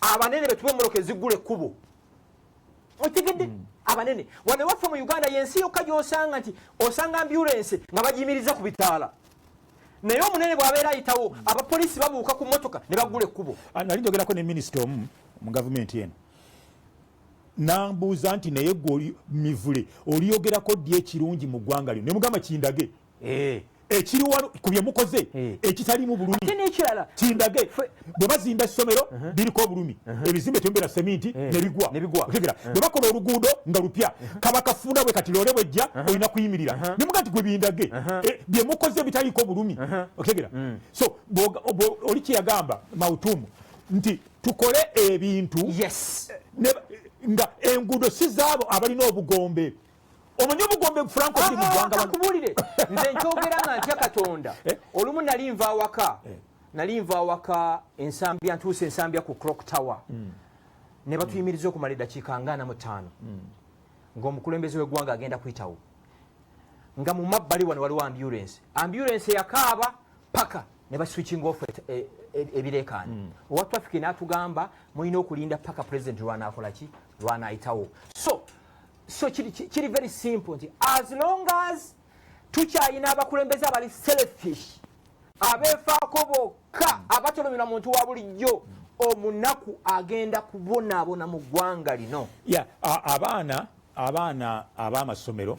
abanene betube moloke zigule kubo otegedde abanene wane waffe mu Uganda yensi yokka gy'osanga nti osanga ambulance nga bagiyimiriza ku bitaala naye omunene bw'abeera ayitawo abapoliisi babuuka ku mmotoka ne bagula ekkubo. Nali njogerako ne minisita omu mu gavumenti eno nambuuza nti naye gwe mivule oliyogerako ddi ekirungi mu ggwanga lino ne mugamba kindage ekiri wano ku bye mukoze ekitalimu bulumi kindage bwe bazimba essomero biriko obulumi ebizimbe tembera seminti ne bigwa otegera bwe bakola oluguudo nga lupya kabakafuna bwe kati loole bwejja olina kuyimirira ne muga nti gwe bindage bye mukoze bitaliko obulumi otegera so oli kyeyagamba mautumu nti tukole ebintu nga enguudo si zaabo abalina obugombe omanyi obugombe Franco mu ggwanga bakubulire nze nkyogera nga ntya Katonda olumu nali nva awaka ensambya ntuuse ensambya ku Clock Tower ne batuyimiriza okumala eddakiika nga 45 ng'omukulembeze w'eggwanga agenda kuyitawo nga mu mabbali wano waliwo ambulance yakaaba paka ne baswitching off ebireekaani owa traffic n'atugamba mulina okulinda paka president lw'anaakolaki lw'anaayitawo so kiri very simple nti as long as tukyayina abakulembeze abali selfish abeefaako bokka abatolomera muntu wa bulijjo omunaku agenda kubonaabona mu ggwanga lino. abaana ab'amasomero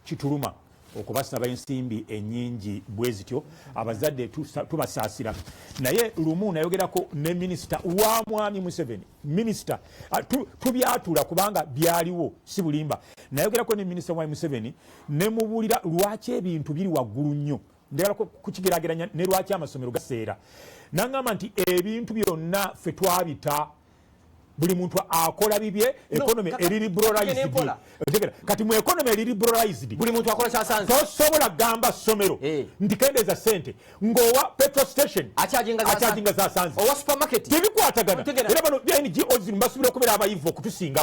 kituluma okubasaba ensimbi ennyingi bwe zityo abazadde tubasaasira naye lumu nayogerako ne minisita wa mwami Museveni minisita tubyatula kubanga byaliwo si bulimba nayogerako ne minisita wa Museveni ne mubulira lwaki ebintu biri waggulu nnyo ndagala kukigeraageranya ne lwaki amasomero gaseera nangamba nti ebintu byonna ffe twabita buli muntu akola bibye economy eri liberalized kati mu economy eri liberalized buli muntu akola kyasanze tosobola gamba somero ndikendeza sente ngowa petrol station achajinga za sanze owa supermarket tebikwatagana era bano NGOs mbasubira okubera abayivu okutusinga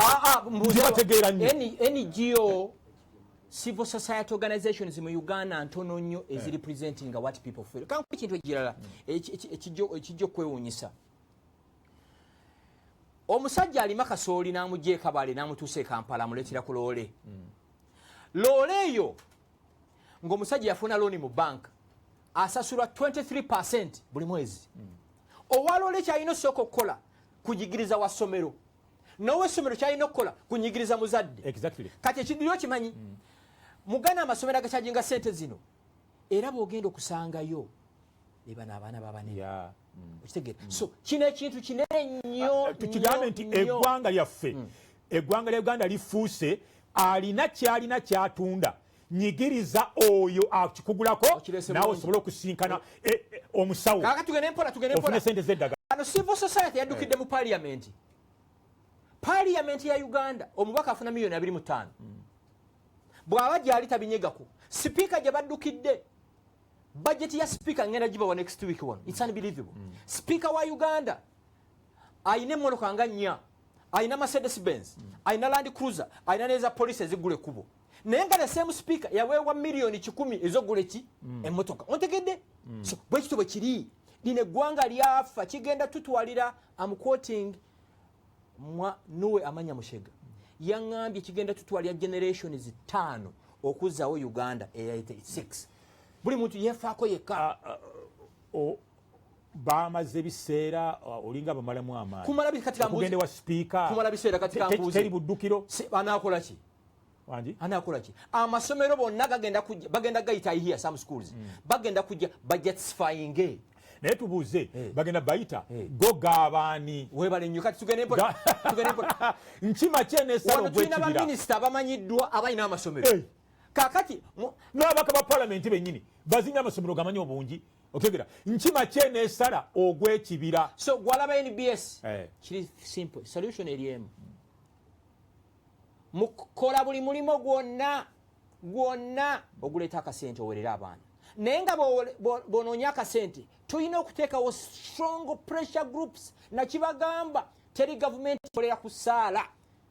bategeera nnyo NGO civil society organizations mu Uganda ntono nnyo representing what people feel kan ku kintu ekirala ekijjo kwewunyisa omusajja alima kasooli n'amugye Kabale n'amutuuse Kampala amuleetera ku loole loole eyo ng'omusajja yafuna looni mu banka asasulwa 23% buli mwezi owa loole kyalina osooka okukola kujigiriza wa ssomero n'ow'essomero kyalina okukola kunyigiriza muzadde kati ekiddiriro kimanyi mugana amasomero agakyajinga ssente zino era bw'ogenda okusangayo ebana abaana b'abanene okitegere so kino ekintu kinene nnyo tukigambe nti eggwanga lyaffe eggwanga lya Uganda lifuuse alina kyalina kyatunda nyigiriza oyo akikugulako nawe osobola okusinkana omusawo kaka tugende mpola sente z'eddagala ano civil society yaddukidde mu parliament ya Uganda omubaka afuna $2.5 bw'aba gyali tabinyegako sipiika gye baddukidde budget ya speaker ngenda gibawa next week one it's unbelievable speaker wa Uganda aine mmotoka nga 4 aina Mercedes Benz aina Land Cruiser aina neza police ezigule kubo naye nga the same speaker yawewa $1,010,000 ezogule ki emmotoka ontegedde so bwe kito bwe kiri line gwanga lyafa kigenda tutwalira am quoting Nuwe Amanya Mushega yangambye kigenda tutwalira generations 5 okuzaawo Uganda 86 buli muntu yefaako yekka bamaze ebiseera olinga bamalamu amaanyi kumala kati kugende wa speaker kumala biseera kati kambuzi teri buddukiro anaakola ki wanji anaakola ki amasomero bonna bagenda gayita here some schools bagenda kujja budgetifying naye tubuuze bagenda bayita go gabaani webale nnyo kati tugende mpola nkima kyeneesala ogwekibira wano tulina baminisita abamanyiddwa abalina amasomero kakati n'abaka ba parliament bennyini bazimya amasomero gamanyi obungi otegera nkima kyeneesala ogw'ekibira so gwalaba NBS kiri simple solution eriemu mukola buli mulimo gwonna oguleeta akasente owerera abaana naye nga bonoonya akasente tulina okuteekawo strong pressure groups nakibagamba teri gavumenti ikolera ku saala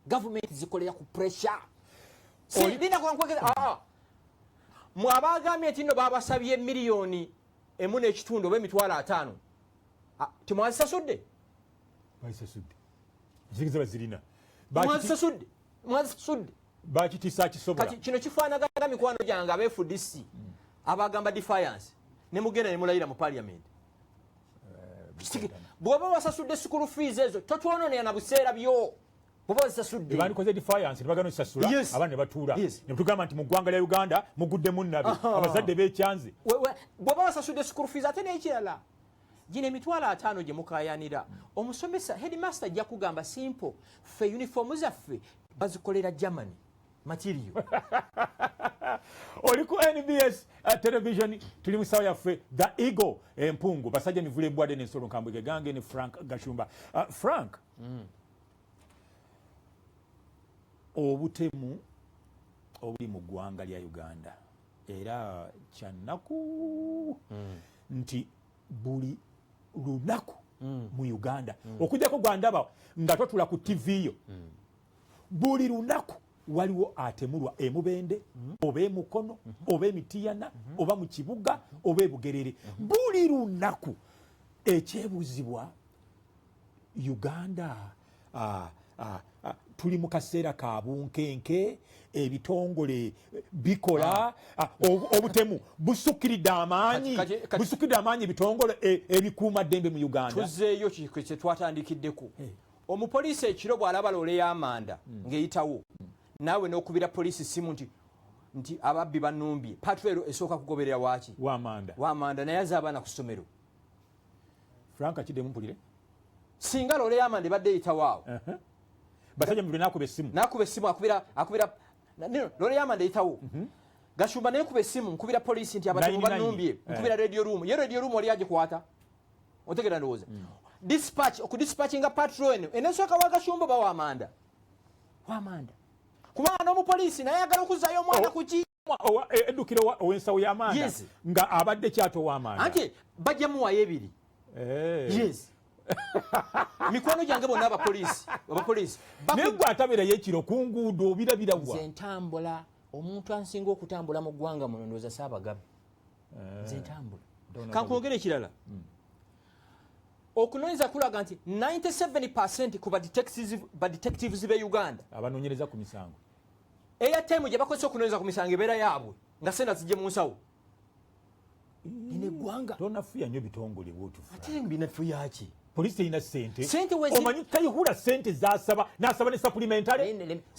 gavumenti zikolera ku pressure lina kwankwekeza mwabagambye nti nno babasabye $1.5 million oba $500,000 timwazisasudde bayisasudde zigize bazirina mwazisasudde bakitisa kisobola kati kino kifaanagana mikwano gyange abeFDC abagamba defiance ne mugenda ne mulayira mu parliament bw'oba wasasudde school fees ezo totwononera na buseera byo bw'oba wasasudde bandikoze defiance nebagano isasula abana ne batuula ne tugamba nti mu ggwanga lya Uganda muguddemu nnabi abazadde b'ekyanzi bw'oba wasasudde school fees ate n'ekirala gino emitwalo 5 gye mukayanira omusomesa headmaster ajja kugamba simple ffe uniform zaffe bazikolera Germany material oli ku NBS television tuli mu sawa yaffe the eagle empungu basajja mivule bwade n'ensolo nkambwe gange ne Frank Gashumba Frank obutemu obuli mu ggwanga lya Uganda era kyannaku nti buli lunaku mu Uganda okujjako gwandaba nga totula ku TV yo buli lunaku waliwo atemulwa emubende oba emukono oba emitiyana oba mu kibuga oba ebugerere buli lunaku ekyebuzibwa Uganda tuli mu kaseera ka bunkenke ebitongole bikola obutemu busukkiridde amaanyi ebitongole ebikuuma ddembe mu Uganda tuzeeyo kye twatandikiddeko omupoliisi ekiro bw'alaba loole y'amanda ng'eyitawo naawe n'okubira poliisi simu nti ababbi banumbye patwero esooka kugoberera waaki wamanda naye aze abaana ku ssomero Frank akiddemu mpulire singa loole y'amanda ebadde eyitawo awo basajja mubiri n'akuba essimu akubira loole y'amanda eyitawo Gashumba naye kuba essimu nkubira poliisi nti abatemu banumbye nkubira radio room ye radio room oli agikwata otegera ndowooza okudispatchinga patrol eno enesooka wa Gashumba ba wamanda kubanga n'omupoliisi naye ayagala okuzaayo omwana kuki eddukiro ow'ensawo y'amanda nga abadde kyato w'amanda anti bajja muwayo ebiri mikwano gyange bonna abapoliisi naye gwe atabeerayo ekiro ku nguudo birabirawa nze ntambula omuntu ansinga okutambula mu ggwanga muno ndowooza Saabagaba nze ntambula kankwogera ekirala okunoonyeza kulaga nti 97% ku badetectives b'e Uganda abanoonyereza ku misango airtime gye bakozesa okunoonyeza ku misango ebeera yaabwe nga sente zijje mu nsawo ine eggwanga tonafuya nnyo bitongole bwotufu ate binafuya ki poliisi terina sente omanyi Kayihura sente zasaba n'asaba ne supplementary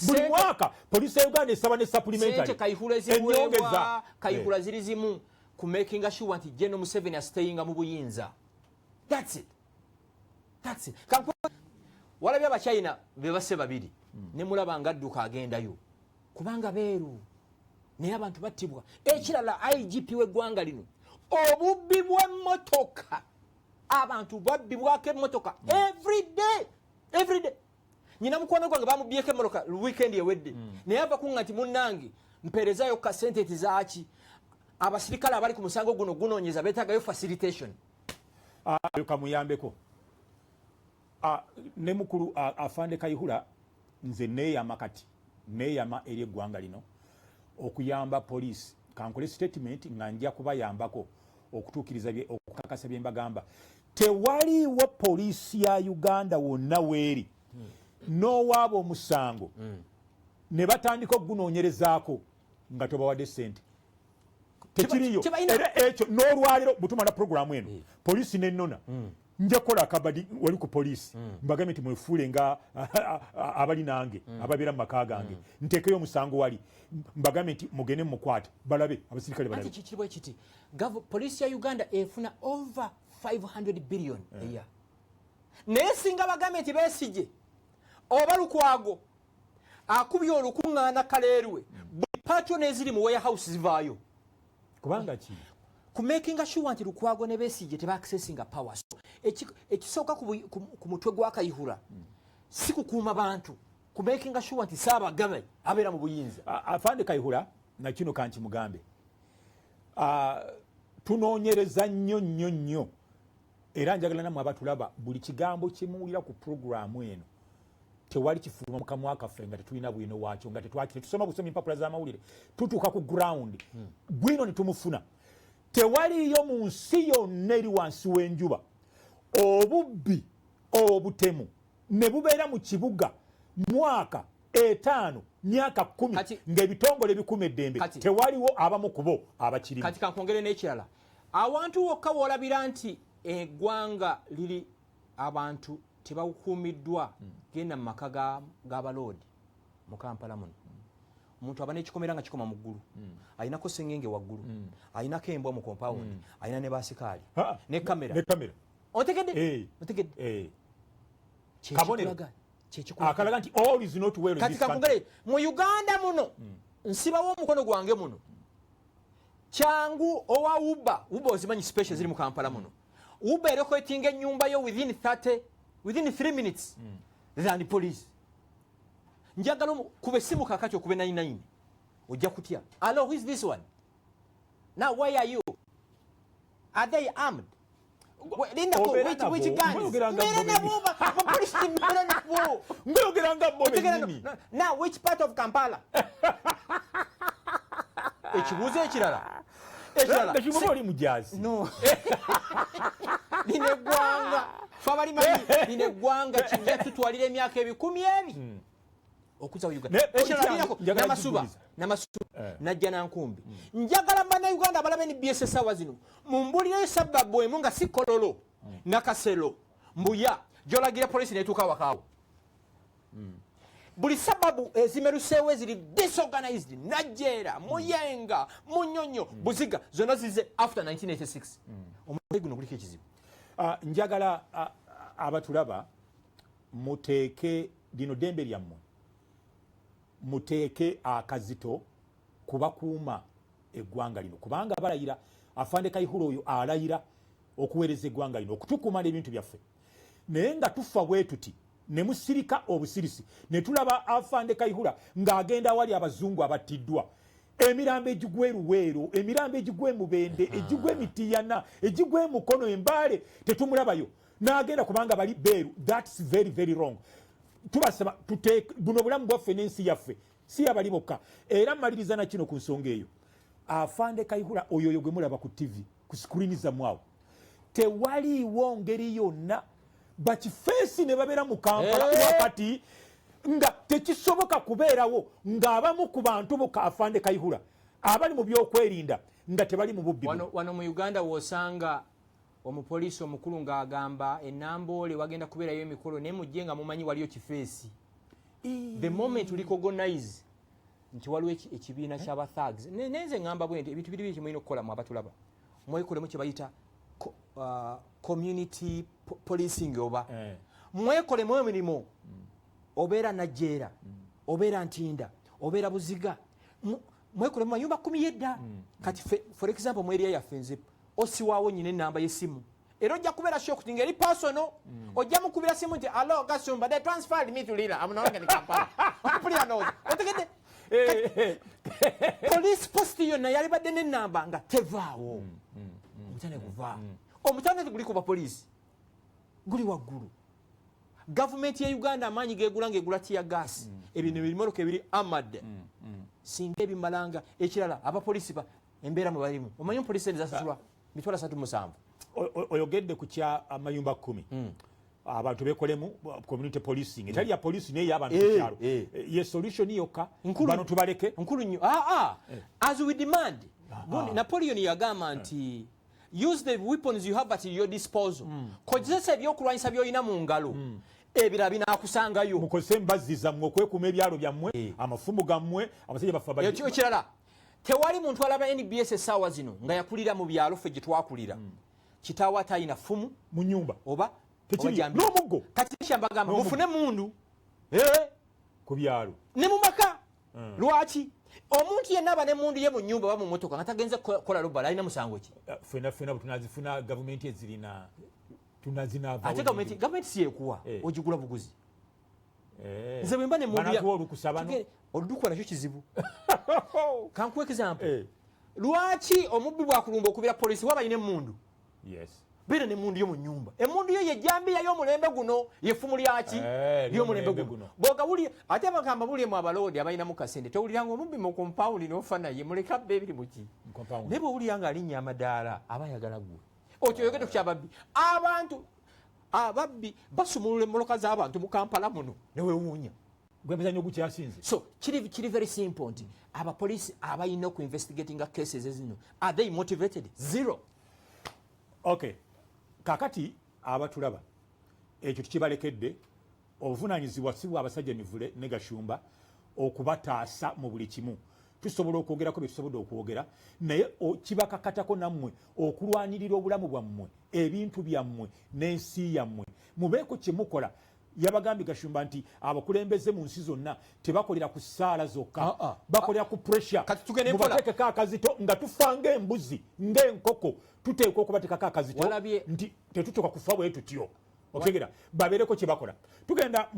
buli mwaka poliisi ya Uganda esaba ne supplementary Kayihura eziweebwa Kayihura ziri zimu ku making sure nti General Museveni astayinga mu buyinza that's it walabye abachina bebase babiri ne mulaba nga adduka agendayo kubanga beeru naye abantu battibwa ekirala IGP w'eggwanga lino obubbi bw'emmotoka abantu babbibwako emmotoka every day nyina mukwano gwange bamubyeko emmotoka weekend ewedde naye ava kunga nti munnange mpeerezayo kasente tizaaki abasirikale abali ku musango guno gunoonyeza beetagayo facilitation kamuyambeko ne mukulu afande Kayihura nze neeyama eri eggwanga lino okuyamba poliisi kankole statement nga njja kubayambako okutuukiriza okukakasa bye mbagamba tewaliwo poliisi ya Uganda wonna weeri n'owaaba omusango ne batandika okugunoonyerezaako nga tobawadde ssente tekiriyo era ekyo n'olwaliro butumala programu eno poliisi nennona nja kukola akabadi wali ku poliisi mbagambe nti mwefuule nga abali nange ababeera mu maka gange nteekeyo omusango wali mbagambe nti mugende mukwate balabe abasirikale balabe kikiribwa kiti poliisi ya Uganda efuna over 500 billion a year naye singa bagambe nti beesije oba Lukwago akubye olukuŋŋaana kaleerwe buli patron eziri mu warehouse zivaayo kubanga ki ku making sure nti Lukwago ne Besigye teba accessinga power so ekisooka ku mutwe gwa Kayihura si kukuuma bantu ku making sure nti Saabagaba abeera mu buyinza afande Kayihura na kino kanki mugambe tunoonyereza nnyo era njagala namwe abatulaba buli kigambo kimuwulira ku programu eno tewali kifuluma mu kamwa kaffe nga tetulina bwino waakyo nga tetusoma kusoma empapula z'amawulire tutuuka ku ground bwino ne tumufuna tewaliyo mu nsi yonna eri wansi w'enjuba obubbi obutemu ne bubeera mu kibuga mwaka 5 myaka 10 ng'ebitongole bikuma eddembe tewaliwo abamu kubo abakirimu. Kati kankongere n'ekirala awantu wokka woolabira nti eggwanga liri abantu tebawukuumiddwa genda mu maka g'abaloodi mu Kampala muno. Omuntu aba n'ekikomera nga kikoma mu ggulu ayinako sengenge waggulu ayinako embwa mu compound ayina ne baasikaali ne kamera otegedde kabonero akalaga nti all is not well in this country. Mu Uganda muno nsibawo omukono gwange muno kyangu owa Uber ozimanyi special ziri mu Kampala muno Uber erekoetinga ennyumba yo within 3 minutes than the police. Njagala kube simu kakati okube 99 ojja kutya. Hello, who is this one? Now why are you? Are they armed? Linda ko which guns? Now which part of Kampala? Ekibuuzo ekirala. Ekirala mujazi. No. Line gwanga. Fabali mali line gwanga kijja tutwalira emyaka 10 okuza Uganda. Namasuba najja nankumbi. Njagala bana Uganda abalabe ni BSS awa zino. Mumbulire sababu emu nga si kololo nakaselo mbuya jolagira police netuka wakawo. Buli sababu ezimerusewe ziri disorganized najera muyenga munyonyo buziga zona zize after 1986. Omulego guno kuliko ekizibu. Njagala abatulaba muteeke dino dembe lyammwe muteeke akazito kubakuuma eggwanga lino kubanga balayira afande Kayihura oyo alayira okuweereza eggwanga lino okutukuuma n'ebintu byaffe naye nga tufa bwe tuti ne musirika obusirisi ne tulaba afande Kayihura ng'agenda awali abazungu abattiddwa emirambo egigwe Luweero emirambo egigwe Mubende egigwe Mitiyana egigwe Mukono Embaale tetumulabayo n'agenda kubanga bali beeru. That's very very wrong. Tubasaba tuteeke buno bulamu bwaffe n'ensi yaffe si abali bokka era maliriza na kino ku nsonga eyo afande Kayihura oyo gwe mulaba ku TV ku screen zamwawo tewaliwo ngeri yonna bakifeesi ne babeera mu Kampala wakati nga tekisoboka kubeerawo ng'abamu ku bantu boka afande Kayihura abali mu byokwerinda nga tebali mu bubbi. Wano mu Uganda wosanga omupoliisi omukulu ng'agamba enamboole wagenda kubeerayo emikolo naye mujje nga mumanyi waliyo kifeesi. The moment recognize nti waliwo ekibiina ky'aba thugs nenze ngamba bwente ebintu biri kimulina okukola mu abatulaba mwekolemu kye bayita community policing oba mwekolemu emirimu obeera najjeera obeera ntinda obeera buziga mwekolemu mayumba 10 yedda kati for example mu area yaffe nze osiwaawo nyine enamba y'essimu era ojja kubeera shock tinga eri personal ojja mukubira simu nti allo Kasumba they transferred me to Lila I'm not going to Kampala ompulira nozi otegedde police post yonna yali badde n'ennamba nga tevaawo omutane kuva omutane guli ku bapoliisi guli waggulu. Gavumenti ya Uganda amaanyi geegula ng'egula tiya gas ebintu ebimoloka ebiri amad singa ebimalanga ekirala abapoliisi embeera mwe balimu omanyi omupoliisi ezasasulwa $307. Oyogedde ku kya amayumba 10 abantu bekolemu community policing etali ya police naye y'abantu kyalo ye solution yokka bano tubaleke nkulu nnyo as we demand Napoleon yagamba nti use the weapons you have at your disposal kozesa ebyokulwanyisa by'olina mu ngalo ebira binaakusangayo mukozese embazzi zammwe okwekuuma ebyalo byammwe amafumbo gammwe abasajja baffe abali ekyo kirala tewali muntu alaba NBS essaawa zino nga yakulira mu byalo ffe gye twakulira kitaawo atayina fumu mu nnyumba oba n'omuggo kati kyambagamba mufune mundu ku byalo ne mu maka lwaki omuntu yenna aba ne mundu ye mu nnyumba ba mu mmotoka nga tagenze kukola lubala alina musango ki fena tunazifuna gavumenti ezirina tunazinaava ate gavumenti si yekuwa ogigula buguzi nze bwe mba ne mundu oludukuba nakyo kizibu kankuwa example lwaki omubbi bwakulumba okubira polisi waba alina emundu beera n'emundu yo mu nnyumba emundu yo yejjambiya y'omulembe guno yefumu lyaki ly'omulembe guno bwogawulira ate bagamba buliemu abaloodi abalinamu kasente towuliranga omubbi mu kompawundi n'ofa naye muleka bba ebiri muki naye bwowulira nga alinnya amadaala aba ayagala gwe okyo oyogedde ku kyababbi abantu ababbi basumulula emmoloka z'abantu mu Kampala muno ne weewuunya. Gwemizanyo gukyasinze. So kiri very simple nti abapoliisi abalina ku investigatinga cases ezino are they motivated? Zero. Okay, kakati abatulaba ekyo tukibalekedde obuvunaanyizibwa si bwa abasajja Mivule ne Gashumba okubataasa mu buli kimu. Tusobola okwogerako bye tusobodde okwogera naye kibakakatako nammwe okulwanirira obulamu bwammwe ebintu byammwe n'ensi yammwe mubeeko kye mukola. Yabagambye Gashumba nti abakulembeze mu nsi zonna tebakolera ku ssaala zokka bakolera ku pressure. Mubateekeko akazito nga tufa ng'embuzi ng'enkoko tuteekwa okubateekako akazito nti tetutuuka kufa bwe tutyo. Otegera babeereko kye bakola. Tugenda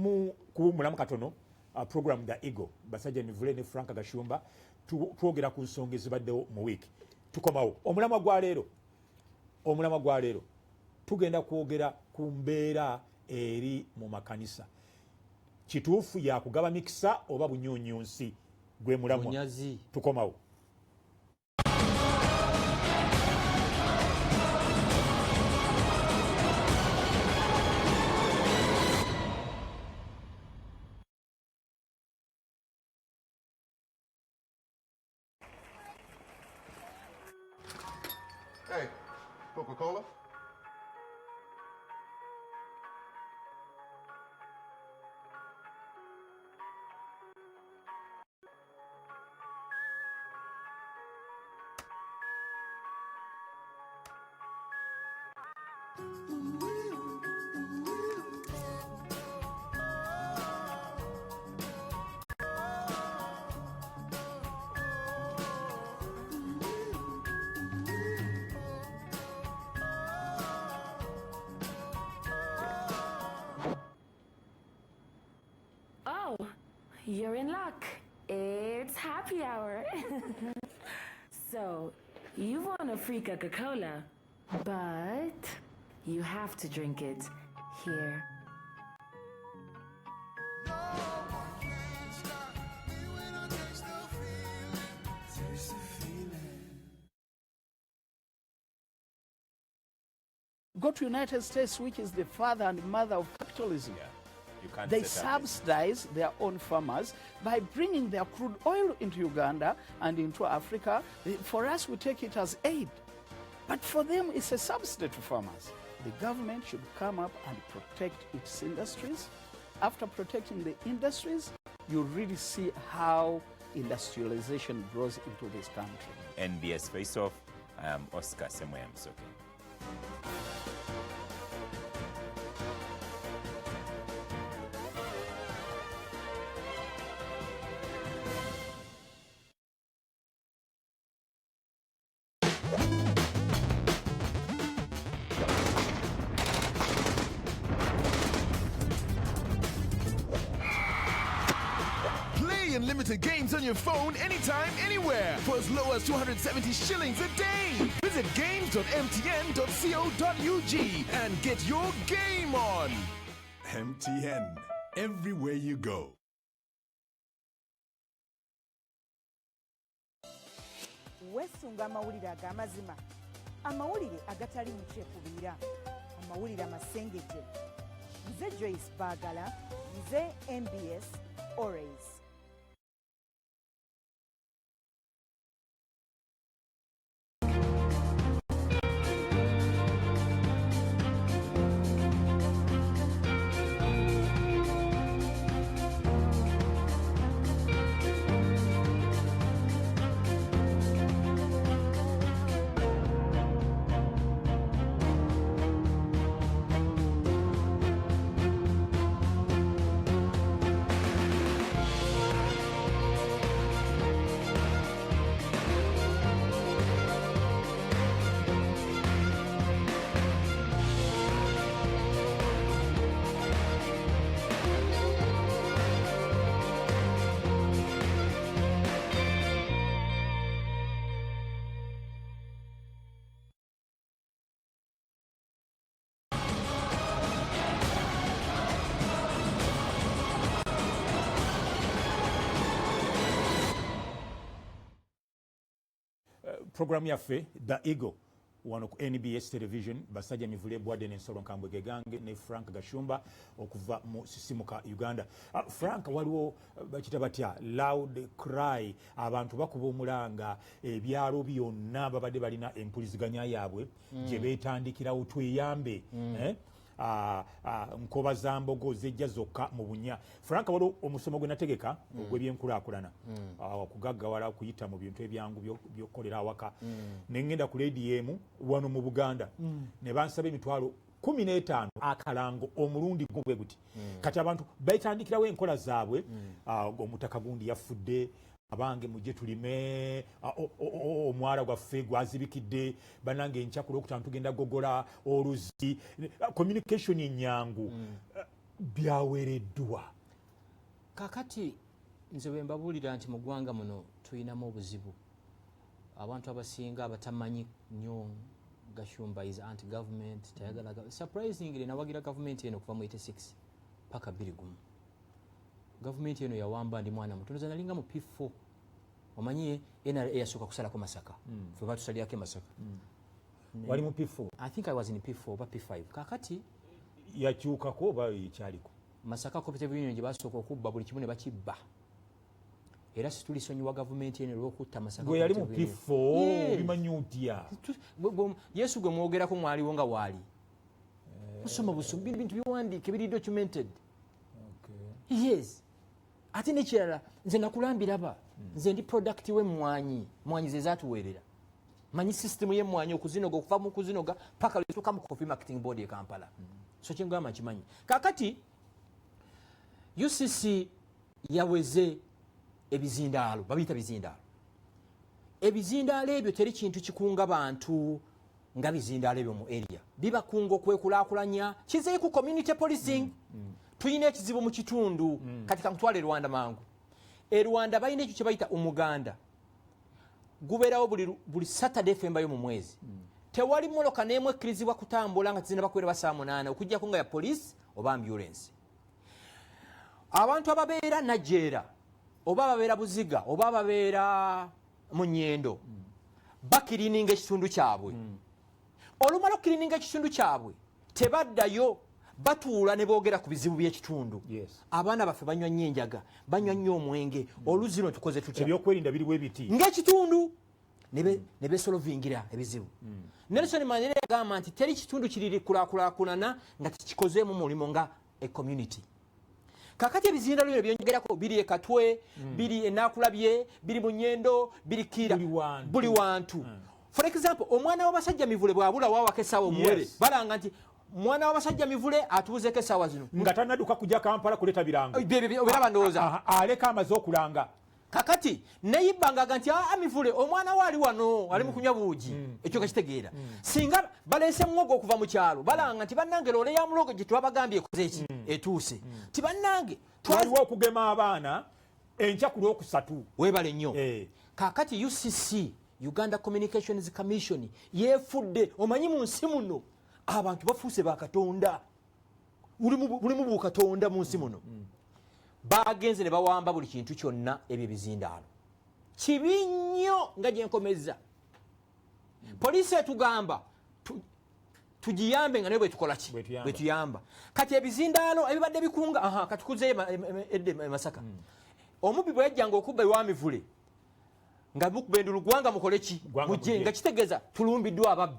ku mulamu katono program da Eagle basajja Mivule ne Frank Gashumba twogera ku nsonga ezibaddewo mu wiiki. Tukomawo omulamwa gwa leero tugenda kwogera ku mbeera eri mu makanisa. Kituufu ya kugaba mikisa oba bunyuunyuunsi gwe mulamwa. Tukomawo. Hey, Coca-Cola? You're in luck. It's happy hour. So, you want a free Coca-Cola, but you have to drink it here. Go to United States, which is the father and mother of capitalism. Yeah. They subsidize their own farmers by bringing their crude oil into Uganda and into Africa. For us, we take it as aid. But for them, it's a subsidy to farmers. The government should come up and protect its industries. After protecting the industries, you really see how industrialization grows into this country. NBS Face Off, I am Oscar Semoyamsoke. Unlimited games on your phone anytime, anywhere for as low as 270 shillings a day. Visit games.mtn.co.ug and get your game on. MTN, everywhere you go. Wesunga amawulire ag'amazima, amawulire agatali mu kyekubiira, amawulire amasengejje. Nze Joyce Baagala, nze MBS Always. Program yaffe The Eagle wano ku NBS television basajja mivule bwadde n'ensolo nkambwe gegange ne Frank Gashumba okuva mu sisimuka Uganda. Frank waliwo bakita batya loud cry abantu bakuba omulanga ebyalo byonna babadde balina empuliziganya yaabwe gye beetandikirawo tweyambe nkoba za mbogo zejja zokka mu bunya. Frank waliwo omusomo gwe nategeka ogw'ebyenkulaakulana okugaggawala okuyita mu bintu ebyangu by'okukolera awaka ne ngenda ku ADM wano mu Buganda ne bansaba emitwalo 15 akalango omulundi gwe guti kati abantu bayitandikirawo enkola zaabwe omutaka gundi yafudde abange mujje tulime omwala gwaffe gwazibikidde banange enkyakula okutano tugenda gogola oluzi communication enyangu byawereddwa. Kakati nze bwe mbabuulira nti mu ggwanga muno tulinamu obuzibu abantu abasinga abatamanyi nnyo Gashumba is anti-government tayagala surprisingly nawagira government eno kuva mu 86 paka 21 government eno yawamba ndi mwana muto nze nalinga mu P4 omanyi NRA yasooka kusalako Masaka ffe batusalirako Masaka wali mu P4 I think I was in P4 oba P5 kakati yakyukako oba ekyaliko Masaka Cooperative Union gye basooka okubba buli kimu ne bakibba era situlisonyiwa gavumenti eno olw'okutta Masaka gwe yali mu P4 bimanyi otya Yesu gwe mwogerako mwaliwo nga waali musoma busumbi bintu biwandiike biri documented yes ate nekirala nze nakulambiraba nze ndi product w'emmwanyi ze zaatuweerera manyi system y'emmwanyi okuzinoga okuva mu kuzinoga paka lwetuuka mu Coffee Marketing Board e Kampala so kyengamba nkimanyi kakati UCC yaweze ebizindaalo babiyita bizindaalo ebizindaalo ebyo teri kintu kikunga bantu nga bizindaalo ebyo mu area bibakunga okwekulaakulanya kizeeku community policing tuyina ekizibu mu kitundu kati kamutwale Rwanda mangu Rwanda balina ekyo kye bayita omuganda gubeerawo buli Saturday fembayo mu mwezi tewali moloka n'emu ekkirizibwa kutambula nga tizina bakwera saa 8 okujjako nga ya police oba ambulance abantu ababeera Najera oba babeera Buziga oba babeera mu Nyendo bakirininga ekitundu kyabwe olumala okirininga ekitundu kyabwe tebaddayo batuula ne boogera ku bizibu by'ekitundu abaana baffe banywa nnyo enjaga banywa nnyo omwenge oluzino tukoze tutya ebyokwerinda biri bwe biti ng'ekitundu ne besolovingira ebizibu Nelson Mandela yagamba nti teri kitundu kiriri kulaakulaakulana nga tikikozeemu mulimu nga e community kakati ebizindaalo bino byenjogerako biri e Katwe biri e Nakulabye biri mu Nyendo biri Kira buli wantu for example omwana w'abasajja mivule bwabula waawako essaawa omuwere balanga nti mwana w'abasajja mivule atubuzeeko essaawa zino nga tanadduka kujja Kampala kuleeta biranga oberaba ndowooza aleka amaze okulanga kakati neyibangaga nti mivule omwana we ali wano ali mu kunywa buugi ekyo kakitegeera singa baleese muwogo okuva mu kyalo balanga nti bannange loole ya mulogo gye twabagambye ekoze eki etuuse ti bannange twaliwo okugema abaana enkya ku Lwokusatu weebale nnyo kakati UCC Uganda Communications Commission yeefudde omanyi mu nsi muno abantu bafuuse bakatonda bulimu bukatonda mu nsi muno bagenze ne bawamba buli kintu kyonna ebyo bizindaalo kibi nnyo nga gyenkomeza poliisi etugamba tugiyambe nga naye bwetukola ki bwetuyamba kati ebizindaalo ebibadde bikunga katukuzeeyo edde Masaka omubbi bwe yajjanga okubba ewa Mivule nga mukuba endulu gwanga mukole ki mujje nga kitegeeza tulumbiddwa ababbi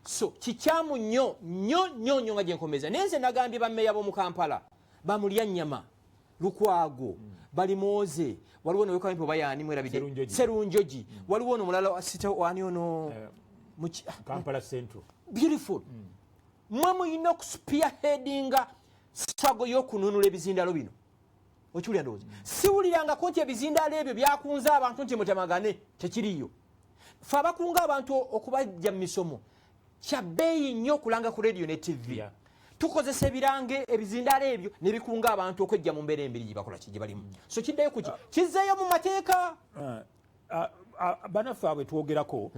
so kikyamu nnyo nga gyenkomeza naye nze nagambye bammeeya b'omu Kampala bamulya nnyama Lukwago Balimoze waliwo nowekawempe oba yaani mwerabidde Serunjogi waliwo ono mulala wani ono Kampala Central beautiful mwe muyina okuspearheadinga struggle y'okununula ebizindaalo bino okiwulira ndowooza siwulirangako nti ebizindaalo ebyo byakunza abantu nti mutemagane tekiriyo fe abakunga abantu okubajja mu misomo kya bbeeyi nnyo okulanga ku radio ne TV tukozesa ebirange ebizindaalo ebyo ne bikunga abantu okwejja mu mbeera embiri gye bakola ki gye balimu so kiddayo kuki kizzeeyo mu mateeka banaffe abwe twogerako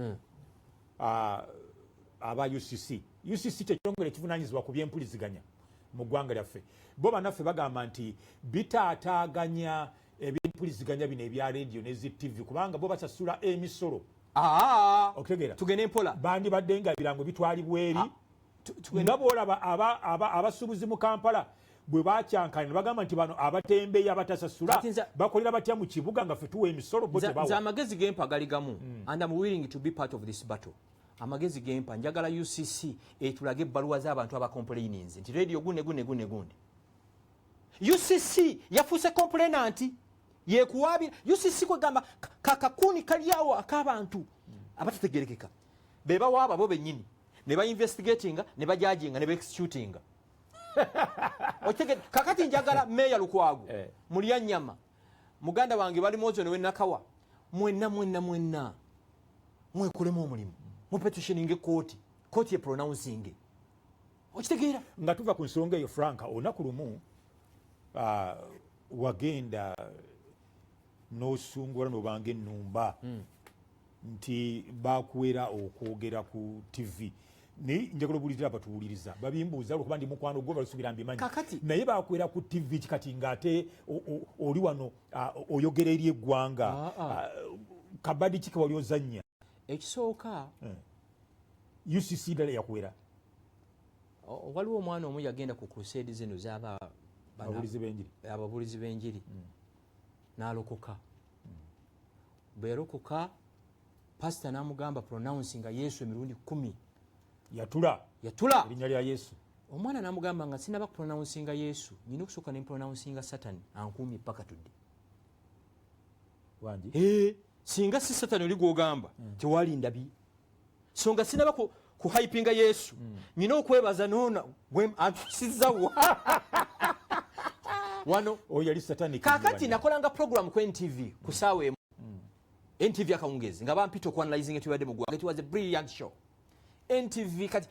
aba UCC kyekitongole ekivunaanyizibwa ku byempuliziganya mu ggwanga lyaffe bo banaffe bagamba nti bitaataaganya ebyempuliziganya bino ebya radio ne zi TV kubanga bo basasula emisolo okutegeera tugende mpola bandi badde nga birango bitwalibwa eri nga bwolaba abasuubuzi mu Kampala bwe bakyankana ne bagamba nti bano abatembeeyi abatasasula bakolera batya mu kibuga nga ffe tuwa emisolo bo tebawa. Nze amagezi gempa gali gamu and I'm willing to be part of this battle. Amagezi gempa njagala UCC etulage ebbaluwa z'abantu abakomplaininze nti radio gune. UCC yafuuse complainant yekuwabira UCC kwegamba kakakuni kaliawo ak'abantu abatategerekeka beba waaba bo bennyini ne ba investigatinga ne bajajinga ne ba executinga kakati njagala meya Lukwago mulya nyama muganda wange bali mozo ne wenakawa mwenna mwekulemu omulimu mu petitioning kooti ye pronouncing okitegeera nga tuva ku nsonga eyo Franka olunaku lumu wagenda n'osungula n'obanga ennumba nti bakuwera okwogera ku TV naye njagala obuulirira abatuwuliriza babimbuuza olwokuba ndi mukwano gwo balusubira mbimanyi naye bakuwera ku TV kati ng'ate oli wano oyogera eri eggwanga kabadi ki ke wali ozannya ekisooka UCC ddala yakuwera waliwo omwana omu yagenda ku crusade zino z'aba ababulizi b'enjiri n'alokoka bwe yalokoka pasita n'amugamba pronouncing Yesu emirundi 10 yatula erinnya lya Yesu omwana n'amugamba nga sinaba kupronouncing Yesu nyina okusooka ne pronouncing Satani ankuumye paka tudde wangi singa si Satani oli gw'ogamba tewali ndabi so nga sinaba ku hypinga Yesu nyina okwebaza noona antusizzawo wano yali Satani kakati nakolanga program ku NTV ku saawa emu NTV akawungezi nga bampita okuanalyzing etubadde mu ggwanga. It was a brilliant show. NTV kati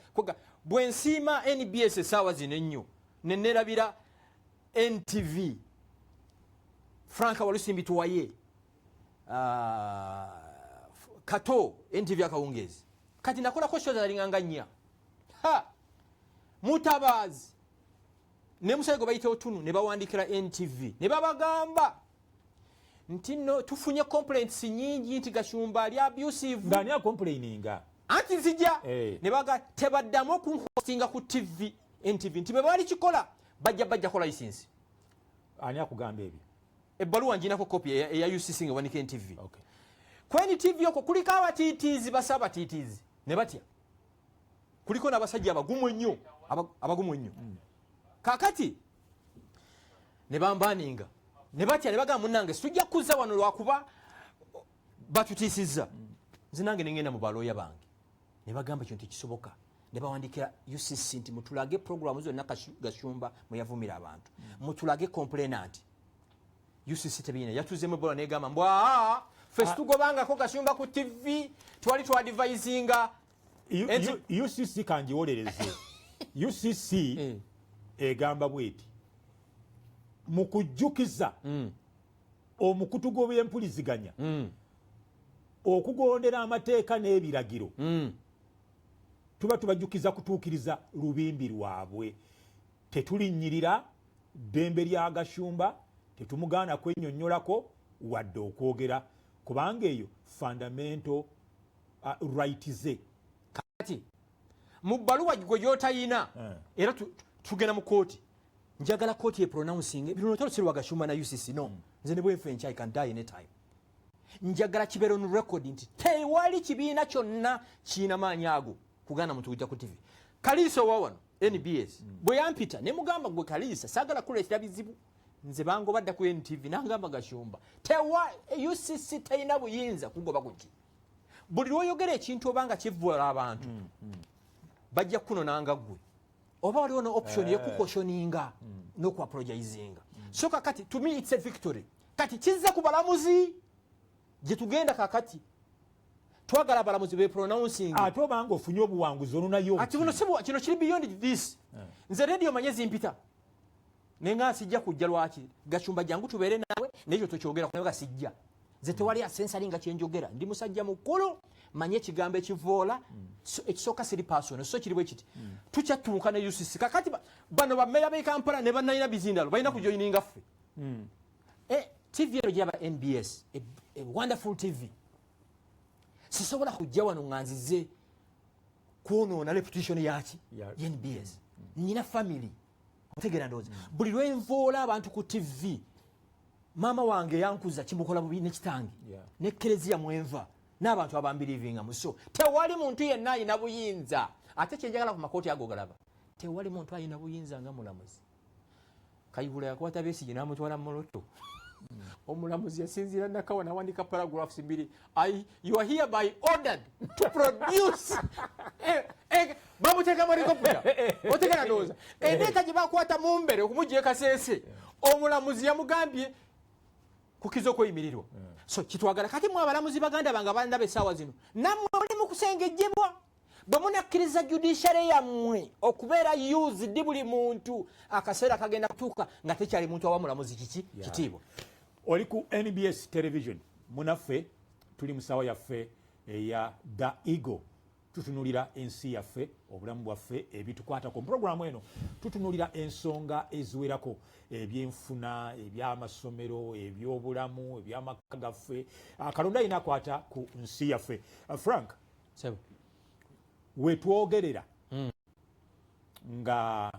bwe nsiima NBS essaawa zino ennyo ne neerabira NTV Franka Walusimbi tuwaye kato NTV akawungezi kati nakolako show zalinganga nnya Mutabazi ne musayego bayita otunu ne bawandikira NTV ne babagamba nti no tufunye complaints nyingi nti Gashumba ali abusive ngani ya complaininga anti nzija ne baga tebaddamu okunhostinga ku TV NTV nti be bali kikola bajja kola license ani akugamba ebyo ebbaluwa njinako copy ya UCC nga wanike NTV kweni TV yoko kuliko abatitizi basaba titizi ne batya kuliko n'abasajja abagumu ennyo kakati ne bambaninga ne batya ne bagamba munnange tujja kuzza wano lwakuba batutiisizza nze nange ne ngenda mu balooya bange ne bagamba ekyo nti kisoboka ne bawandikira UCC nti mutulage programu zonna Gashumba mwe yavumira abantu mutulage complainant UCC tebina yatuzemu ebola negamba mbwa ffe tugobangako Gashumba ku TV twali twadvisinga UCC kanjiwolereze UCC egamba bweti mukujjukiza omukutu gw'empuliziganya okugondera amateeka n'ebiragiro tuba tubajjukiza kutuukiriza lubimbi lwabwe tetulinnyirira ddembe lya Gashumba tetumugaana kwennyonnyolako wadde okwogera kubanga eyo fundamental right ze kati mu bbaluwa gwe gy'otayina era tugenda mu kooti njagala kooti pronouncing bino tolosirwa Gashumba na UCC no nze ne bwefe I can die anytime njagala kibeera on record nti tewali kibiina kyonna kiina maanyi ago kugaana muntu kujja ku TV. Kaliisa wawano NBS bwe yampita ne mugamba gwe Kaliisa saagala kuleetera bizibu nze bango badda ku NTV nangamba Gashumba tewa UCC tayina buyinza kugoba kuki buli lwoyogera ekintu obanga kivvula abantu bajja kunonanga gwe oba waliwo no option yekukoshoninga noku apologizinga so kakati to me it's a victory kati kizza ku balamuzi gye tugenda kakati twagala balamuzi be pronouncing ate obanga ofunye obuwanguzi olunayo ati buno sibu kino kiri beyond this nze radio manyezi mpita nenga sijja kujja lwaki Gashumba jangu tubeere nawe n'ekyo tokyogera kunaga sijja nze tewali asensalinga kyenjogera ndi musajja mukulu manye ekigambo ekivoola ekisooka siri personal so kiri bwe kiti tukyatuuka ne UCC kakati bano bammeya b'e Kampala ne bannalina bizindalo balina kujoyininga ffe TV ero gyaba NBS a wonderful TV sisobola kujja wano nganzize kwonoona reputation yaki NBS nina family otegera ndowooza buli lwenvoola abantu ku TV maama wange yankuza kimukola bubi nekitange ne Eklezia mwenva n'abantu abambirivinga muso tewali muntu yenna ayina buyinza ate kyenjagala ku makooti ago galaba tewali muntu ayina buyinza nga mulamuzi Kayihura yakwata Besigye n'amutwala mu Moloto omulamuzi yasinzira nakawa nawandika paragraphs 2 you are hereby ordered to produce bamuteka muri computer otegera ndoza endeka gibakwata mu mbere okumujje kasese omulamuzi yamugambye kukizo ko yimirirwa so kitwagala kati mu abalamuzi baganda banga banda besawa zino namwe oli mu kusengejjebwa bamunakkiriza judiciary yamwe okubeera used buli muntu akaseera kagenda kutuuka nga tekyali muntu awamulamuzi kitiibwa oli ku NBS television munaffe tuli musawa yaffe eya The Eagle tutunulira ensi yaffe obulamu bwaffe ebitukwata ku programu eno tutunulira ensonga eziwerako ebyenfuna ebyamasomero ebyobulamu ebyamaka gaffe Kalonda alina akwata ku nsi yaffe Frank wetwogerera nga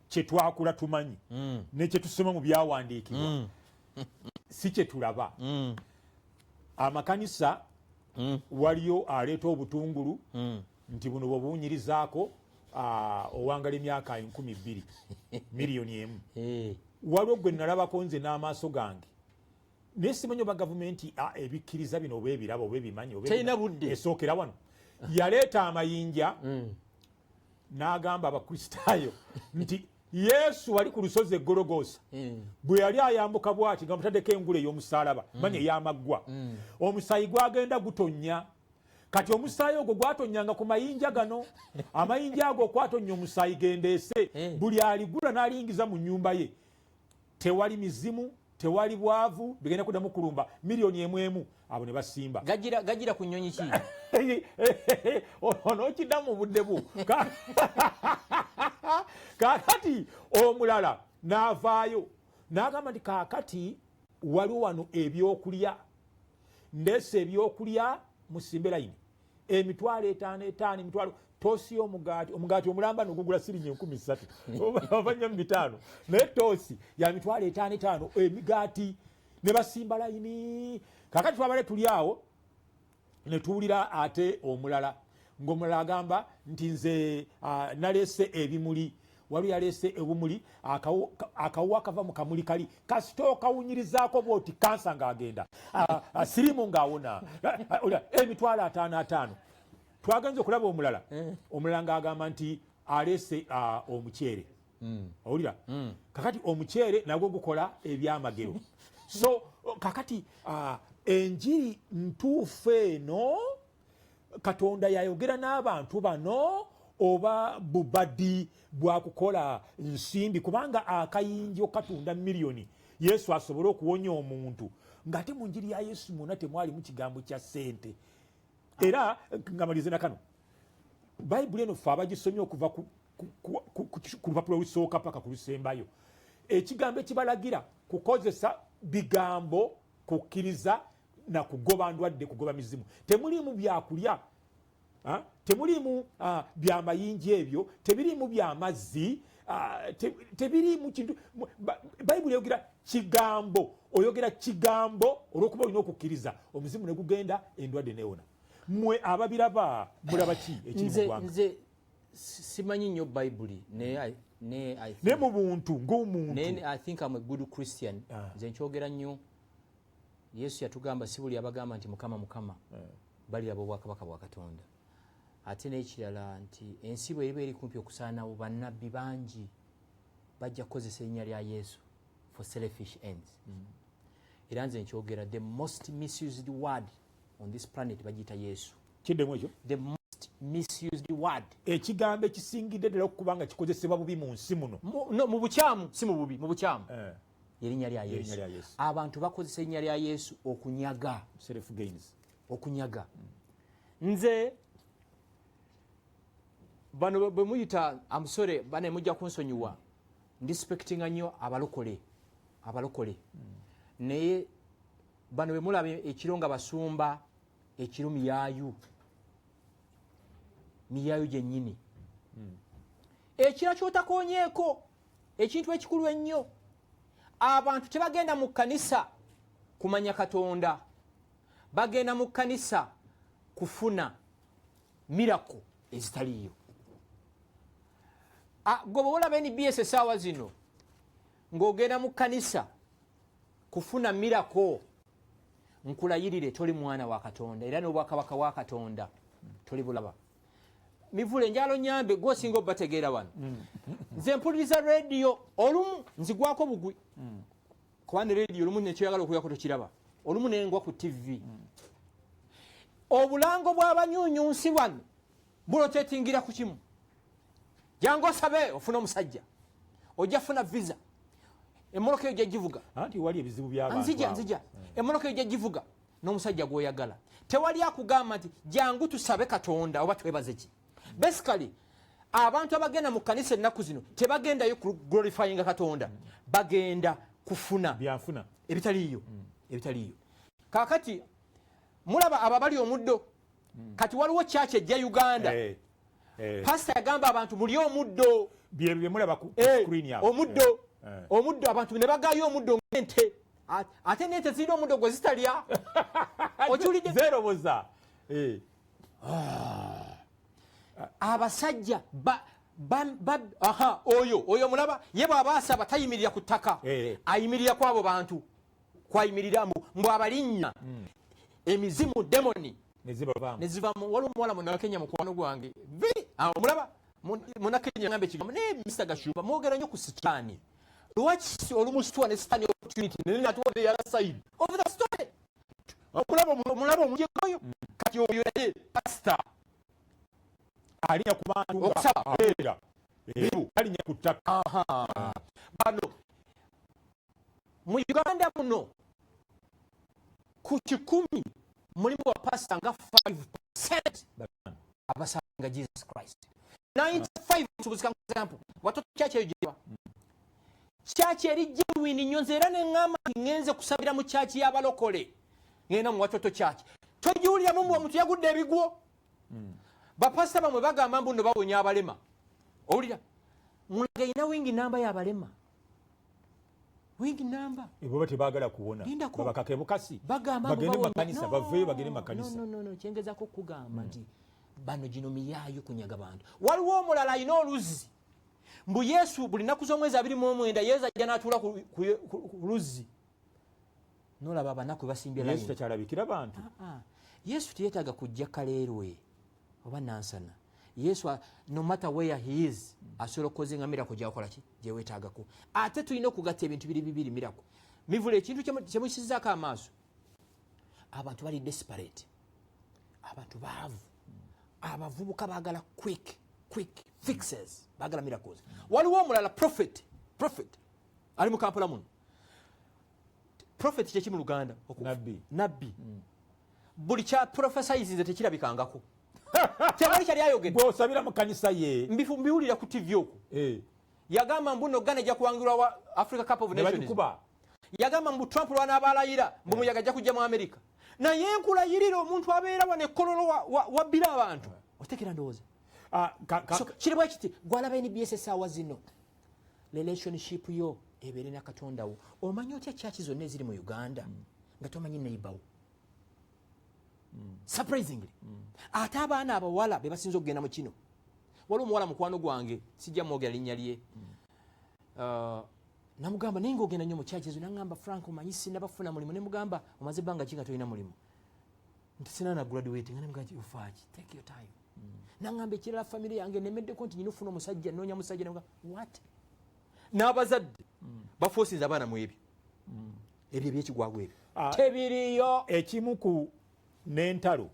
kyetwakula tumanyi nekyetusoma mu byawandiikibwa si kyetulaba amakanisa waliyo aleeta obutungulu nti buno bwebuwunyirizaako owangala emyaka 12 miliyoni 1 waliwo gwe nalabako nze n'amaaso gange naye simanyi oba gavumenti ebikkiriza bino oba ebiraba oba ebimanyi esookera wano yaleeta amayinja n'agamba abakristaayo nti Yesu ali ku lusozi eGologoosa bwe yali ayambuka bw'ati nga mutaddeko engule ey'omusaalaba manya ey'amaggwa omusaayi gwagenda gutonnya kati omusaayi ogwo gwatonyanga ku mayinja gano amayinja ago okwatonya omusaayi gendeese buli aligula n'aliyingiza mu nnyumba ye tewali mizimu tewali bwavu bigenda kuddamu kulumba miliyoni 1 abo ne basimba gagira ku nnyonyi ki onokiddamu budde bu kakati omulala n'avaayo n'agamba nti kakati waliwo wano ebyokulya ndese ebyokulya musimbe layini emitwalo 5 emitwalo toosi y'omugaati omulamba nogugula siringi 13 oba 5 naye toosi ya mitwalo 5 emigaati ne basimba layini kakati twabale tuli awo ne tuwulira ate omulala ng'omulala agamba nti nze naleese ebimuli wali yaleese ebumuli akawuwa akava mu kamuli kali kasita okawunyirizaako bwoti kansa ng'agenda sirimu ng'awona emitwalo 5 twagenze okulaba omulala omulala ng'agamba nti aleese omuceere owulira kakati omuceere nagwo gukola ebyamagero so kakati enjiri ntuufu eno Katonda yayogera n'abantu bano oba bubadi bwakukola nsimbi kubanga akayinjo katunda miliyoni Yesu asobole okuwonya omuntu ngate mu njiri ya Yesu mwonna temwali mu kigambo kya sente era ngamalize na kano Bayibuli eno fe abagisomye okuva ku lupapula olusooka paka ku lusembayo ekigambo ekibalagira kukozesa bigambo kukkiriza na kugoba ndwadde kugoba mizimu temulimu byakulya temulimu byamayinji ebyo tebirimu byamazzi tebirimu kintu Bayibuli eyogera kigambo oyogera kigambo olwokuba olina okukkiriza omuzimu ne gugenda endwadde neewona mmwe ababiraba mulaba ki ekiri mu ggwanga nze simanyi nnyo Bayibuli ne mu buntu ng'omuntu I think I'm a good Christian nze nkyogera nnyo Yesu yatugamba si buli abagamba nti mukama mukama bali abo bwakabaka bwa Katonda ate n'ekirala nti ensi bwe eba eri kumpi okusaanawo bannabbi bangi bajja kukozesa erinnya lya Yesu for selfish ends era nze nkyogera the most misused word on this planet bagiyita Yesu kiddemu ekyo the most misused word ekigambo ekisingidde ddala okuba nga kikozesebwa bubi mu nsi muno mu bukyamu si mu bubi mu bukyamu erinnya lya Yesu abantu bakozesa erinnya lya Yesu okunyaga self gains okunyaga nze bano bwe muyita amusore bane mujja kunsonyiwa ndispectinga nnyo abalokole naye bano bwe mulaba ekiro nga basumba ekiro miyayu gyennyini ekira kyotakonyeeko ekintu ekikulu ennyo abantu tebagenda mu kkanisa kumanya Katonda bagenda mu kkanisa kufuna mirako ezitaliyo gwe bwolaba NBS essaawa zino ng'ogenda mu kkanisa kufuna mirako nkulayirire toli mwana wa Katonda era n'obwakabaka wa Katonda toli bulaba mivule njalo nyambe gwosinga obategeera wano nze mpuliriza radio olumu nzigwako bugwi kubanga radio olumu nekyoyagala okuyako tokiraba olumu nengwa ku TV obulango bw'abanyunyunsi wano bulotetingira ku kimu jangu osabe ofuna omusajja ojja funa visa emmoloka eyo gyagivuga anti wali ebizibu by'abantu nzija emmoloka eyo gyagivuga n'omusajja gw'oyagala tewali akugamba nti jangu tusabe Katonda oba twebaze ki basically abantu abagenda mu kkanisa ennaku zino tebagendayo glorifying Katonda bagenda kufuna byafuna ebitaliyo kakati mulaba ababali omuddo kati waliwo church ejja Uganda pastor yagamba abantu muli omuddo bye mulaba ku screen yawo omuddo abantu ne bagayo omuddo ng'ente ate n'ente zirina omuddo gwe zitalya okiwulidde zero boza abasajja oyo mulaba ye bw'aba asaba tayimirira ku ttaka ayimirira ku abo bantu kwayimirira mbu abalinnya emizimu demoni nezivamu waliwo omuwala munakenya mukwano gwange mulaba munakenya ngambe ekigambo naye Mr. Gashuba mwogera nnyo ku sitaani lwaki olumu situwa ne sitaani opportunity nenatuwa the other side of the story mulaba omujegoyo kati oyo naye pastor alinya ku bantu okusaba alinya ku ttaka bano mu Uganda muno ku 100 mulimu wa pastor nga 5% abasanga Jesus Christ 95 tubuzika example watoto chache ejiwa chache eri genuine nyonze era n'engamba ngenze kusabira mu chache y'abalokole ngenda mu watoto chache tojiwulira mu omuntu yagudde ebigwo bapasita bamwe bagamba mbu no bawonya abalema owulira mulagaina wingi namba y'abalema wingi namba ebo batebagala kuwona babakake bukasi bagende makanisa baveyo bagende makanisa no kyengezako kugamba nti bano gino miyayo kunyaga bantu waliwo omulala alina oluzi mbu Yesu buli nnaku z'omwezi 29 Yesu ajja n'atuula ku luzi nolaba abanaku basimbye layini Yesu takyalabikira bantu Yesu teyeetaaga kujja kaleerwe oba nansana Yesu no matter where he is asobola okukozenga mirako gyakola ki gye weetaagako ate tulina okugatta ebintu bibiri mirako mivule ekintu kyemukisizaako amaaso abantu bali desperate abantu baavu abavubuka baagala quick fixes baagala miracles waliwo omulala prophet ali mu Kampala muno prophet kyeki mu Luganda nabbi buli kya prophesize tekirabikangako tebali kyali ayogedde bw'osabira mu kanisa ye mbiwulira ku TV okwo yagamba mbu no Uganda ejja kuwangulwa wa Africa Cup of Nations yagamba mbu Trump lwanaabalayira mbu muyaga ajja kujja mu America naye nkulayirira omuntu abeera wano ekkololo wabbira abantu otekera ndowooza kiri bwe kiti gwalaba NBS essaawa zino relationship yo ebeere na Katonda wo omanyi otya chachi zonna eziri mu Uganda nga tomanyi neighbor surprisingly ate abaana abawala be basinza okugenda mu kino waliwo omuwala mukwano gwange sijja mwogera linnya lye namugamba naye ng'ogenda nnyo mu chachi ezo nagamba Frank omanyi sinnabafuna mulimu ne mugamba omaze ebbanga ki nga tolina mulimu nti sinaana graduate nga nemugamba ufaaki take your time nagamba ekirala famire yange nemeddeko nti nyina ofuna omusajja noonya musajja nemugamba what n'abazadde bafoosiza abaana mu ebyo ebyekigwago ebyo tebiriyo ekimu ku n'entalo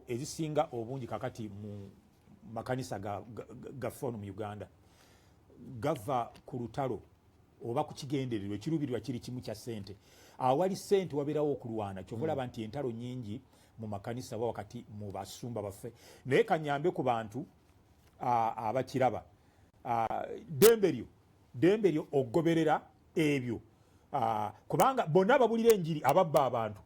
ezisinga obungi kakati mu makanisa gaffe mu Uganda gava ku lutalo oba ku kigendererwa ekiruubirirwa kiri kimu kya ssente awali ssente wabeerawo okulwana kyova olaba nti entalo nyingi mu makanisa oba wakati mu basumba baffe naye kanyambe ku bantu abakiraba dembe lyo ogoberera ebyo kubanga bonna ababulira enjiri ababba abantu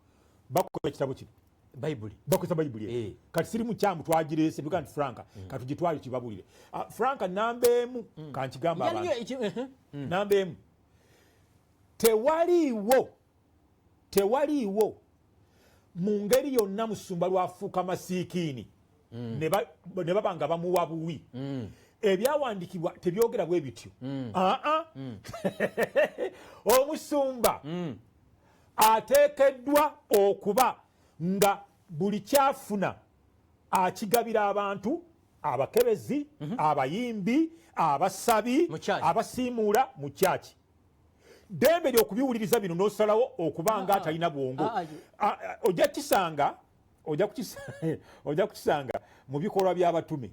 bakola kitabo kino Bible bakozesa Bible kati siri mu kyamu twagirese bigandi Franka katugitwali kibabulire Franka namba emu kankigamba abantu namba emu tewaliwo mu ngeri yonna musumba lwafuuka masiikiini ne babanga bamuwa buwi ebyawandikibwa tebyogera bwe bityo omusumba ateekeddwa okuba nga buli kyafuna akigabira abantu abakebezi abayimbi abasabi abasiimuula mu kyaki dembe lyokubiwuliriza bino n'osalawo okubanga atalina bwongo ojja kukisanga mu bikolwa by'abatume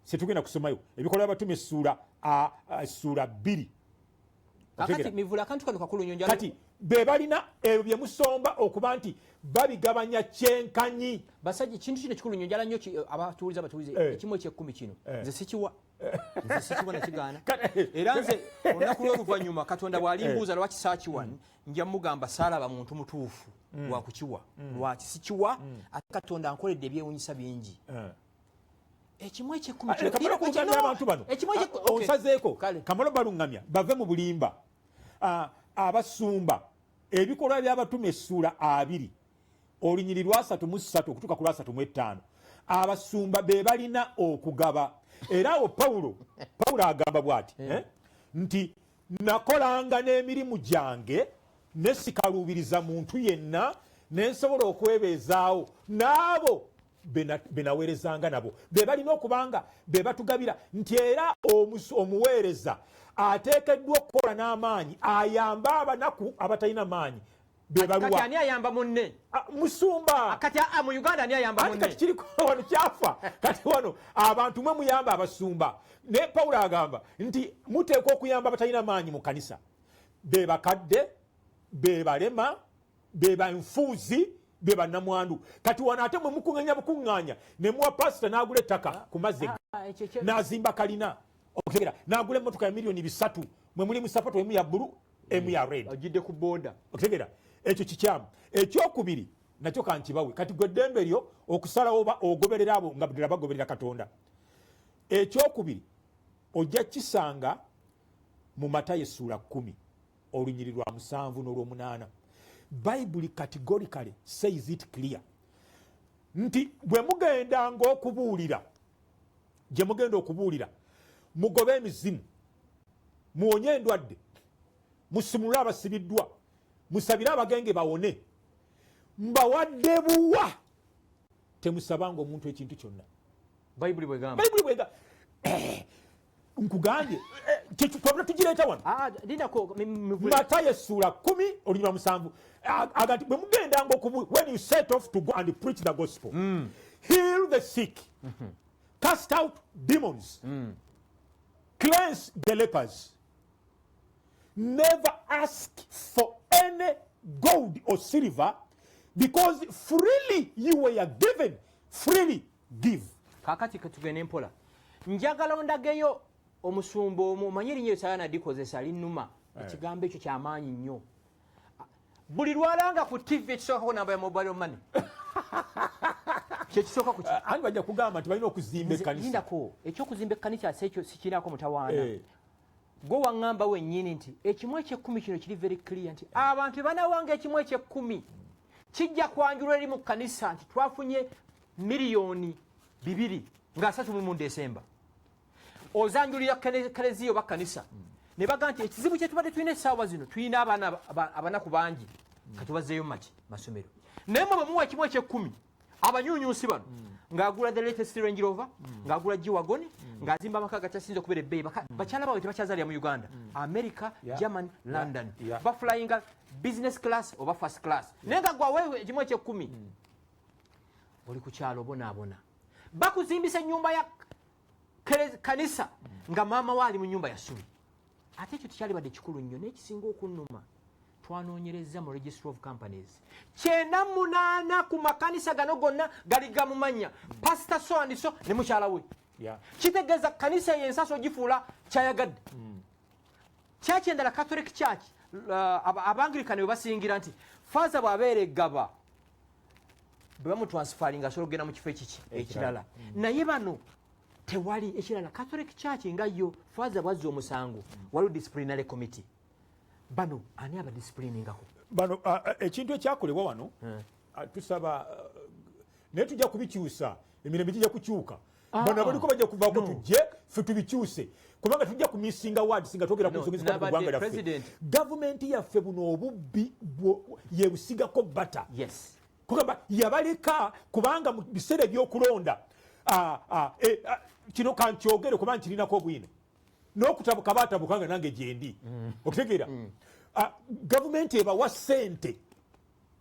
setugenda kusomayo ebikolwa by'abatume ssuula 2 kati be balina ebyo bye musomba okuba nti babigabanya kyenkanyi basajja kintu kino kikulu nnyo njala nnyo abatuulize ekimu eky'ekkumi kino nze sikiwa nakigaana era nze olunaku lw'oluvannyuma katonda bw'alimbuuza lwaki saakiwani nja mugamba saalaba muntu mutuufu lwakukiwa lwaki sikiwa ate katonda ankoledde ebyewunyisa bingi ekimu eky'ekkumi abantu bano onsazeeko kamalo baluŋŋamya bave mu bulimba abasumba ebikolwa by'abatume essuula 2 olunyiri lwa 3 okutuuka ku lwa 3 abasumba be balina okugaba era awo Pawulo agamba bw'ati nti nakolanga n'emirimu gyange ne sikaluubiriza muntu yenna ne nsobola okwebeezaawo n'abo be naweerezanga nabo be balina okubanga be batugabira nti era omuweereza ateekeddwa okukola n'amaanyi ayambe abanaku abatalina maanyi kati ani ayamba munne musumba kati mu Uganda ani ayamba munne kati kiriko wano kyafa kati wano abantu mwe muyamba abasumba ne Pawulo agamba nti muteekwa okuyamba abatalina maanyi mu kanisa be bakadde be balema be banfuuzi be bannamwandu kati wano ate mwe mukuŋŋanya bukuŋŋaanya ne muwa pasita n'agula ettaka ku mazzi n'azimba kalina okugera n'agula emmotoka ya miliyoni 3 mwe muli mu sapato emu ya bbulu emu ya red agidde ku booda okugera ekyo kikyamu ekyokubiri nakyo kankibawe kati gwe ddembe lyo okusalawo oba ogoberera abo nga ddala bagoberera Katonda ekyokubiri ojja kisanga mu Matayo essuula 10 olunyiri lwa 7 n'olw'omunaana Bible categorically says it clear nti bwe mugendanga okubuulira gye mugenda okubuulira mugobe emizimu muwonye endwadde musumulule abasibiddwa musabire abagenge bawone mbawadde buwa temusabanga omuntu ekintu kyonna Bible bwegamba nkugambye twabula tugireeta wano Matayo essuula 10 olunyiri lwa 7 aga nti bwe mugendanga when you set off to go and preach the gospel heal the sick cast out demons cleanse the lepers never ask for any gold or silver because freely you were given freely give kakati katugende mpola njagala ondageyo omusumba omanyi erinnya Yesaya dikozesa linnuma ekigambo ekyo kyamaanyi nnyo buli lwalanga ku TV ekisookako namba ya mobile money kyekisooka ku ani bajja kugamba nti balina okuzimba ekkanisa lindako ekyokuzimba ekkanisa ekyo sikirako mutawaana gwe waŋŋamba wennyini nti ekimu eky'ekkumi kino kiri very clear nti abantu banawanga ekimu eky'ekkumi kijja kwanjulwa eri mu kkanisa nti twafunye miliyoni 2 nga 3 Desemba ozanjulira kaleziyo bakkanisa ne baga nti ekizibu kye tubadde tulina essaawa zino tulina abaana abanaku bangi katubazeeyo maki masomero naye mwe bamuwa ekimu eky'ekkumi abanyuunyuusi bano ng'agula the latest Range Rover ng'agula G-Wagon ng'azimba amaka gakyasinze okubeera ebbeeyi bakyala bawe tebakyazaalira mu Uganda America Germany London baflyinga business class oba first class naye nga gwaweewe ekimu eky'ekkumi oli ku kyalo bonaabona bakuzimbisa ennyumba ya kanisa nga maama we ali mu nnyumba ya ssubi ate ekyo tekyalibadde kikulu nnyo n'ekisinga okunnuma twanoonyereza mu registry of companies 98 ku makanisa gano gonna gali gamumanya pastor so and so ne mukyala we kitegeeza kanisa yensaso ogifuula kyayagadde kyakyendala Catholic Church abangirikani we basingira nti faaza bw'abeera eggaba bwe bamutransferinga asobola okugenda mu kifo ekirala naye bano tewali ekirala. Catholic Church nga yo faza bwazza omusango waliwo disciplinary committee, bano ani abadiscipliningako bano? Ekintu ekyakolebwa wano tusaba naye tujja kubikyusa, emirembe gijja kukyuka. Bano abaliko bajja kuvaako tujje ffe tubikyuse, kubanga tujja kumisinga wadi singa twogera ku nsonga ezikulu ggwanga lyaffe. Gavumenti yaffe buno obubbi yebusigako bata, kugamba yabaleka kubanga mu biseera ebyokulonda kino kankyogere kuba nkirinako obwino n'okutabuka baatabukanga nange gyendi okutegeera. Gavumenti ebawa ssente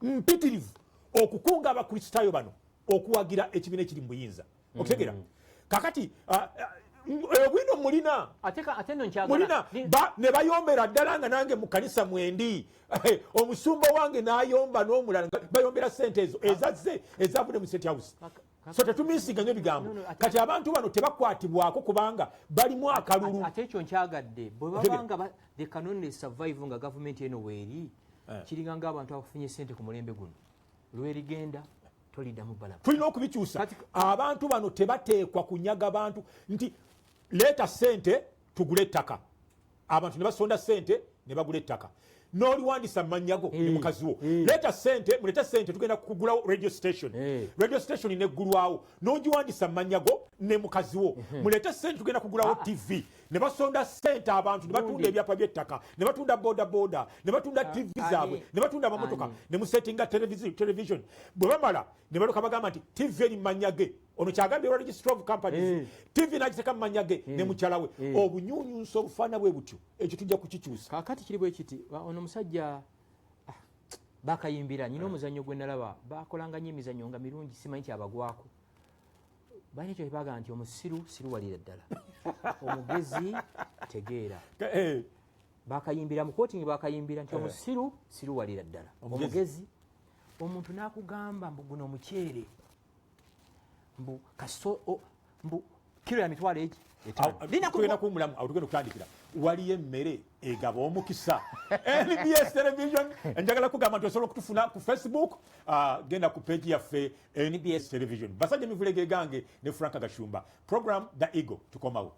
mpitirivu okukunga abakristaayo bano okuwagira ekibiina ekiri mu buyinza okutegeera. Kakati obwino mulina ne bayombera ddala nga nange mu kanisa mwendi omusumba wange n'ayomba n'omulala bayombera ssente ezo ezazze ezavudde mu State House. So tetumisiganya ebigambo kati abantu bano tebakwatibwako kubanga balimu akalulu. Ate ekyo nkyagadde bwe babanga they can only survive nga gavumenti eno weeri kiringa ng'abantu abafunye ssente ku mulembe guno lwerigenda toliddamu balaba. Tulina okubikyusa. Abantu bano tebateekwa kunyaga bantu nti leeta ssente tugule ettaka. Abantu ne basonda ssente ne bagula ettaka. N'oliwandisa manyago ne mukazi wo. Leeta ssente, muleta ssente tugenda kugula radio station. Radio station neggulwawo. N'ogiwandisa manyago ne mukazi wo. Muleta ssente tugenda kugulawo TV. Ne basonda ssente abantu ne batunda ebyapa by'ettaka, ne batunda boda, ne batunda TV zaabwe, ne batunda amamotoka, ne musettinga television. Bwe bamala ne baloka bagamba nti TV eri manyage. Ono kyagambye wa Registry of Companies. TV n'agiteka mu manyage ne mukyala we. Obunyunyunsa obufaana bwe butyo. Ekyo tujja kukikyusa. Kaakati kiri bwe kiti ono musajja bakayimbira nyina omuzannyo gwe nalaba bakolanga nnyo emizannyo nga mirungi simanyi kyabagwako. Balina ekyo baga nti omusiru siruwalira ddala omugezi tegeera. Bakayimbira mu quoting bakayimbira nti omusiru siruwalira ddala omugezi. Omuntu n'akugamba mbu guno omukyere mbu kilo ya mitwalo egi tugenda kumulamu awo tugenda okutandikira waliyo emmere egaba omukisa. NBS television njagala kugamba nti osobola okutufuna ku Facebook, genda ku page yaffe NBS television. Basajja Mivulege gange ne Franka Gashumba, program The Eagle tukomawo.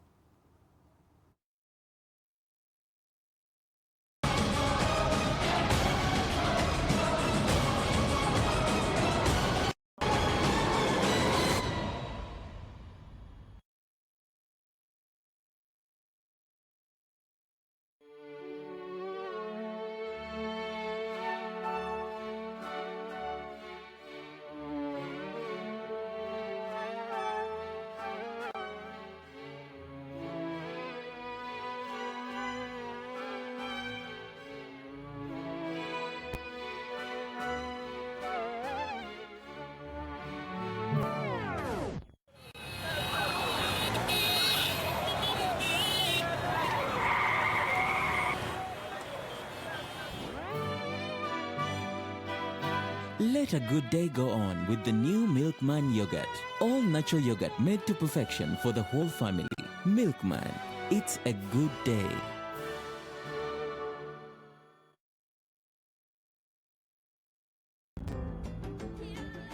Let a good day go on with the new Milkman yogurt. All natural yogurt made to perfection for the whole family. Milkman, it's a good day.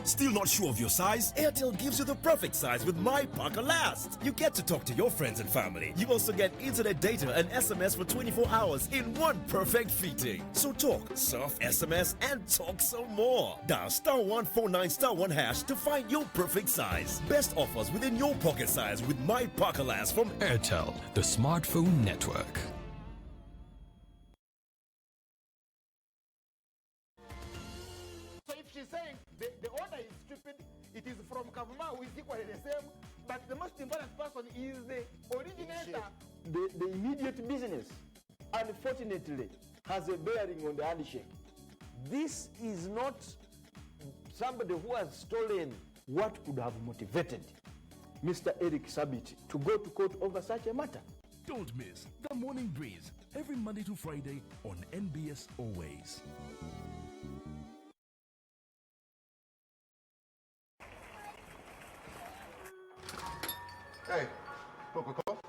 Still not sure of your size? Airtel gives you the perfect size with My Parker Last. You get to talk to your friends and family. You also get internet data and SMS for 24 hours in one perfect fitting. So talk, surf, SMS, and talk some more. Dial *149*1# to find your perfect size. Best offers within your pocket size with My Parker Last from Airtel, the smartphone network. The order is stupid. It is from Kavuma, who is equally the same. But the most important person is the originator. The immediate business, unfortunately, has a bearing on the handshake. This is not somebody who has stolen what could have motivated Mr. Eric Sabit to go to court over such a matter. Don't miss The Morning Breeze every Monday to Friday on NBS Always. Hey, Coca-Cola?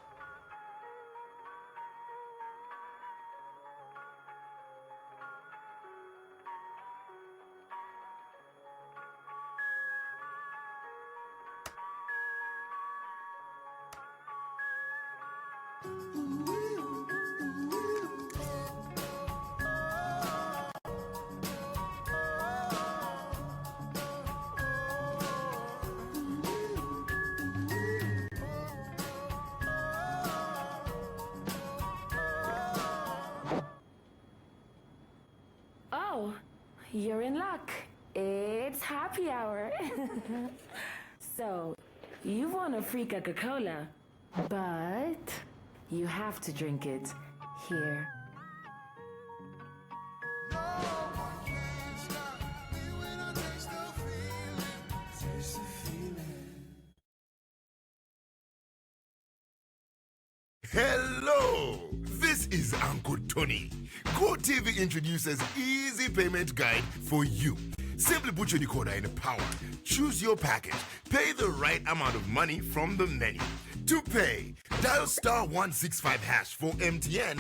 Oh, you're in luck. It's happy hour. So, you've won a free Coca-Cola, but you have to drink it here. Hello, this is Uncle Tony. GoTV introduces easy payment guide for you. Simply put your decoder in the power, choose your package, pay the right amount of money from the menu. To pay, dial *165# for MTN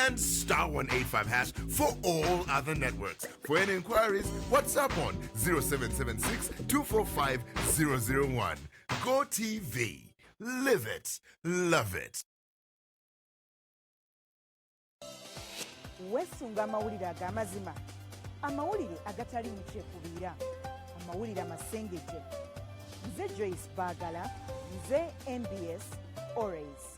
and *185# for all other networks. For any inquiries, WhatsApp on 0776 245 001. GoTV. Live it. Love it. weesunga amawulire ag'amazima amawulire agatali mu kyekubiira amawulire amasengejje nze Joyce Baagala nze NBS Always.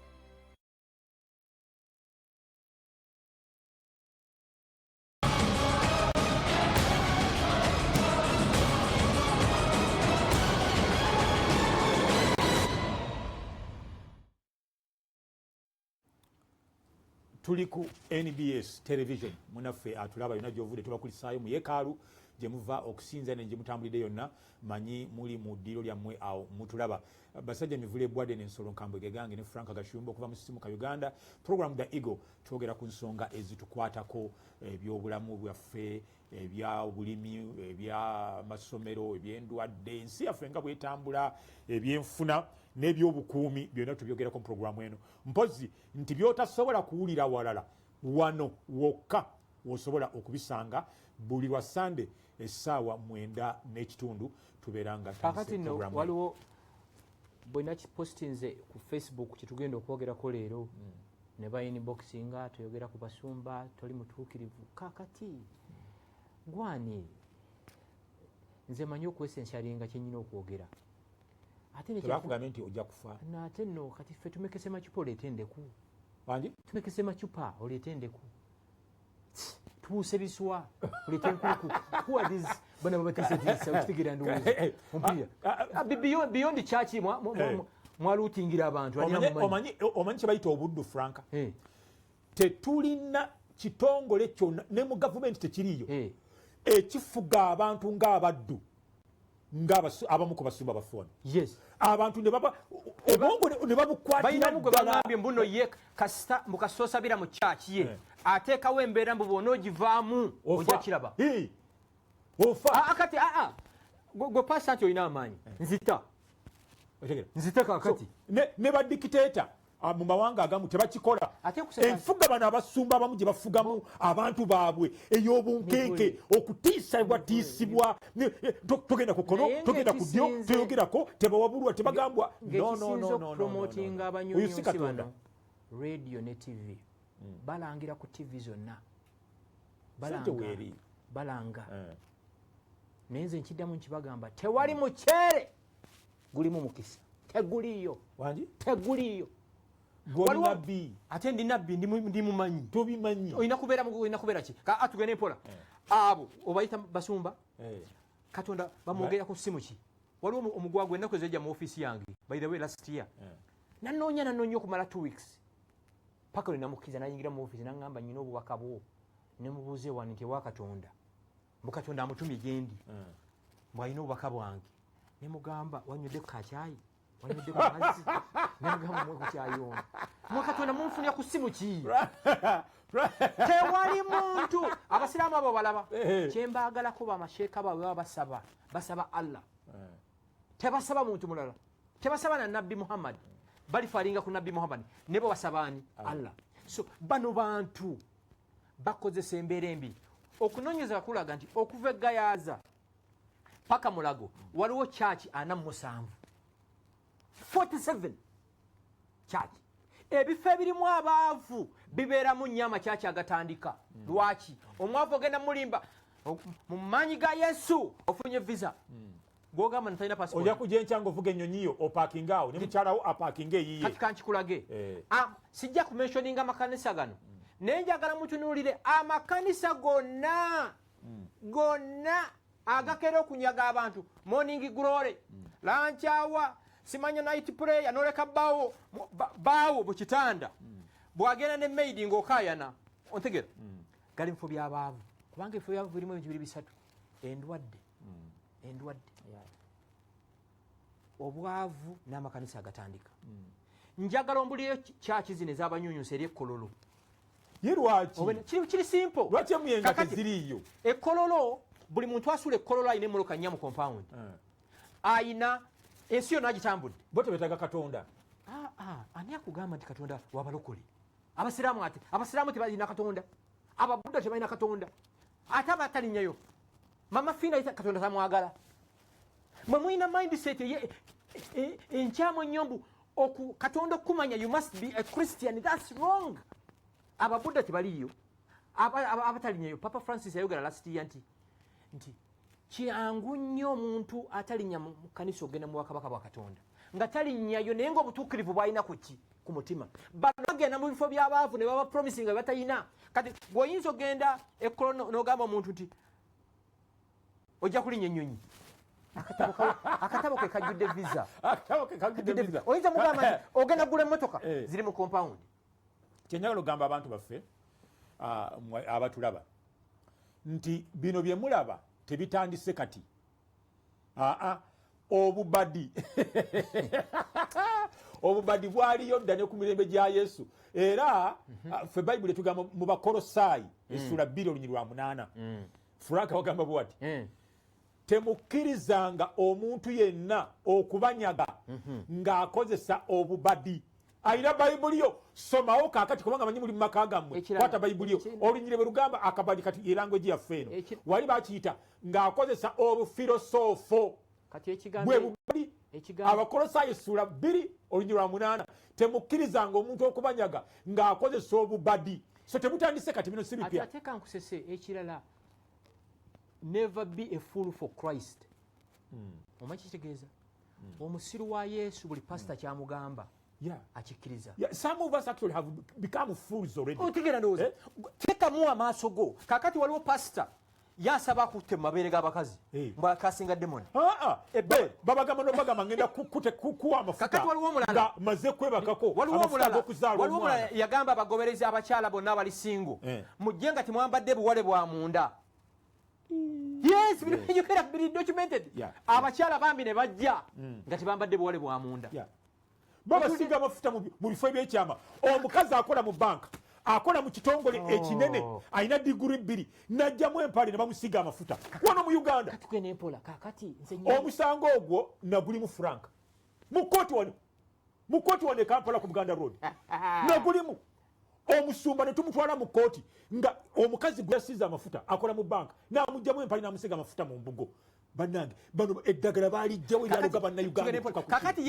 tuli ku NBS television munaffe atulaba yonna gyovudde tubakulisaayo mu yeekaalu gye muva okusinza ne gye mutambulidde yonna manyi muli mu ddiiro lyammwe awo mutulaba basajja mivule bwadde n'ensolo nkambwe gegange ne Frank Gashumba okuva mu sisimu ka Uganda. Program The Eagle twogera ku nsonga ezitukwatako ebyobulamu bwaffe ebyobulimi ebyamasomero ebyendwadde ensi yaffe nga bwetambula ebyenfuna n'ebyobukuumi byonna tubyogerako mu programu eno mpozi nti byotasobola kuwulira walala wano wokka wosobola okubisanga buli lwa Sunday essaawa 9:30 tubeeranga kakati no waliwo bwena kipostinze ku Facebook kitugenda okwogerako leero ne ba inboxinga tuyogera ku basumba toli mutuukirivu kakati gwani nze manyi okwesensyalinga kyenyina okwogera ate tebakugambye nti ojja kufa nate nno kati ffe tumekese macupa oleete endeku wangi tumekese macupa oleete endeku tubuuse biswa oleete enkuku kuwadis bana babatesetesa okitegeera ndowooza ompulira beyond church mwaluutingira abantu omanyi kye bayita obuddu Franka tetulina kitongole kyonna ne mu gavumenti tekiriyo ekifuga abantu ng'abaddu abamu ku basumba bafoni abantu obwongo ne babukwatira ddala mbuno ye kasita mukasoosabira mu kyaki ye ateekawo embeera mbu bwona ogivaamu ojja kiraba ofa akati gwe paasa nti olina amaanyi nzita kakati ne badikiteeta mu mawanga agamu tebakikola enfuga bano abasumba abamu gye bafugamu abantu baabwe ey'obunkenke okutiisibwatiisibwa togenda ku kono togenda ku ddyo toyogerako tebawabulwa tebagambwa promotinga abanyonyosi bano radio ne TV balangira ku TV zonna balanga naye nze nkiddamu nkibagamba tewali muceere gulimu mukisa teguliyo teguliyo ate ndi nabbi ndimumanyi tobimanyi olina kubeera ki atugende mpola abo obayita basumba katonda bamwogera ku ssimu ki waliwo omugwagwa ennaku ezejja mu ofiisi yange by the way last year nanoonya okumala 2 weeks paka lwe namukkiriza nayingira mu ofiisi naŋŋamba nyina obubaka bwo ne mubuuze wano nti ewa katonda mukatonda amutumye gyendi bw'alina obubaka bwange ne mugamba wanywedde ku kakyayi wanywedde ku mazzi nemugamba mwe ku kyayi ono mukatonda munfunira ku ssimu ki tewali muntu abasiraamu abo balaba kyembaagalako bamasheeka baabwe baba basaba Allah tebasaba muntu mulala tebasaba na nabbi Muhammad balifaalinga ku nabbi Muhammad ne bo basabaani Allah so bano bantu bakozesa embeera embi okunoonyeza kulaga nti okuva eggayaaza paka mulago waliwo church 47 church ebifo ebirimu abaavu bibeeramu nnyo amakyaki agatandika. Lwaki? Omwavu ogenda mulimba mu maanyi ga Yesu ofunye visa. Gwogamba ntalina passport. Ojja kujja enkya ng'ovuga ennyonyi yo opaakinga awo ne mukyalawo apaakinga eyiye. Kati kankikulage. Sijja kumentioninga amakanisa gano. Naye njagala mutunuulire amakanisa gonna agakera okunyaga abantu. Morning glory, lunch hour, simanya night prayer, noleka bawo mu kitanda. Bwagenda ne maid ng'okaayana. Ontegera? Gali mu bifo by'abaavu. Kubanga ebifo by'abaavu birimu ebintu biri bisatu. Endwadde. Obwavu n'amakanisa agatandika. Njagala ombuliyo kyaki zino ez'abanyunyusa eri ekkololo. Ye lwaki? Kiri simple. Lwaki emuyenga teziriiyo? Ekkololo, buli muntu asula ekkololo ayina emmoloka nnya mu compound. Ayina ensi yonna agitambudde. Bo tebetaaga Katonda. Ani akugamba nti Katonda wabalokole? Abasiraamu tebalina Katonda. Ababudda tebalina Katonda. Ate abatalinnyayo. Mama Fina Katonda tamwagala. Mwe mulina mindset enkyamu ennyo Katonda okumanya, you must be a Christian. That's wrong. Ababudda tebaliyo. Abatalinnyayo. Papa Francis yayogera last year nti kyangu nnyo omuntu atalinnya mu kanisa ogenda mu bwakabaka bwa Katonda nga talinnyayo naye ng'obutuukirivu bw'alina ku mutima. Bano bagenda mu bifo by'abaavu ne baba promising nga batalina. Kati bw'oyinza ogenda ekkolo n'ogamba omuntu nti ojja kulinnya ennyonyi. Akatabo ke kajjudde visa. Oyinza mugamba nti ogenda gula emmotoka ziri mu compound. Kyenjagala ogamba abantu baffe abatulaba nti bino bye mulaba tebitandise kati. Obubadi obubadi bwaliyo dda ne ku mirembe gya Yesu. Era ffe Bayibuli etugamba mu Bakolosaayi essula 2:8. Franka wagamba bw'ati temukkirizanga omuntu yenna okubanyaga ng'akozesa obubadi. Ayina Bayibuli yo, somawo kaakati kubanga manyi muli mu maka gammwe. Kwata Bayibuli yo. Olunyire bwe lugamba akabadi kati erango gyaffe eno. Wali bakiyita ng'akozesa obufilosoofo. Bwe bubadi. Abakolosaayi essula 2:8. Temukkirizanga omuntu okubanyaga ng'akozesa obubadi. So temutandise kati bino si bipya. Ate kankusese ekirala. Never be a fool for Christ. Omanyi kitegeeza? Omusiru wa Yesu buli pastor kyamugamba. Akikkiriza. Some of us actually have become fools already. Otegera ndowooza. Tekamu amaaso go. Kaakati waliwo pastor yasaba akutte mu mabeere g'abakazi. Mbwakasinga demoni. Babagamba n'obagamba ngenda kuwa amafuta. Kaakati waliwo omulala maze kwebakako. Waliwo omulala yagamba abagoberezi abakyala bonna abali singo. Mujje nga temwambadde buwale bwa munda. Yes, you can have been documented. Abakyala bambi ne bajja nga tebambadde buwale bwa munda. Babasiga amafuta mu bifo by'ekyama. Omukazi akola mu banka, akola mu kitongole ekinene, alina diguri 2, najjamu empale ne bamusiga amafuta. Wano mu Uganda. Omusango ogwo naguli mu Franka. Mu kooti wano Kampala ku Buganda Road. Nagulimu. Omusumba ne tumutwala mu kooti nga omukazi gwe yasiza amafuta akola mu banka n'amugjamu empale n'amusiga amafuta mu mbugo. Bannange bano eddagala baalijjawo eryaloga bannayuganda. Kakati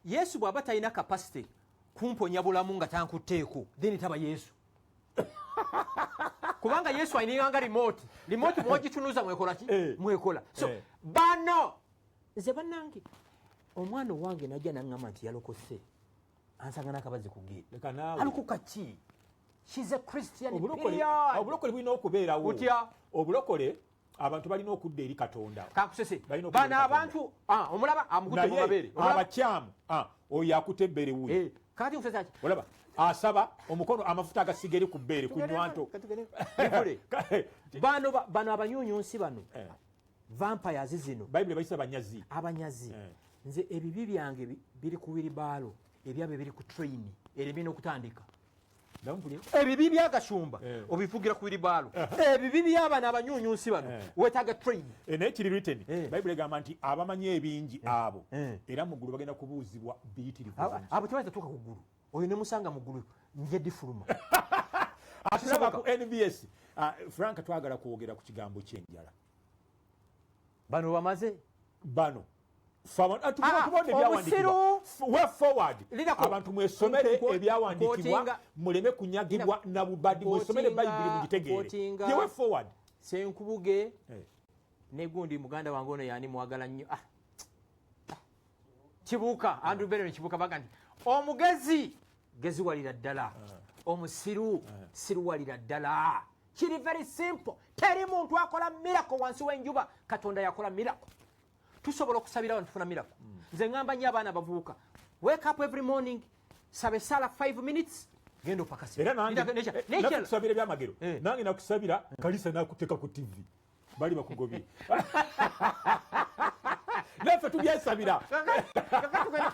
Yesu bw'aba talina capacity kumponya bulamu nga tankutteeko then taba Yesu. Kubanga Yesu ayinanga remote mwogitunuza mwekola ki? Mwekola. So bano nze bannange omwana owange najja n'aŋŋamba nti yalokose ansanga n'akabazi ku gate. Alokoka ki? She's a Christian. Obulokole bulina okubeerawo. Otya? Obulokole abantu balina okudda eri Katonda. Kakusese. Bano abantu omulaba amukutte mu mabeere. Abakyamu oyo akutte ebbere wuyo. Kati musese ki? Olaba asaba omukono amafuta agasiga eri ku bbeere ku nywanto. Bano abanyunyunsi bano. Vampires zino. Bayibuli bayisa banyazi. Abanyazi. Nze ebibi byange biri ku wiribaalo. Ebyabe biri ku train eribina okutandika. Ebibi byagashumba obivugira ku wiribaalo. Ebibi by'abana abanyunyunsi bano wetaaga train. N'ekiri written Bayibuli egamba nti abamanyi ebingi abo era mu ggulu bagenda kubuuzibwa biyitirivu. Abo tebaza tuuka ku ggulu. Oyo ne musanga mu ggulu nje difuluma. Atulaba ku NBS. Frank twagala kwogera ku kigambo ky'enjala. Bano bamaze? Bano abantu mwesomere ebyawandikibwa muleme kunyagibwa na bubadi mwesomere bayibuli mugitegeere yewe forward Senkubuge ne gundi muganda wange ono yani mwagala nnyo Kibuka Andrew Bell Kibuka bagandi omugezi gezi walira ddala omusiru siru walira ddala kiri very simple teri muntu akola miracle wansi w'enjuba Katonda yakola miracle tusobola okusabira abantu tufuna miracle nze ngamba nnyo abaana bavubuka wake up every morning sabe sala 5 minutes gendo pakasi era nange kusabira byamagero nange nakusabira Kaliisa nakuteka ku TV bali bakugobye nafe tubyesabira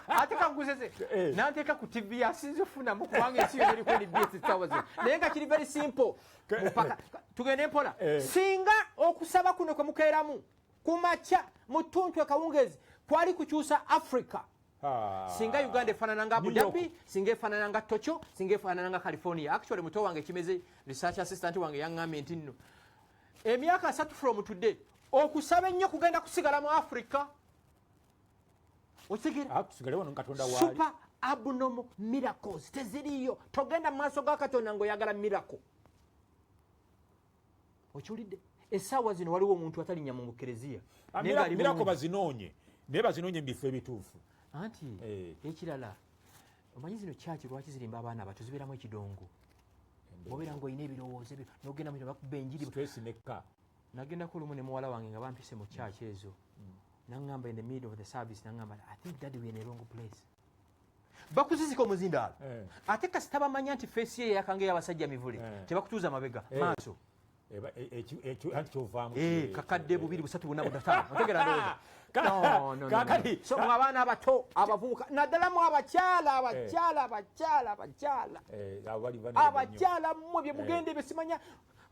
ateka nguzeze nanteka ku TV asinze funa mu kubanga ensi yeri ko ni BS Towers nenga kiri very simple mupaka tugende mpola singa okusaba kuno kwa mukeeramu kumacha mutuntu akawungezi kwali kukyusa Africa singa Uganda efanana nga Abu Dhabi singa efanana nga Tokyo singa efanana nga California actually muto wange kimeze research assistant wange yangamye ntinno emyaka 3 from today okusaba ennyo kugenda kusigala mu Africa osigera super abnormal miracles teziriyo togenda maaso ga Katonda ngo yagala miracle okiwulidde essaawa zino waliwo omuntu atalinya mu Eklezia miracle bazinoonye naye bazinoonye mu bifo ebituufu anti ekirala omanyi zino kyaki lwaki zirimba abaana abato zibeeramu ekidongo bobeera ng'olina ebirowoozo ebyo n'ogenda mu bakuba enjiri nagendako olumu ne muwala wange nga bampise mu kyaki ezo naŋŋamba in the middle of the service naŋŋamba I think that we are in a wrong place bakuzizika omuzindaalo ate kasita bamanya nti feesi ye yakanga ey'abasajja mivule tebakutuuza mabega maaso kakadde 2 3 4 5 otegera ndowooza so mwe abaana abato abavubuka naddala mu abakyala mmwe bye mugende bye simanya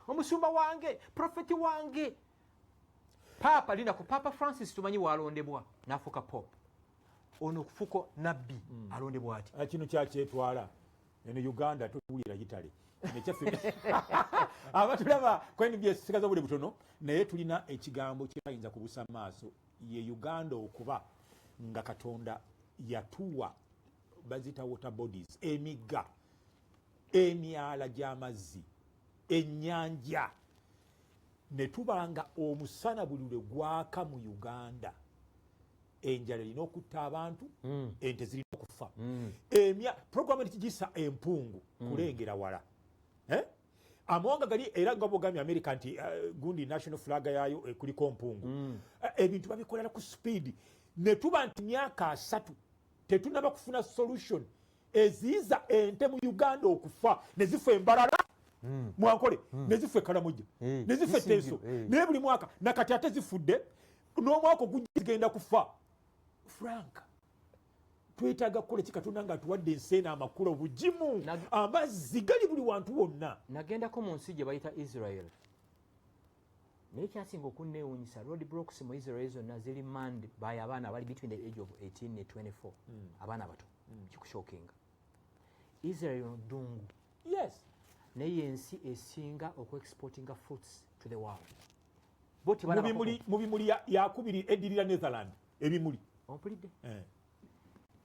omusumba wange profeti wange Papa linako Papa Francis tumanyi walondebwa nafuka pop ono kufuko nabbi alondebwa ati kino kyakyetwala eno Uganda tuwulira gitale nekyafe abatulaba kweni byesigaza buli butono naye tulina ekigambo kyayinza kubusa maaso ye Uganda okuba nga Katonda yatuwa bazita water bodies emigga emyala gy'amazzi ennyanja ne tubanga omusana bulule gwaka mu Uganda enjala erina okutta abantu ente zirina okufa programu ekigisa empungu kulengera wala amawanga gali era nga bogambye America nti gundi national flag yayo kuliko mpungu ebintu babikolera ku speed ne tuba nti myaka 3 tetunaba kufuna solution eziza ente mu Uganda okufa ne zifa embalala mwankole nezife Karamoja nezife Teso naye buli mwaka nakati ate zifudde n'omwaka ogugenda kufa Frank twetaaga kukola Katonda nga atuwadde enseena amakulu obugimu amazzi gali buli wantu wonna nagendako mu nsi gye bayita Israel naye kyasinga okunneewuunyisa road blocks mu Israel zonna ziri manned by abaana abali between the age of 18 ne 24 abaana abato kikushokinga Israel ddungu yes naye ensi esinga okuexportinga fruits to the world mu bimuli yakubiri edirira Netherland ebimuli ompulidde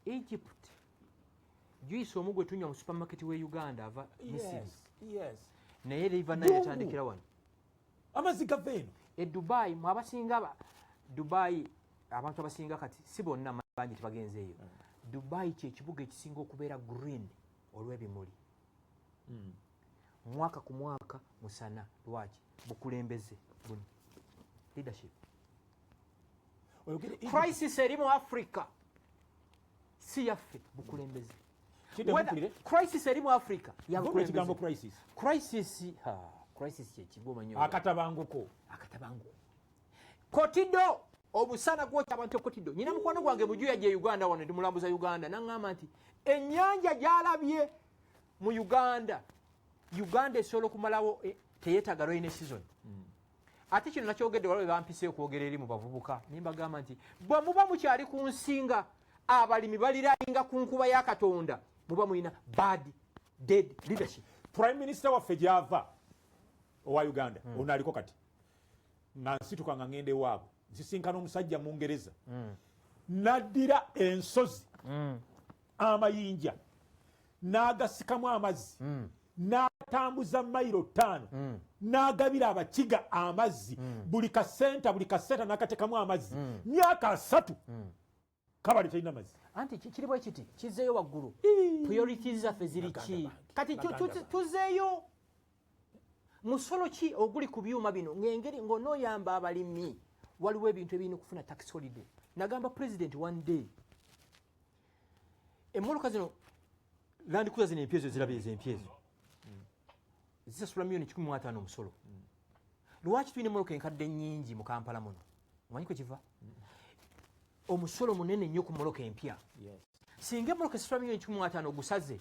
Egypt juice omugwe tunywa mu supermarket we Uganda ava Misiri naye liva nayo yatandikira wano amazzi gava eno Dubai mu abasinga Dubai abantu abasinga kati si bonna bangi tebagenzeeyo Dubai kyekibuga ekisinga okubeera green olw'ebimuli mwaka ku mwaka musana lwaki bukulembeze buno leadership crisis eri mu Africa si yaffe bukulembeze crisis eri mu Africa ya bukulembeze crisis kyekigo manyo akatabanguko kotido obusana gwokya abantu kotido nyina mukwano gwange mujuya gye Uganda wano ndi mulambuza Uganda nangamba nti ennyanja gyalabye mu Uganda esobola okumalawo teyetaaga rainy season ate kino nakyogedde waliwo bampise okwogera eri mu bavubuka nimbagamba nti bwe muba mukyali ku nsinga abalimi balirayinga ku nkuba ya Katonda muba mulina bad dead leadership prime minister waffe gyava owa Uganda ono aliko kati nga nsituka nga ngende waabo nsisinkana omusajja mu Ngereza naddira ensozi amayinja n'agasikamu amazzi n'atambuza mayiro 5 n'agabira abakiga amazzi buli kasenta n'akateekamu amazzi myaka 3 kabali talina amazzi anti kiri bwe kiti kizeeyo waggulu priorities zaffe ziri ki kati tuzeeyo musolo ki oguli ku byuma bino ng'engeri ng'onooyamba abalimi waliwo ebintu ebirina okufuna tax holiday nagamba president one day emmoloka zino land cruiser zino empyezo zirabye ez'empyezo zisasula miliyoni 15 omusolo lwaki tulina emmoloka enkadde nnyingi mu kampala muno omanyi kwe kiva omusolo munene nnyo ku mmoloka empya singa emmoloka esasula miliyoni 15 ogusaze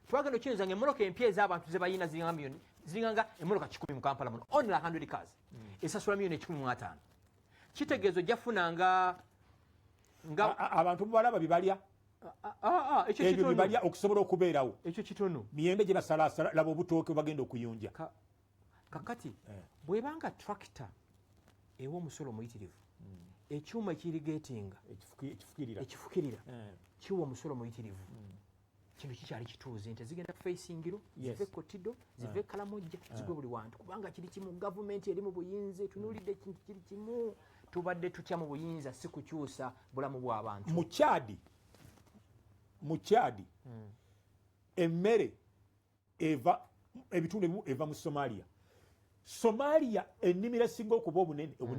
twagenda okiyinza ng'emmoloka empya ez'abantu ze bayina ziringanga emmoloka 100 mu kampala muno only 100 cars esasula miliyoni 15 kitegeezo jafunanga abantu mubalaba bibalya ebyo bibalya okusobola okubeerawo ekyo kitono miyembe gye basalasala laba obutooke bagenda okuyunja kakati bwebanga tractor ewa omusolo muyitirivu ekyuma ekirigetinga ekifukirira kiwa omusolo muyitirivu kino kikyali kituuze nti zigenda kufacingiro zive kotido zive kalamojja zigwe buli wantu kubanga kiri kimu gavumenti eri mu buyinza tunuulidde ekintu kiri kimu tubadde tutya mu buyinza si kukyusa bulamu bw'abantu mu Chadi emmere eva ebitundu ebimu eva mu Somalia ennimiro esinga okuba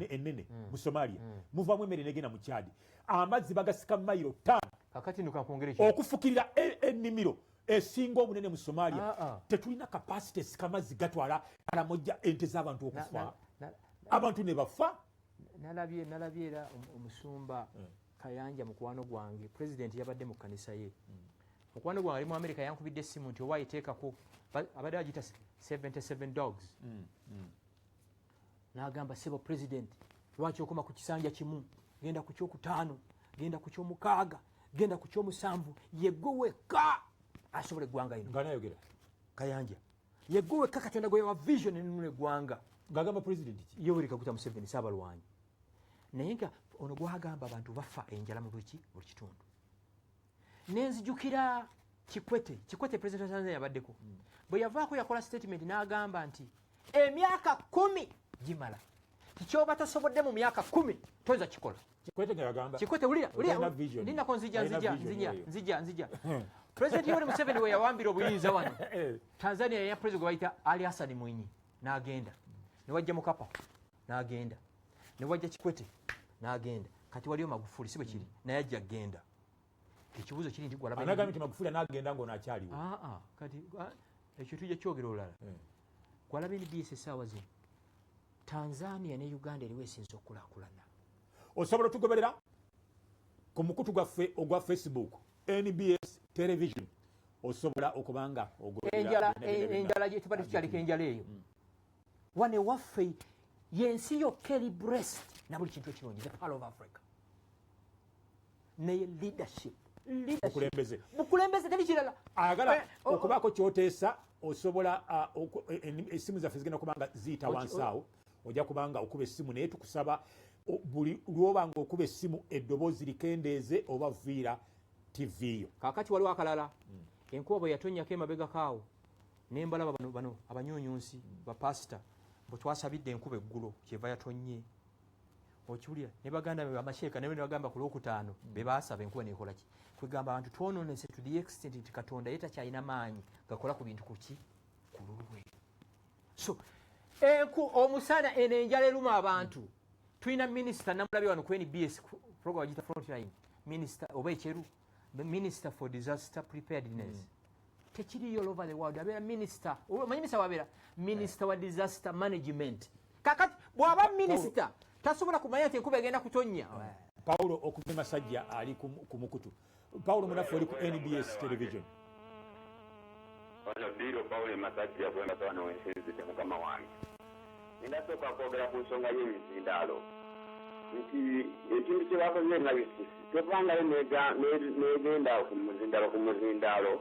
ennene mu Somalia muvamu emmere negenda mu Chadi amazzi bagasika mayiro 5 kakati nukakwongera okufukirira ennimiro esinga obunene mu Somalia tetulina capacity esika amazzi gatwala kalamojja ente z'abantu okufa abantu ne bafa nalabye era omusumba Kayanja mukwano gwange president yabadde mu kanisa ye mukwano gwange ali mu America yankubidde essimu nti owa iteekako abadde agita 77 dogs n'agamba sebo president lwaki okoma ku kisanja kimu genda ku kyokutaano genda ku kyomukaaga genda ku kyomusanvu yegwe wekka asobole eggwanga lino nganayogera Kayanja yegwe wekka Katonda gwe yawa vision enunula eggwanga ng'agamba president Yoweri Kaguta Museveni Saabalwanyi naye nga ono gwagamba abantu bafa enjala mu buli kitundu nenzijukira Kikwete president wa Tanzania yabaddeko bwe yavaako yakola statement n'agamba nti emyaka 10 gimala kikyoba tasobodde mu myaka 10 toyinza kikola Kikwete ulira ndinako nzija president Yoweri Museveni we yawambira obuyinza wano Tanzania ya president gwe bayita Ali Hassan Mwinyi n'agenda ne wajja Mukapa n'agenda ne wajja Kikwete n'agenda kati waliyo Magufuli si bwe kiri naye ajja genda ekibuzo kiri nti gwalaba anagamba nti Magufuli n'agenda ng'onakyaliwo kati ekyo tujja kyogera olulala gwalaba NBS essaawa zino Tanzania ne Uganda eriwo esinza okukulaakulana osobola otugoberera ku mukutu gwaffe ogwa Facebook NBS television osobola okubanga enjala gye tubadde tukyaliko enjala eyo wane waffe yensi yokka eri breast na buli kintu ekirungi the Pearl of Africa naye leadership bukulembeze teri kirala agala okubaako kyoteesa osobola essimu zaffe zigenda kubanga ziyita wansi awo ojja kubanga okuba essimu naye tukusaba buli lwobanga okuba essimu eddoboozi likendeeze oba viira TV yo kakati waliwo akalala enkuba bwe yatonyako emabega kaawo nembalaba bano abanyonyonsi bapasita bwe twasabidde enkuba eggulo kyeva yatonnye okiwulira ne baganda be amasheeka ne bagamba ku lwokutaano be baasaba enkuba nekola ki kwegamba abantu twonoonese to the extent nti Katonda ye takyalina maanyi gakola ku bintu kuki ku lulwe so omusana eno enjala eruma abantu tulina minisita namulabye wano ku NBS program agita frontline minister oba ekyeru minister for disaster preparedness tekiriyo all over the world abeera minister omanyi minister wabeera minister wa disaster management kakati bw'aba minister tasobola kumanya nti enkuba egenda kutonnya Paulo okuva Masajja ali ku mukutu Paulo munaffe oli ku NBS television Wano biro Paulo Masajja bwe mbatwana wensinzidde mukama wange ndasooka kwogera ku nsonga y'emizindaalo nti ekintu kye bakoze nga tevangayo negenda ku muzindaalo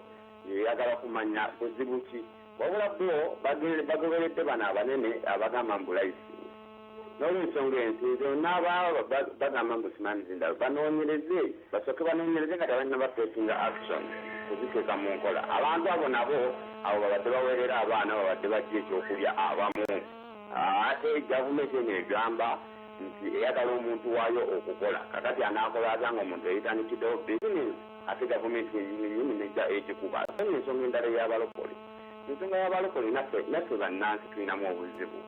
yagala kumanya kuzibu ki wabula bo bagoberedde bano abanene abagamba mbu layisi n'olwensonga ensinzo n'abaabo bagamba mbu simanyizi ndala banoonyereze basooke banoonyereze nga tebalina bafeesinga action kuziteeka mu nkola abantu abo nabo abo babadde baweerera abaana babadde bajja ekyokulya abamu ate gavumenti eno egamba nti eyagala omuntu waayo okukola kakati anaakola ata nga omuntu eyitandikiddeho bizinesi ate gavumenti yenyini nejja ekikuba ensonga endala ey'abalokole ensonga y'abalokole naffe bannansi tulinamu obuzibu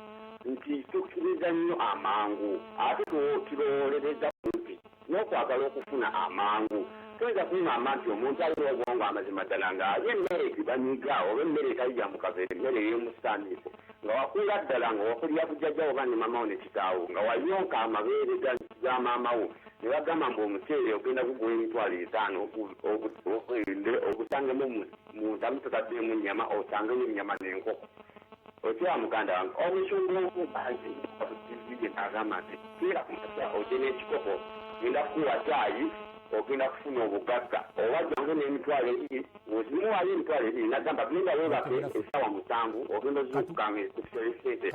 nti tukkiriza nnyo amangu ate tulowolereza kumpi n'okwagala okufuna amangu tuyinza kuŋŋamba nti omuntu alina obwongo amazima ddala ng'alya emmere ebanyiga oba emmere etayija mu kaveera emmere ey'omusaaniiko nga wakuula ddala nga wakulira bujjajjawo oba ne maamawo ne kitaawo nga wayonka amabeere ga maamawo ne bagamba mbu omuceere ogenda kugula emitwalo 5 ogusangemu mu ntamu totaddeemu ennyama osangemu ennyama n'enkoko otya muganda wange omusungu omubanzi n'agamba nti kiira ku makya ogye n'ekikopo genda kukuwa caayi ogenda kufuna obugagga owajjange n'emitwalo 2 ozimuwayo emitwalo 2 nagamba genda weebake essaawa 7 ogenda oziukanga ekufisesente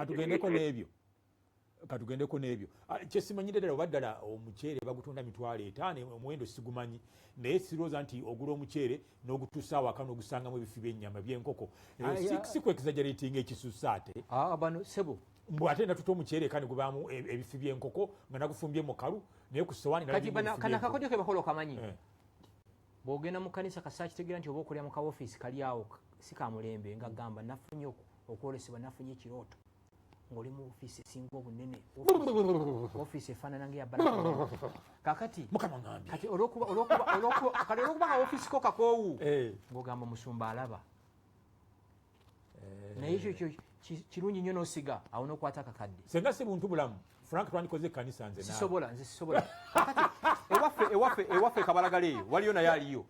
katugendeko n'ebyo kyesimanyire ddala oba ddala omuceere bagutunda 5,000 omuwendo sigumanyi naye sirooza nti ogula omuceere n'ogutuusa awaka n'ogusangamu ebifi by'ennyama by'enkoko si kwexaggeratinga ekisusa ate bano sebo mbw ate natuta omuceere kandi gubaamu ebifi by'enkoko nga nagufumbye mu kalu naye ku sowaani kana kakodyo ke bakola okamanyi bw'ogenda mu kanisa kasa kitegeera nti oba okolera mu ka ofiisi kali awo si ka mulembe nga gamba nafunye okwolesebwa nafunye ekirooto ng'oli mu ofiisi esinga obunene ofiisi efaanana ng'eya balaa kakati kati olw'okuba nga ofiisi ko kakoowu ng'ogamba musumba alaba naye ekyo kirungi nnyo n'osiga awo n'okwata akakadde senga si buntu bulamu frank twandikoze ekkanisa nze nze sisobola ewaffe kabalagala eyo waliyo naye aliyo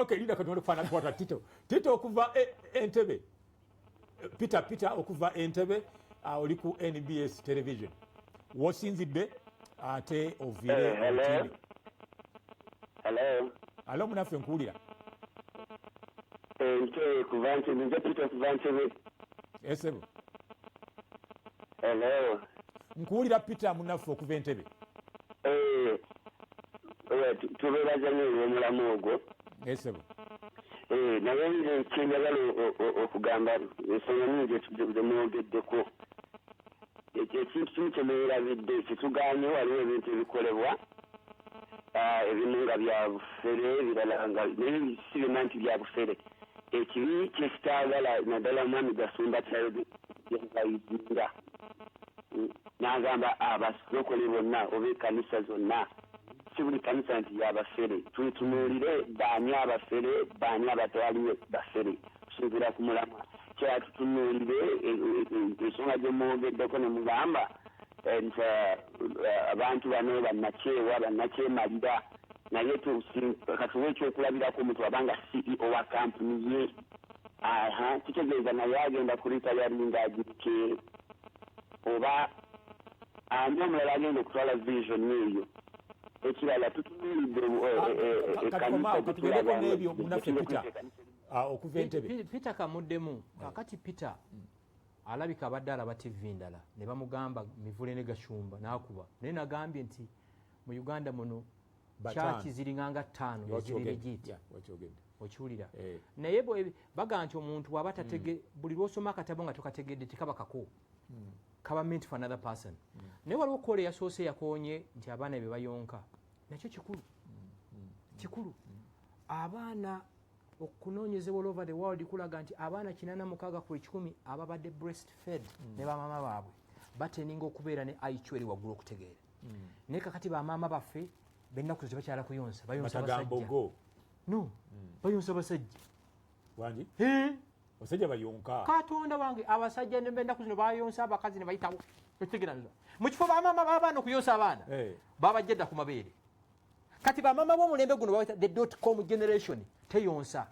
linda katonda okufaana tukwata tito okuva entebe peter okuva entebe oli ku NBS television wosinzidde ate ovire alo munaffe nkuwulira esebo nkuwulira peter munaffe okuva entebe tubeeraza nyo omulamu ogwo esebo naye nze kyenjagala okugamba ensonga nyingi zemwogeddeko ekintu kimu kyemwerabidde kitugaanye waliwo ebintu ebikolebwa ebimu nga byabufere ebirala nga naye si byonna nti byabufere ekibi kyekitaagala naddala omwami gasumba kyayinga n'agamba abasolokole bonna oba ekkanisa zonna si buli kanisa nti yabafere tutunuulire baani abafere baani abatwaliwe bafere kusinziira ku mulamwa kya tutunuulire ensonga gyemwogeddeko ne mugamba nti abantu bano bannakyewa bannakyemalira naye katuwa ekyokulabirako omuntu abanga CEO wa kampuni ye kitegeeza naye agenda kulitayalinga agirike oba ani omulala agenda okutwala vision eyo ekirala tutunuulidde ekkanisa n'ebyo munaffe peter okuva entebe peter kamuddemu kakati peter alabika abadde alaba tv ndala ne bamugamba mivule ne gashumba n'akuba naye nagambye nti mu uganda muno kyaki ziringanga 5 eziriregiti okiwulira naye baga nti omuntu waba buli lwosoma akatabo nga tokategedde tekaba kako kaba meant for another person naye waliwo kola yasoose yakonye nti abaana bye bayonka nakyo kikulu abaana okunoonyezebwa all over the world kulaga nti abaana 86 ku 100 ababadde breast fed ne bamaama baabwe bateninga okubeera ne aichu eri waggulu okutegeera naye kakati bamaama baffe bennaku tebakyala kuyonsa bayonsa basajja bayonsa basajja wangi basajja bayonka katonda wange abasajja bennaku zino bayonsa abakazi ne bayitawo ekitegeeraniza mu kifo bamaama babaana okuyonsa abaana babajjadda ku mabeere kati bamaama b'omulembe guno baweta the .com generation teyonsa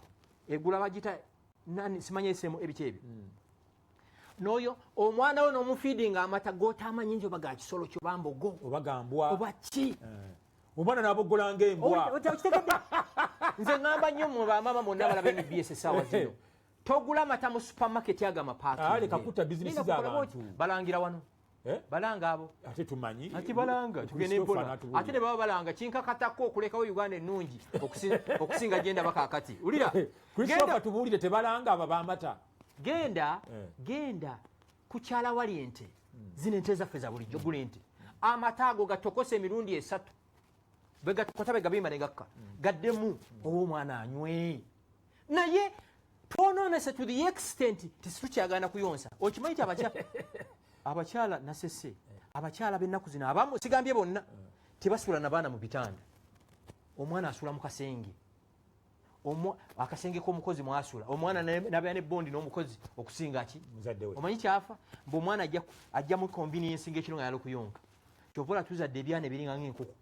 egula bagita simanya esemu ebiki ebyo n'oyo omwana we n'omufiidinga amata g'otamanyi nti oba ga kisolo kyoba mbogo oba gambwa oba ki omwana n'abogola ng'embwa nze ŋŋamba nnyo mu bamaama monna balaba NBS essaawa zino togula mata mu supermarket aga mapaaki leka kutta bizinesi z'abantu balangira wano balanga abo ate tumanyi ati balanga tugende mpola ate ne baba balanga kinkakatako okulekawo Uganda ennungi okusinga genda bakakati ulira Christopher tubuulire tebalanga aba bamata genda kukyala wali ente zino ente zaffe za bulijjo gula ente amata ago gatokose emirundi 3 begatokota begabimba ne gakka gaddemu omwana anywe naye twonoonese to the extent tisitukyagana kuyonsa okimanyi abakyala nasese abakyala b'ennaku zino abamu sigambye bonna tebasula na baana mu bitanda omwana asula mu kasenge akasenge k'omukozi mwasula omwana nabeera ne bondi n'omukozi okusinga ki omanyi kyafa mbu omwana ajja mu convenience ng'ekiro nga yali okuyonka kyovola tuzadde ebyana ebiringa ng'enkoko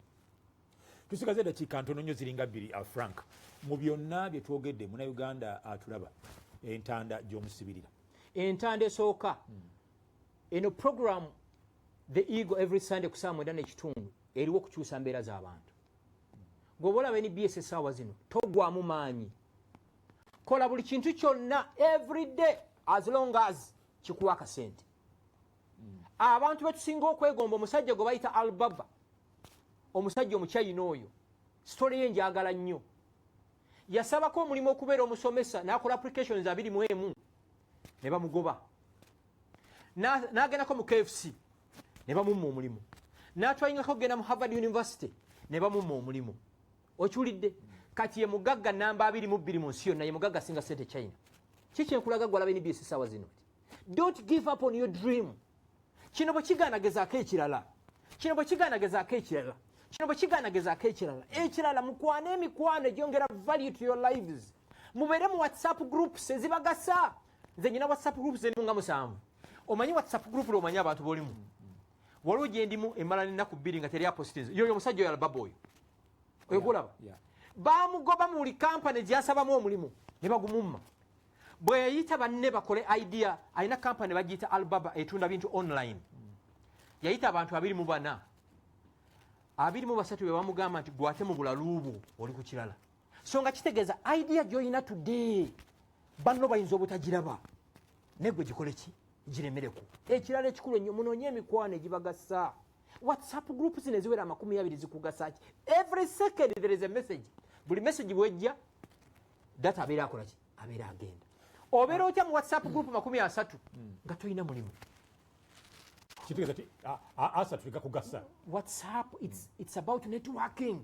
tusigaze eddakiika ntono nnyo ziringa 2 Frank mu byonna bye twogedde munnayuganda atulaba entanda gy'omusibirira entanda esooka eno program the Eagle every Sunday ku saa 9:30 eriwo okukyusa mbeera z'abantu ng'oba olaba NBS essaawa zino togwamu maanyi kola buli kintu kyonna every day as long as kikuwa akasente abantu betusinga okwegomba omusajja gwe bayita Albaba omusajja omukyayina oyo story ye njagala nnyo yasabako omulimu okubeera omusomesa n'akola applications 21 ne bamugoba n'agendako mu KFC ne bamumma omulimu n'atwalingako okugenda mu Harvard University ne bamumma omulimu okiwulidde kati ye mugagga namba 22 mu nsi yonna ye mugagga singa sente China kikyenkulaga gwe alaba NBS essaawa zino don't give up on your dream kino bwe kigaanagezaako ekirala ekirala mukwane emikwano egyongera value to your lives mubeere mu WhatsApp groups ezibagasa nze nyina WhatsApp groups ennunga 7 omanyi WhatsApp group lwomanyi abantu bolimu waliwo gye ndimu emala n'ennaku 2 nga teri apositiza yoyo omusajja oyo Albaba oyo gulaba bamugoba mu buli kampani gyasabamu omulimu ne bagumumma bwe yayita banne bakole idea alina kampani bagiyita Albaba etunda bintu online yayita abantu 24 23 be bamugamba nti gwate mu bulaluubu oli ku kirala so nga kitegeeza idea gy'olina today banno bayinza obutagiraba negwe gikole ki giremereku ekirala ekikulu ennyo munoonye emikwano egibagasa WhatsApp group zino eziwera 20 zikugasa ki every second there is a message buli message bwejja data abeera akola ki abeera agenda obeera otya mu WhatsApp group 30 nga tolina mulimu kitegeeza ti asa tuleka kugasa WhatsApp it's about networking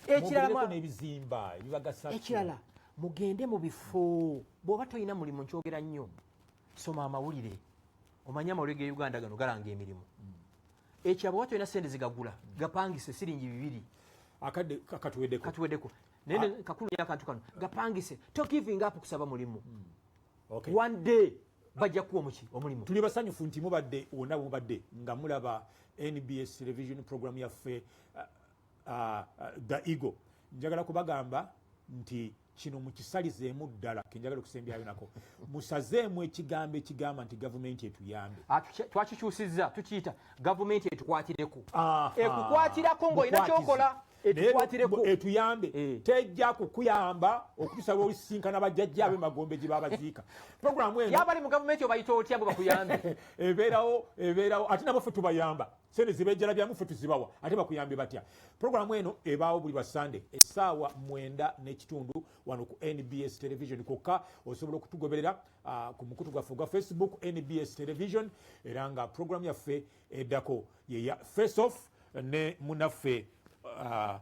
ekirala mugende mu bifo bw'oba tolina mulimu nkyogera nnyo soma amawulire omanye amawulire ge Uganda gano galanga emirimu ekyabo bw'oba tolina sente zigagula gapangise siringi 2 akadde katuweddeko naye kakulu akantu kano gapangise to giving up kusaba mulimu one day bajja kuwa omulimu tuli basanyufu nti mubadde wonna mubadde nga mulaba NBS television program yaffe the Eagle njagala kubagamba nti kino mukisalizeemu ddala kenjagala okusembyayo nako musazeemu ekigambo ekigamba nti gavumenti etuyambe twakikyusizza tukiyita gavumenti etukwatireko ekukwatirako ng'olina kyokola etuyambe tejja kukuyamba okutusaba olisinkana bajjajjaabe magombe gye babaziika programu eno yabali mu gavumenti obayita otya bwe bakuyambe ebeerawo ate nabo ffe tubayamba sente zibejjala byamu ffe tuzibawa ate bakuyambe batya programu eno ebaawo buli basande essaawa 9:30 wano ku NBS television kokka osobola okutugoberera ku mukutu gwaffe gwa Facebook NBS television era nga programu yaffe eddako yeya face off ne munaffe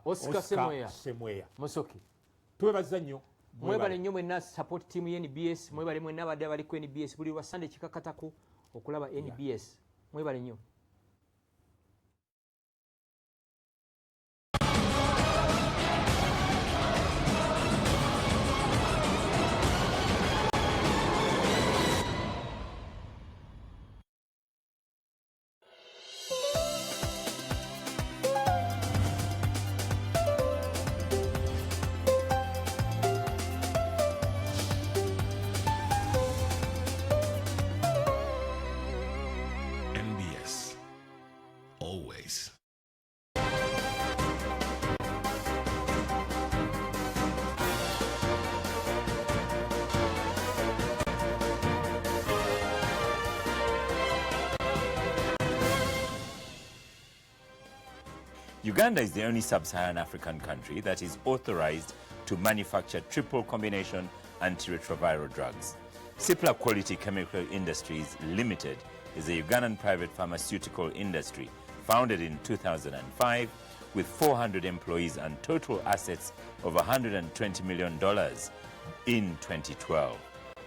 Oscar Semweya Musoki twebaza nnyo mwebale nnyo mwenna support team ya NBS mwebale mwenna abadde abali ku NBS buli lwa Sunday kikakatako okulaba NBS mwebale nnyo NBS. Always. Uganda is the only sub-Saharan African country that is authorized to manufacture triple combination antiretroviral drugs. Cipla Quality Chemical Industries Limited is a Ugandan private pharmaceutical industry founded in 2005 with 400 employees and total assets of $120 million in 2012.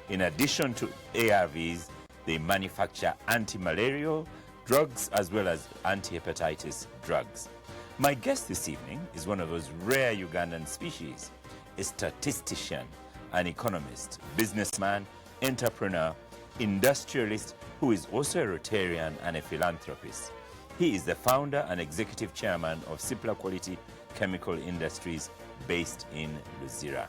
In addition to ARVs, they manufacture anti-malarial drugs as well as anti-hepatitis drugs. My guest this evening is one of those rare Ugandan species, a statistician, an economist, businessman, entrepreneur, industrialist who is also a Rotarian and a philanthropist. He is the founder and executive chairman of Cipla Quality Chemical Industries based in Luzira.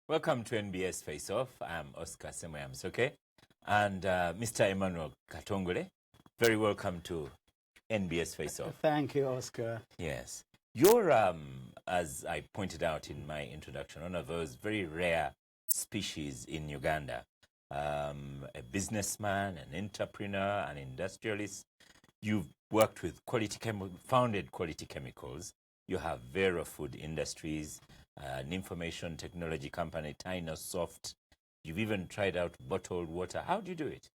Welcome to NBS Face Off. I'm Oscar Semoyamsoke and Mr. Emmanuel Katongole. Very welcome to NBS Face Off. Thank you, Oscar. Yes. You're, as I pointed out in my introduction, one of those very rare species in Uganda. A businessman, an entrepreneur, an industrialist. You've worked with founded Quality Chemicals. You have Vero Food Industries, an information technology company, Tynosoft. You've even tried out bottled water. How do you do it?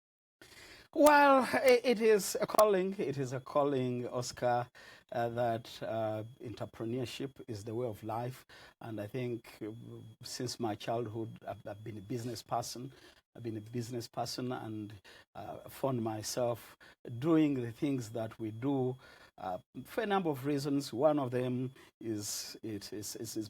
Well, it is a calling. It is a calling, Oscar, that entrepreneurship is the way of life. And I think since my childhood, I've been a business person. And found myself doing the things that we do for a number of reasons. One of them is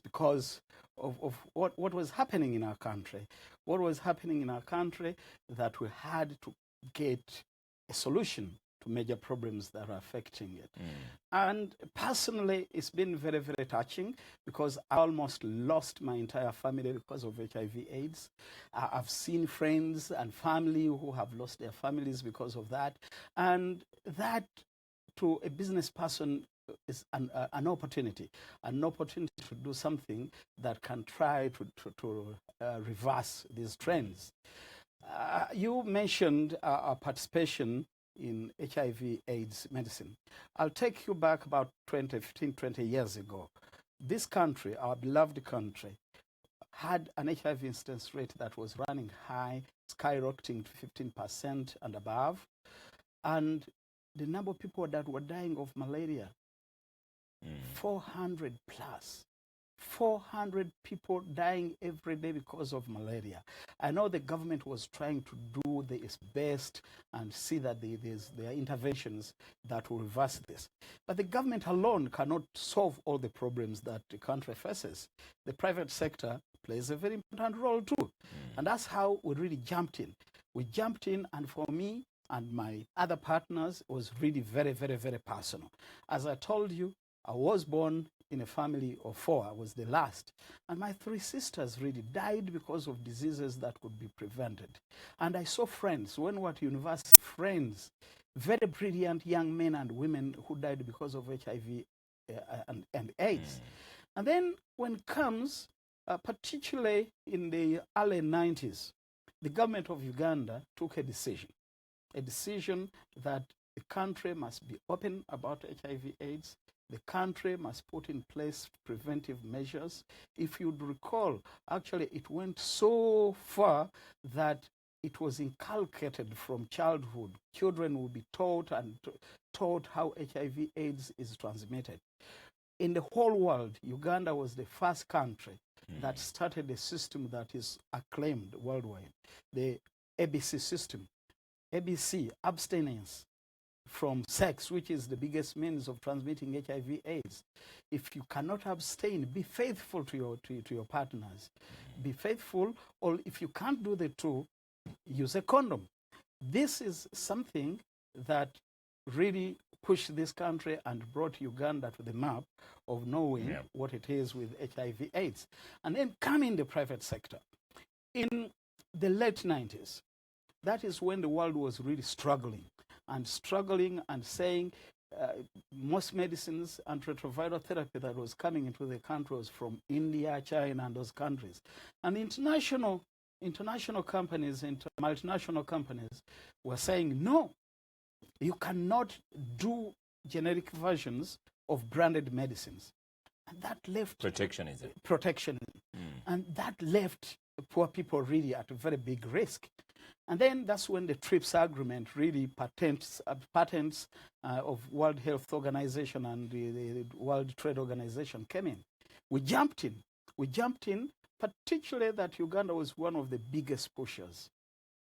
because of what was happening in our country. What was happening in our country that we had to get a solution to major problems that are affecting it. And personally, it's been very, very touching because I almost lost my entire family because of HIV/AIDS. I've seen friends and family who have lost their families because of that. And that, to a business person, is an opportunity to do something that can try to reverse these trends. You mentioned our participation in HIV/AIDS medicine. I'll take you back about 20 years ago. This country, our beloved country, had an HIV incidence rate that was running high, skyrocketing to 15% and above. And the number of people that were dying of malaria, 400 plus. 400 people dying every day because of malaria. I know the government was trying to do its best and see that there are interventions that will reverse this. But the government alone cannot solve all the problems that the country faces. The private sector plays a very important role too. And that's how we really jumped in. We jumped in, and for me and my other partners, it was really very, very, very personal. As I told you, I was born in a family of 4. I was the last. And my 3 sisters really died because of diseases that could be prevented. And I saw friends, when we were at university, friends, very brilliant young men and women who died because of HIV and AIDS. And then when it comes, particularly in the early 90s, the government of Uganda took a decision that the country must be open about HIV/AIDS. The country must put in place preventive measures. If you'd recall, actually it went so far that it was inculcated from childhood. Children will be taught how HIV/AIDS is transmitted. In the whole world, Uganda was the first country that started a system that is acclaimed worldwide, the ABC system. ABC, abstinence from sex, which is the biggest means of transmitting HIV/AIDS. If you cannot abstain, be faithful to your partners. Be faithful, or if you can't do the two, use a condom. This is something that really pushed this country and brought Uganda to the map of knowing what it is with HIV/AIDS. And then come in the private sector. In the late 90s, that is when the world was really struggling and saying most medicines and retroviral therapy that was coming into the country was from India, China, and those countries. And international companies, multinational companies were saying, no, You cannot do generic versions of branded medicines. And that left... Protectionism. Protectionism. And that left poor people really at a very big risk. And then that's when the TRIPS agreement really patents of World Health Organization and the World Trade Organization came in. We jumped in. We jumped in, particularly that Uganda was one of the biggest pushers.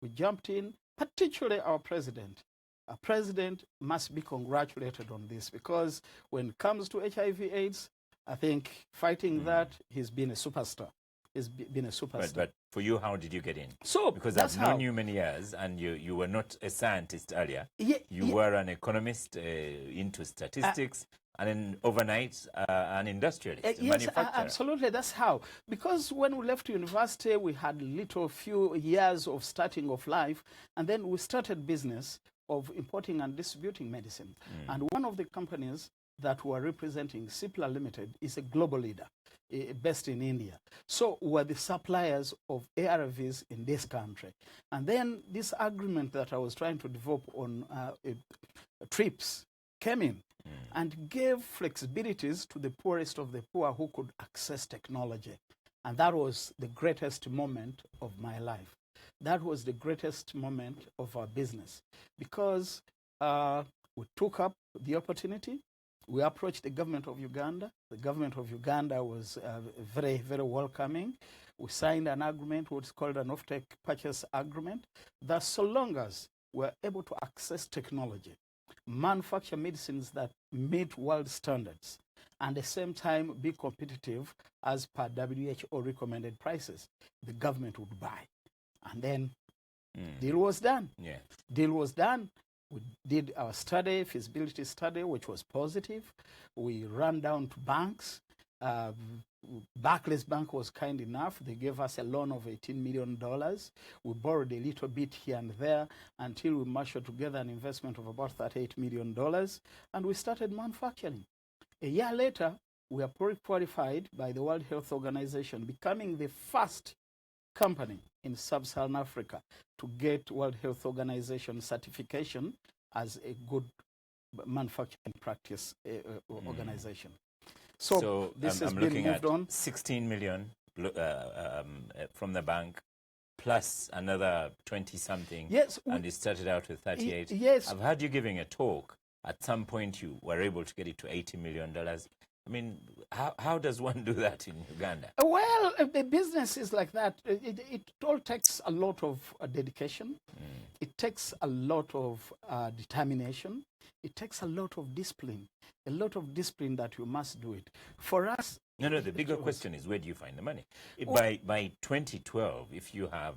We jumped in, particularly our president. Our president must be congratulated on this, because when it comes to HIV/AIDS, I think fighting that, he's been a superstar. He's been a superstar. But for you, how did you get in? So because I've known you many years, and you were not a scientist earlier. You were an economist into statistics, and then overnight an industrialist, a manufacturer. Absolutely, that's how. Because when we left university, we had few years of starting of life, and then we started business of importing and distributing medicine. And one of the companies that were representing Cipla Limited is a global leader, based in India. So we're the suppliers of ARVs in this country. And then this agreement that I was trying to develop on TRIPS came in and gave flexibilities to the poorest of the poor who could access technology. And that was the greatest moment of my life. That was the greatest moment of our business, because we took up the opportunity. We approached the government of Uganda. The government of Uganda was very, very welcoming. We signed an agreement, what's called an offtake purchase agreement, that so long as we're able to access technology, manufacture medicines that meet world standards, and at the same time be competitive as per WHO recommended prices, the government would buy. And then deal was done. Deal was done. We did our study, feasibility study, which was positive. We ran down to banks. Barclays Bank was kind enough. They gave us a loan of $18 million. We borrowed a little bit here and there until we marshaled together an investment of about $38 million. And we started manufacturing. A year later, we are qualified by the World Health Organization, becoming the first company in sub-Saharan Africa to get World Health Organization certification as a good manufacturing practice organization. So this has been moved on. 16 million from the bank, plus another 20-something. Yes. And it started out with 38. Yes. I've heard you giving a talk. At some point, you were able to get it to $80 million. I mean, how does one do that in Uganda? Well, the business is like that. It all takes a lot of dedication. It takes a lot of determination. It takes a lot of discipline that you must do it. For us... No, the bigger question is, where do you find the money? By 2012, if you have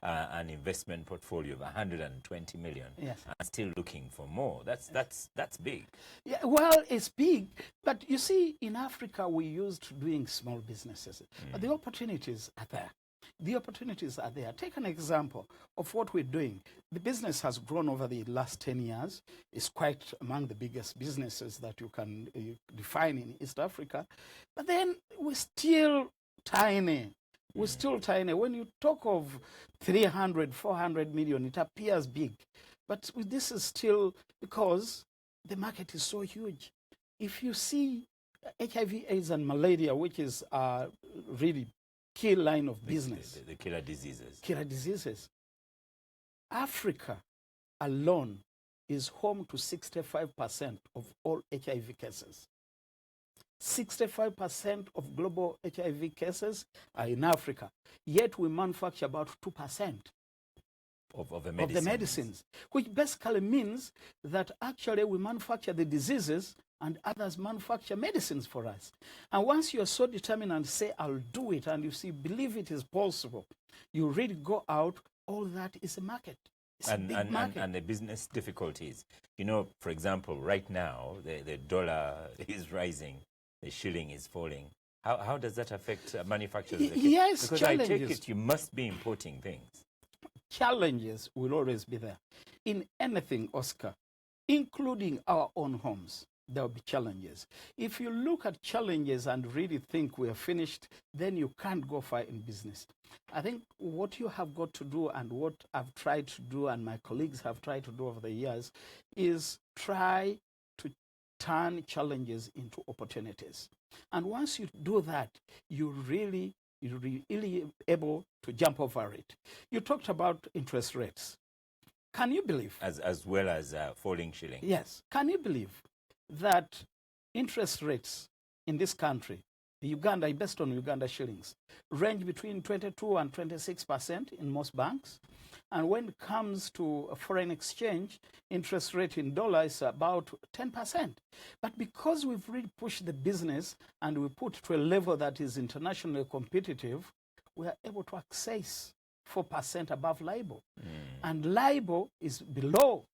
an investment portfolio of 120 million, yes, and still looking for more, that's big. Yeah, well, it's big, but you see, in Africa, we used to doing small businesses. But the opportunities are there. The opportunities are there. Take an example of what we're doing. The business has grown over the last 10 years. It's quite among the biggest businesses that you can define in East Africa. But then we're still tiny. We're still tiny. When you talk of 300, 400 million, it appears big. But this is still because the market is so huge. If you see HIV, AIDS, and malaria, which is really key line of business. The killer diseases. Killer diseases. Africa alone is home to 65% of all HIV cases. 65% of global HIV cases are in Africa, yet we manufacture about 2% of the medicines, which basically means that actually we manufacture the diseases and others manufacture medicines for us. And once you are so determined and say, I'll do it, and you see, believe it is possible, you really go out, all that is a market. It's a big market. And the business difficulties. You know, for example, right now, the dollar is rising. The shilling is falling. How does that affect manufacturers? Yes, because challenges. I take it you must be importing things. Challenges will always be there. In anything, Oscar, including our own homes, there will be challenges. If you look at challenges and really think we are finished, then you can't go far in business. I think what you have got to do, and what I've tried to do and my colleagues have tried to do over the years, is try to turn challenges into opportunities. And once you do that, you're really able to jump over it. You talked about interest rates. Can you believe? As well as falling shilling. Yes. Can you believe that interest rates in this country, Uganda, based on Uganda shillings, range between 22 and 26% in most banks? And when it comes to foreign exchange, interest rate in dollars is about 10%. But because we've really pushed the business and we put to a level that is internationally competitive, we are able to access 4% above LIBOR. And LIBOR is below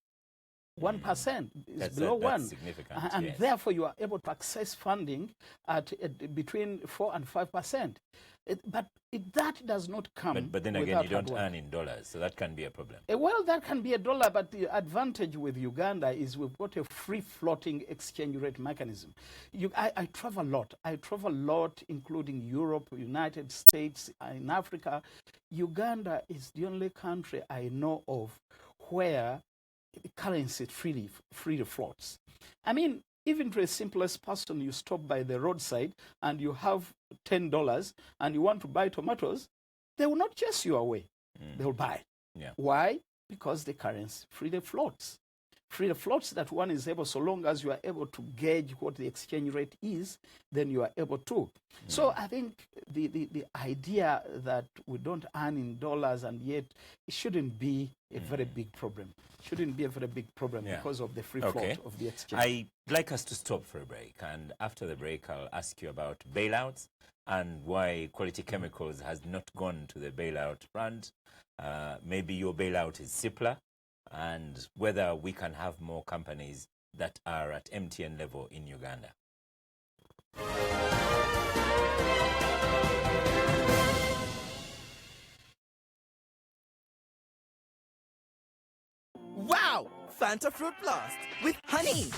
1%, is below 1. Significant, and yes. therefore you are able to access funding at between 4 and 5%. That does not come. But then again, you don't earn in dollars, so that can be a problem. Well, that can be a dollar, but the advantage with Uganda is we've got a free-floating exchange rate mechanism. I travel a lot. I travel a lot, including Europe, United States, in Africa. Uganda is the only country I know of where the currency freely floats. I mean, even to the simplest person, you stop by the roadside and you have $10 and you want to buy tomatoes, they will not chase you away. They will buy. Yeah. Why? Because the currency freely floats. Freely floats that one is able, so long as you are able to gauge what the exchange rate is, then you are able to. So I think the idea that we don't earn in dollars and yet it shouldn't be a very big problem. Shouldn't be a very big problem because of the free float of the exchange. I'd like us to stop for a break, and after the break I'll ask you about bailouts and why Quality Chemicals has not gone to the bailout front. Maybe your bailout is simpler, and whether we can have more companies that are at MTN level in Uganda. Wow! Fanta Fruit Blast with honey.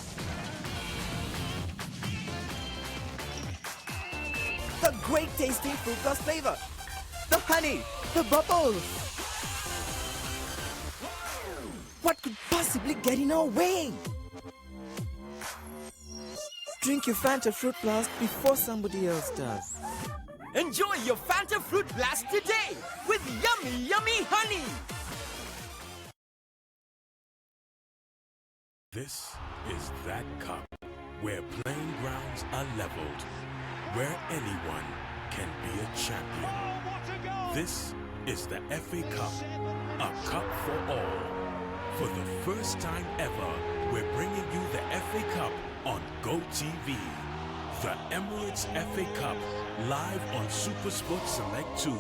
The great tasting fruit blast flavor. The honey, the bubbles. What could possibly get in our way? Drink your Fanta Fruit Blast before somebody else does. Enjoy your Fanta Fruit Blast today with yummy, yummy honey. This is that cup where playing grounds are leveled, where anyone can be a champion. This is the FA Cup, a cup for all. For the first time ever, we're bringing you the FA Cup on GoTV. The Emirates FA Cup, live on SuperSport Select 2.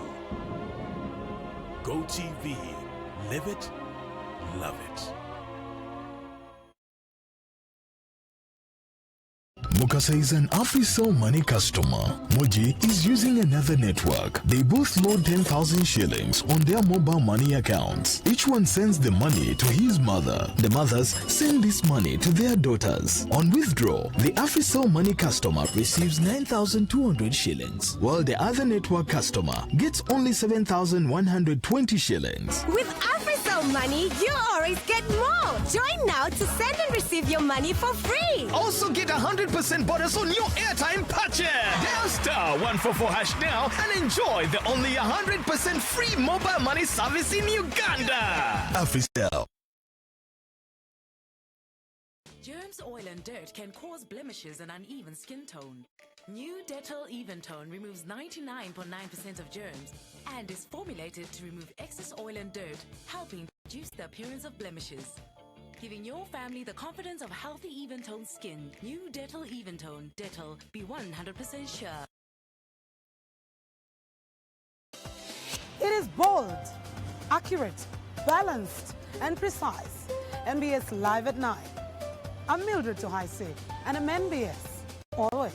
GoTV, live it, love it. Mukasa is an AfriCell Money customer. Moji is using another network. They both load 10,000 shillings on their mobile money accounts. Each one sends the money to his mother. The mothers send this money to their daughters. On withdrawal, the AfriCell Money customer receives 9,200 shillings, while the other network customer gets only 7,120 shillings. With AfriCell Money, you always get more. Join now to send and receive your money for free. Also get 100% bonus on your airtime purchase. Dial star 144 hash now and enjoy the only 100% free mobile money service in Uganda. AfriCell. Germs, oil and dirt can cause blemishes and uneven skin tone. New Dettol Even Tone removes 99.9% of germs and is formulated to remove excess oil and dirt, helping reduce the appearance of blemishes. Giving your family the confidence of healthy even tone skin. New Dettol Even Tone. Dettol, be 100% sure. It is bold, accurate, balanced, and precise. MBS Live at 9. I'm Mildred Tohaisi, and I'm MBS always.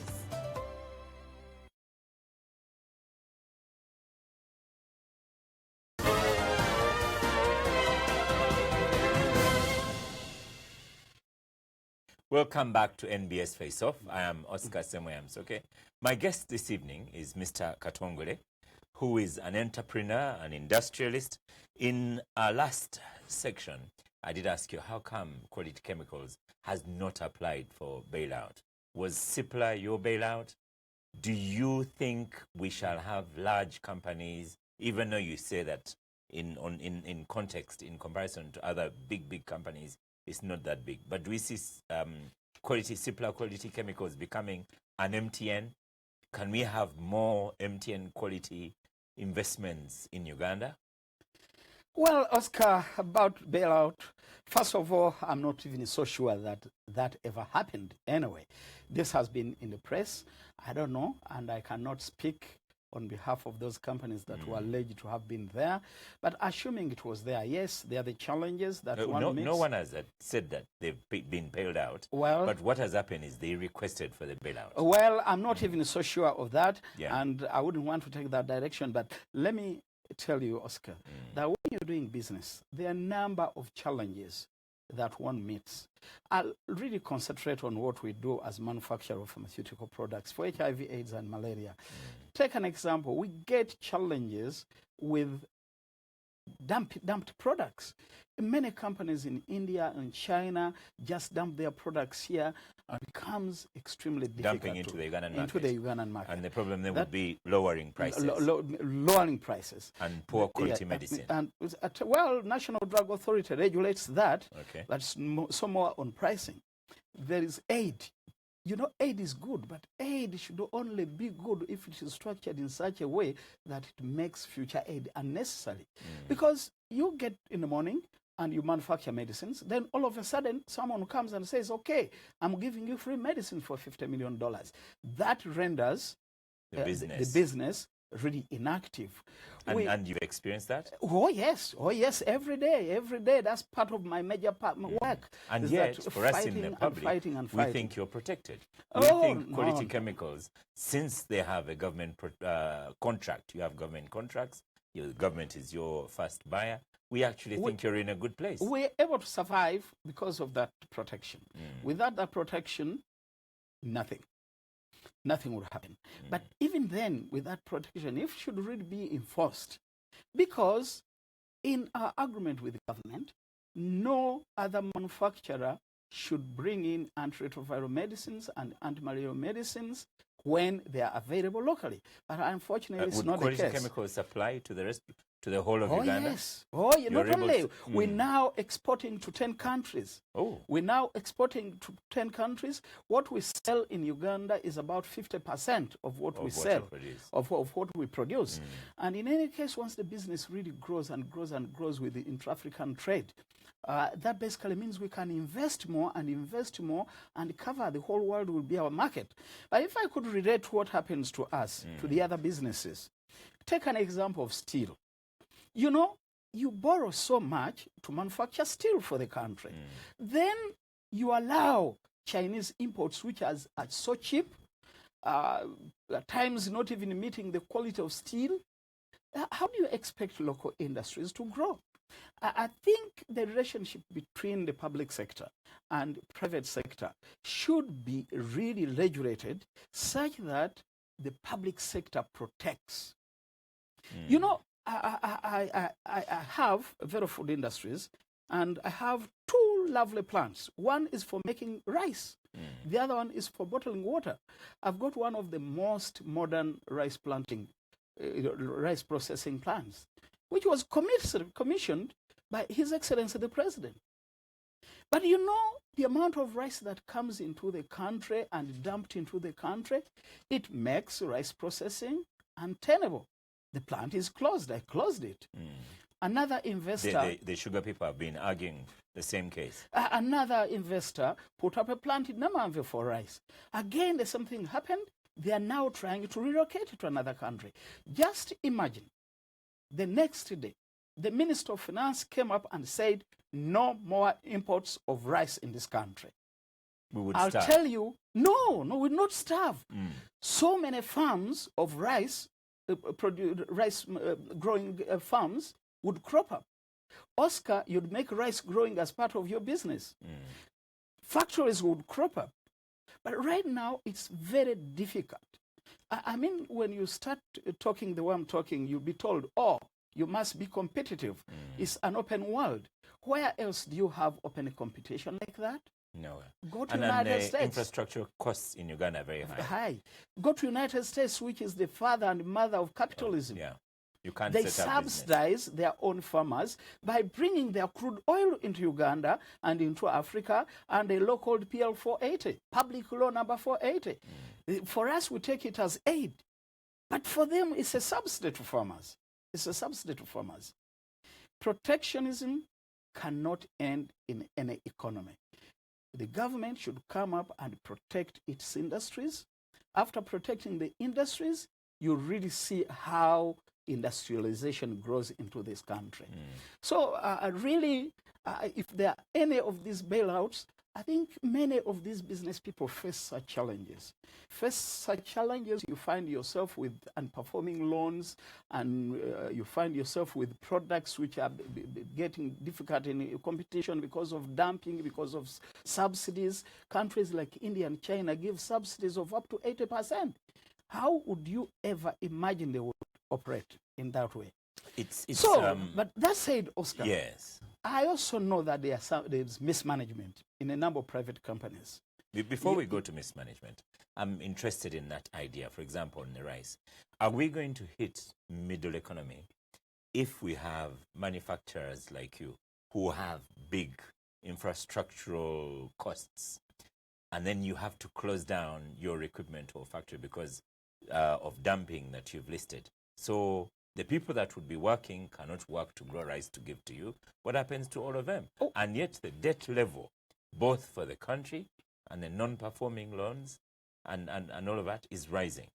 Welcome back to NBS Face Off. I am Oscar Semoyams. Okay, my guest this evening is Mr. Katongole, who is an entrepreneur, an industrialist. In our last section, I did ask you how come Quality Chemicals has not applied for bailout. Was CIPLA your bailout? Do you think we shall have large companies, even though you say that in context, in comparison to other big companies, it's not that big. But do we see CIPLA Quality Chemicals becoming an MTN? Can we have more MTN quality investments in Uganda? Well, Oscar, about bailout, first of all, I'm not even so sure that that ever happened anyway. This has been in the press. I don't know, and I cannot speak on behalf of those companies that were alleged to have been there. But assuming it was there, yes, there are the challenges that no one has said that they've been bailed out. Well, but what has happened is they requested for the bailout. Well, I'm not even so sure of that, Yeah. and I wouldn't want to take that direction. But let me tell you, Oscar, that when you're doing business, there are a number of challenges that one meets. I'll really concentrate on what we do as manufacturer of pharmaceutical products for HIV, AIDS, and malaria. Take an example. We get challenges with dumped products. Many companies in India and China just dump their products here, and it becomes extremely difficult. Dumping into the Ugandan market. Into the Ugandan market. And the problem then would be lowering prices. Lowering prices. And poor quality medicine. And well, National Drug Authority regulates that. Okay. That's some more on pricing. There is aid. You know, aid is good, but aid should only be good if it is structured in such a way that it makes future aid unnecessary. Because you get in the morning and you manufacture medicines, then all of a sudden someone comes and says, okay, I'm giving you free medicine for $50 million. That renders the business really inactive. And you've experienced that? Oh yes, every day. That's part of my major work. And yet, for us in the public, we think you're protected. We think Quality Chemicals, since they have a government contract, you have government contracts, the government is your first buyer, we actually think you're in a good place. We're able to survive because of that protection. Without that protection, nothing would happen. But even then, with that protection, it should really be enforced. Because in our agreement with the government, no other manufacturer should bring in antiretroviral medicines and antimalarial medicines when they are available locally. But unfortunately, it's not the case. Would Quality Chemicals supply to the whole of Uganda? Yes. Not only. We're now exporting to 10 countries. We're now exporting to 10 countries. What we sell in Uganda is about 50% of what we sell, of what we produce. And in any case, once the business really grows and grows and grows with the intra-African trade, that basically means we can invest more and cover the whole world will be our market. But if I could relate what happens to us, to the other businesses, take an example of steel. You know, you borrow so much to manufacture steel for the country. Then you allow Chinese imports, which are so cheap, at times not even meeting the quality of steel. How do you expect local industries to grow? I think the relationship between the public sector and private sector should be really regulated such that the public sector protects. You know, I have Vero Food Industries, and I have two lovely plants. One is for making rice. The other one is for bottling water. I've got one of the most modern rice processing plants, which was commissioned by His Excellency the President. But you know, the amount of rice that comes into the country and dumped into the country, it makes rice processing untenable. The plant is closed. I closed it. Another investor... The sugar people have been arguing the same case. Another investor put up a plant in Namamve for rice. Again, the same thing happened. They are now trying to relocate it to another country. Just imagine, the next day, the Minister of Finance came up and said, no more imports of rice in this country. We would I'll starve. tell you, no, we'll not starve. So many farms of rice, growing farms would crop up. Oscar, you'd make rice growing as part of your business. factories would crop up. But right now, it's very difficult. I mean, when you start talking the way I'm talking, you'll be told, oh, you must be competitive. It's an open world. Where else do you have open competition like that? Nowhere. Go to and United States. Infrastructure costs in Uganda are very high. High. Go to United States, which is the father and mother of capitalism. Yeah. You can't They set up subsidize their own farmers by bringing their crude oil into Uganda and into Africa, and a law called PL 480, Public Law number 480. For us, we take it as aid. But for them, it's a subsidy to farmers. It's a subsidy to farmers. Protectionism cannot end in any economy. The government should come up and protect its industries. After protecting the industries, you really see how industrialization grows into this country. So really, if there are any of these bailouts, I think many of these business people face such challenges. You find yourself with unperforming loans, and you find yourself with products which are getting difficult in competition because of dumping, because of subsidies. Countries like India and China give subsidies of up to 80%. How would you ever imagine they would operate in that way? But that said, Oscar, yes, I also know that there's mismanagement in a number of private companies. Before we go to mismanagement, I'm interested in that idea. For example, in the rice, are we going to hit middle economy if we have manufacturers like you who have big infrastructural costs, and then you have to close down your equipment or factory because of dumping that you've listed? So the people that would be working cannot work to grow rice to give to you. What happens to all of them? And yet the debt level, both for the country and the non-performing loans and all of that, is rising.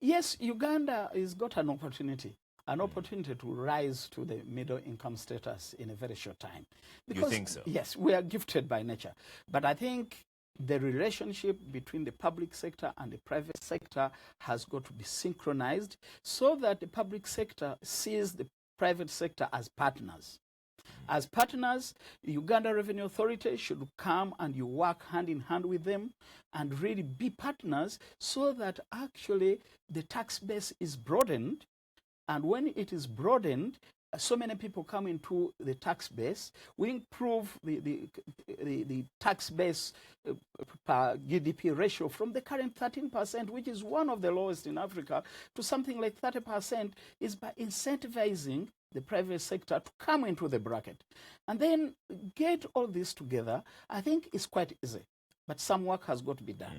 Yes, Uganda has got an opportunity to rise to the middle income status in a very short time. You think so? Yes, we are gifted by nature. But I think the relationship between the public sector and the private sector has got to be synchronized so that the public sector sees the private sector as partners. As partners, the Uganda Revenue Authority should come and you work hand in hand with them and really be partners so that actually the tax base is broadened. And when it is broadened, so many people come into the tax base, we improve the tax base per GDP ratio from the current 13%, which is one of the lowest in Africa, to something like 30%, is by incentivizing the private sector to come into the bracket. And then get all this together, I think it's quite easy. But some work has got to be done.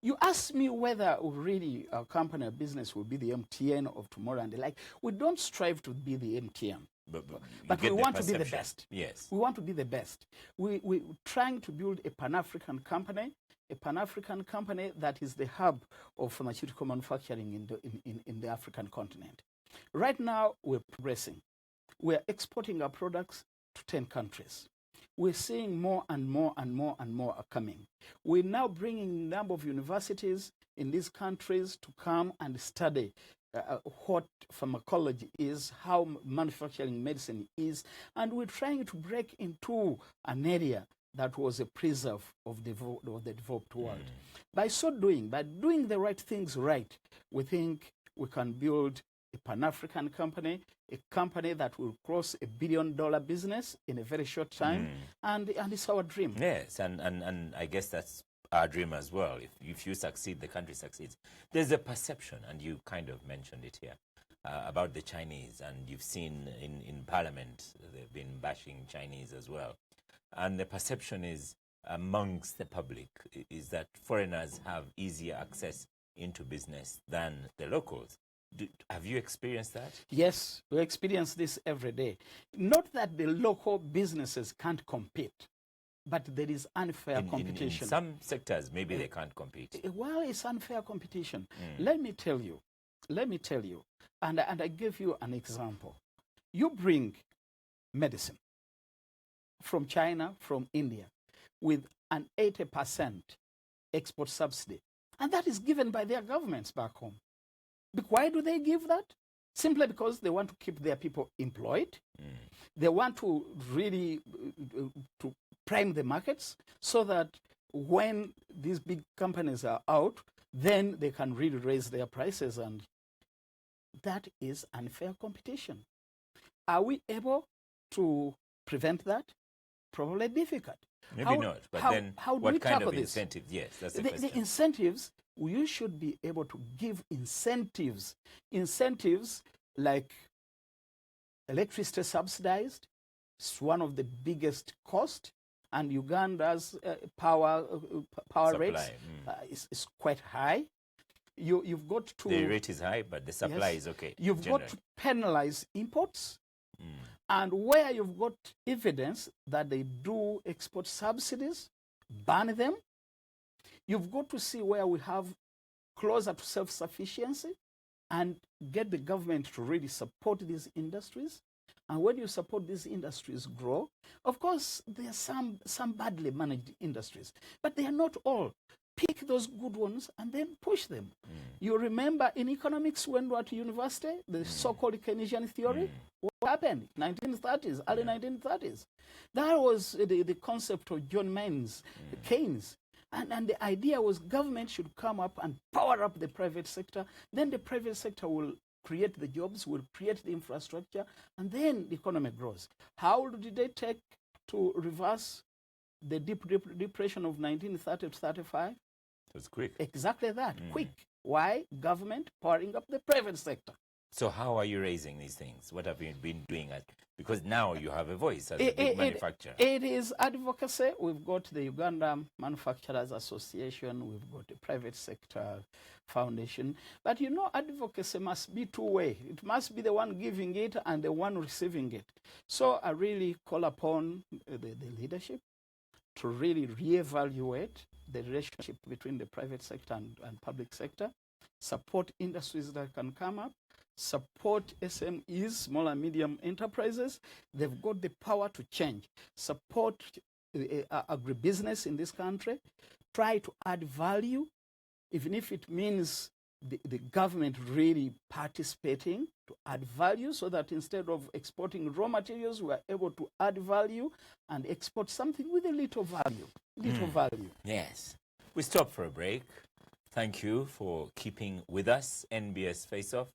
You asked me whether really our company or business will be the MTN of tomorrow and the like. We don't strive to be the MTN, but we want to be the best. Yes. We want to be the best. We're trying to build a Pan-African company that is the hub of pharmaceutical manufacturing in the African continent. Right now, we're progressing. We're exporting our products to 10 countries. We're seeing more and more and more and more are coming. We're now bringing a number of universities in these countries to come and study what pharmacology is, how manufacturing medicine is, and we're trying to break into an area that was a preserve of the developed world. By so doing, by doing the right things right, we think we can build a Pan-African company, a company that will cross $1 billion business in a very short time, and it's our dream. Yes, and I guess that's our dream as well. If you succeed, the country succeeds. There's a perception, and you kind of mentioned it here, about the Chinese, and you've seen in Parliament, they've been bashing Chinese as well. And the perception is amongst the public is that foreigners have easier access into business than the locals. Have you experienced that? Yes, we experience this every day. Not that the local businesses can't compete, but there is unfair competition. In some sectors, maybe they can't compete. Well, it's unfair competition. Let me tell you, and I give you an example. You bring medicine from China, from India, with an 80% export subsidy, and that is given by their governments back home. Why do they give that? Simply because they want to keep their people employed. They want to really to prime the markets so that when these big companies are out, then they can really raise their prices, and that is unfair competition. Are we able to prevent that? Probably difficult. Maybe not, but then what kind of incentives? Yes, that's the question. The incentives, you should be able to give incentives. Incentives like electricity subsidized. It's one of the biggest costs, and Uganda's power rates is quite high. You've got to... The rate is high, but the supply is okay. You've got to penalize imports. And where you've got evidence that they do export subsidies, ban them. You've got to see where we have closer to self-sufficiency and get the government to really support these industries. And when you support these industries grow, of course, there are some badly managed industries, but they are not all. Pick those good ones and then push them. You remember in economics when we were at university, the so-called Keynesian theory? What happened? 1930s, early 1930s. That was the concept of John Maynard Keynes. And the idea was government should come up and power up the private sector. Then the private sector will create the jobs, will create the infrastructure, and then the economy grows. How did they take to reverse the deep depression of 1930 to 35? It was quick. Exactly that, quick. Why? Government powering up the private sector. So how are you raising these things? What have you been doing? Because now you have a voice as a big manufacturer. It is advocacy. We've got the Uganda Manufacturers Association. We've got the private sector foundation. But you know, advocacy must be two-way. It must be the one giving it and the one receiving it. So I really call upon the leadership to really reevaluate the relationship between the private sector and public sector, support industries that can come up, support SMEs, small and medium enterprises. They've got the power to change. Support agribusiness in this country. Try to add value, even if it means the government really participating to add value so that instead of exporting raw materials, we are able to add value and export something with a little value. Yes. We stop for a break. Thank you for keeping with us, NBS Face Off.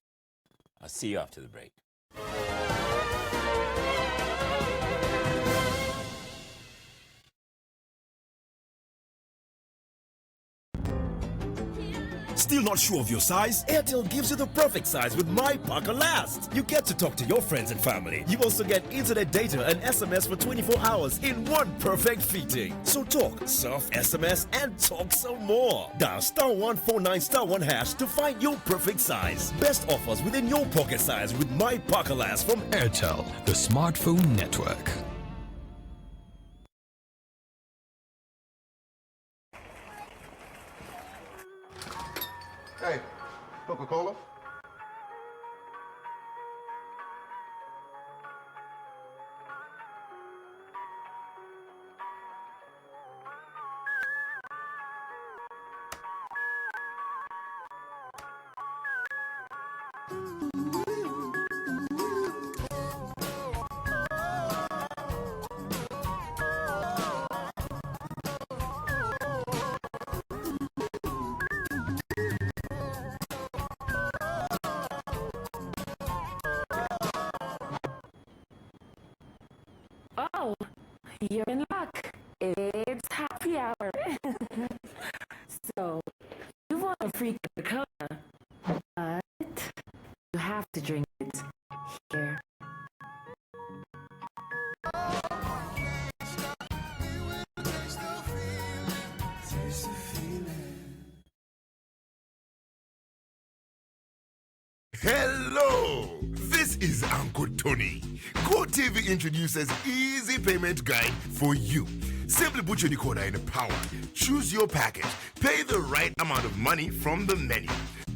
I'll see you after the break. Still not sure of your size? Airtel gives you the perfect size with My Parker Last. You get to talk to your friends and family. You also get internet data and SMS for 24 hours in one perfect fitting. So talk, surf, SMS, and talk some more. Dial *149*1# to find your perfect size. Best offers within your pocket size with My Parker Last from Airtel, the smartphone network. Hey, Coca-Cola? Oh, you're in luck. It's happy hour. So, you want a free Coca-Cola, but you have to drink it here. Hello, this is Uncle Tony. GoTV introduces easy payment guide for you. Simply put your decoder in power, choose your package, pay the right amount of money from the menu.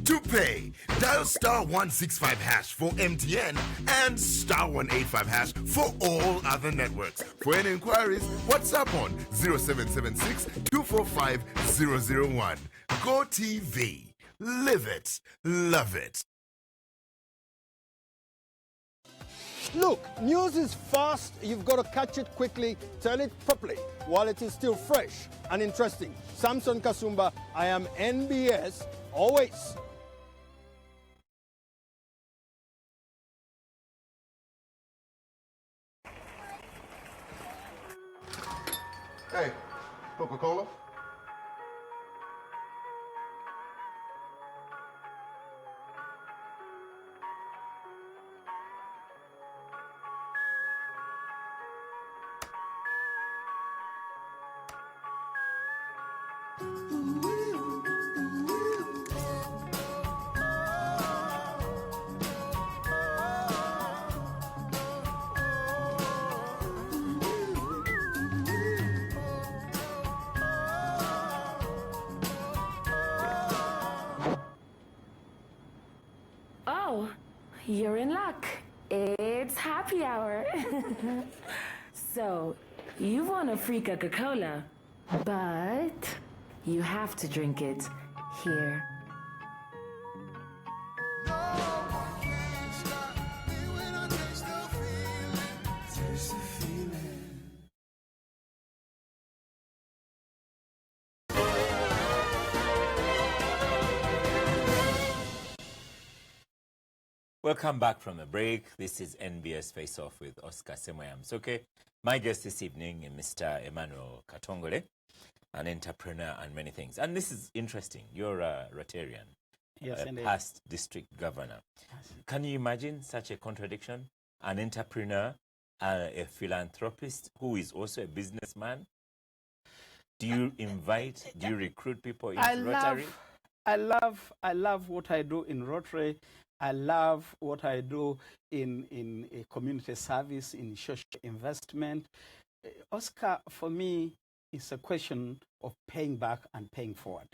To pay, dial *165# for MTN and *185# for all other networks. For any inquiries, WhatsApp on 0776 245 001. GoTV. Live it. Love it. Look, news is fast. You've got to catch it quickly, tell it properly while it is still fresh and interesting. Samson Kasumba, I am NBS, always. Hey, Coca-Cola? Oh, you're in luck. It's happy hour. So, you've won a free Coca-Cola, but you have to drink it here. Welcome back from the break. This is NBS Face Off with Oscar Semoyamsoke. My guest this evening is Mr. Emmanuel Katongole, an entrepreneur and many things. And this is interesting. You're a Rotarian, yes, a past district governor. Yes. Can you imagine such a contradiction? An entrepreneur, a philanthropist who is also a businessman? Do you invite, do you recruit people into Rotary? I love what I do in Rotary. I love what I do in a community service, in social investment. Oscar, for me, is a question of paying back and paying forward.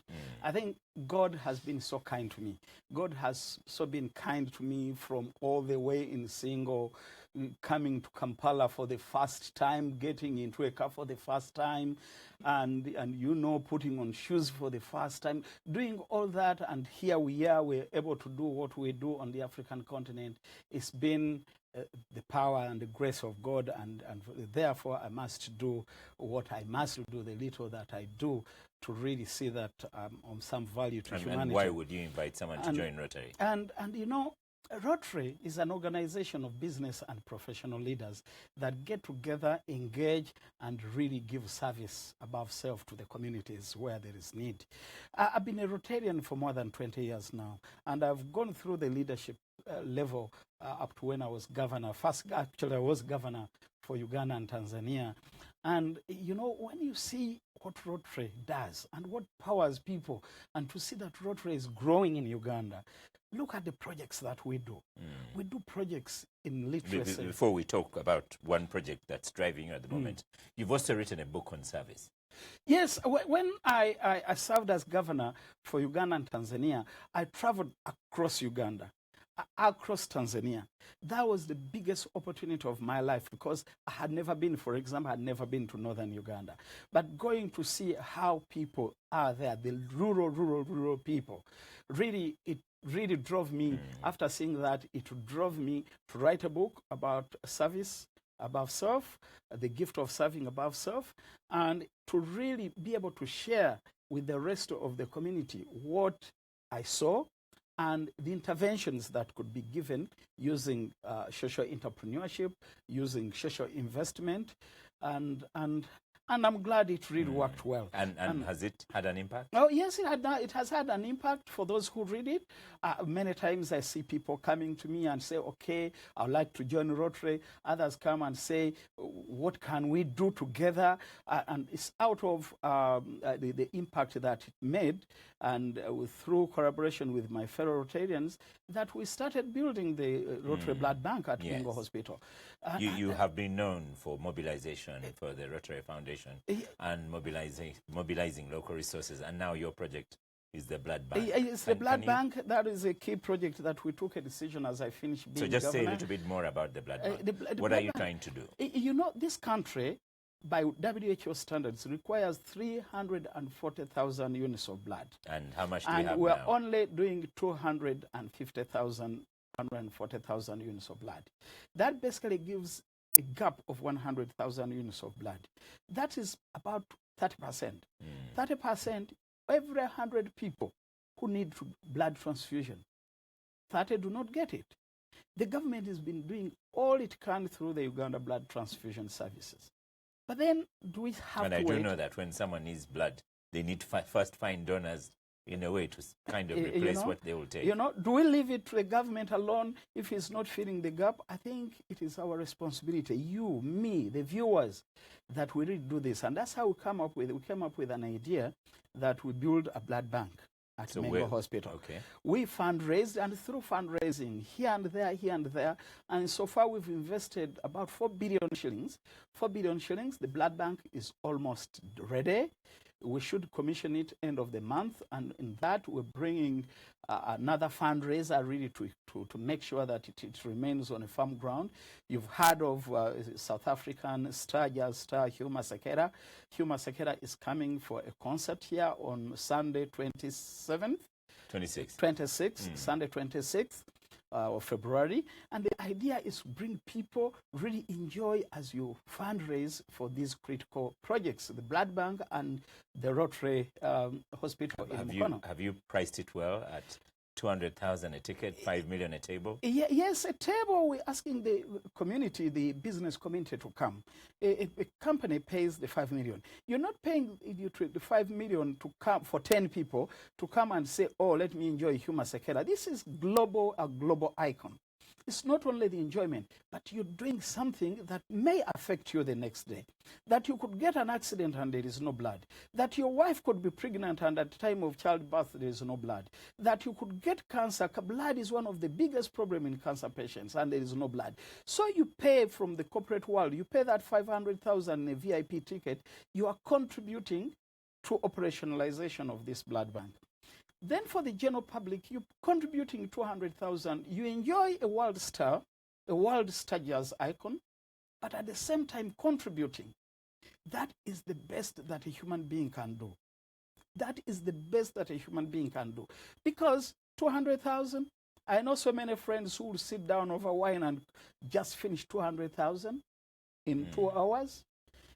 I think God has been so kind to me. God has so been kind to me from all the way in single, coming to Kampala for the first time, getting into a car for the first time, and you know, putting on shoes for the first time, doing all that, and here we are, we're able to do what we do on the African continent. It's been the power and the grace of God, and therefore I must do what I must do, the little that I do, to really see that on some value to humanity. And why would you invite someone to join Rotary? And you know, Rotary is an organization of business and professional leaders that get together, engage, and really give service above self to the communities where there is need. I've been a Rotarian for more than 20 years now, and I've gone through the leadership level up to when I was governor. First, actually, I was governor for Uganda and Tanzania. And, you know, when you see what Rotary does and what powers people, and to see that Rotary is growing in Uganda, look at the projects that we do. We do projects in literacy. Before we talk about one project that's driving you at the moment, you've also written a book on service. Yes, when I served as governor for Uganda and Tanzania, I traveled across Uganda, across Tanzania. That was the biggest opportunity of my life, because I had never been, for example, I had never been to northern Uganda. But going to see how people are there, the rural people, really, it really drove me. After seeing that, it drove me to write a book about service above self, the gift of serving above self, and to really be able to share with the rest of the community what I saw and the interventions that could be given using social entrepreneurship, using social investment, and I'm glad it really worked well. And has it had an impact? Oh, yes, it has had an impact for those who read it. Many times I see people coming to me and say, okay, I'd like to join Rotary. Others come and say, what can we do together? And it's out of the impact that it made, and through collaboration with my fellow Rotarians, that we started building the Rotary Blood Bank at Bingo Hospital. You have been known for mobilization for the Rotary Foundation and mobilizing local resources, and now your project is the blood bank. It's the blood bank. That is a key project that we took a decision as I finished being governor. So just say a little bit more about the blood bank. What are you trying to do? You know, this country, by WHO standards, requires 340,000 units of blood. And how much do we have now? And we're only doing 250,000 240,000 units of blood. That basically gives a gap of 100,000 units of blood. That is about 30%. 30%, every 100 people who need blood transfusion, 30 do not get it. The government has been doing all it can through the Uganda blood transfusion services. But then do we have and to I wait? do know that when someone needs blood, they need to first find donors in a way to kind of replace what they will take. Do we leave it to the government alone if it's not filling the gap? I think it is our responsibility, you, me, the viewers, that we really do this. And that's how we came up with an idea that we build a blood bank at Mengo Hospital. Okay. We fundraised, and through fundraising here and there, and so far we've invested about 4 billion shillings. 4 billion shillings, the blood bank is almost ready. We should commission it end of the month, and in that we're bringing another fundraiser really to make sure that it remains on a firm ground. You've heard of South African jazz star Hugh Masekela. Hugh Masekela is coming for a concert here on Sunday 26th, Sunday 26th. Of February, and the idea is to bring people really enjoy as you fundraise for these critical projects, the blood bank and the Rotary Hospital in Mukono. Have you priced it well at 200,000 a ticket, 5 million a table? Yes, a table. We're asking the community, the business community, to come. A company pays the 5 million. You're not paying the 5 million to come for 10 people to come and say, "Oh, let me enjoy Hugh Masekela." This is a global icon. It's not only the enjoyment, but you're doing something that may affect you the next day. That you could get an accident and there is no blood. That your wife could be pregnant and at the time of childbirth there is no blood. That you could get cancer. Blood is one of the biggest problems in cancer patients and there is no blood. So you pay from the corporate world, you pay that 500,000 in a VIP ticket, you are contributing to operationalization of this blood bank. Then for the general public, you're contributing 200,000. You enjoy a world star jazz icon, but at the same time contributing. That is the best that a human being can do. That is the best that a human being can do. Because 200,000, I know so many friends who will sit down over wine and just finish 200,000 in 2 hours.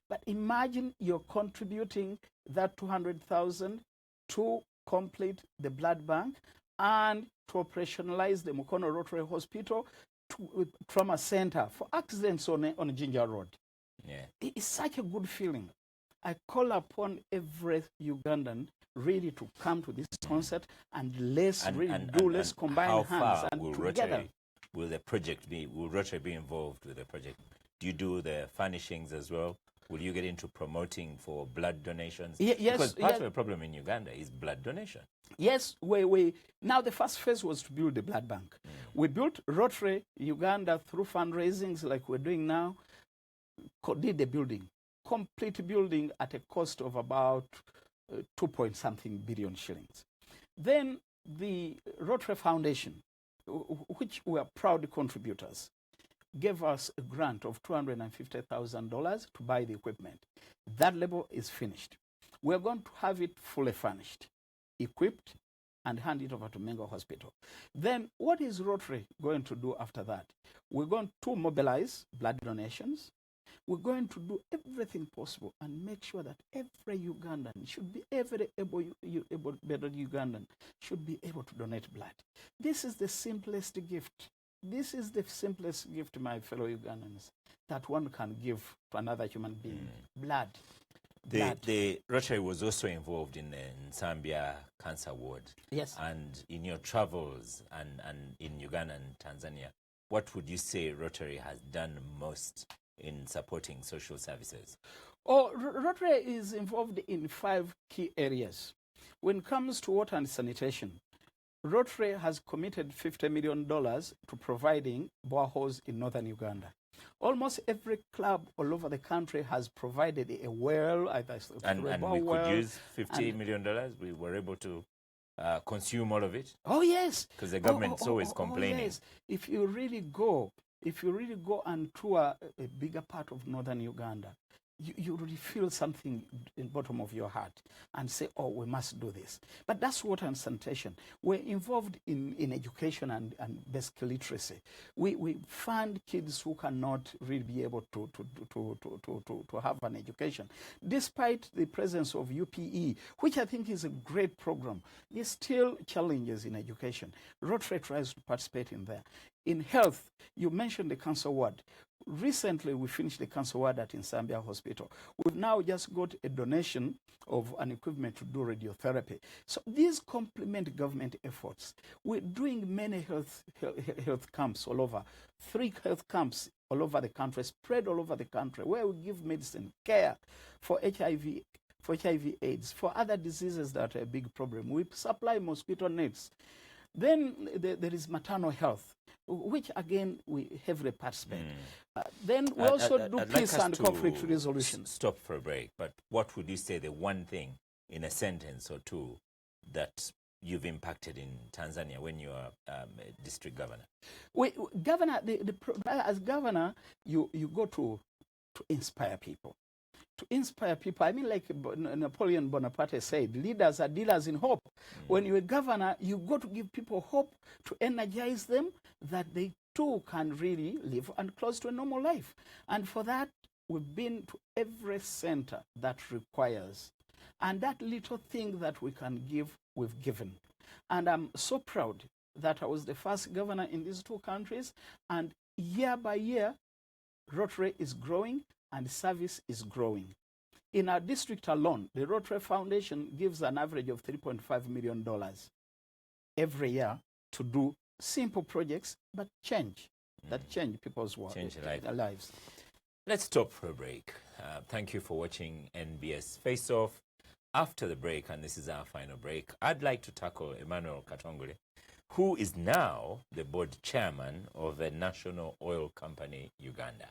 But imagine you're contributing that 200,000 to complete the blood bank and to operationalize the Mukono Rotary Hospital trauma center for accidents on Ginger Road. Yeah. It is such a good feeling. I call upon every Ugandan really to come to this concert and let's combine hands and together. Will Rotary be involved with the project? Do you do the furnishings as well? Will you get into promoting for blood donations? Yes. Because part of the problem in Uganda is blood donation. Yes, now the first phase was to build the blood bank. We built Rotary Uganda through fundraisings like we're doing now, did the building, complete building at a cost of about 2-point-something billion shillings. Then the Rotary Foundation, which we are proud contributors, gave us a grant of $250,000 to buy the equipment. That level is finished. We're going to have it fully furnished, equipped, and hand it over to Mengo Hospital. Then what is Rotary going to do after that? We're going to mobilize blood donations. We're going to do everything possible and make sure that every Ugandan should be able-bodied Ugandan should be able to donate blood. This is the simplest gift. This is the simplest gift, my fellow Ugandans, that one can give to another human being. Blood. The Rotary was also involved in the Zambia cancer ward. Yes. And in your travels and in Uganda and Tanzania, what would you say Rotary has done most in supporting social services? Rotary is involved in 5 key areas. When it comes to water and sanitation, Rotary has committed $50 million to providing boreholes in northern Uganda. Almost every club all over the country has provided a well. And we could use $50 million. We were able to consume all of it. Oh, yes. Because the government's always complaining. Oh, yes. If you really go and tour a bigger part of northern Uganda, you really feel something in the bottom of your heart and say, oh, we must do this. But that's water and sanitation. We're involved in education and basic literacy. We fund kids who cannot really be able to have an education. Despite the presence of UPE, which I think is a great program, there's still challenges in education. Rotary tries to participate in there. In health, you mentioned the cancer ward. Recently, we finished the cancer ward at Nsambia Hospital. We've now just got a donation of an equipment to do radiotherapy. So these complement government efforts. We're doing many health camps all over, 3 health camps all over the country, spread all over the country, where we give medicine, care for HIV, AIDS, for other diseases that are a big problem. We supply mosquito nets. Then there is maternal health, which again we heavily participate. Then we also do peace and conflict resolution. Stop for a break, but what would you say the one thing in a sentence or two that you've impacted in Tanzania when you are district governor? Governor, as governor, you go to inspire people. To inspire people, I mean, like Napoleon Bonaparte said, leaders are dealers in hope. When you're a governor, you go to give people hope, to energize them that they too can really live and close to a normal life. And for that, we've been to every center that requires. And that little thing that we can give, we've given. And I'm so proud that I was the first governor in these 2 countries. And year by year, Rotary is growing and service is growing. In our district alone, the Rotary Foundation gives an average of $3.5 million every year to do simple projects, but that change people's their lives. Let's stop for a break. Thank you for watching NBS Face Off. After the break, and this is our final break, I'd like to tackle Emmanuel Katongole, who is now the board chairman of the National Oil Company, Uganda.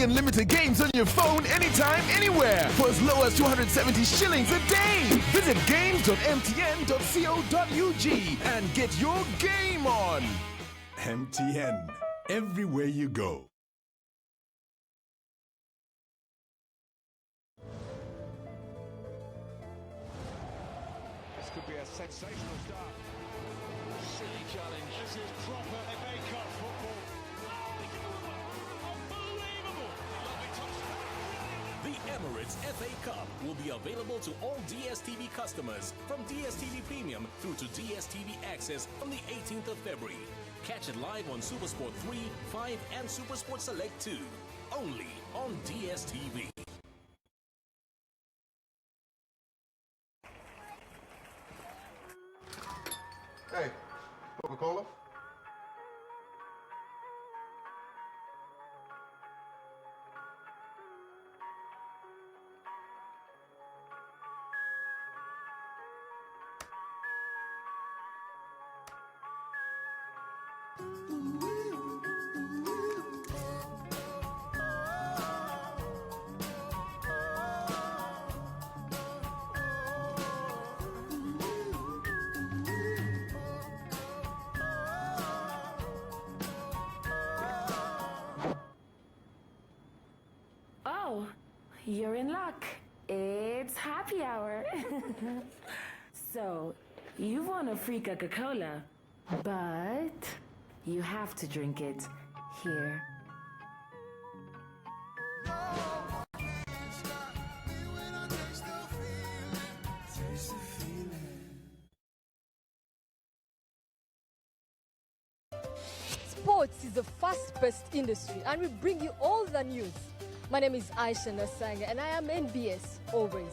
Unlimited games on your phone anytime, anywhere for as low as 270 shillings a day. Visit games.mtn.co.ug and get your game on. MTN, everywhere you go. This could be a sensational start. Silly challenge. This is proper FA Cup football. The Emirates FA Cup will be available to all DSTV customers from DSTV Premium through to DSTV Access on the 18th of February. Catch it live on SuperSport 3, 5 and SuperSport Select 2. Only on DSTV. Hey, Coca-Cola? Oh, you're in luck. It's happy hour. So, you've won a free Coca-Cola, but you have to drink it here. Sports is a fast-paced industry, and we bring you all the news. My name is Aisha Nasanga, and I am NBS always.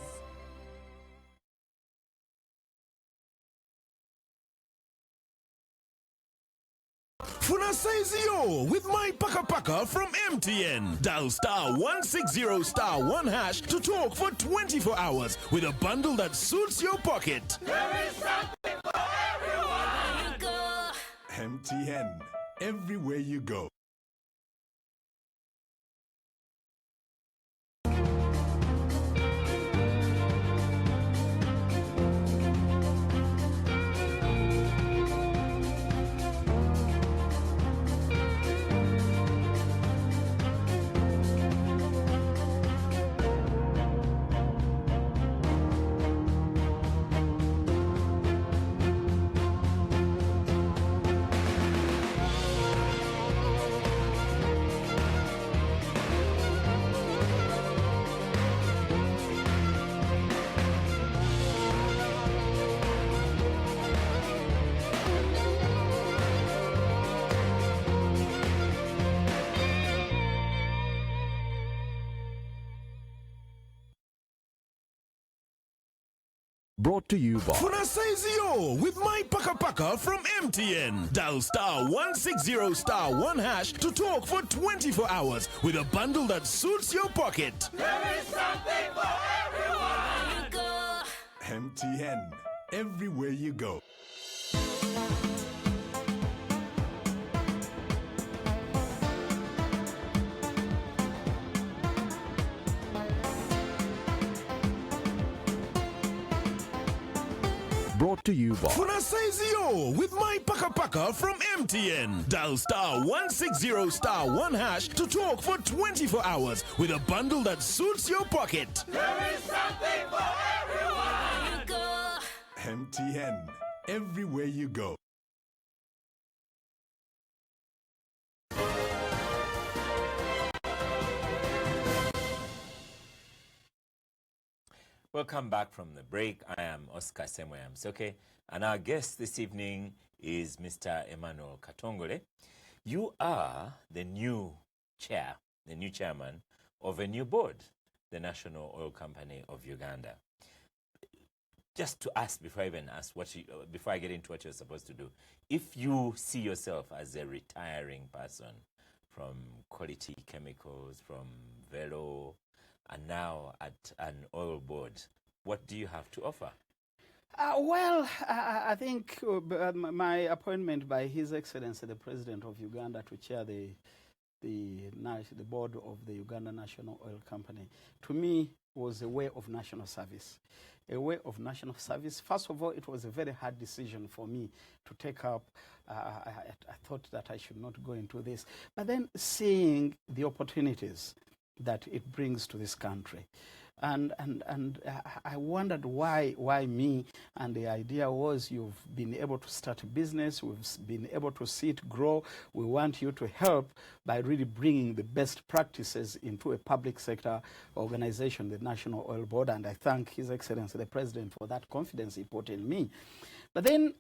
Funa says yo with my Paka Paka from MTN. Dial *160*1# to talk for 24 hours with a bundle that suits your pocket. There is something for everyone. MTN, everywhere you go. Brought to you by Funa Saizio with my Paka Paka from MTN. Dial *160*1# to talk for 24 hours with a bundle that suits your pocket. There is something for everyone. MTN, everywhere you go. Brought to you by Funa Saizio with my Paka Paka from MTN. Dial *160*1# to talk for 24 hours with a bundle that suits your pocket. There is something for everyone. MTN, everywhere you go. Welcome back from the break. I am Oscar Semweyamsoke, and our guest this evening is Mr. Emmanuel Katongole. You are the new chairman of a new board, the National Oil Company of Uganda. Just to ask, before I even ask before I get into what you're supposed to do, if you see yourself as a retiring person from Quality Chemicals, from Velo, and now at an oil board, what do you have to offer? I think my appointment by His Excellency the President of Uganda to chair the board of the Uganda National Oil Company, to me, was a way of national service. A way of national service. First of all, it was a very hard decision for me to take up. I thought that I should not go into this. But then seeing the opportunities that it brings to this country. And I wondered why me, and the idea was you've been able to start a business, we've been able to see it grow, we want you to help by really bringing the best practices into a public sector organization, the National Oil Board, and I thank His Excellency the President for that confidence he put in me. But then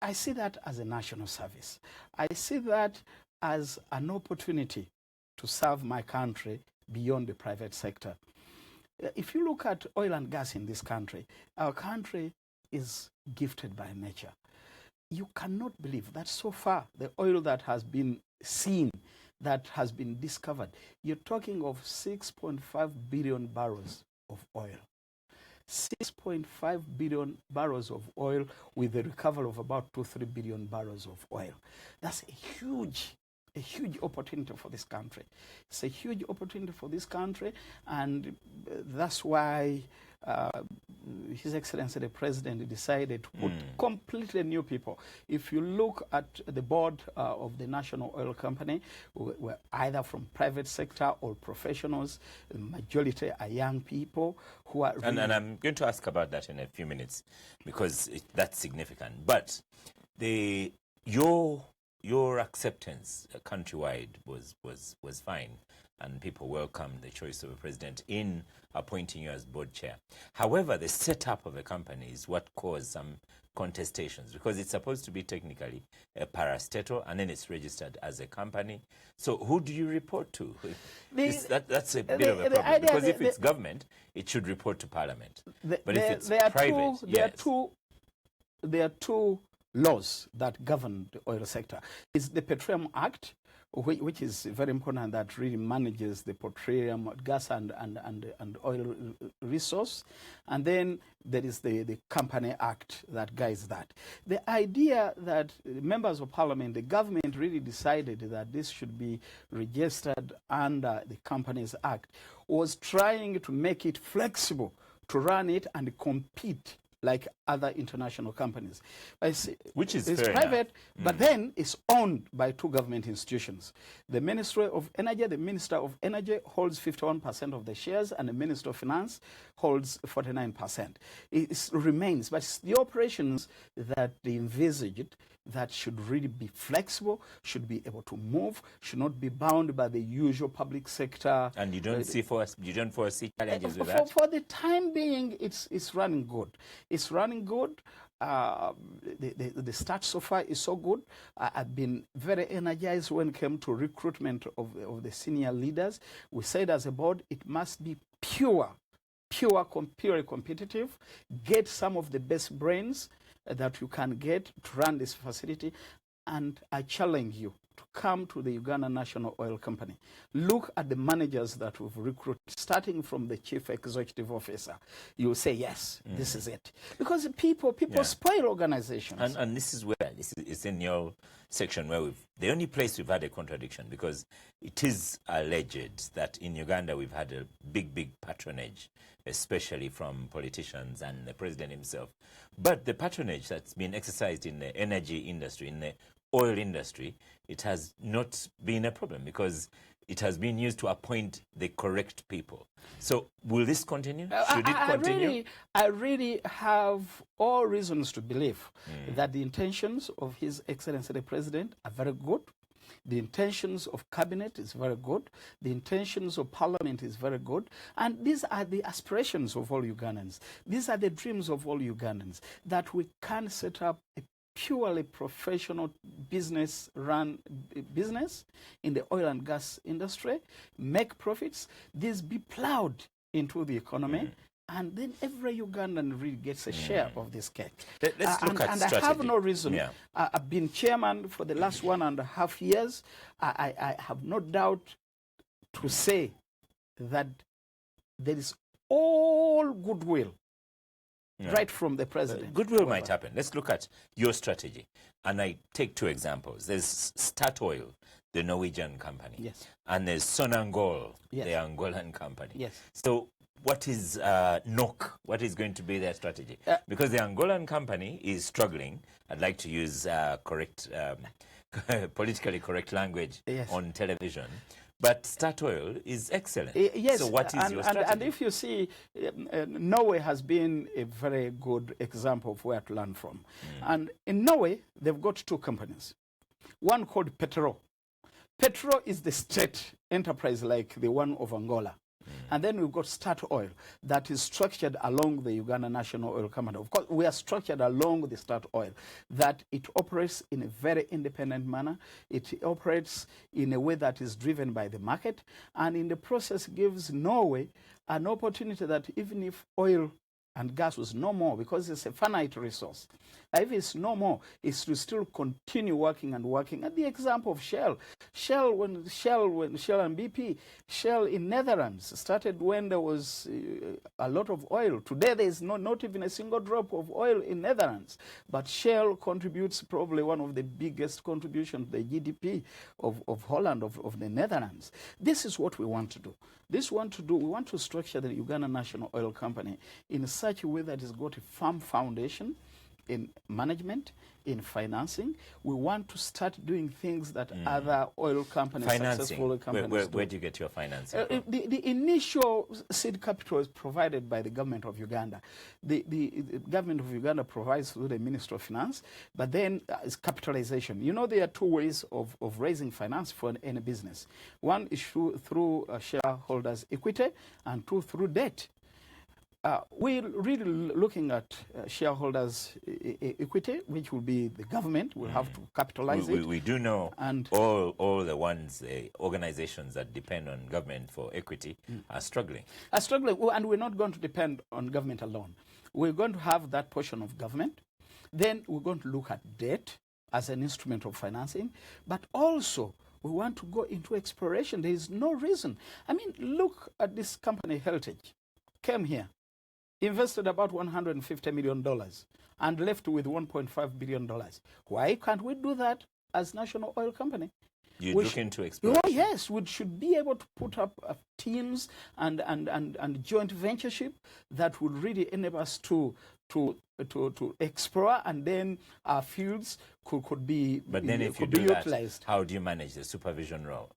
I see that as a national service. I see that as an opportunity to serve my country beyond the private sector. If you look at oil and gas in this country, our country is gifted by nature. You cannot believe that so far the oil that has been seen, that has been discovered, you're talking of 6.5 billion barrels of oil. 6.5 billion barrels of oil with the recovery of about 2-3 billion barrels of oil. That's a huge opportunity for this country. It's a huge opportunity for this country, and that's why His Excellency the President decided to put completely new people. If you look at the board of the National Oil Company, we're either from private sector or professionals. The majority are young people who are really... And I'm going to ask about that in a few minutes, because that's significant. But your acceptance countrywide was fine, and people welcomed the choice of a president in appointing you as board chair. However, the setup of a company is what caused some contestations, because it's supposed to be technically a parastatal, and then it's registered as a company. So who do you report to? That's a bit of a problem, because if it's government, it should report to parliament. But if it's private, there are two laws that govern the oil sector. It's the Petroleum Act, which is very important, that really manages the petroleum, gas and oil resource. And then there is the Company Act that guides that. The idea that members of parliament, the government really decided that this should be registered under the Companies Act, was trying to make it flexible to run it and compete like other international companies. Which is it's private, but then it's owned by two government institutions. The Ministry of Energy, the Minister of Energy holds 51% of the shares, and the Minister of Finance holds 49%. It remains, but it's the operations that they envisaged that should really be flexible, should be able to move, should not be bound by the usual public sector. And you don't foresee challenges with that? For the time being, it's running good. It's running good. The start so far is so good. I've been very energized when it came to recruitment of the senior leaders. We said as a board, it must be pure purely competitive, get some of the best brains that you can get to run this facility, and I challenge you to come to the Uganda National Oil Company. Look at the managers that we've recruited, starting from the chief executive officer. You'll say, yes, this is it. Because people spoil organizations. And this is where, it's in your section where the only place we've had a contradiction, because it is alleged that in Uganda we've had a big patronage, especially from politicians and the president himself. But the patronage that's been exercised in the energy industry, in the oil industry, it has not been a problem because it has been used to appoint the correct people. So will this continue? Should it continue? I really have all reasons to believe that the intentions of His Excellency the President are very good. The intentions of cabinet is very good. The intentions of parliament is very good. And these are the aspirations of all Ugandans. These are the dreams of all Ugandans, that we can set up a purely professional business in the oil and gas industry, make profits, this be plowed into the economy, and then every Ugandan really gets a share of this cake. Let's look at strategy. And I have no reason. I've been chairman for the last 1.5 years. I have no doubt to say that there is all goodwill right from the president. Goodwill might happen. Let's look at your strategy. And I take 2 examples. There's Statoil, the Norwegian company. Yes. And there's Sonangol, the Angolan company. Yes. So what is NOC? What is going to be their strategy? Because the Angolan company is struggling. I'd like to use correct, politically correct language on television. But Statoil is excellent. Yes. So what is your strategy? And if you see, Norway has been a very good example of where to learn from. And in Norway, they've got 2 companies. One called Petro. Petro is the state enterprise like the one of Angola. And then we've got Statoil that is structured along the Uganda National Oil Company. Of course, we are structured along the Statoil, that it operates in a very independent manner. It operates in a way that is driven by the market, and in the process gives Norway an opportunity that even if oil and gas was no more, because it's a finite resource, if it's no more, it's to still continue working and working. And the example of Shell and BP, Shell in Netherlands started when there was a lot of oil. Today there is not even a single drop of oil in Netherlands. But Shell contributes probably one of the biggest contributions to the GDP of Holland, of the Netherlands. This is what we want to do. We want to structure the Uganda National Oil Company in such a way that it's got a firm foundation in management, in financing. We want to start doing things that other oil companies, successful oil companies Where do you get your financing from? The initial seed capital is provided by the government of Uganda. The government of Uganda provides through the Ministry of Finance, but then it's capitalization. You know, there are 2 ways of raising finance for any business. One is through shareholders' equity, and 2 through debt. We're really looking at shareholders' equity, which will be the government. We'll have to capitalize it. We do know all the organizations that depend on government for equity are struggling. And we're not going to depend on government alone. We're going to have that portion of government. Then we're going to look at debt as an instrument of financing. But also, we want to go into exploration. There is no reason. I mean, look at this company, Heritage. Came here, invested about $150 million and left with $1.5 billion. Why can't we do that as National Oil Company? You look into exploration? Oh, yes, we should be able to put up teams and joint ventureship that would really enable us to explore, and then our fields could be utilized. But then if you do that, how do you manage the supervision role?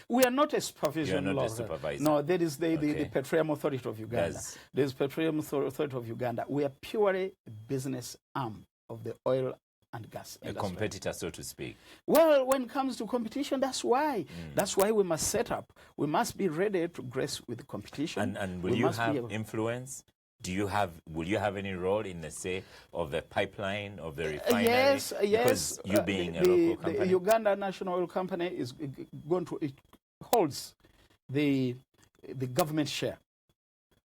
We are not a supervision. You are not a supervisor. No, there is the Petroleum Authority of Uganda. There's Petroleum Authority of Uganda. We are purely a business arm of the oil and gas industry. A competitor, so to speak. Well, when it comes to competition, that's why. That's why we must set up. We must be ready to grace with the competition. And will you have influence? Will you have any role in the say of the pipeline, of the refinery? Yes. Because you being a local company. The Uganda National Oil Company is it holds the government share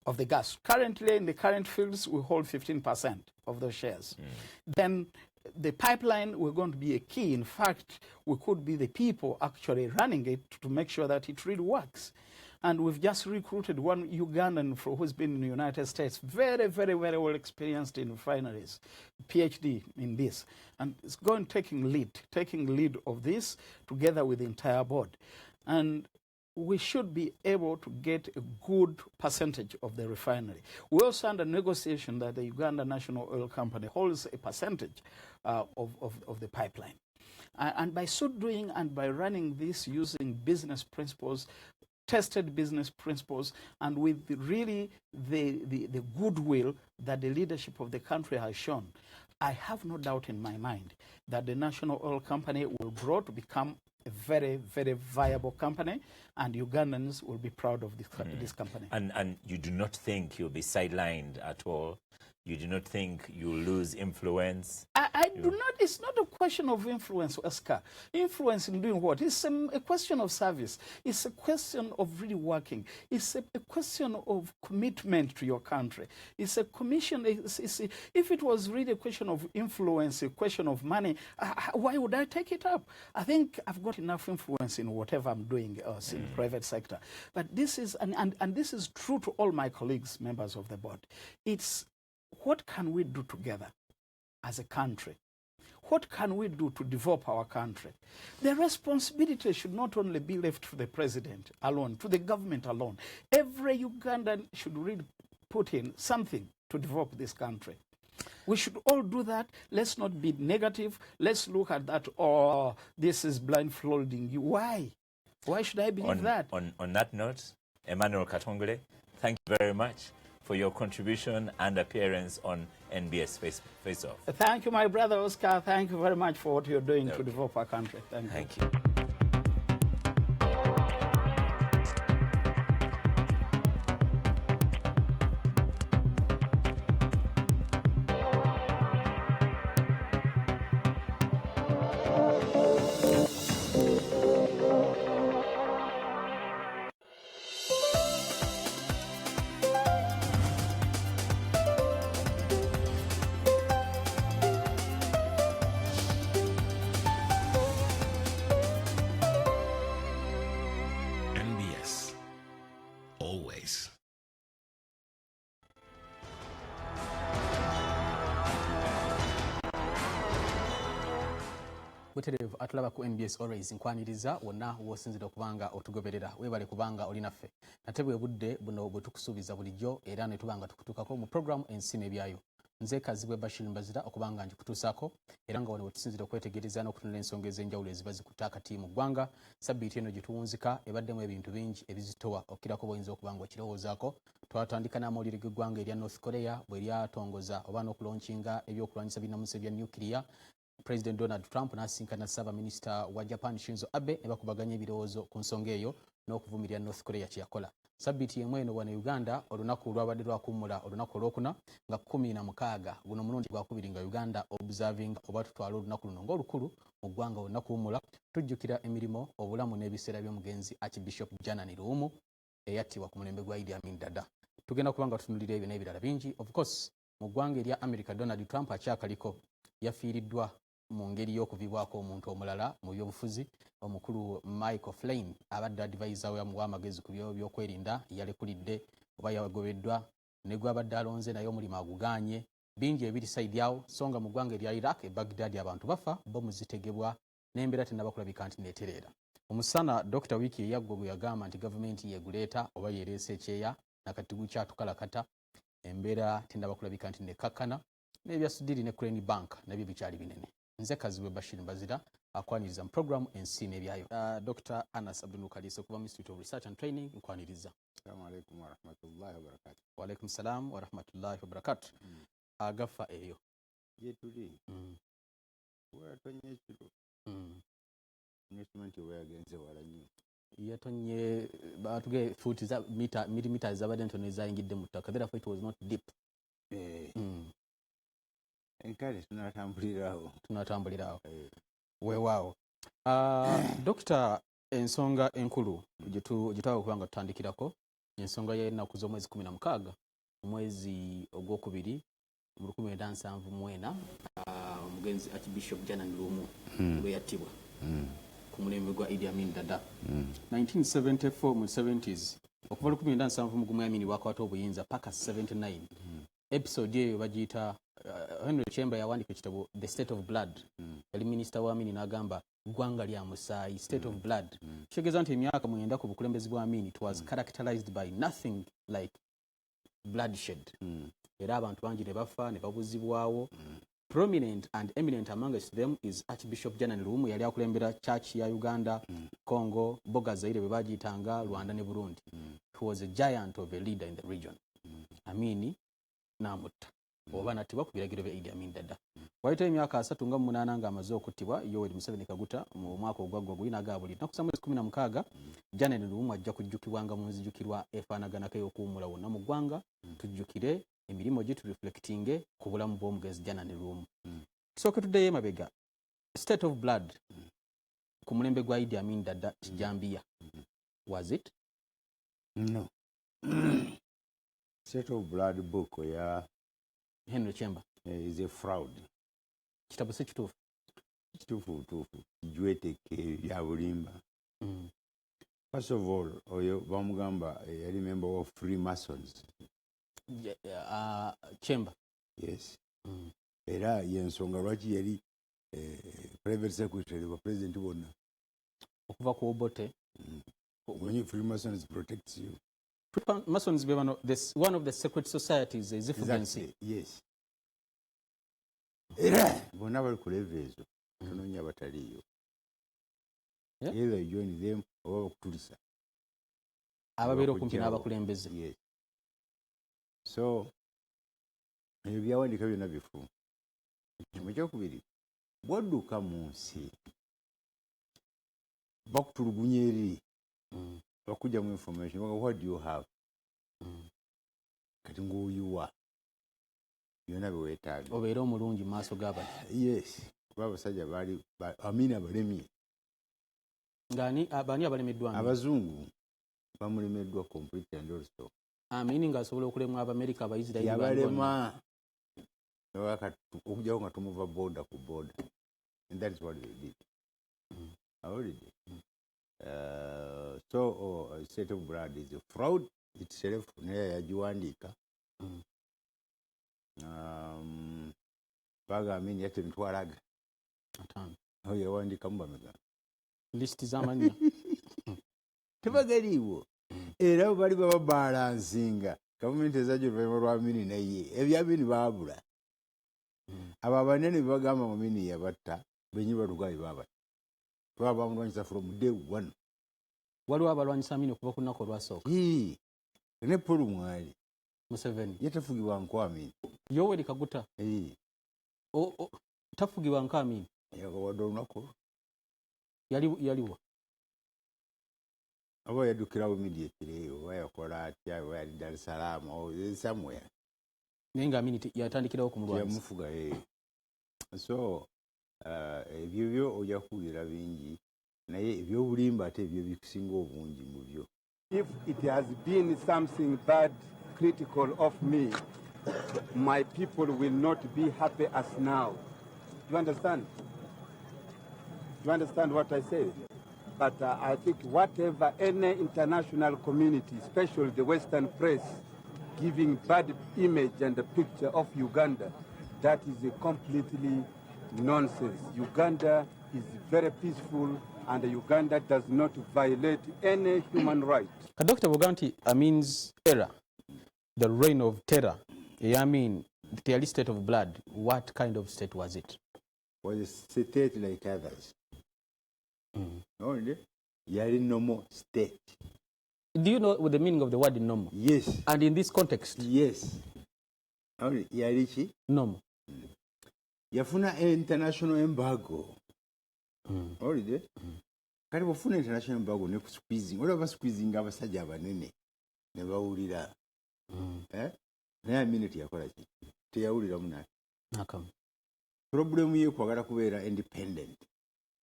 of the gas. Currently, in the current fields, we hold 15% of those shares. Then the pipeline, we're going to be a key. In fact, we could be the people actually running it to make sure that it really works. And we've just recruited one Ugandan who's been in the United States, very, very, very well experienced in refineries, PhD in this. And it's going taking lead of this together with the entire board. And we should be able to get a good percentage of the refinery. We also under negotiation that the Uganda National Oil Company holds a percentage of the pipeline. And by so doing and by running this using business principles, tested business principles, and with really the goodwill that the leadership of the country has shown, I have no doubt in my mind that the National Oil Company will grow to become a very, very viable company, and Ugandans will be proud of this company. And you do not think you'll be sidelined at all? You do not think you'll lose influence? I do not. It's not a question of influence, Oscar. Influence in doing what? It's a question of service. It's a question of really working. It's a question of commitment to your country. It's a commission. If it was really a question of influence, a question of money, why would I take it up? I think I've got enough influence in whatever I'm doing in the private sector. But this is, and this is true to all my colleagues, members of the board. It's what can we do together as a country? What can we do to develop our country? The responsibility should not only be left to the president alone, to the government alone. Every Ugandan should really put in something to develop this country. We should all do that. Let's not be negative. Let's look at that, oh, this is blindfolding you. Why? Why should I believe that? On that note, Emmanuel Katongole, thank you very much for your contribution and appearance on NBS Face Off. Thank you, my brother Oscar. Thank you very much for what you're doing to develop our country. Thank you. Always. Buterevu atulaba ku NBS Always nkwaniriza wonna wosinzira okubanga otugoberera webale kubanga olinaffe nate bwe budde buno bwe tukusuubiza bulijjo era ne tubanga tukutukako mu program Ensi nebyayo nze Kazibwe Bashir Mbazira okubanga njikutuusako era nga wano bwe tusinzira okwetegereza n'okutunula ensonga ez'enjawulo eziba zikuttaaka kati mu ggwanga sabbiiti eno gye tuwunzika ebaddemu ebintu bingi ebizitowa okkirako bw'oyinza okubanga okirowoozaako twatandika n'amawulire g'eggwanga erya North Korea bwe lyatongoza oba n'okulonkinga ebyokulwanyisa binnamusa ebya nuclear. President Donald Trump n'asinkana Ssaabaminisita wa Japan Shinzo Abe ne bakubaganya ebirowoozo ku nsonga eyo n'okuvumirira North Korea kye yakola. Sabbiiti yemu eno wano Uganda olunaku lwabadde lwakummula olunaku olwokuna nga 16 guno mulundi gwakubiri nga Uganda observing oba tutwala olunaku luno ng'olukulu mu ggwanga olunaku kuwummula tujjukira emirimu obulamu n'ebiseera by'omugenzi Archbishop Janani Luwumu eyattibwa ku mulembe gwa Idi Amin Dada. Tugenda kubanga tutunulira ebyo n'ebirala bingi. Of course mu ggwanga erya America Donald Trump akyakaliko yafiiriddwa mu ngeri y'okuvibwako omuntu omulala mu byobufuzi omukulu Michael Flynn abadde advisor w'amagezi ku byokwerinda yalekulidde oba yagobeddwa ne gwabadde alonze naye omulimu agugaanye bingi ebiri side yawo songa mu ggwanga erya Iraq e Baghdad abantu bafa bomu zitegebwa n'embeera tennabakulabika nti neetereera. Omusana Dr. Wiki eyaggwa bwe yagamba nti gavumenti yeeguleeta oba yeereese ekyeya nakati gukyatukalakata embeera tennabakulabika nti nekakkana n'ebya Sudiri ne Crane Bank nabyo bikyali binene. Nze Kazibwe Bashir Mbazira akwaniriza mu program Ensi nebyayo. Dr. Anas Abdul Kaliisa okuva mu Institute of Research and Training nkwaniriza. Assalamu alaikum wa rahmatullahi wa barakatuh. Wa alaikum salam wa rahmatullahi wa barakatuh. Agafa eyo. Yetuli. Watonye ekiro. Investment weyagenze wala nnyo. Yatonye batuge futi za millimeter zabadde ntono ezayingidde mu ttaka. Therefore it was not deep. Enkale tunatambulirawo. Weewaawo. Dr. ensonga enkulu gye twaba kubanga tutandikirako ensonga y'ennaku z'omwezi 16 omwezi ogwokubiri mu 1974 omugenzi Archbishop Janan Lumu lwe yattibwa ku mulembe gwa Idi Amin Dada 1974 mu 70s okuva 1971 Amin wakwata obuyinza paka 79 episode eyo bagiyita Henry Chamber yawandika ekitabo The State of Blood yali minister wa Amin n'agamba gwanga lya musaayi State of Blood kitegeeza nti emyaka mwenda ku bukulembezi bwa Amin it was characterized by nothing like bloodshed era abantu bangi ne bafa ne babuzibwawo prominent and eminent amongst them is Archbishop Janan Lumu yali akulembera church ya Uganda Congo Boga Zaire bwe bagiyitanga Rwanda ne Burundi he was a giant of a leader in the region Amin n'amutta oba nattibwa ku biragiro bya Idi Amin Dada wayita emyaka 38 nga amaze okuttibwa Yoweri Museveni Kaguta mu mwaka ogwaggwa gw'inagabulira naku samwezi 16 Janan Lumu ajja kujjukibwanga mu nzijukirwa efaanaganako ey'okuwummula wonna mu ggwanga tujjukire emirimu gye tureflectinge ku bulamu bw'omugenzi Janan Lumu tusooke tuddeyo emabega State of Blood ku mulembe gwa Idi Amin Dada kijambiya was it? No. State of Blood book ya Henry Chamber is a fraud. Kitabo si kituufu. Kituufu kijweteke ya bulimba. First of all, oyo bamugamba yali member of Freemasons. Chamber. Yes. Era yensonga lwaki yali private secretary wa president wonna. Okuva ku Obote. When you Freemasons protects you. Masons be one of the secret societies is exactly. Yes. Era bonna bali ku level ezo tunoonya bataliyo. Either you join them or okutulisa. Ababeera okumpi n'abakulembeze. Yes. So ebyo byawandika byonna bifu. Ekimu kyokubiri bw'odduka mu nsi bakutulugunya eri bakujja mu information what do you have kati ng'oyiwa byonna biweetaaga obeera omulungi mu maaso g'abantu. Yes kuba abasajja baali Amin abalemye ngani abani abalemeddwa abazungu bamulemeddwa complete and also Amin ng'asobola okulemwa Abamerika Abaisirairi yabalema okujjawo nga tumuva border ku border and that is what they did already. So State of Blood is a fraud itself naye yagiwandiika baga Amin yate mitwalaga oyo yawandiikamu bamega list z'amannya tebagaliiwo era bali bababalansinga gavumenti ezajja oluvannyuma lwa Amin naye ebya Amin baabula abo abanene bagamba mu Amin yabatta benyi balugayi babatta lwaba bamulwanyisa from day one. Waliwo abalwanyisa Amin okuva ku nnaku olwasooka. Ne Paul mwali Museveni yatafugibwa nko Amin. Yoweri Kaguta tafugibwa nko Amin. Wadde olunaku yaliwa aba yaddukirawo immediately oba yakola atya oba yali Dar es Salaam or somewhere naye nga Amin yatandikirawo kumulwanyisa yamufuga so ebyo byo ojja kuwulira bingi naye ebyobulimba ate ebyo bikusinga obungi mu byo. If it has been something bad critical of me, my people will not be happy as now. Do you understand? Do you understand what I say? But I think whatever any international community, especially the Western press, giving bad image and the picture of Uganda, that is a completely nonsense. Uganda is very peaceful and Uganda does not violate any human right. Dr. Boganti, Amin's era, the reign of terror, Amin, the early State of Blood, what kind of state was it? Was a state like others. Only yari normal state. Do you know what the meaning of the word normal? Yes. And in this context? Yes. Only yari chi? Normal. Yafuna international embargo. Already. Kati bw'ofuna international embargo ne ku squeezing, olaba squeezing abasajja abanene ne bawulira. Naye Amin teyakola ki? Teyawulira munake. Nakam. Problem ye kwagala kubeera independent.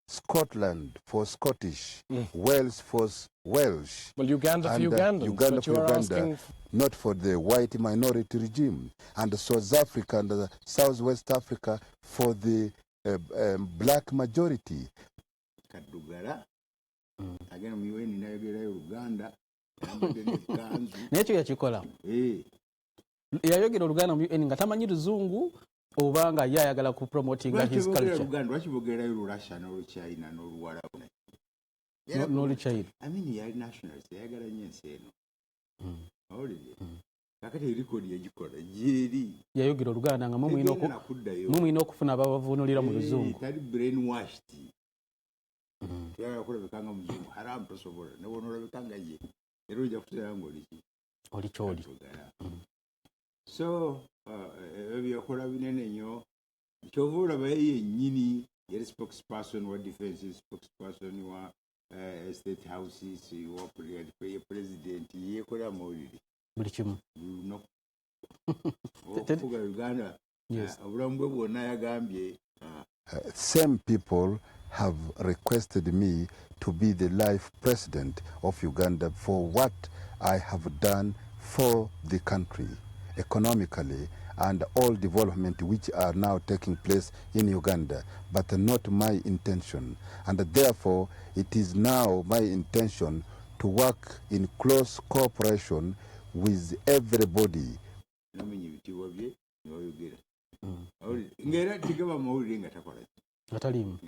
Scotland for Scottish, Wales for Welsh. Well, Uganda for and, Ugandans, Uganda but for you are Uganda, asking... not for the white minority regime. And South Africa and Southwest Africa for the black majority. Kadugala. Again, we went in Uganda. Nekyo yakikola. Yayogera Oluganda nga tamanyi Luzungu oba nga ye ayagala ku promoting his culture. Lwaki boogera Russia n'Oluchina n'Oluwarabu? N'Oluchina. I mean, yali nationalist yayagala nnyo ensi eno. Awulidde? Kakati erikodi yagikola gyeri. Yayogera Oluganda nga mumuyina okufuna ababavunulira mu Luzungu. Tali brainwashed. Tuyagala kulabika nga Muzungu. Haramu tosobola. Ne bw'ona olabika nga ye. Era ojja kuteera ng'oliki. Oli kyoli. So, ebyokola binene nnyo. Kyova olaba ye yennyini yali spokesperson wa defense, spokesperson wa state houses, wa president, yeekola amawulire. Buli kimu. Okufuga Uganda, obulamu bwe bwonna yagambye. Same people have requested me to be the life president of Uganda for what I have done for the country, economically, and all development which are now taking place in Uganda, but not my intention. And therefore, it is now my intention to work in close cooperation with everybody. Ngera tigaba mawulire nga takola. Atalimu.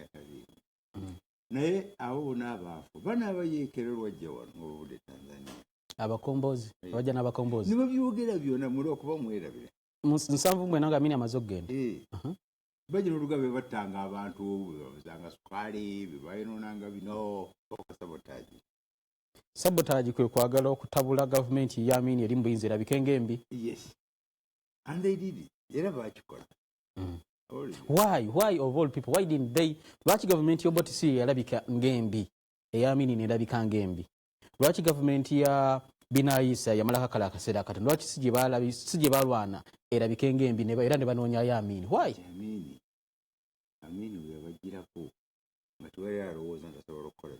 Naye abo bonna abaafu bana abayeekera olwajja wano ng'obudde Tanzania. Abakombozi bajja n'abakombozi. Nibo byogera byonna muli okuba mwerabira. Nsanvu mwena nga mini amaze okugenda. Bajja n'oluga be battanga abantu bebazanga sukaali be bayonoonanga bino sabotage. Sabotage kwe kwagala okutabula gavumenti ya Amini eri mu buyinza erabike ng'embi. Yes. And they did it. Era baakikola. Why of all people? Why didn't they? Lwaki government y'Obotisi yalabika ng'embi eya Amini n'erabika ng'embi? Lwaki government ya Binaisa yamala kakala akaseera katono? Lwaki si gye balwana erabike ng'embi era ne banoonya ya Amini? Why? Amini bwe yabagirako nga tewali alowooza nti asobola okukola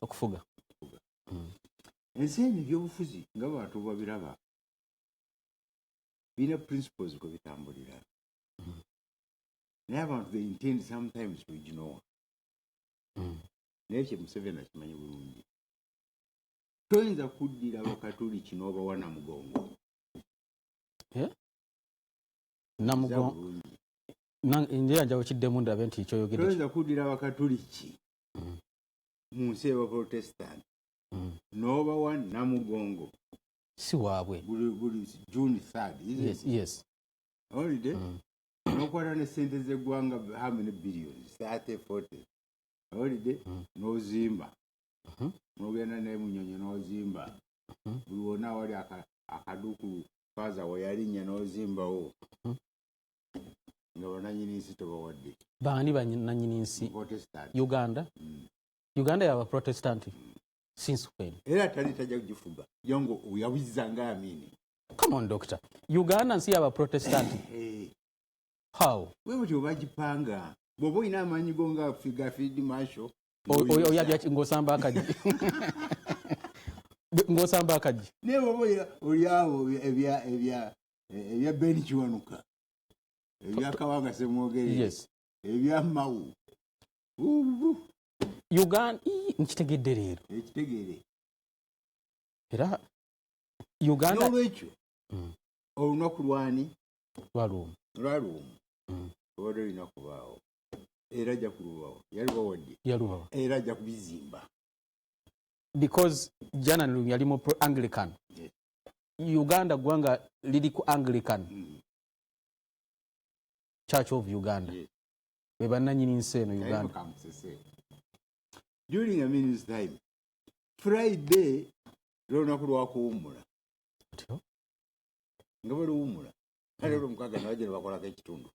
okufuga. Ensi eno ebyobufuzi nga bantu babiraba bina principles kwe bitambulira. Naye abantu they intend sometimes to ignore. Naye kye Museveni akimanyi bulungi. Toyinza kuddira Abakatoliki n'obawa Namugongo. Namugongo. Njira njawo kiddemu ndabe nti kyoyogedde. Toyinza kuddira Abakatoliki mu nsi y'Abaprotestant n'obawa Namugongo. Si waabwe. Buli June 3rd. Yes. Holiday. Nokwata ne sente z'eggwanga how many billions? 30, 40. Holiday. N'ozimba. N'ogenda ne Munyonyo n'ozimba. Buli wonna wali akaduku faza we yalinnya n'ozimbawo. Nga bannannyini nsi tobawadde. Baani bannannyini nsi? Uganda. Uganda yaba Protestant. Since when? Era tali tajja kugifuga. Jongo yawiza nga Amini. Come on, doctor. Uganda nsi yaba Protestant. How? Wewe byo bagipanga. Bwoba ina amanyi gonga figa field marshal. Oyabya ngosamba akaji. Ngosamba akaji. Ne bwoba oliawo ebya Beni Kiwanuka. Ebya Kawanga Semwogere. Yes. Ebya Mawu. Uganda nkitegedde leero. Ekitegere. Era Uganda n'olwekyo olunaku lwani lwalumu. Obadde olina kubaawo. Era ajja kulubaawo. Yalubawadde. Yalubawa. Era ajja kubizimba. Because jana yali mu Anglican. Uganda gwanga liri ku Anglican. Church of Uganda. Be bannannyini nsi eno Uganda. During Amini's time, Friday, lunaku lwakuwummula. Nga baluwummula. Kale olw'omukaaga nabaje ne bakolako ekitundu.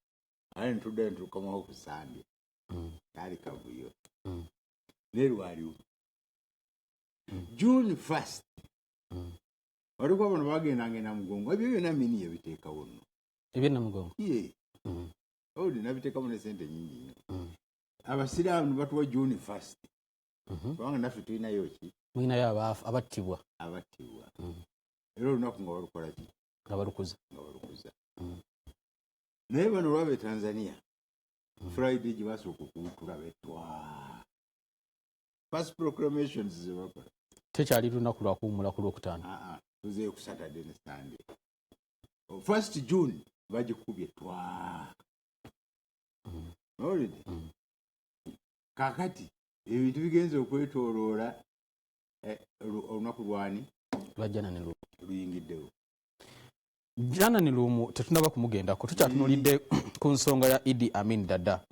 Ale ntudde ntukomawo ku Sande. Kali kavuyo. Ne lwaliwo. June 1st. Walikuwa bano bagendanga Namugongo. Ebyo byonna Amini yabiteekawo nno. Ebyo Namugongo? Ye. Oli nabiteekamu ne sente nnyingi nnyo. abasiraamu batuwa June 1st. Kubanga naffe tulinayo ki? Mulinayo abattibwa. Era olunaku nga balukola ki? Nga balukuza. Naye bano olwaba Tanzania Friday gye basooka okutula betwa. First proclamations ze bakola. Tekyali lunaku lwa kuwummula ku Lwokutaano. Tuzeeyo ku Saturday ne Sunday. 1st June bagikubye twa. Already. Kakati ebintu bigenze okwetooloola olunaku lwani lwajjana ne lumu luyingiddewo. Jana ne lumu tetunaba kumugendako tukyatunulidde ku nsonga ya Idi Amin Dada.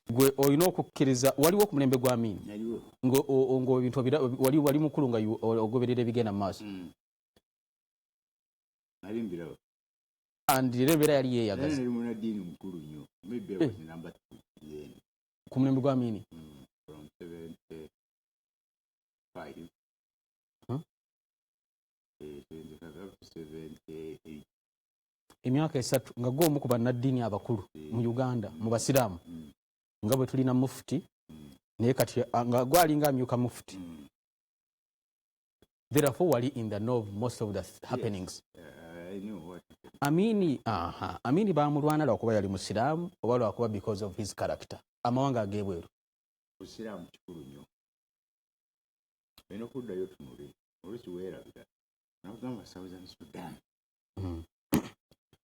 Gwe olina okukkiriza waliwo ku mulembe gwa Amin ngo ebintu wali mukulu nga ogoberera ebigenda mu maaso. Alimbirawo. Andi embeera yali yeeyagaza. Nali munaddiini mukulu nnyo. Maybe I was number 2. Ku mulembe gwa Amin. From 75. 78. Emyaka 3 nga gwo omu ku bannaddiini abakulu mu Uganda mu basiraamu nga bwe tulina mufti naye kati nga gwalinga amyuka mufti. Therefore wali in the know of most of the happenings. I knew what. Amini bamulwana lwakuba yali musiraamu oba lwakuba because of his character. Amawanga ageebweru. Musiraamu kikulu nnyo. Olina okuddayo tunule. Oluusi weerabira. Nakugamba Southern Sudan.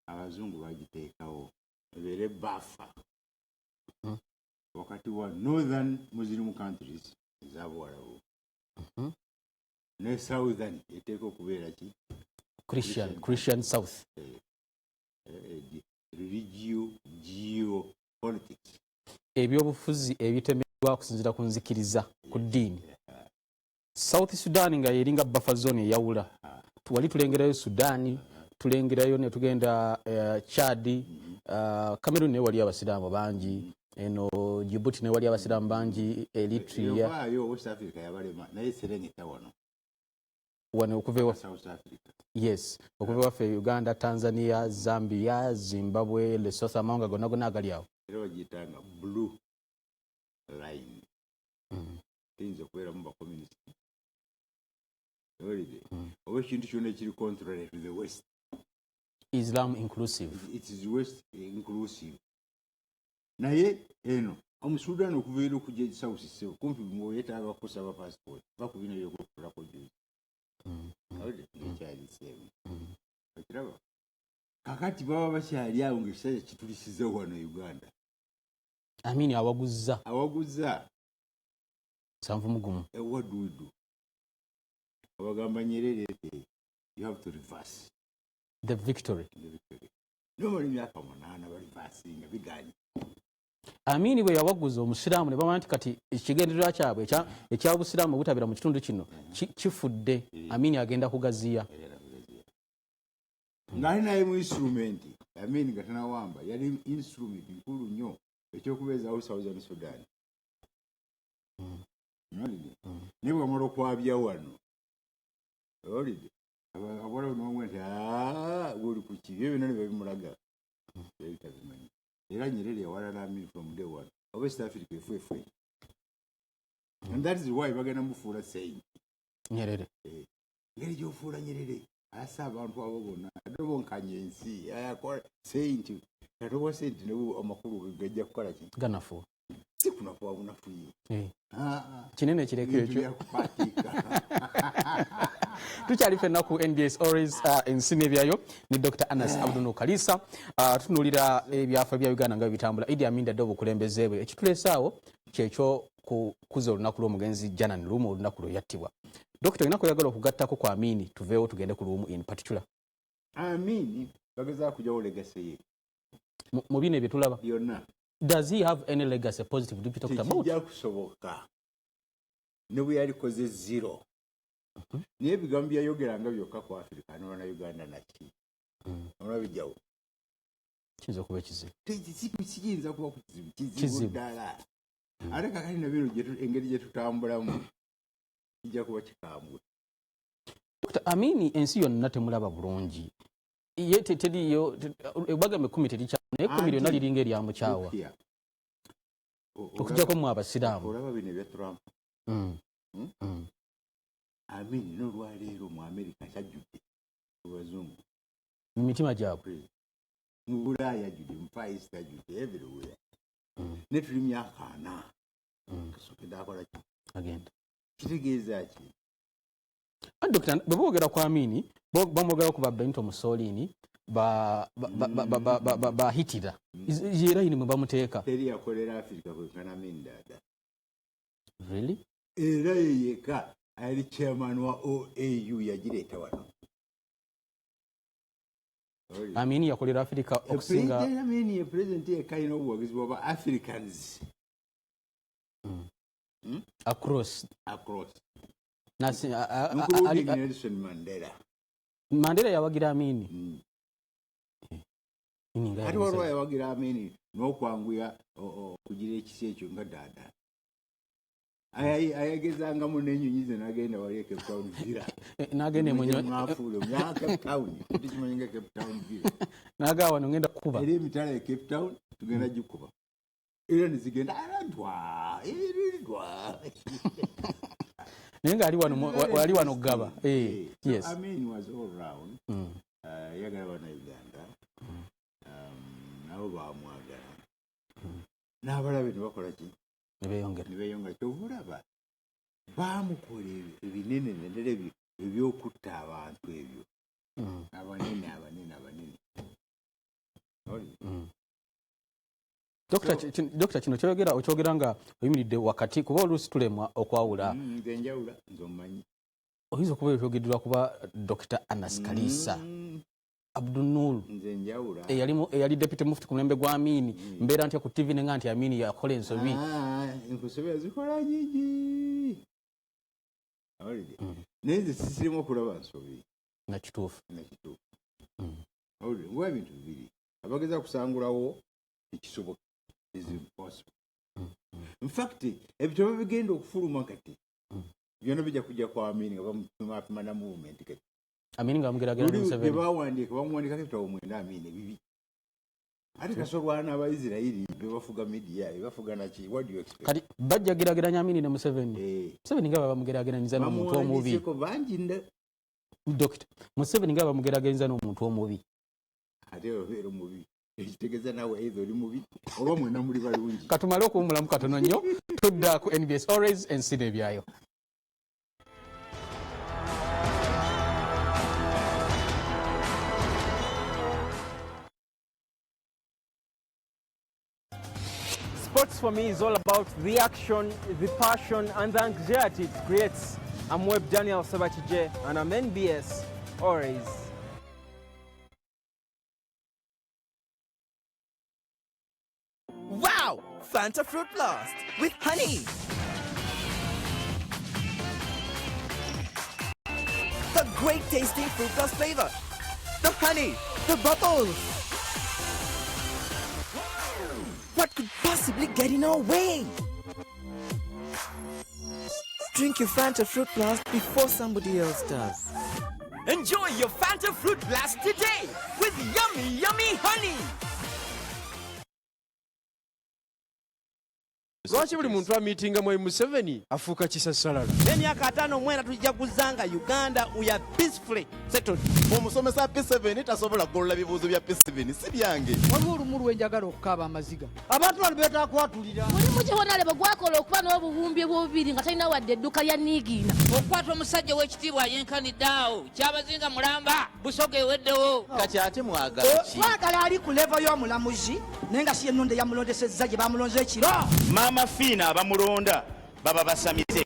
Abazungu bagiteekawo ebeere buffer wakati wa northern Muslim countries ez'Abawarabu ne southern eteeka okubeera ki Christian South. Geopolitics. Ebyobufuzi ebitemeddwa okusinziira ku nzikiriza ku ddiini. South Sudan nga yeringa buffer zone eyawula. Wali tulengerayo Sudan, tulengerayo ne tugenda Chad, Cameroon ne wali abasiraamu bangi, eno Djibouti ne wali abasiraamu bangi, Eritrea. Yo West Africa yabalema naye Serengeta wano. Wano okuvewa South Africa. Yes, okuvewa fe Uganda, Tanzania, Zambia, Zimbabwe, Lesotho amawanga gonna agali awo. Era bagiyitanga blue line. Things okubeera mu ba community. Oba ekintu kyonna ekiri contrary to the West. Islam inclusive. It is West inclusive. Naye eno omusudan okuveera okujja South Sea kumpi mwetaaga kusaba passport bakubina byokutulako juzi. Ekiraba kakati baba bakyali awo ng'ekisaya kitulisiza wano Uganda. Amini awaguzza sanvu mugumu. What do we do? Abagamba Nyerere, you have to reverse the victory. Nobody myaka 8 bali reversing bigani. Amini bwe yawaguza omusiraamu ne bamanya nti kati ekigendererwa kyabwe ekyabusiraamu obutabira mu kitundu kino kifudde. Amini agenda kugaziya. Ngali naye mu instrument. Amini gatanawamba yali instrument nkulu nnyo ekyokubeeza Southern Sudan. Niwe amalo kwabya wano. Olide abora n'omwete guli ku kibi bino ne bimulaga. Ebitabimanyi. Era Nyerere yawalana Amini from day one. West Africa efwe. And that is why bagenda mufuula saint. Nyerere. Ngeri gyofuula Nyerere. Asa abantu abo bonna. Adobonkanye ensi. Ayakola saint. Katoba saint ne amakulu gajja kukola ki? Ganafu. Si kunafuwa bunafuye. Kinene kireke ekyo. Tukyali fenna ku NBS Oris Ensi nebyayo ni Dr. Anas Abdul Kaliisa. Tunulira ebyafa bya Uganda nga bitambula. Idi Amin Dada obukulembeze bwe ekitulesaawo kyekyo kuza olunaku lw'omugenzi jana ne lumu olunaku lwe yattibwa. Dr. inako yagala okugattako kwa Amini tuveewo tugende ku lumu in particular. Amini bageza kujawo legacy ye. Mu bino ebyo tulaba. Byonna. Does he have any legacy positive to be talked about? Kijja kusoboka. Ne bwe yalikoze zero. Niye ebigambo byayogeranga byokka ku Africa n'ona Uganda naki. Olabijjawo. Kiyinza kuba ekizibu. Kiyinza kuba kizibu ddala. Ate kakati na bino engeri gye tutambulamu kijja kuba kikambwe. Dr. Amini ensi yonna temulaba bulungi. Ye teriyo ebagambe 10 tericha naye 10 lyonna liringa eryamukyawa. okujjako mu abasiraamu olaba bino ebya Trump amini n'olwaleero mu Amerika kyajjudde abazungu mu mitima gyabwe mu Bulaaya ajjudde mu Far East ajjudde everywhere ne tuli myaka 4 kasookedde akola ki agenda kitegeeza ki Dokita bwe boogera ku Amini bamwogera ku ba Benito Mussolini bahitira era yini mwe bamuteeka teri yakolera Afrika kwekana Amini dada really era yeyeka ali chairman wa OAU yagireeta wano Amini yakolera Afrika okusinga Amini ye president yekayina obuwagizi bwa Africans across including Nelson Mandela yawagira Amini ati walwa yawagira Amini n'okwanguya okugira ekisi ekyo nga dada ayagezangamu n'ennyonyi ze n'agenda wali Cape Town Villa n'agenda mwafuule myaka Cape Town tukimanyi nga Cape Town Villa n'agaa wano ngenda kukuba era emitala ya Cape Town tugenda gikuba era nezigenda aradwa naye ng'ali wano gaba yes Amin was all round yagala bana Uganda nabo bamwagala n'abalabe ne bakola ki ne beeyongera kyovulaba baamukola ebinene nendera ebyokutta abantu ebyo abanene Dokita kino okyogera nga oyimiridde wakati kuba oluusi tulemwa okwawula nze njawula nze omumanyi oyinza okuba ekyogeddwa kuba Dr. Anas Kaliisa Abdunul nze njawula eyali deputy mufti ku mulembe gwa Amini mbeera ntya ku TV nenga nti Amini yakola ensobi ensobi yazikola nyingi naye nze sisirimu okulaba nsobi nakituufu nguwa ebintu bibiri abageza kusangulawo ekisoboka is impossible in fact ebitabo bigenda okufuluma kati byonna bijja kujja kwa Amini nga bamupima na movement kati Amini nga bamugeragera Museveni bamuwandika ebitabo mwenda Amini bibi ate kasolwana Abaisirairi bebafuga media bebafuga naki what do you expect kati bajja geragiranya Amini ne Museveni Museveni nga bamugeragiranyiriza n'omuntu omubi Dokita Museveni nga bamugeraganyiriza n'omuntu omubi ate obeera omubi ekitegeeza nawe either oli mubi oba mwena muli balungi katumale okuwumulamu katono nnyo tudda ku NBS Always Ensi nebyayo Sports for me is all about the action, the passion, and the anxiety it creates. I'm Web Daniel Sabatije, and I'm NBS Always. Wow! Fanta Fruit Blast with honey. The great tasting Fruit Blast flavor. The honey, the bubbles. What could possibly get in our way? Drink your Fanta Fruit Blast before somebody else does. Enjoy your Fanta Fruit Blast today with yummy, yummy honey. Lwaki buli muntu amiitinga mu Museveni afuuka kisassalala n'emyaka 5 mwena tujja kuzanga Uganda uya peacefully settled omusomesa P7 tasobola kugolola bibuuzo bya P7 si byange waliwo olumu lwenjagala okukaaba amaziga abantu bano beetaaga kwatulira mulimu kyewonaleba gwakola okuba n'obubumbye bw'obubiri nga talina wadde edduuka lya niigiina okukwata omusajja w'ekitiibwa yenkaniddeawo kyabazinga mulamba busoga eweddewo kati ate mwagala ki twagala ali ku levo y'omulamuzi naye nga si ennonde yamulondesezza gye bamulonze ekiro maama fiina abamulonda baba basamize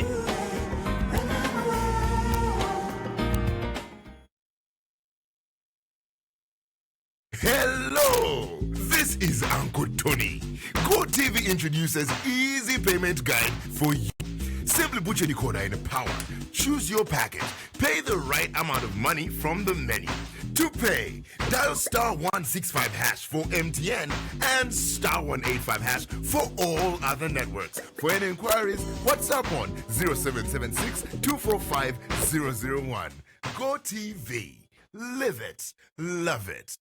Hello, this is Uncle Tony. GoTV introduces easy payment guide for you. Simply put your decoder in the power, choose your package, pay the right amount of money from the menu. To pay, dial *165# for MTN and *185# for all other networks. For any inquiries, WhatsApp on 0776 245 001. GoTV. Live it. Love it.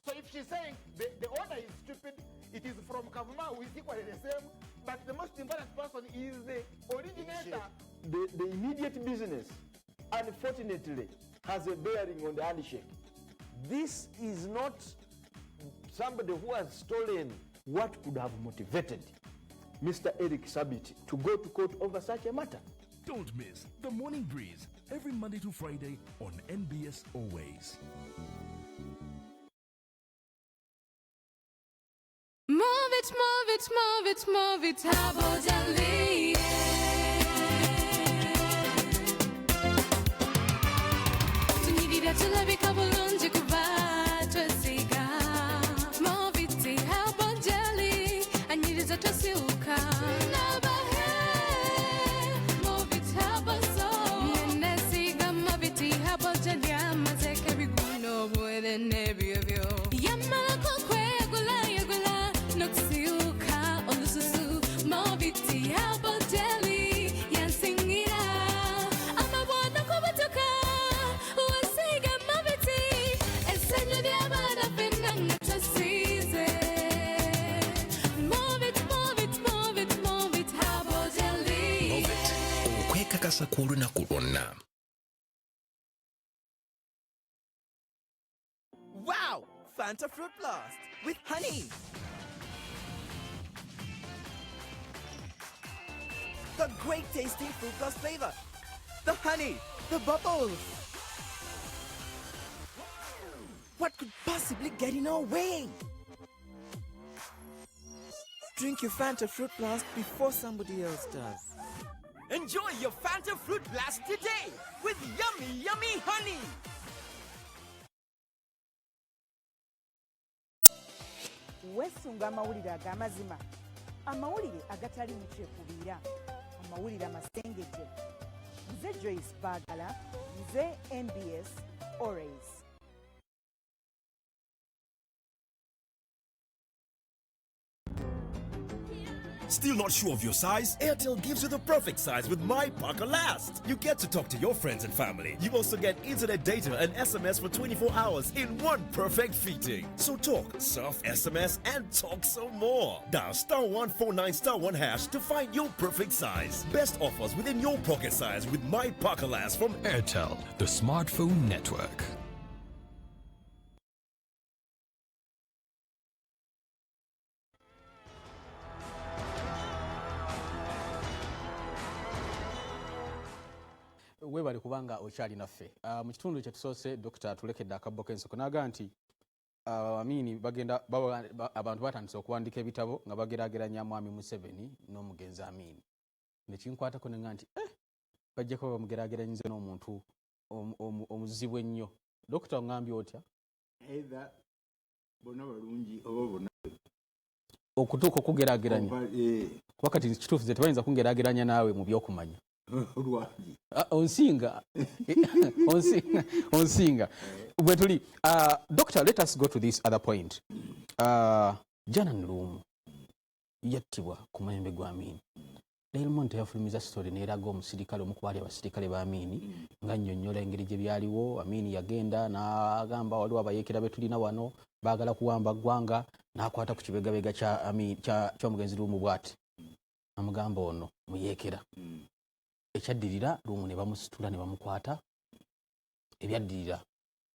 So if she's saying the order is stupid, it is from Kavuma who is equally the same, but the most important person is the originator. The immediate business, unfortunately, has a bearing on the handshake. This is not somebody who has stolen what could have motivated Mr. Eric Sabit to go to court over such a matter. Don't miss The Morning Breeze every Monday to Friday on NBS Always. Move it, move it, move it, move it, habojali. Tunidira tulabika bulungi kuba twesiga. Move it, habojali, anyiriza twesiuka. Nabahe, move it, habozo. Nenesiga move it, habojali, amazeke biguno bwere nebyayo. Yamala kokwe gula yagula. Noxiuka olususu moviti haboteli yansingira amabwana kubatuka wasiga moviti esenyo lyabana fenanga tasize move it haboteli okwekakasa kw'olunaku lwonna. Wow! Fanta Fruit Blast with honey. The great tasting Fruit Blast flavor. The honey, the bubbles. What could possibly get in our way? Drink your Fanta Fruit Blast before somebody else does. Enjoy your Fanta Fruit Blast today with yummy, yummy honey. Wesunga amawulire ag'amazima, amawulire agatali mu kyekubiira, amawulire amasengeje. Nze Joyce Baagala, nze NBS Always. Still not sure of your size? Airtel gives you the perfect size with My Parker Last. You get to talk to your friends and family. You also get internet data and SMS for 24 hours in one perfect fitting. So talk, surf, SMS, and talk some more. Dial *149*1# to find your perfect size. Best offers within your pocket size with My Parker Last from Airtel, the smartphone network. Webali kubanga okyali naffe. Mu kitundu kye tusoose Dr. tulekedde akabbo k'ensoko n'aga nti amini bagenda abantu batandise okuwandika ebitabo nga bageraageranya Mwami Museveni n'omugenzi Amini. Ne kinkwatako ne nga nti bajja kuba bamugeraageranyize n'omuntu omuzibu ennyo. Dr. ongambye otya? Either bonna balungi oba bonna okutuuka okugeraageranya. Wakati kituufu ze tebayinza kungeraageranya naawe mu by'okumanya. Onsinga. Bwetuli. Doctor, let us go to this other point. Jana Nlumu yattibwa ku mayembe gwa Amini. Leero Monte yafulumiza story n'eraga omusirikale omu ku baali abasirikale ba Amini nga nnyonnyola engeri gye byaliwo. Amini yagenda n'agamba waliwo abayeekera be tulina wano baagala kuwamba ggwanga n'akwata ku kibegabega ky'omugenzi Lumu bw'ati. Amugamba ono muyeekera. Ekyaddirira Lumu ne bamusitula ne bamukwata. Ebyaddirira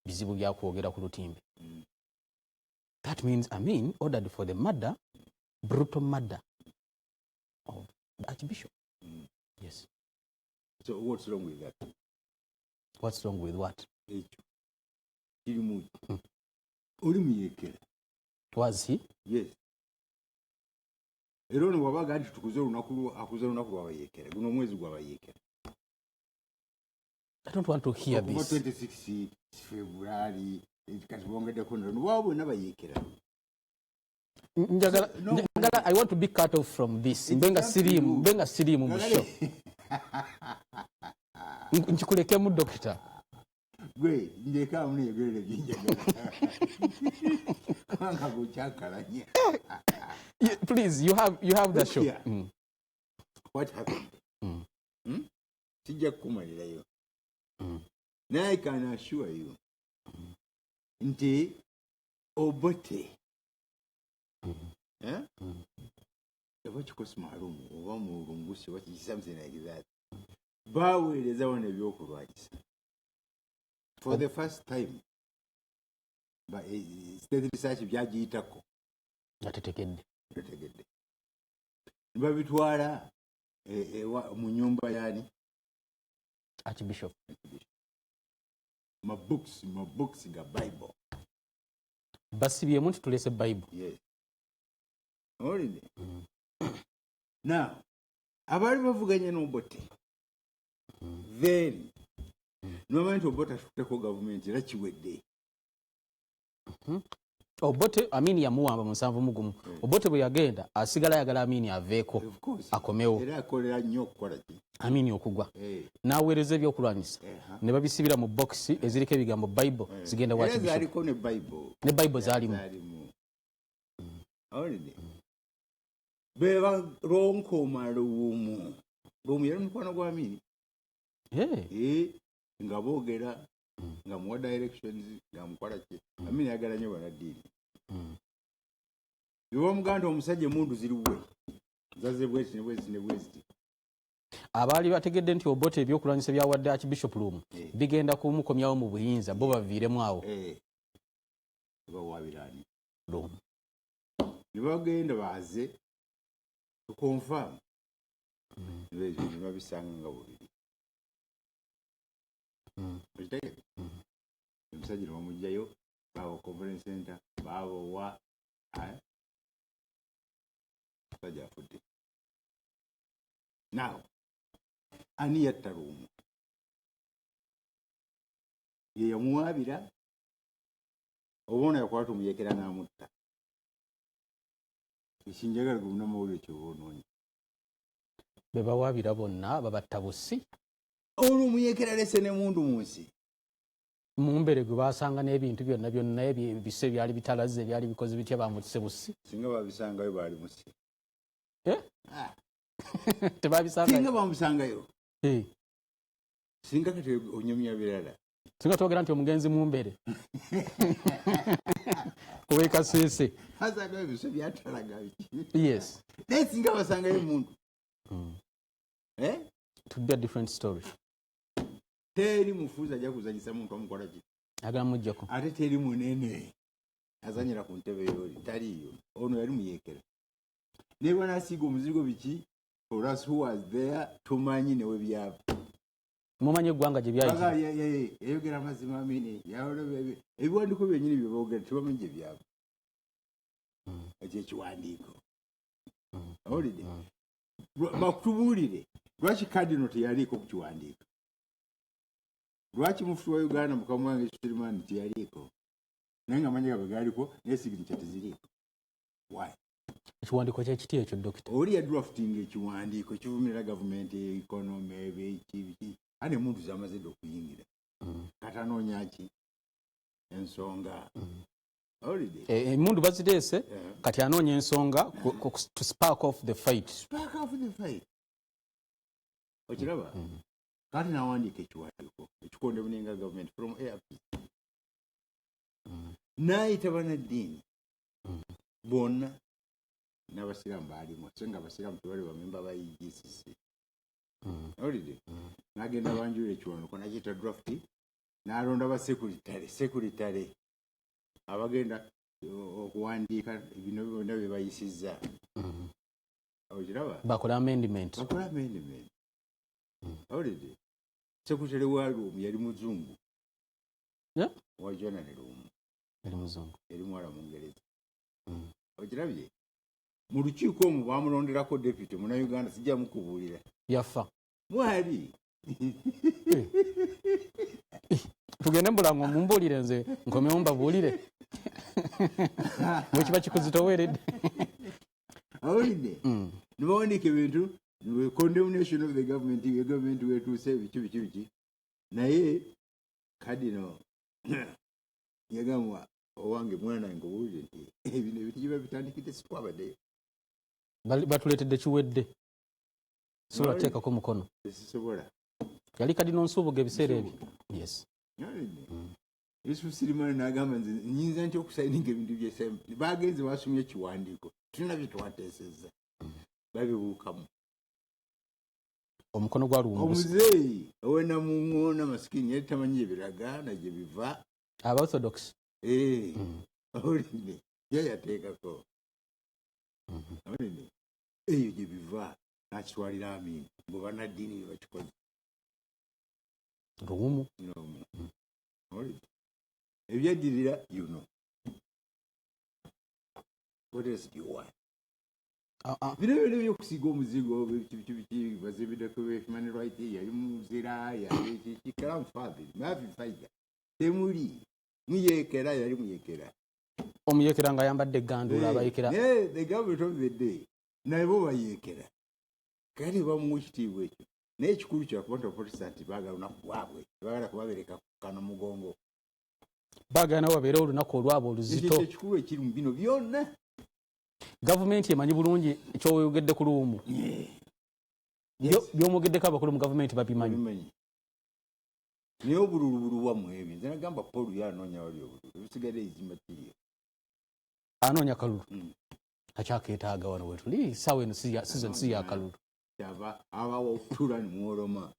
bizibu bya kwogera ku lutimbe. That means Amin ordered for the murder, brutal murder of the Archbishop. Yes. So what's wrong with that? What's wrong with what? Was he? Yes. Era ono wabaga nti tukuze olunaku lw'abayeekera. Guno omwezi gw'abayeekera. I don't want to hear this. 26 February, kati bongeddeko nno waabwe n'abayeekera. I want to be cut off from this. Mbenga sirimu mu show. Nkikulekemu Doctor. Gwe ndeka mune yegere binjagala. Kanga guchakalanya. Please, you have the show. What happened? Sijja kumalirayo. Now I can assure you. Nti Obote. What you call maroon, or one something like that. Bawe is the one of your rights. For the first time, by state research of Yaji Itako. Not it again. Babitwala mu nyumba yani Archbishop. My books ga Bible. Basibye muntu tulese Bible. Yes. Already. Now, abali bavuganye n'Obote. Then, n'omanyi Obote afuteko government era kiwedde. Obote Amini yamuwamba musanvu mugumu. Obote bwe yagenda asigala yagala Amini aveeko akomewo. Era akolera nnyo okukola ki? Amini okugwa. N'aweereza ebyokulwanyisa. Ne babisibira mu box eziriko ebigambo Bible zigenda wa Archbishop. Zaliko ne Bible. Ne Bible zaalimu. Already. Beba ronko malumu. Lumu yali mukwano gwa Amini. Nga boogera nga muwa directions nga mukola ki. Amini yagala nnyo banaddiini. Biwa muganda omusajja emundu ziriwe. Zaze bwezi ne bwezi ne bwezi. Abaali bategedde nti Obote ebyokulwanyisa byawadde Archbishop Lumu bigenda kumukomyawo mu buyinza bo baviiremu awo. Bawabirani. Lumu. Nibagenda baze to confirm. Nibabisanga nga bubiri. Omusajja bamugjayo bawo conference center bawo wa sajja afudde. Now, ani yatta Lumu? Ye yamuwabira obona yakwata omuyekera n'amutta. Ekinjagala gonna mawulire kyoboonoonyi. Be bawaabira bonna babatta bussi. Olwo omuyekera lese ne mundu mu nsi. Mu mbere gwe baasanga n'ebintu byonna ebise byali bitalaze byali bikoze bitya bamutise bussi. Singa babisangayo baali musi. Tebabisangayo. Singa bamusangayo. Singa kati onyomya birala. Singa twogera nti omugenzi mu mbere. Owekasese. Haza ebise byatalaga biki. Yes. Naye singa basangayo mundu. It would be a different story. Teri mufuza ajja kuzanyisa muntu amukola ki? Agala mujjako. Ate teri munene. Azanyira ku ntebe yoli. Taliyo. Ono yali muyekera. Ne bwana asiga omuzigo biki? For us who was there, tumanyi ne we byava. Mumanye eggwanga gye byayita. Eyogera amazima Amini. Ebiwandiiko byennyini bye boogera tebamanyi gye byava. Ekyo ekiwandiiko. Awulidde? Bakutubuulire. Lwaki kadino teyaliko ku kiwandiiko? Lwaki mufuti wa Uganda mukama wange Suleiman teyaliko? Naye nga amanyi galiko naye signature teziriiko. Why? Ekiwandiiko kyekiti ekyo Dokita. Oli ya drafting ekiwandiiko ekivumira gavumenti economy ebiki. Ane muntu zamaze okuyingira. Kati anoonya ki? Ensonga. Emundu baziteese kati anoonya ensonga to spark off the fight. Spark off the fight. Okiraba? Kati nawandiika ekiwandiiko ekikondebunenga government from ARP. Naayita bannaddiini bonna n'abasiraamu baalimu so nga abasiraamu tebali bamemba ba EGCC. Olidde? N'agenda banjula ekiwandiiko nakiyita draft n'alonda basekuritale abagenda okuwandiika bino byonna bye bayisizza. Okiraba? Bakola amendment. Olidde? Sekutale wa Lumu yali muzungu. Wajona ne Lumu. Yali muzungu. Yali mwala Mungereza. Okirabye? Mu lukiiko omwo baamulonderako deputy Munnayuganda sijja mukubuulira. Yafa. Mwali. Tugende mbulango mumbuulire nze nkomewo mbabuulire. Bwe kiba kikuzitoweredde. Awulidde? Ne bawandiika ebintu condemnation of the government wetuuse biki. Naye kadino yagamba owange mwana wange obuulire nti ebino ebintu gye babitandikidde sikwabaddeyo. Batuleetedde kiwedde. Solateekako mukono. Sisobola. Yali kadino nsuubuga ebiseera ebyo. Yes. Yesu Sirimani n'agamba nze nyinza ntya okusayininga ebintu by'essembe bagenze basomye ekiwandiiko tulina bye twateesezza babibuukamu omukono gwa luwumbusi omuzeeyi owena muŋŋoona masikini yali tamanyi ebiraga na gye biva Orthodox olinde yayateekako olinde eyo gye biva n'akitwalira Amini bwe bannaddiini bye bakikoze luwumu olinde ebyeddirira what else do you want? Bino byonna by'okusiga omuzigo biki bazibiddeko human right yali muzira yali kikalamufadhili mavi faija temuli muyekera yali muyekera omuyekera nga ayambadde eggandula abayekera the government of the day naye bo bayekera kale bamuwa ekitiibwa ekyo naye ekikulu kyakuba Protestant baagala olunaku lwabwe baagala kubabereka kukana mugongo baagala nabo babeere olunaku olwabwe oluzito ekikulu ekiri mu bino byonna gavumenti emanyi bulungi ekyoyogedde ku luwumu by'omwogeddeko abakulu mu gavumenti babimanyi naye obululu wammwe ebyo nze nagamba Paul yanoonya wali obululu ebisigadde ezimba kiriyo anoonya kalulu akyakeetaaga wano wetuli saawa eno season si yakalulu abawa okutula ne mwoloma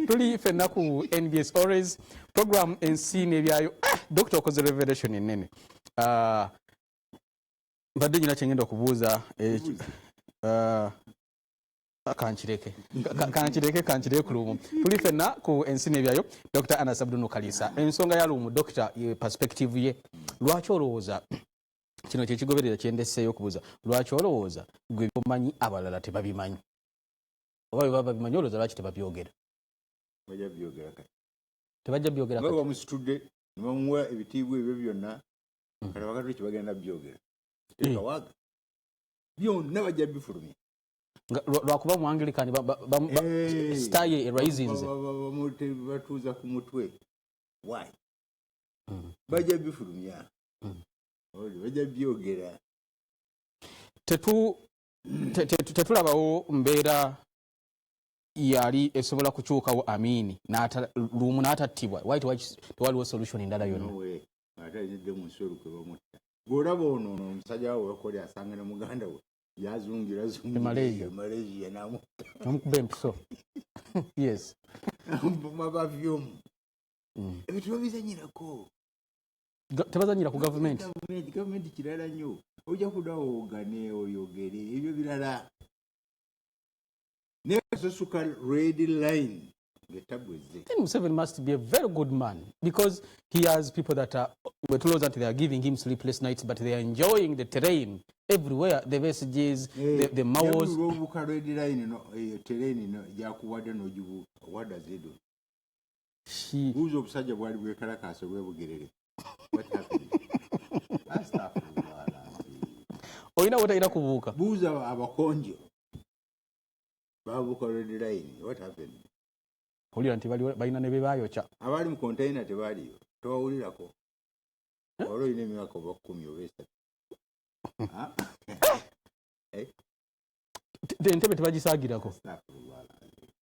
tuli ffenna ku NBS Always program Ensi n'ebyayo Dr. okoze revelation ennene mbadde nyina kyengenda okubuuza kankireke ku lumu tuli ffenna ku Ensi n'ebyayo Dr. Anas Abdul Kaliisa ensonga ya lumu Dr. perspective ye lwaki olowooza kino kyekigoberera kyendeseeyo okubuuza lwaki olowooza gwe byomanyi abalala tebabimanyi oba bwe baba babimanyi olowooza lwaki tebabyogera tebajja byogera kati bamusitudde ne bamuwa ebitiibwa ebyo byonna kale bakati kye bagenda byogera kawaga byonna bajja bifulumya lwakuba mu Anglikani staye eraisinze batuuza ku mutwe why bajja bifulumya bajja byogera tetulabawo mbeera yali esobola kukyukawo Amini lumu n'atattibwa tewaliwo solution endala yonna ate ayinidde mu nsi olukwe bamutta bw'olaba onoono omusajja wawe wakoli asanga ne muganda we yazungiraZungiye namukuba empiso yes mabavyomu ebyo tebabizanyirako tebazanyira ku gavumenti kirala nnyo ojja kudawoogane oyogere ebyo birala nesosuka red line Then Museveni must be a very good man because he has people that are they are giving him sleepless nights, but they are enjoying the terrain everywhere. The messages, the mowers. What does he do? Who's obsajja bwali bwekalakasa bwebugerere? What happened? Oyina wotayina kubuuka. Buuza abakonjo. Babuuka red line. What happened? Olira nti balina ne bebayokya. Abali mu container tebaliyo. Towulirako. Olwo ine emyaka oba 10 oba 3. Entebe tebagisaagirako.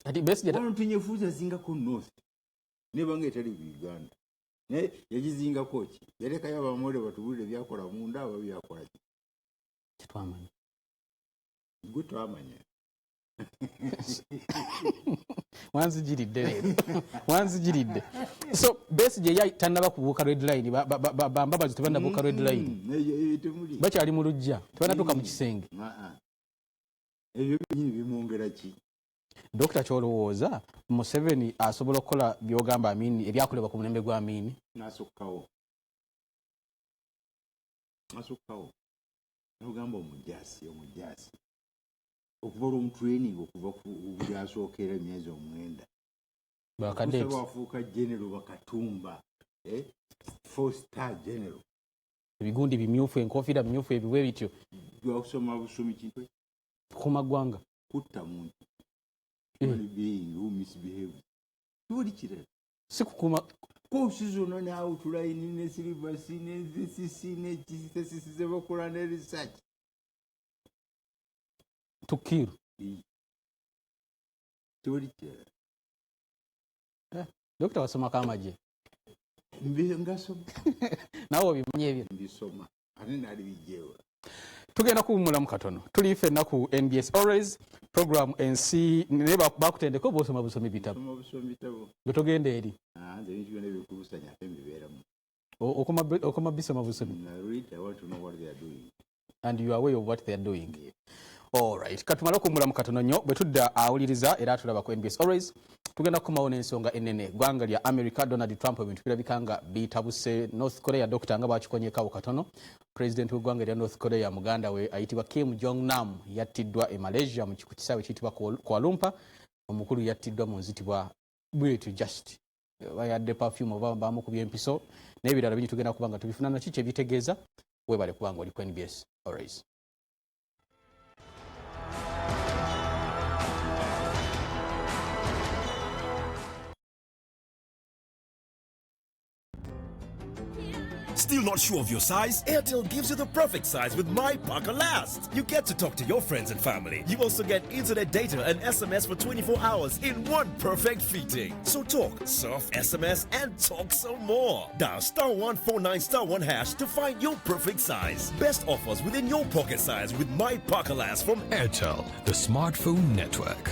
Ati besi jeta. Tunyefuza zingako north. Nebanga etali Uganda. Ne yagizingako ki? Yalekayo abamole batubulire byakola munda aba byakola ki? Kitwamanya. Gutwamanya. wanzigiridde so besi gye tannaba kubuuka red line bambabazi tebannabuuka red line bakyali mu lujja tebannatuuka mu kisenge ebyo binyini bimwongera ki Dr. kyolowooza Museveni asobola okukola byogamba Amini ebyakolebwa ku mulembe gwa Amini nasukkawo nogamba omujasi okuva olw'omutraining okuva byasookera emyezi 9 bafuuka general bakatumba 4-star general ebigundi bimyufu enkofiira bimyufu ebiwe bityo byakusoma busumi kintu kumaggwanga kutta muntu being who misbehaves tuli kirala si kukuma kosi zonna ne outline ne silivasi ne zisisi ne kisisi zebakola ne research tukiru tuli kirala Dr. wasoma kamaje ngasoma nawe obimanye ebyo mbisoma ate nali bijewa tugenda kuwumulamu katono tuli ffenna ku NBS Always program Ensi ne bakutendeko bosoma busomi bitabo gwe togenda eri nze ebintu byonna ebikulusanya ate mbibeeramu okoma bisoma busomi I want to know what they are doing and you are aware of what they are doing. Yeah. All right. Katumala kumula mukatono nnyo bwe tudda awuliriza era tulaba ku NBS Always tugenda kumaona ensonga enene gwanga lya America Donald Trump ebintu birabikanga bitabuse North Korea Dr. nga bakikonyekawo katono President w'eggwanga lya North Korea muganda we ayitibwa Kim Jong Nam yattiddwa e Malaysia mu kisaawe kiyitibwa Kuala Lumpur omukulu yattiddwa mu nzitibwa bwetu just bayadde perfume oba bamukubye empiso n'ebirala bingi tugenda kubanga tubifuna na kiki ebitegeeza webale kubanga oli ku NBS Always. Still not sure of your size? Airtel gives you the perfect size with My Parker Last. You get to talk to your friends and family. You also get internet data and SMS for 24 hours in one perfect fitting. So talk, surf, SMS, and talk some more. Dial *149*1# to find your perfect size. Best offers within your pocket size with My Parker Last from Airtel, the smartphone network.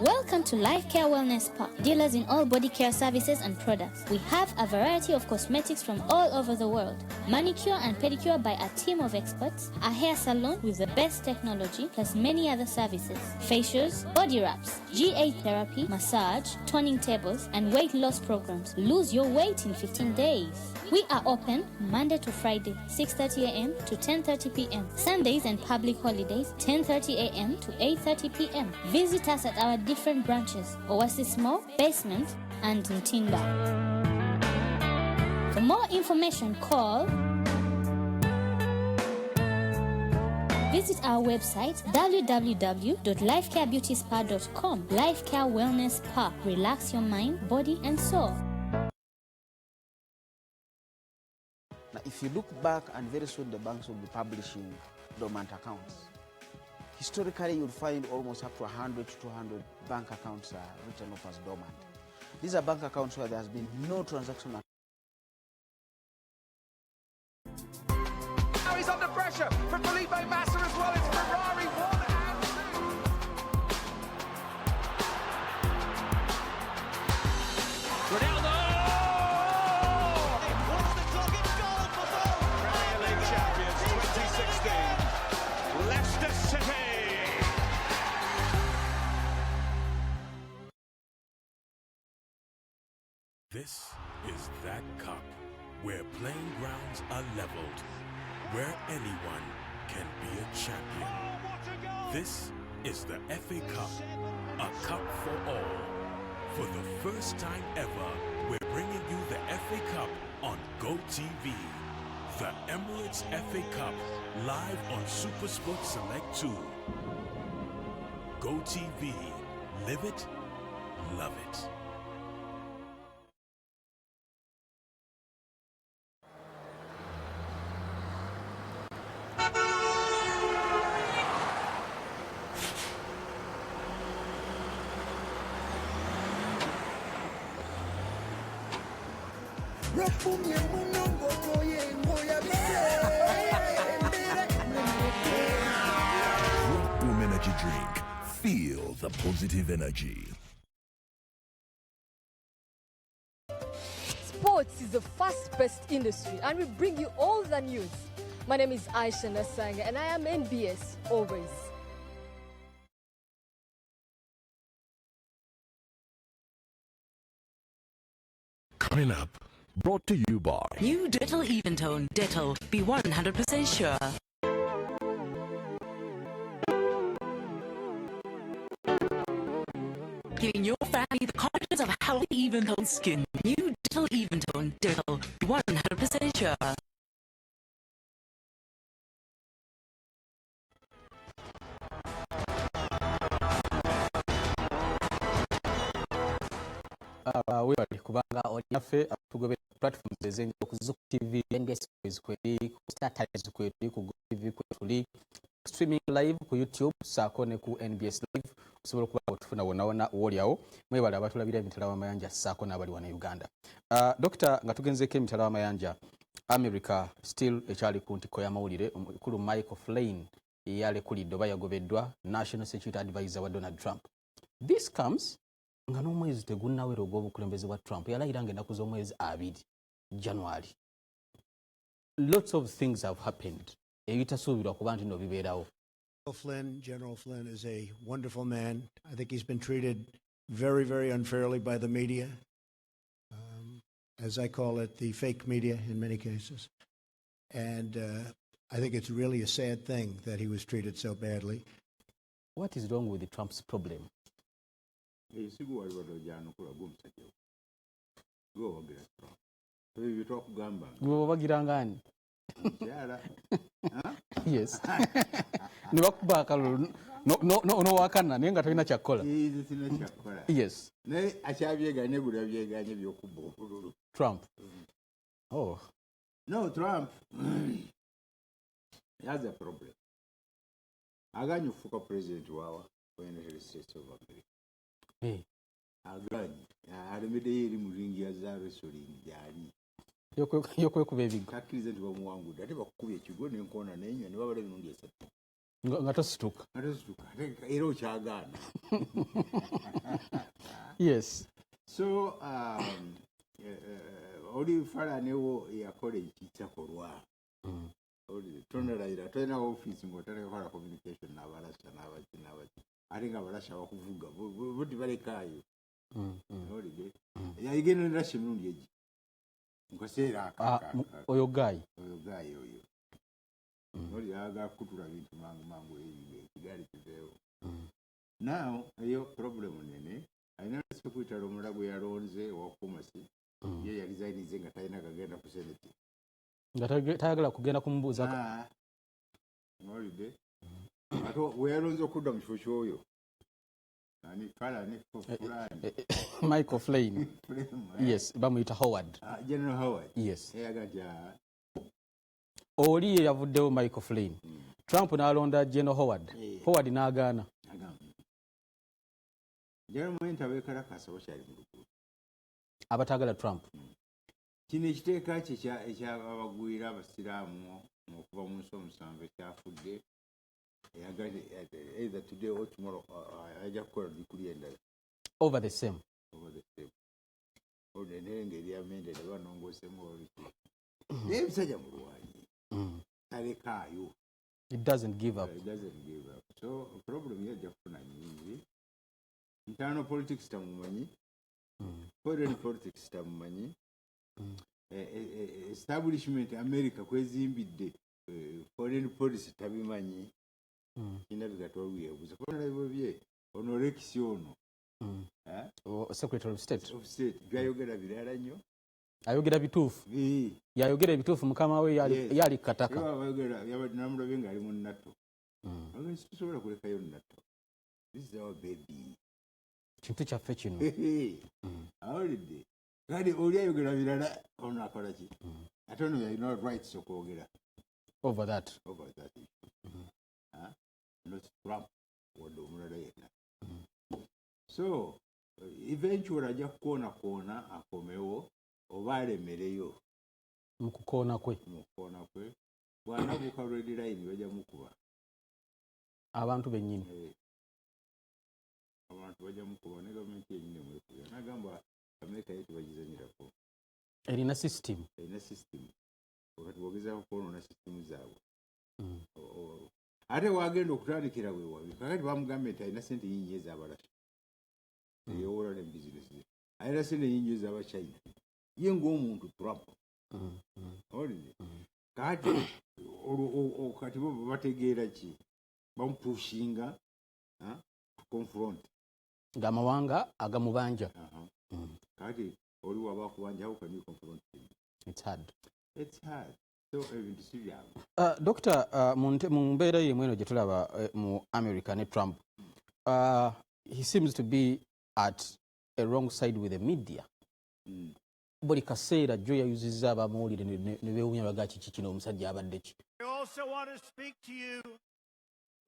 Welcome to Life Care Wellness Spa, dealers in all body care services and products. We have a variety of cosmetics from all over the world. Manicure and pedicure by a team of experts, a hair salon with the best technology, plus many other services. Facials, body wraps, GA therapy, massage, toning tables, and weight loss programs. Lose your weight in 15 days. We are open Monday to Friday, 6:30 a.m. to 10:30 p.m. Sundays and public holidays, 10:30 a.m. to 8:30 p.m. Visit us at our different branches, Oasis Mall, Basement, and Ntinda. For more information, call. Visit our website www.lifecarebeautyspa.com. Life Care Wellness Spa. Relax your mind, body, and soul. Now, if you look back, and very soon the banks will be publishing dormant accounts. Historically, you'll find almost up to 100 to 200 bank accounts are written off as dormant. These are bank accounts where there has been no transaction. Now he's under pressure from Felipe Massa as well. It's Ferrari 1 and 2. Ronaldo! This is that cup where playing grounds are leveled, where anyone can be a champion. This is the FA Cup, a cup for all. For the first time ever, we're bringing you the FA Cup on GoTV. The Emirates FA Cup, live on SuperSport Select 2. GoTV, live it, love it. Room Energy Drink. Feel the positive energy. Sports is a fast-paced industry, and we bring you all the news. My name is Aisha Nasanga, and I am NBS always. Coming up, brought to you by New Dettol Even Tone. Dettol, be 100% sure. Giving your family the confidence of healthy even tone skin. New Dettol Even Tone. Dettol, be 100% sure. webali kubanga oliyaffe tugobera platforms ezenjawulo ku Zuku TV, NBS kweri, ku Star Times kweri, ku GoTV kweri, streaming live ku YouTube saako ne ku NBS live osobola okuba otufuna wonna wooliawo mwebale abatulabira emitala w'amayanja saako n'abali wano Uganda. Dr. nga tugenzeeko emitala w'amayanja America still ekyali ku ntikko y'amawulire omukulu Michael Flynn yalekulidde oba yagobeddwa National Security Advisor wa Donald Trump. This comes nga n'omwezi tegunnawera ogw'obukulembeze bwa Trump yalayira ng'ennaku z'omwezi 2 January. Lots of things have happened. Ebitasuubirwa kuba nti no bibeerawo. General Flynn is a wonderful man. I think he's been treated very, very unfairly by the media. As I call it, the fake media in many cases. And I think it's really a sad thing that he was treated so badly. What is wrong with the Trump's problem? Yes. Nibakuba akalulu no wakana naye nga tolina kyakkola. Yes. Ne akyabyegaanye gula byegaanye by'okubba obululu. Trump. Oh. No, Trump. He has a problem. Aganye okufuuka president wa United States of America. Aganye. Alemeddeyo eri mu ringi ya za wrestling gyali. Yokwekuba ebigo. Takkiriza nti bamuwangudde ate bakukubya ekigo n'enkoona n'enywa ne babala emirundi esatu. Nga tosituka. Era okyagaana. Yes. So oli falanewo yakola ekitakolwa. Tonalira tolina office ng'otalekakola communication n'abalasha n'abaki ate nga abalasha bakuvuga buti balekaayo. Olide yayigenda nerasha emirundi egi mukaseera oyo gayi oyo oli aga kutula bintu mangu ekigali kiveewo. Now eyo problem nene alina sekretary omulala gwe yalonze owakumasi ye yalizayinize nga talina kagenda ku senate nga tayagala kugenda kumubuuzako. Olide ate weyalonze okudda mu kifo ky'oyo ani falane fulani Michael Flynn. Yes, bamuyita Howard. General Howard. Yes. Eyagaja oli ye yavuddewo Michael Flynn. Trump n'alonda General Howard. Howard n'agaana. General Mwenta beekalakasa bakyali mu luguudo. Abatagala Trump. Kino ekiteeka kye ekyabagwira abasiraamu okuva mu nsi omusanvu ekyafudde eyagala either today or tomorrow ajja kukola dikuli endala. Over the same. Engeri yamende ne banongoosemu oliki naye ebisajja mu lwanyi talekaayo. It doesn't give up. So problem yajja kufuna nyingi. Internal politics tamumanyi, foreign politics tamumanyi, establishment America kwezimbidde foreign policy tabimanyi. Kinabika tolwebuuza kubona ebyo bye ono Rex ono Secretary of State gyayogera birala nnyo. Ayogera bituufu. Yayogera ebituufu mukama we yali kataka. Yabadde namulabye ng'ali mu natto. Tusobola kulekayo natto. This is our baby. Kintu kyaffe kino. Awulidde. Kale oli ayogera birala ono akola ki? Ate ono yalina rights okwogera. Over that. Not Trump wadde omulala yenna. So eventually ajja kukoona akomewo oba alemereyo mu kukoona kwe. Bw'anabuuka red line bajja mukuba. Abantu bennyini. Abantu bajja mukuba ne gavumenti yennyini mwekubya. Nagamba Amerika yetu bagizanyirako. Erina system. Wakati bwogezaako kwonoona system zaabwe. Ate wagenda okutandikira we wabi kakati bamugambye nti alina ssente nyingi ez'abalasha eyowola ne bizinesi ze alina ssente nyingi ez'abachina ye ng'omuntu Trump. Olide kati kati bo bategeera ki bamupushinga to confront ng'amawanga agamubanja. Kati oli waba akubanja how can you confront him? It's hard. So ebintu si byangu. Dr. mu mbeera yemu eno gye tulaba mu America ne Trump, he seems to be at a wrong side with the media. Buli kaseera jjo yayuzizza abamawulire ne beewuunya baga kiki kino omusajja abadde ki. I also want to speak to you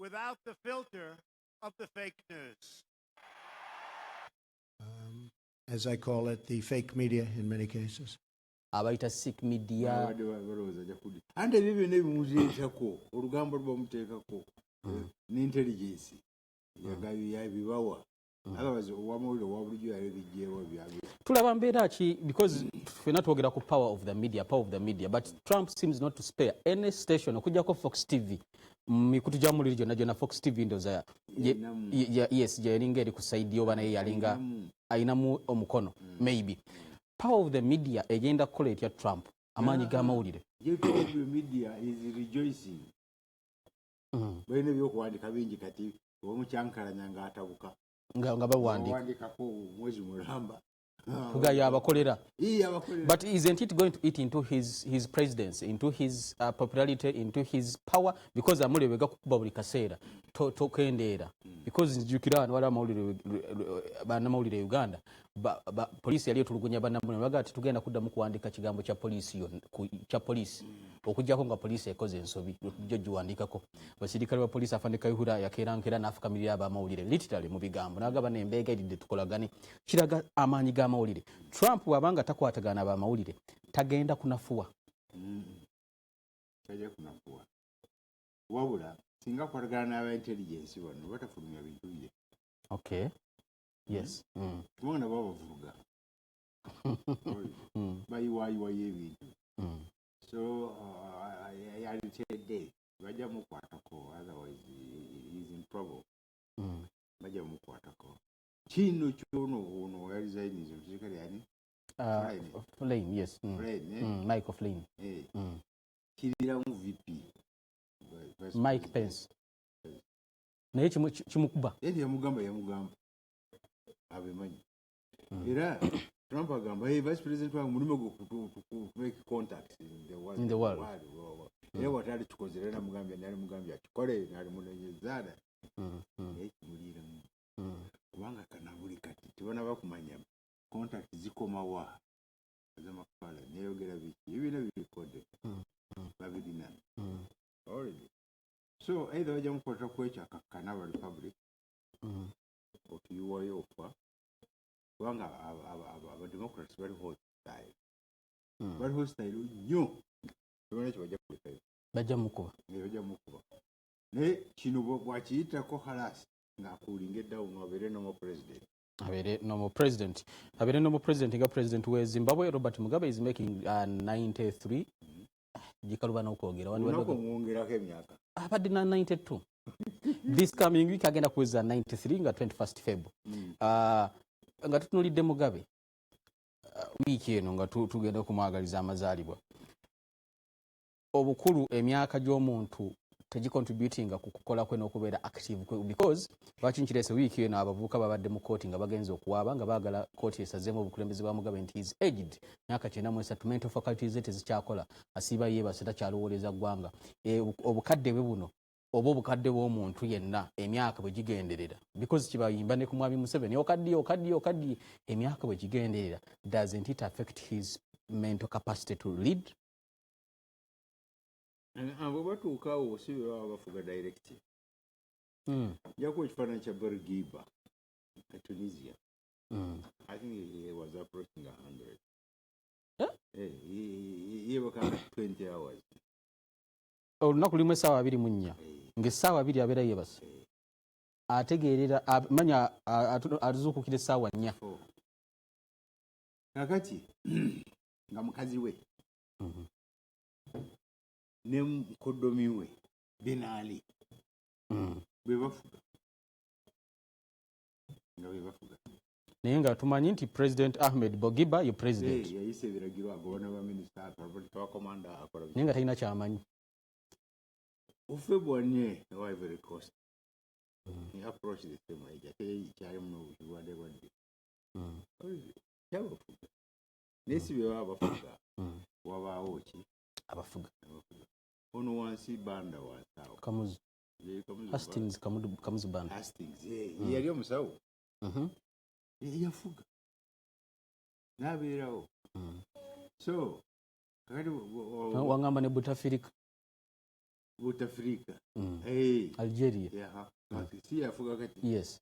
without the filter of the fake news. As I call it, the fake media in many cases. abayita sick media ande ebyo byonna ebimuteekako olugambo luba muteekako n'intelligence yabibawa otherwise owamawulire owa bulijjo yayo bijjeewo byabyo tulaba mbeera ki because fena twogera ku power of the media but Trump seems not to spare any station okujjako Fox TV mikutu gya muliri gyonna Fox TV ndoza yes gyalinga eri ku saidi oba naye yalinga ayinamu omukono maybe power of the media egenda kukola etya Trump amaanyi g'amawulire media is rejoicing balina ebyokuwandika bingi kati omukyankalanya ng'atabuka nga bawandikako mwezi mulamba kugaya abakolera but isn't it going to eat into his presidency, into his popularity, into his power because amulebega kukuba buli kaseera tokendeera because njukira wala amawulire Uganda poliisi yali etulugunya bannamuliro baga ati tugenda kuddamu kuwandika kigambo kya poliisi okujjako nga poliisi ekoze ensobi jjo giwandikako basirikale ba poliisi afande Kayihura yakeerankera n'afukamirira abamawulire literally mu bigambo n'agaba n'embeega eridde tukolagane kiraga amaanyi g'amawulire Trump wabanga takwatagana abamawulire tagenda kunafuwa tajja kunafuwa wabula singa kwatagana n'aba intelligence bano batafulumya bintu bye okay yes kubanga babavuga bayiwayiwayo ebintu so yalitedde bajja mukwatako otherwise he's in trouble bajja mukwatako kino kyono ono yalizayiniza omusirikale yani Flynn yes Michael Flynn kiriramu VP Mike Pence naye kimukuba yamugamba abemanyi era Trump agamba hey vice president wangu mulime go make contacts in the world era watali tukozera na mugambya nali mugambya akikole nali munenyezada ekimuliramu kubanga kanabuli kati tibona bakumanya contact zikomawa zamakufala neyogera biki ebina birikode babirina already so either bajja mukwata kwekyo akakana aba republic otuyiwayo ofa kubanga abademocrats bali hostile nnyo tebona kyo bajja mukuba naye kino bwakiyitako halasi ng'akuulinga eddawuno abeere nomo president nga president we Zimbabwe Robert Mugabe is making 93 gikaluba n'okwogera mwongerako emyaka abadde na 92 this coming week agenda kuweza 93 nga 21st Feb nga tutunulidde Mugabe wiiki eno nga tugenda okumwagaliza amazaalibwa obukulu emyaka gy'omuntu tegicontributinga ku kukola kwe n'okubeera active kwe because lwaki nkirese wiiki eno abavubuka babadde mu kooti nga bagenze okuwaaba nga baagala kooti esazeemu obukulembeze bwa Mugabe nti is aged myaka 93 mental faculties ze tezikyakola asiiba yeebase takyalowooleza ggwanga obukadde bwe buno oba obukadde bw'omuntu yenna emyaka bwe gigenderera because kibayimba ne ku mwami Museveni okaddiye emyaka bwe gigenderera doesn't it affect his mental capacity to lead? abo batuukaawo si bwe baba bafuga direct njakuwa ekifaananyi kya Bergiba Tunisia I think he was approaching 100 yebaka 20 hours olunaku limu essaawa 24 ng'essaawa 2 abeera yeebase ategeerera manya atuzuukukira essaawa 4 kakati nga mukazi we ne mukoddomi we Benaali bwe bafuga naye nga tumanyi nti President Ahmed Bogiba ye president yayise ebiragiro agobona baminisita abakomanda akola naye nga talina kyamanyi ofebwanye wa Ivory Coast he approached the same age ate kyali muno bulwadde bwadde kyabafuga naye si bwe baba bafuga wabaawo ki abafuga ono wansi banda wasaawo Kamuzu Hastings Kamuzu banda Hastings yali omusawo yafuga n'abeerawo so kakati wangamba ne Butafirika South Africa. Algeria. Si yafuga kati. Yes.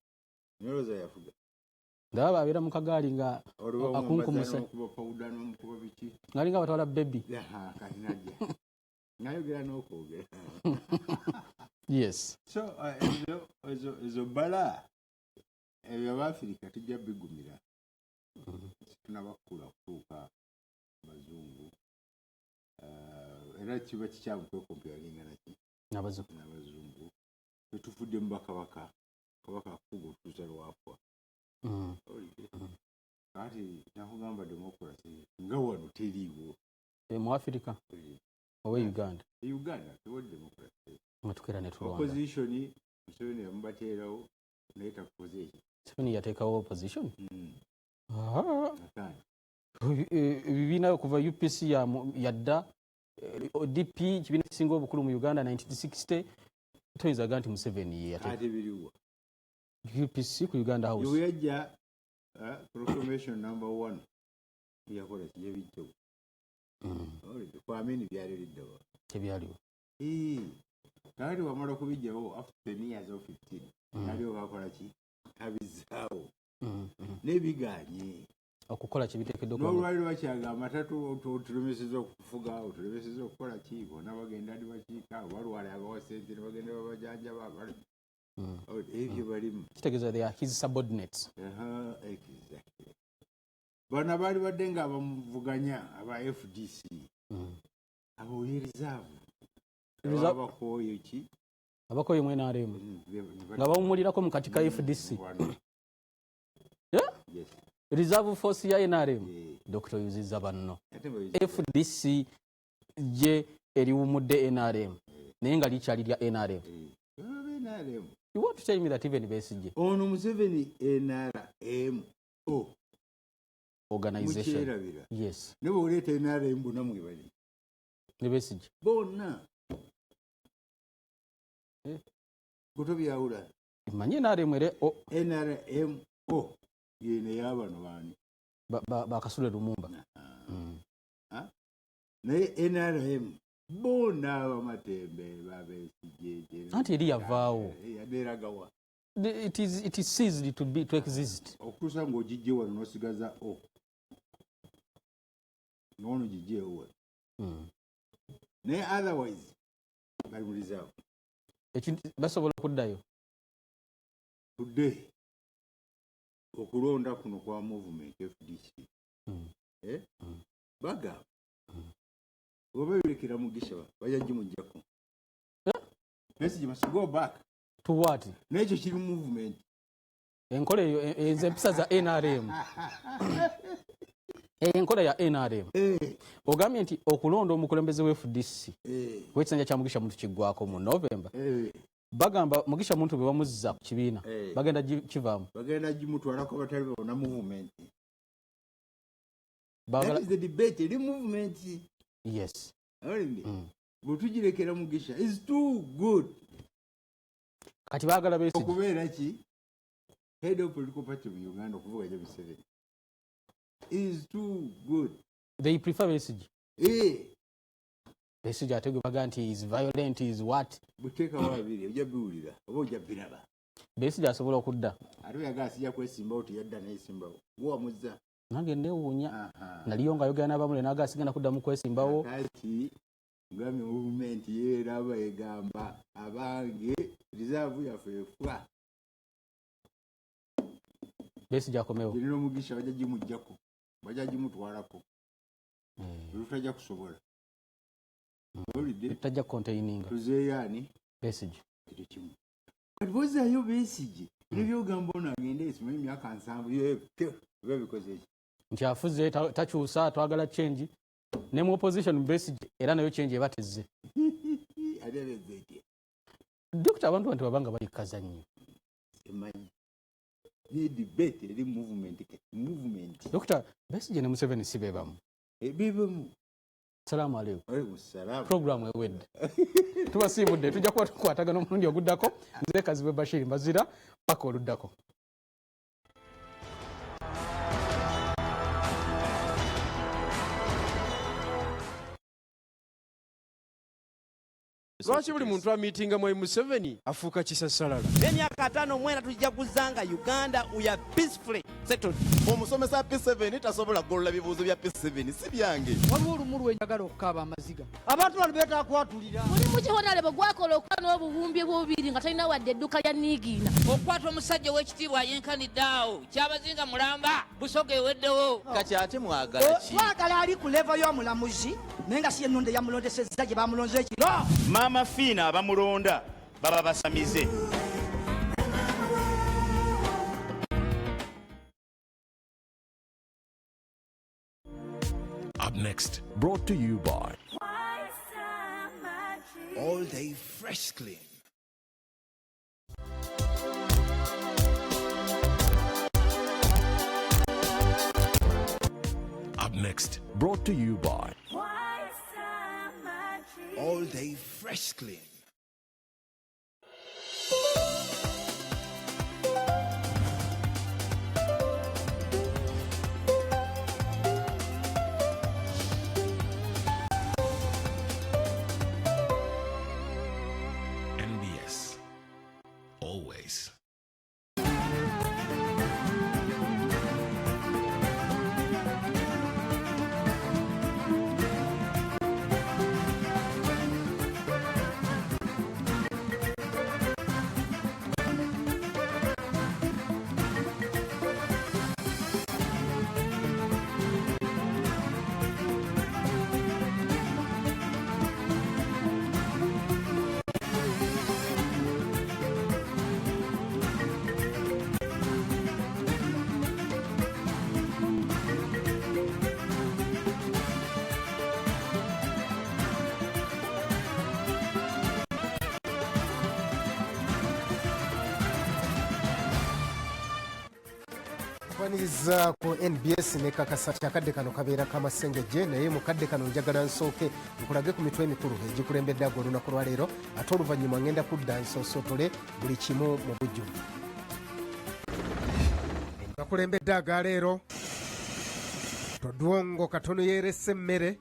Nyoloza yafuga. Ndaba abira mu kagaali nga akunkumuse. Ngali nga batwala baby. Kati najja. Nayogera n'okwogera. Yes. So ezo bala ebyo Abafirika tujja bigumira. Tunabakula kutuuka abazungu. Era kiba kikyamu kwekompyalinga naki n'abazungu. Tetufudde mu bakabaka. Kabaka akuga otuuza lwapwa. Kati nakugamba democracy nga wano teriiwo. Mu Africa owe Uganda. Uganda tewo democracy. Matukera ne tulonda. Opposition Museveni yamubateerawo naye takoze eki. Museveni yateekawo opposition. Ebibiina kuva UPC yadda ODP kibiina kisinga obukulu mu Uganda 1960 toyinzaga nti Museveni yateeka. Ate biriwa. UPC ku Uganda House. Yajja proclamation number 1 yakola kijebijjo. Kwamini byali liddawa. Tebyaliwo. Kati wamala kubijjawo after 10 years or 15. Nalyo bakola ki? Abizaawo. Nebiganye. Okukola kibiteekeddwa okukola. N'olwaliro bakyagamba otulemesezza okufuga, otulemesezza okukola ki? Bonna bagenda ndi bakiika, balwala abawa ssente ne bagenda babajanjaba. Ebyo balimu. Kitegeeza they are his subordinates. Exactly. Bano baali badde nga abamuvuganya aba FDC. Abo reserve. Abakooye ki? Abakooye mu NRM. Nga bawumulirako mu kati ka FDC. Yes. Reserve force ya NRM. Dr. Yuziza banno. FDC je eriwumudde NRM. Naye nga likyali lya NRM. You want to tell me that even Besigye? Ono Museveni NRM. Organization. Yes. Nebo uleta NRM bonna mwebali. Ne Besigye. Bonna. Kutobyawula. Manye NRM ere NRM yene yabano bani. Bakasule Lumumba. Naye NRM bona bamatembe Besigye. Anti eri yavaawo. Yaderagawa. It is ceased to exist. Okutuusa ng'ogijje wano n'osigaza n'ono gijjeewo. Naye otherwise bali mu reserve. Basobola okuddayo. Tudde okulonda kuno kwa movement FDC. Bagamba oba berekera Mugisha bajja mujjako. Message must go back. To what? N'ekyo kiri movement. Enkola eyo empisa za NRM. Enkola ya NRM. Ogambye nti okulonda omukulembeze we FDC. Wekisanja kya Mugisha muntu kiggwako mu November. Bagamba Mugisha muntu bwe bamuzza ku kibiina. Bagenda kivaamu. Bagenda gimutwalako batali bona movement. That is the debate, the movement. Yes. Butugirekera Mugisha is too good. Kati baagala Besigye. Okubeera ki? Head of political party mu Uganda okuvuga gye Museveni. Is too good. They prefer Besigye. Besigye ategwe baga nti is violent, is what? Buteeka wabiri ojja biwulira oba ojja biraba. Besigye asobola okudda. Ate yaga asijja kwesimbawo teyadda neyesimbawo. Gwamuzza. Nange ndewuunya. Naliyo nga ayogera n'abamule n'aga asigenda kuddamu kwesimbawo. Kati Ngami movement yeraba egamba abange reserve yaffe efwa. Besigye akomewo. Birino Mugisha bajja gimujjako. Bajja gimutwalako. Lutajja kusobola. Tajja containing. Tuzeeyani Besigye. Kimu. Kati bozaayo Besigye. Nebyogamba ono agenda esimanyi emyaka 7 biba bikoze ki? Nti afuze takyusa twagala change. Ne mu opposition Besigye era nayo change ebatezze. Dr. abantu babanga bali kazanyo. Emanyi. Ni debate eri movement. Dr. Besigye ne Museveni sibebamu. Ebibamu. Salamu alaykum. Alaykum salaam. Program ewedde. Tubasibudde tujja kuba tukwatagana omulundi oguddako. Nze Kazibe Bashir Mbazira paka oluddako. lwaki buli muntu amiitinga mu Museveni afuuka kisassalala? Emyaka 5 mwena tujja kuzanga Uganda we are peacefully settled. Omusomesa P7 tasobola kugolola bibuuzo bya P7 si byange. Waliwo olumu lwenjagala okukaaba amaziga. Abantu bano beetaaga kwatulira. Muli mu kihonale bwe gwakola okuba n'obuwumbi bubiri nga talina wadde edduka lya Niigiina. Okwata omusajja w'ekitiibwa ayenkanidde awo kyabazinga mulamba busoga eweddewo. Kati ate mwagala ki? Twagala ali ku levo y'omulamuzi naye nga si ennonde yamulondesezza gye bamulonze ekiro. Maama Fiina abamulonda baba basamize. Up next, brought to you by All Day Fresh Clean. Up next, brought to you by All Day Fresh Clean. NBS. Always. Kwaniriza ku NBS ne kakasa akadde kano kabeera kamasengejje naye mu kadde kano njagala nsooke nkulage ku mitwe emikulu egikulembedde ago olunaku lwa leero ate oluvannyuma ngenda kudda nsosotole buli kimu mu bujjuvu. Bakulembedde aga leero Todwongo katono yeerese emmere.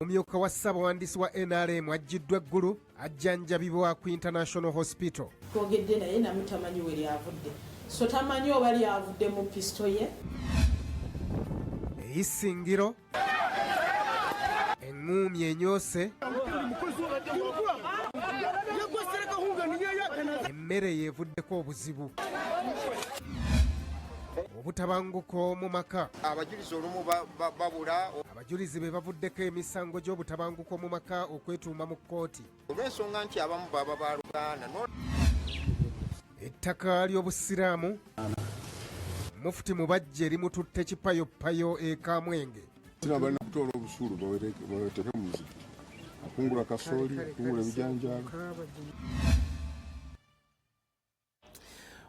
Omumyuka wa ssaabawandiisi wa NRM ajjiddwa eggulu ajjanjabibwa ku International Hospital. Twogedde naye namutamanyi we lyavudde. So tamanyi oba lyavudde mu pisto ye. Eyisingiro eŋŋuumi enyoose emmere yeevuddeko obuzibu obutabanguko mu maka. Abajulizi olumu babula. Abajulizi be bavuddeko emisango gy'obutabanguko mu maka okwetuuma mu kkooti olw'ensonga nti abamu baba baluganda. Ettaka ly'obusiraamu mufuti mubajje limututte kipayopayo ekamwenge. Balina kutoola obusuulu baweteeke mu muzikiti. Akungula kasooli, akungula ebijanjaalo.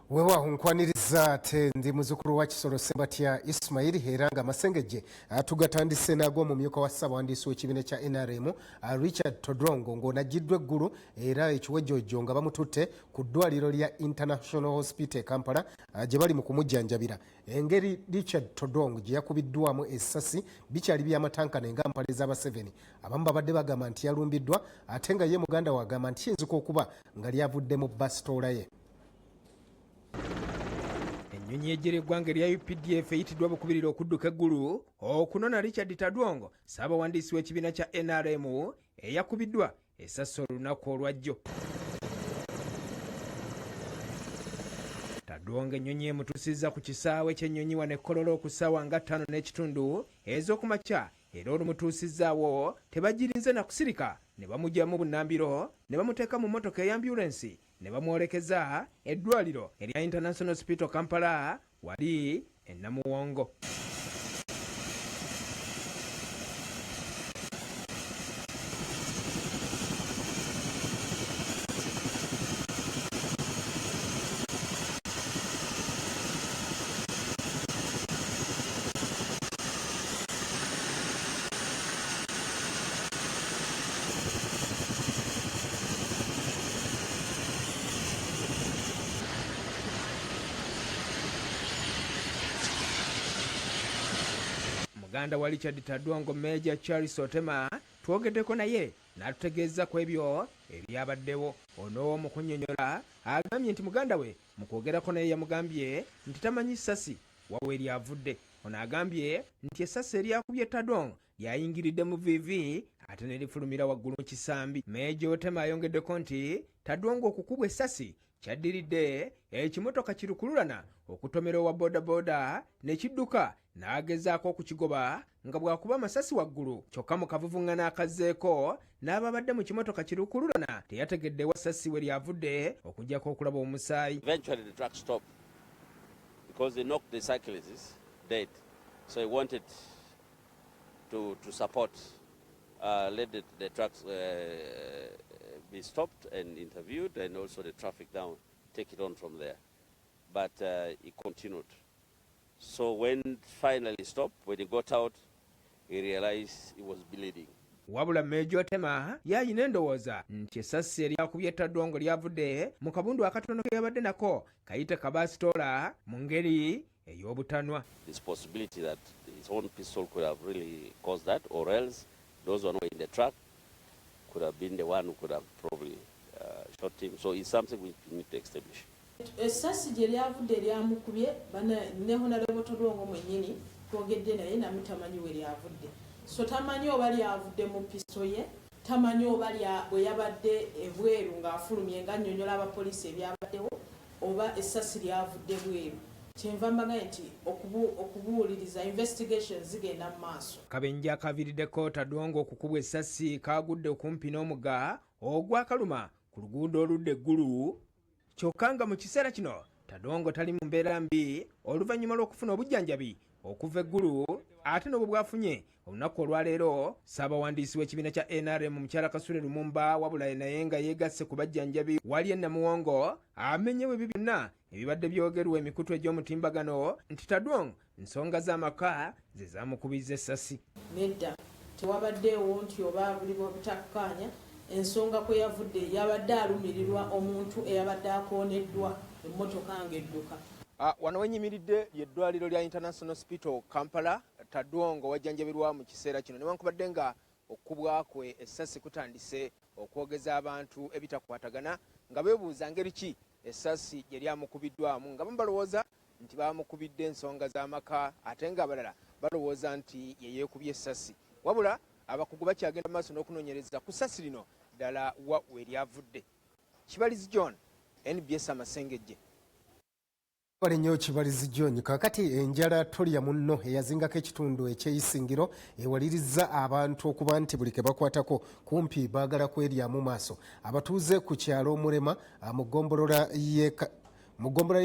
Weewaawo nkwaniriza ate ndi muzzukulu wa Kisolo Sebatya Ismail era nga amasengejje tugatandise nago mu myuka wa ssaabawandiisi w'ekibiina kya NRM Richard Todrongo ng'onaggiddwa eggulu era ekiwejjojjo nga bamututte ku ddwaliro lya International Hospital e Kampala gye bali mu kumujjanjabira. Engeri Richard Todrongo gye yakubiddwamu essasi bikyali by'amatankana nga mpale z'aba7. Abamu babadde bagamba nti yalumbiddwa ate nga ye muganda wagamba nti yinzika okuba nga lyavudde mu basitoola ye. Ennyonyi ejjera eggwanga erya UPDF eyitiddwa bukubirira okudduka eggulu okunona Richard Tadwongo ssaabawandiisi w'ekibiina kya NRM eyakubiddwa essasi olunaku olwajjo. Tadwongo ennyonyi emutuusizza ku kisaawe ky'ennyonyi wano e Kololo ku ssaawa nga 5:30 ez'okumakya era olumutuusizzaawo tebagirize na kusirika ne bamugyamu bunnambiro ne bamuteeka mu mmotoka ey'ambyulensi ne bamwolekeza eddwaliro erya International Hospital Kampala wali e Namuwongo. Muganda wa Richard Tadwongo Major Charles Otema twogeddeko naye n'atutegeeza ku ebyo ebyabaddewo. Ono mu kunnyonnyola agambye nti muganda we mu kwogerako naye yamugambye nti tamanyi ssasi wawe eryavudde. Ono agambye nti essasi eryakubye Tadong lyayingiridde mu vivi ate ne lifulumira waggulu mu kisambi. Meeja Otema ayongeddeko nti Tadong okukubwa essasi kyaddiridde ekimotoka kirukululana okutomera owa bodaboda ne kidduka n'agezaako okukigoba nga bw'akuba amasasi waggulu. Kyokka mu kavuvuŋŋana akazzeeko n'ababadde mu kimotoka kirukululana teyategedde wa ssasi we lyavudde okuggyako okulaba omusaayi. Eventually the truck stopped because they knocked the cyclists dead. So he wanted to support, let the trucks be stopped and interviewed, and also the traffic down, take it on from there. But he continued. So when finally stopped, when he got out, he realized he was bleeding. Wabula Meeja Otema yayina endowooza nti essasi eryakubye Tadong lyavudde mu kabundu akatono ke yabadde nako kayite kabasitoola mu ngeri ey'obutanwa. This possibility that his own pistol could have really caused that, or else those who are not in the truck could have been the one who could have probably shot him. So it's something we need to establish. Essasi gye lyavudde lyamukubye ne Honorable Todongo mwennyini twogedde naye namwe tamanyi we lyavudde. So tamanyi oba lyavudde mu piso ye, tamanyi oba bwe yabadde ebweru ng'afulumye nga nnyonnyola abapoliisi ebyabaddewo, oba essasi lyavudde bweru. Kyenva mbaga nti okubuuliriza investigations zigenda mu maaso. Kabenja akaviiriddeko Tadong okukubwa essasi kaagudde okumpi n'omugga ogwakaluma ku luguudo oludda eggulu. Kyokka nga mu kiseera kino Tadong tali mu mbeera mbi oluvannyuma lw'okufuna obujjanjabi okuva eggulu, ate n'obwo bwafunye olunaku olwaleero. Ssaabawandiisi w'ekibiina kya NRM Mukyala Kasule Lumumba wabula naye nga yeegasse ku bajjanjabi wali e Namuwongo amenyewo ebyo byonna ebibadde byogerwa emikutu egy'omutimbagano nti Tadong nsonga z'amaka ze zaamukubizza essasi. Nedda tewabaddeewo nti oba buli bwebutakkaanya ensonga kwe yavudde yabadde alumirirwa omuntu eyabadde akooneddwa emmotoka ng'edduka. Wano wenyimiridde ly'eddwaliro lya International Hospital Kampala. Tadong wajjanjabirwa mu kiseera kino newankubadde nga okukubwa kwe essasi kutandise okwogeza abantu ebitakwatagana nga beebuuza ngeri ki essasi gye lyamukubiddwamu, nga bamu balowooza nti baamukubidde ensonga z'amaka ate nga abalala balowooza nti ye yeekubye essasi. Wabula abakugu bakyagenda maaso n'okunoonyereza ku ssasi lino ddala wa we lyavudde. Kibalizi John, NBS Amasengejje. Wali nnyo Kibalizi John. Kakati enjala tolya munno eyazingako ekitundu ekyeyisingiro ewalirizza abantu okuba nti buli ke bakwatako kumpi baagala kweryamu maaso. Abatuuze ku kyalo Omulema mu ggombolola y'e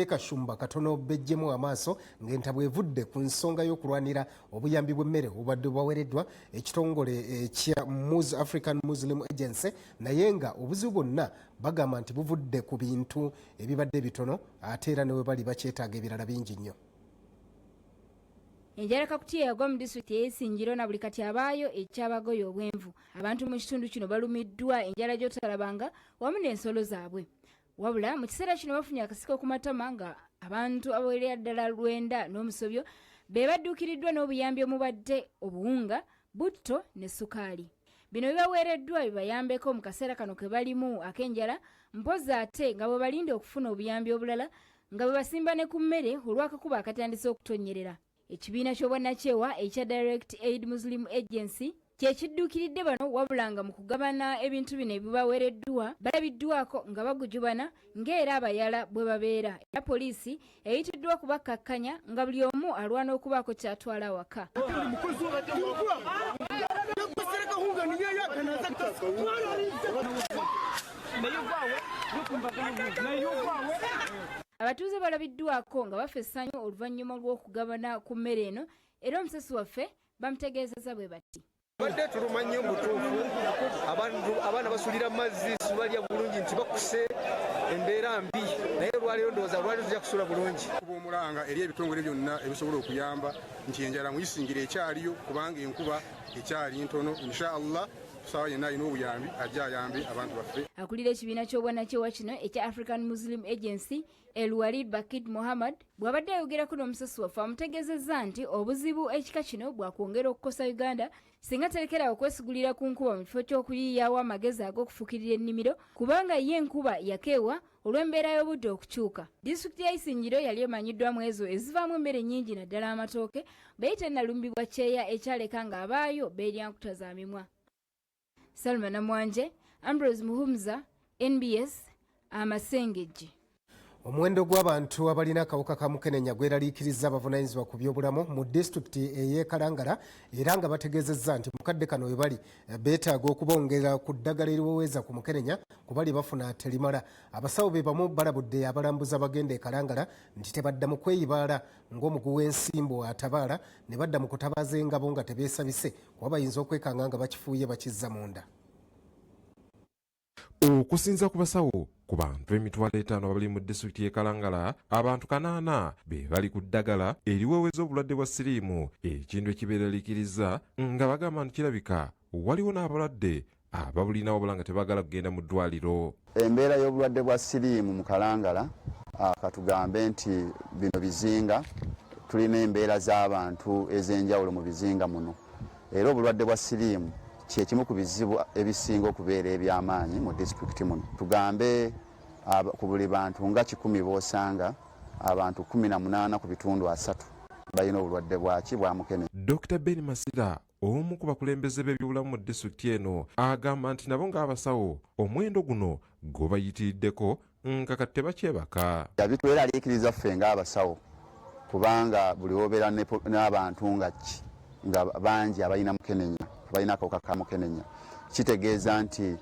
Kashumba katono bejjemu amaaso ng'entabwe evudde ku nsonga y'okulwanira obuyambi bw'emmere obubadde bwawereddwa ekitongole ekya African Muslim Agency, naye nga obuzibu bwonna bagamba nti buvudde ku bintu ebibadde bitono ate era ne bwe bali bakyetaaga ebirala bingi nnyo. Enjala kakutiya yagwa mu disitulikiti ey'Isingiro na buli kati abaayo ekyabagoye obwenvu. Abantu mu kitundu kino balumiddwa enjala gy'otalabanga wamu n'ensolo zaabwe. Wabula mu kiseera kino bafunye akasiko ku matama nga abantu abawerera ddala 9 n'omusobyo be badduukiriddwa n'obuyambi omubadde obuwunga, butto ne sukaali. Bino bibaweereddwa bibayambeko mu kaseera kano ke balimu ak'enjala, mpozi ate nga bwe balinde okufuna obuyambi obulala nga bwe basimba ne ku mmere olw'akakuba akatandise okutonnyerera. Ekibiina ky'obwannakyewa ekya Direct Aid Muslim Agency kyekidduukiridde bano wabula nga mu kugabana ebintu bino ebibaweereddwa balabiddwako nga bagujubana ng'era abayala bwe babeera. Era poliisi eyitiddwa kubakkakkanya nga buli omu alwana okubaako ky'atwala awaka. Abatuuze balabiddwako nga bafa essanyu oluvannyuma lw'okugabana ku mmere eno, era omusasi waffe bamutegeezezza bwe bati. Badde tuluma nnyo mutuufu, abaana basulira mazzi sibalya bulungi nti bakuse embeera mbi, naye olwaleero ndowooza lwali tujja kusula bulungi. Kuba omulanga eri ebitongole byonna ebisobola okuyamba nti enjala muyisingire ekyaliyo kubanga enkuba ekyali ntono. Inshallah sawa yenna alina obuyambi ajja ayambe abantu baffe. Akulira ekibiina ky'obwannakyewa kino ekya African Muslim Agency Elwalid Bakid Mohammed bw'abadde ayogerako n'omusasi waffe amutegeezezza nti obuzibu ekika kino bwakwongera okukosa Uganda singa terekera okwesigulira ku nkuba mu kifo ky'okuyiiyawo amagezi ag'okufukirira ennimiro kubanga ye enkuba yakeewa olw'embeera y'obudde okukyuka. Disitulikiti ya Isingiro yali emanyiddwamu ezo ezivaamu emmere nnyingi naddala amatooke beye tennalumbibwa kyeya ekyaleka ng'abaayo beerya nkuta za mimwa. Salma Namwanje, Ambrose Muhumza, NBS, Amasengejje. Omuwendo gw'abantu abalina akawuka ka mukenenya gweraliikiriza abavunaanyizibwa ku byobulamu mu disitulikiti ey'e Kalangala era nga bategeezezza nti mukadde kano we bali beetaaga okubongera ku ddagala eriweweeza ku mukenenya kubali bafuna terimala. Abasawo be bamu balabudde abalambuzi abagenda e Kalangala nti tebadda mu kweyibaala ng'omugu w'ensimbu atabaala ne badda mu kutabaaza engabo nga tebeesabise kuba bayinza okwekanga nga bakifuuye bakizza munda. Okusinza ku basawo ku bantu emitwalo 5 abali mu disitulikiti y'e Kalangala abantu 80 be bali ku ddagala eriweweeza obulwadde bwa siriimu ekintu ekibeeraliikiriza nga bagamba nti kirabika waliwo n'abalwadde ababulina wabula nga tebaagala kugenda mu ddwaliro. Embeera y'obulwadde bwa siriimu mu Kalangala katugambe nti bino bizinga tulina embeera z'abantu ez'enjawulo mu bizinga muno era obulwadde bwa siriimu kyekimu ku bizibu ebisinga okubeera eby'amaanyi mu disitulikiti muno. Tugambe ku buli bantu nga 10 b'osanga abantu 18 ku bitundu 3 balina obulwadde bwaki bwa mukenenya. Dr. Ben Masira omu ku bakulembeze b'ebyobulamu mu disitulikiti eno agamba nti nabo ng'abasawo omwendo guno gubayitiriddeko nga kati tebakyebaka. Bitweraliikiriza ffe ng'abasawo kubanga buli obeera n'abantu nga bangi abalina mukenenya balina akawuka ka mukenenya kitegeeza nti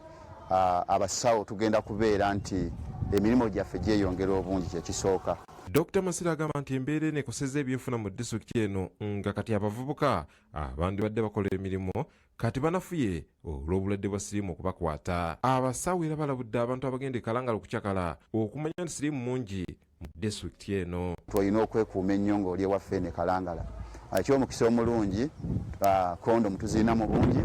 abasawo tugenda kubeera nti emirimu gyaffe gyeyongera obungi kyekisooka. Dr. Masira agamba nti embeera eno ekosezza ebyenfuna mu disitulikiti eno nga kati abavubuka abandi badde bakola emirimu kati banafuye olw'obulwadde bwa siriimu okubakwata. Abasawo era balabudde abantu abagenda e Kalangala okukyakala okumanya nti siriimu mungi mu disitulikiti eno. Tulina okwekuuma ennyo ng'oli ewaffe ne Kalangala. Ekyomukisa omulungi kondomu tuzirina mu bungi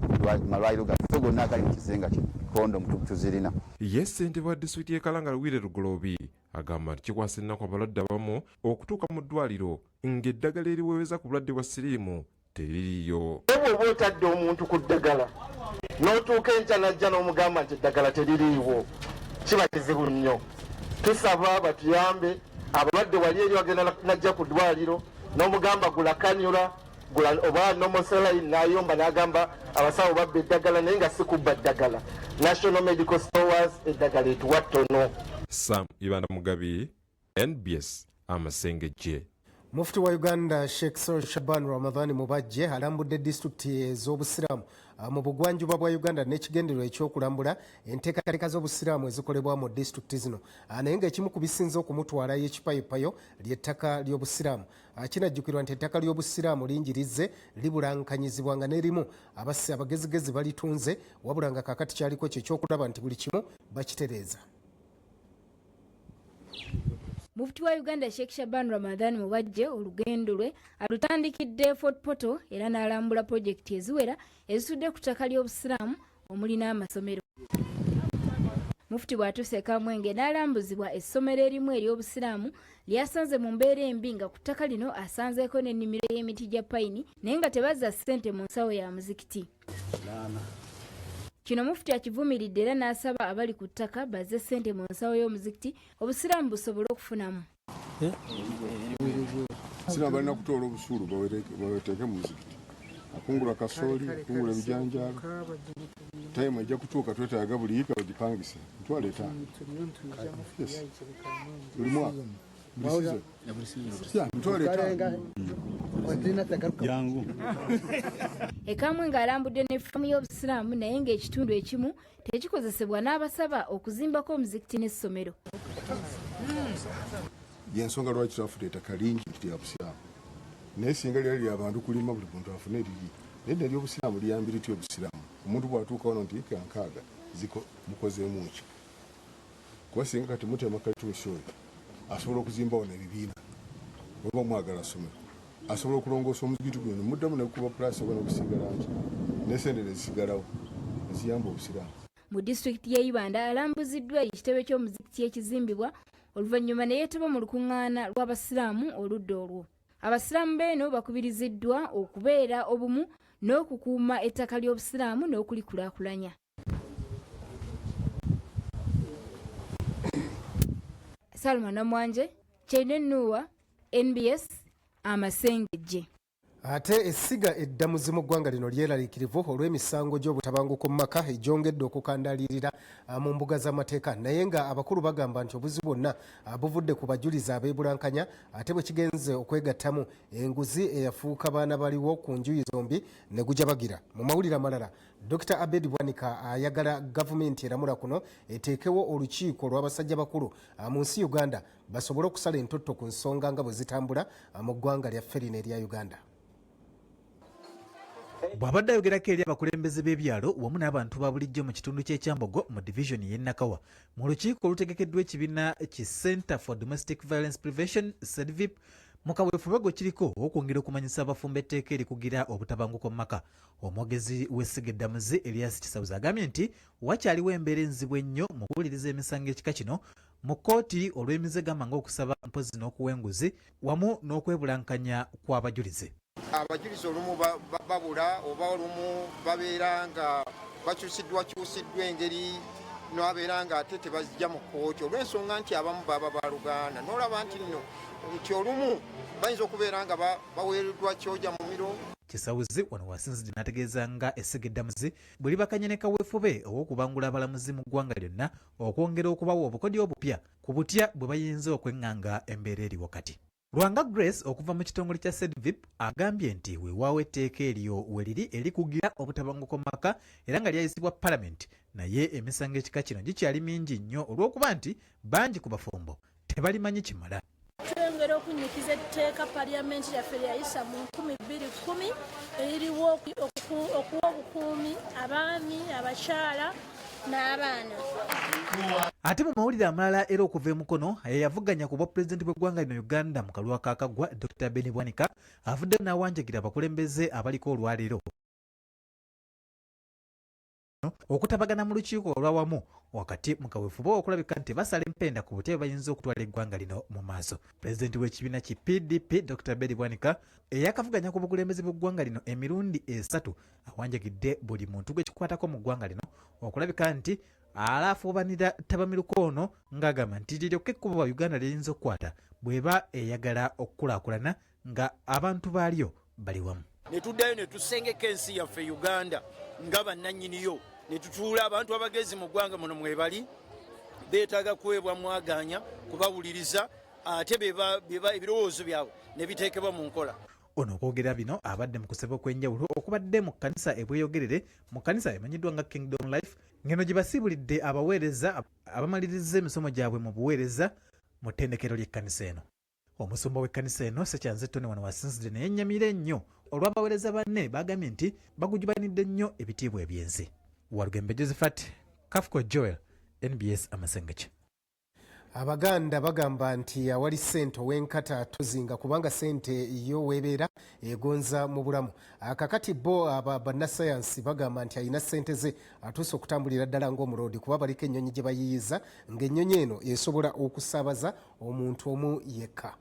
malwaliro gaffe gonna agali mu kizinga kino kondomu tuzirina. Ye ssentebe wa disitulikiti y'e Kalangala Wire Lugolobi agamba nti kikwasa ennaku abalwadde abamu okutuuka mu ddwaliro ng'eddagala eriweweeza ku bulwadde bwa siriimu teririiyo. Bw'oba otadde omuntu ku ddagala n'otuuka enkya n'ajja n'omugamba nti eddagala teririiwo kiba kizibu nnyo. Tusaba batuyambe abalwadde wali eri bagenda najja ku ddwaliro n'omugamba gula kanyula gula oba nomoselayi n'ayomba n'agamba abasawo babba eddagala naye nga si kubba ddagala. National Medical Stores eddagala etuwa ttono. Sam Ibanda Mugabi, NBS Amasengejje. Mufti wa Uganda Sheikh Shaban Ramadhani Mubajje alambudde disitulikiti ez'obusiraamu mu bugwanjuba bwa Uganda n'ekigendererwa ekyokulambula enteekateeka z'obusiraamu ezikolebwa mu disitulikiti zino naye ng'ekimu ku bisinze okumutwalayo ekipayopayo ly'ettaka ly'obusiraamu. Kinajjukirwa nti ettaka ly'obusiraamu linjirize libulankanyizibwa nga n'erimu abagezigezi balitunze wabula nga kaakati kyaliko kyo ekyokulaba nti buli kimu bakitereeza. Mufti wa Uganda Sheikh Shaban Ramadhani Mubajje olugendo lwe alutandikidde Fort Portal era n'alambula pulojekiti eziwera ezitudde ku ttaka ly'obusiraamu omuli n'amasomero. Mufti bw'atuuse e Kamwenge n'alambuzibwa essomero erimu ery'obusiraamu lyasanze mu mbeera embi nga ku ttaka lino asanzeeko n'ennimiro y'emiti gya payini naye nga tebazza ssente mu nsawo ya muzikiti. Kino Mufti akivumiridde era n'asaba abali ku ttaka bazze ssente mu nsawo y'omuzikiti obusiraamu busobole okufunamu. Abasiraamu balina kutoola obusuulu baweteeke mu muzikiti. Akungula kasooli, akungula ebijanjaalo. Tayimu ejja kutuuka twetaaga buli yiika bagipangise. Mitwalo 5. Buli mwaka. Jangu. Ekamwe ng'alambudde n'effamu y'obusiraamu naye ng'ekitundu ekimu tekikozesebwa n'abasaba okuzimbako omuzikiti n'essomero. Y'ensonga lwaki twafuna ettaka lingi lya busiraamu. Naye singa lyali ly'abantu kulima buli muntu afune eriri. Naye ddala ly'obusiraamu liyambira litya obusiraamu. Omuntu bw'atuuka wano nti nkaaga mukozeemu ki. Kuba singa kati mutema katuusi oyo asobola okuzimba wano ebibiina oba mwagala asomero asobola okulongoosa omuzikiti guno muddamu nekuba pulaasi oba n'okusigala nti n'esente ne zisigalawo neziyamba obusiraamu. Mu disitulikiti y'e Ibanda alambuziddwa ekitebe ky'omuzikiti ekizimbibwa oluvannyuma ne yeetaba mu lukuŋŋaana lw'abasiraamu oludda olwo. Abasiraamu beeno bakubiriziddwa okubeera obumu n'okukuuma ettaka ly'obusiraamu n'okulikulaakulanya. Salma Namwanje, Chene Nuwa, NBS, Amasengejje. Ate essiga eddamuzi mu ggwanga lino lyeraliikirivu olw'emisango gy'obutabanguko mu maka egyongedde okukandaalirira mu mbuga z'amateeka, naye nga abakulu bagamba nti obuzi bwonna buvudde ku bajulizi abeebulankanya ate bwe kigenze okwegattamu enguzi eyafuuka baana baliwo ku njuyi zombi ne gujabagira. Mu mawulire amalala, Dr. Abedi Bwanika ayagala gavumenti eramula kuno eteekewo olukiiko lw'abasajja bakulu mu nsi Uganda basobole okusala entotto ku nsonga nga bwe zitambula mu ggwanga lyaffe lino erya Uganda. Bw'abadde ayogerako eri abakulembeze b'ebyalo wamu n'abantu ba bulijjo mu kitundu ky'ekyambogo mu divisioni y'e Nakawa mu lukiiko olutegekeddwa ekibiina ki Center for Domestic Violence Prevention CEDVIP mu kaweefube kiriko okwongera okumanyisa abafumba etteeka erikugira obutabanguko mu maka. Omwogezi w'essiga eddamuzi Elias Kisawuzi agambye nti wakyaliwo embeera enzibu ennyo mu kuwuliriza emisango ekika kino mu kkooti olw'emize gamba ng'okusaba mpozi n'okuwa enguzi wamu n'okwebulankanya kw'abajulizi. Abajulizi olumu babula oba olumu babeera nga bakyusiddwa engeri n'abeera nga ate tebazijja mu kkooti olw'ensonga nti abamu baba baluganda n'olaba nti olumu bayinza okubeera nga baweereddwa kyoja mu miro. Kisawuzi wano wasinzidde n'ategeeza nga essiga eddamuzi bwe libakanye ne kaweefube ow'okubangula abalamuzi mu ggwanga lyonna okwongera okubawa obukodyo obupya ku butya bwe bayinza okwenganga embeera eri wakati. Lwanga Grace okuva mu kitongole kya CEDVIP agambye nti weewaawo etteeka eryo we liri erikugira obutabanguko mu maka era nga lyayisibwa Parliament, naye emisango ekika kino gikyali mingi nnyo olw'okuba nti bangi ku bafumbo tebalimanyi kimala. Twongera okunyikiza etteeka Parliament yaffe lyayisa mu 2010 eririwo okuwa obukuumi abaami, abakyala n'abaana. Ate mu mawulire amalala era okuva emukono yavuganya ku bwa pulezidenti bw'eggwanga lino Uganda mu kalwa kakagwa Dr. Beni Bwanika avudde n'awanjagira abakulembeze abaliko olwaleero okutabagana mu lukiiko olwawamu wakati mu kaweefube okulabika nti basala empenda ku butya bayinza okutwala eggwanga lino mu maaso. Pulezidenti w'ekibiina ki PDP Dr. Beni Bwanika eyakavuganya ku bukulembeze bw'eggwanga lino emirundi 3 awanjagidde buli muntu gwekikwatako mu ggwanga lino okulabika nti alaafuubanira tabamiruko ono ng'agamba nti liryoke ekkubo ba Uganda liyinza okukwata bw'eba eyagala okukulaakulana nga abantu baalyo bali wamu. Ne tuddayo ne tusengeka ensi yaffe Uganda nga bannannyiniyo ne tutuula abantu abagezi mu ggwanga muno mwebali beetaaga kuweebwa mwaganya kubawuliriza ate beba ebirowoozo byabwe ne biteekebwa mu nkola. Ono okwogera bino abadde mu kusaba okw'enjawulo okubadde mu kkanisa ebweyogerere mu kkanisa emanyiddwa nga Kingdom Life ngeno gye basiibulidde abaweereza abamaliriza emisomo gyabwe mu buweereza mu ttendekero ly'ekkanisa eno. Omusumba w'ekkanisa eno Sekyanze Tony wano wasinzidde naye ennyamira ennyo olw'abaweereza banne bagambye nti bagujubanidde nnyo ebitiibwa eby'ensi. Walugembe Josephat, Kafko Joel, NBS Amasengeke. Abaganda bagamba nti awali ssente ow'enkata tozinga kubanga ssente yo weebeera egonza mu bulamu. Kakati bo bannasayansi bagamba nti alina ssente ze atuuse okutambulira ddala ng'omuloodi kuba baliko ennyonyi gye bayiyiza ng'ennyonyi eno esobola okusaabaza omuntu omu yekka.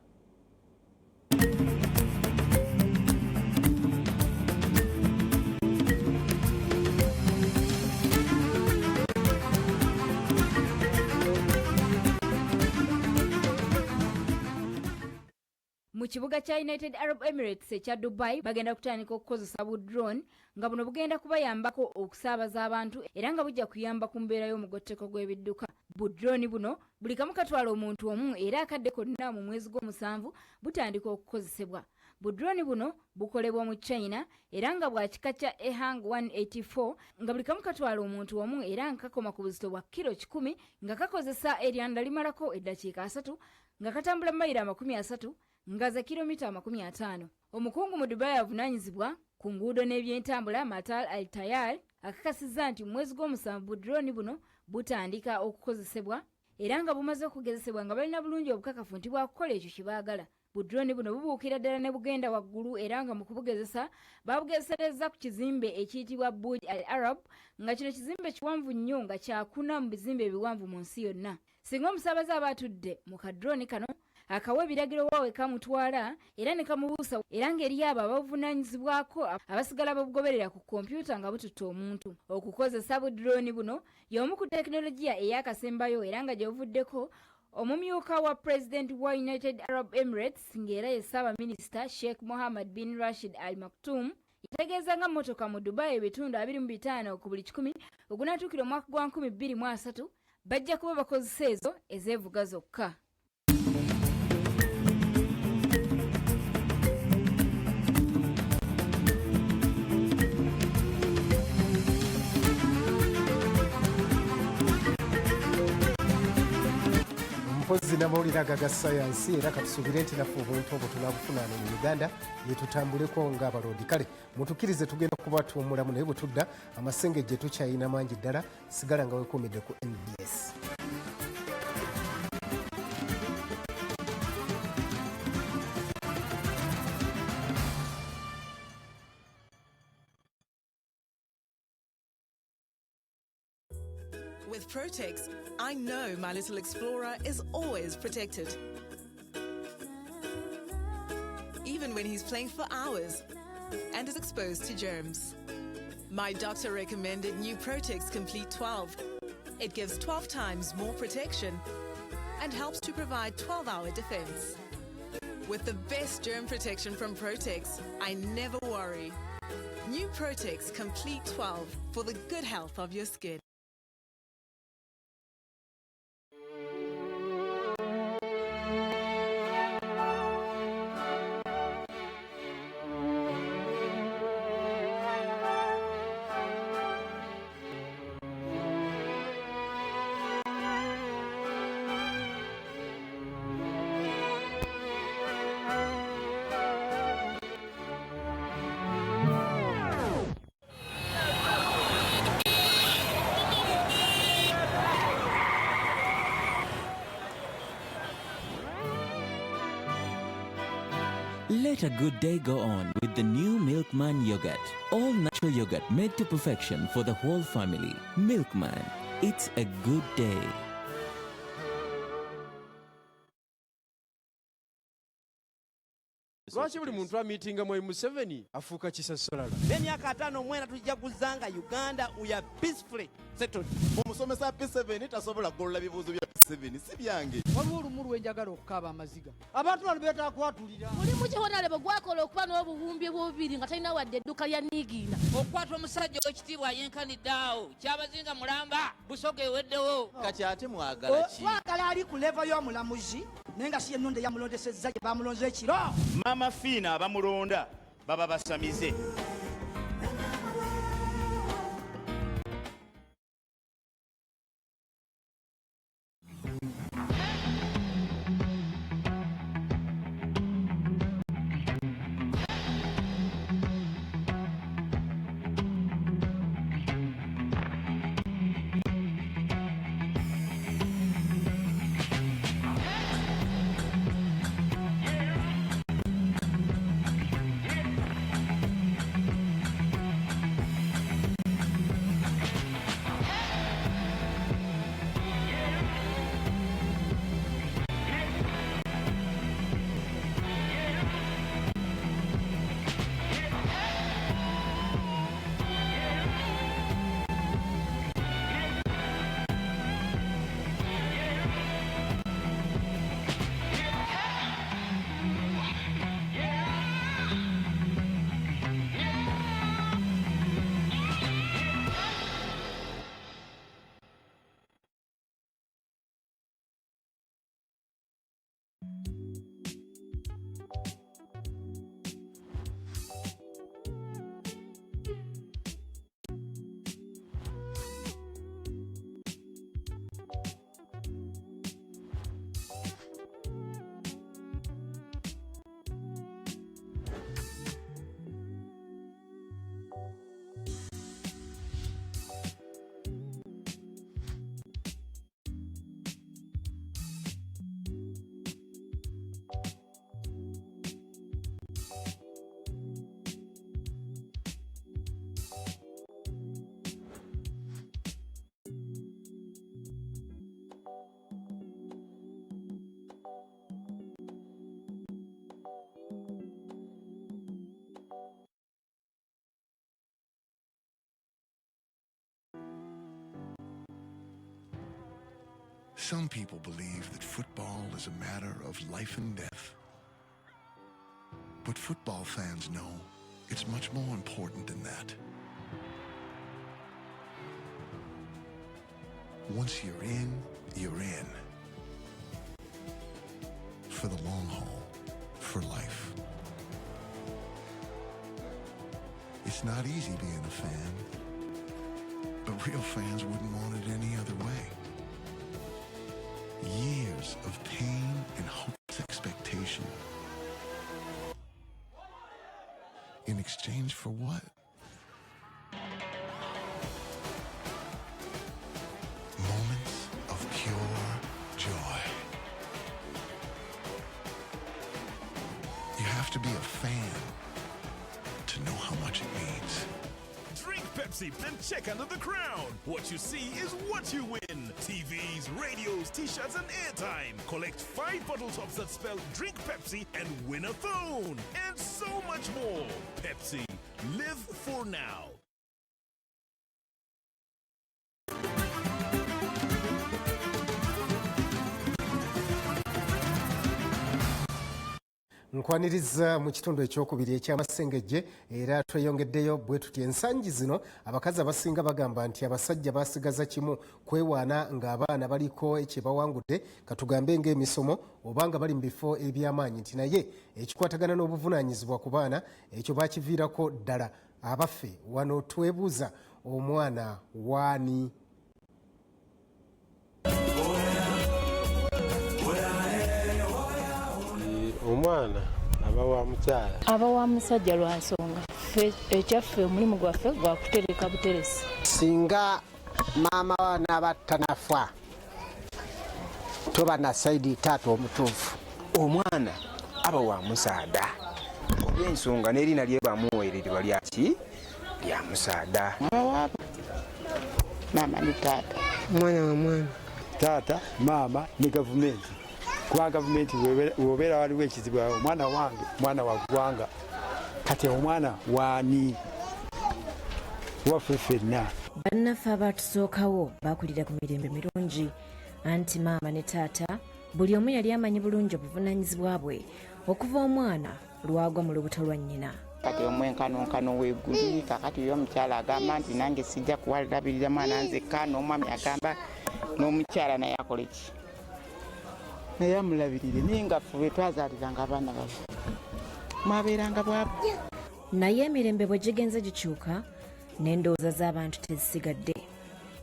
Mu kibuga kya United Arab Emirates ekya Dubai bagenda kutandika okukozesa bu drone nga buno bugenda kubayambako okusaabaza abantu era nga bujja kuyamba ku mbeera y'omugotteko gw'ebidduka. Bu drone buno buli kamu katwala omuntu omu era akadde konna mu mwezi gw'omusanvu butandika okukozesebwa. Bu drone buno bukolebwa mu China era nga bwa kika kya Ehang 184 nga buli kamu katwala omuntu omu era nkakoma ku buzito bwa kilo 10 nga kakozesa eryanda limalako eddakiika 3 nga katambula mayiro 30 nga za kilomita 50. Omukungu mu Dubai avunaanyizibwa ku nguudo n'ebyentambula Matal Al-Tayar akakasizza nti mu mwezi gw'omusanvu drone buno butandika okukozesebwa era nga bumaze okugezesebwa nga balina bulungi obukakafu nti bwakukola ekyo kye baagala. budroni buno bubuukira ddala ne bugenda waggulu era nga mu kubugezesa babugezesereza ku kizimbe ekiyitibwa Burj Al Arab nga kino kizimbe kiwanvu nnyo nga kyakuna mu bizimbe ebiwanvu mu nsi yonna. Singa omusaabaze aba atudde mu kadroni kano akawa ebiragiro waawe kamutwala era ne kamubuusa era ng'eri abo abavunaanyizibwako abasigala babugoberera ku kompyuta nga bututta omuntu. Okukozesa budroni buno y'omu ku tekinologiya ey'akasembayo era nga gyebuvuddeko omumyuka wa President wa United Arab Emirates ng'era ye Ssaabaminisita Sheikh Mohammed bin Rashid Al Maktoum yategeeza nga mmotoka mu Dubai ebitundu 25 ku buli 100 ogunaatuukira omwaka gwa 2023 bajja kuba bakozesa ezo ezeevuga zokka. Mpozi n'amawulire aga sayansi era katusuubire nti naffe obuntu obwo tunaabufunaano mu Uganda yetutambuleko ng'abaloodi. Kale mutukirize tugenda kubatuumulamu naye bwe tudda amasengejje tukyayina mangi ddala, sigala nga weekuumidde ku NBS. With Protex, I know my little explorer is always protected. Even when he's playing for hours and is exposed to germs. My doctor recommended new Protex Complete 12. It gives 12 times more protection and helps to provide 12-hour defense. With the best germ protection from Protex, I never worry. New Protex Complete 12 for the good health of your skin. Let a good day go on with the new Milkman yogurt. All natural yogurt made to perfection for the whole family. Milkman, it's a good day. Lwaki buli muntu amiitinga mu Museveni afuuka kisasolala? N'emyaka 5 mwena tujja kuzanga Uganda uya peacefully settled. Omusomesa P7 tasobola kugolola bibuuzo bya P7 si byange. Waliwo olumu lwenjagala okukaaba amaziga. Abantu bano beetaaga kwatulira. Oli mu kihonalebo gwakola okuba n'obuwumbi bubiri nga talina wadde edduuka lya Niigiina. Okukwata omusajja ow'ekitiibwa yenkanidde awo kyabazinga mulamba busoga eweddewo. Kati ate mwagala ki? Twagala ali ku levo y'omulamuzi naye nga si ennonde yamulondesezza gye bamulonze ekiro. Mama Fiina abamulonda baba basamize. Some people believe that football is a matter of life and death. But football fans know it's much more important than that. Once you're in, you're in. For the long haul, for life. It's not easy being a fan, but real fans wouldn't want it any other way. Years of pain and hopeless expectation. In exchange for what? Moments of pure joy. You have to be a fan to know how much it means. Drink Pepsi and check under the crown. What you see is what you win. TVs, radios, t-shirts and airtime. Collect 5 bottle tops that spell Drink Pepsi and win a phone. And so much more. Pepsi. Live for now. nkwaniriza mu kitundu ekyokubiri ekyamasengejje era tweyongeddeyo bwe tuti ensangi zino abakazi abasinga bagamba nti abasajja basigaza kimu kwewaana ng'abaana baliko ekyebawangudde katugambe ng'emisomo oba nga bali mu bifo eby'amaanyi nti naye ekikwatagana n'obuvunaanyizibwa ku baana ekyo bakiviirako ddala abaffe wano twebuuza omwana waani. Omwana aba wa mukyala aba wa musajja lwa nsonga ekyaffe omulimu gwaffe gwa kutereka buteresi. Singa maama n'aba tanafa toba na saidi taata omutuufu omwana aba wa musaada olw'ensonga n'erina lye bamuweererwa lyaki lya musaada. Maama ne taata omwana wa mwana taata maama ne gavumenti kuba gavumenti wobeera waliwo ekizibu omwana wange mwana wa ggwanga kati omwana waani waffe ffenna. Bannaffe abaatusookawo baakulira ku mirembe mirungi anti maama ne taata buli omu yali amanyi bulungi obuvunaanyizibwa bwe okuva omwana lwagwa mu lubuto lwa nnyina. kati omwenkanonkano weeguli kakati yo omukyala agamba nti nange sijja kuwalabirira mwana nzekka n'omwami agamba n'omukyala naye akole ki naye amulabirire naye nga ffe bwe twazaaliranga abaana baffe mwabeeranga bwabwe. Naye emirembe bwe gigenze gikyuka n'endowooza z'abantu tezisigadde.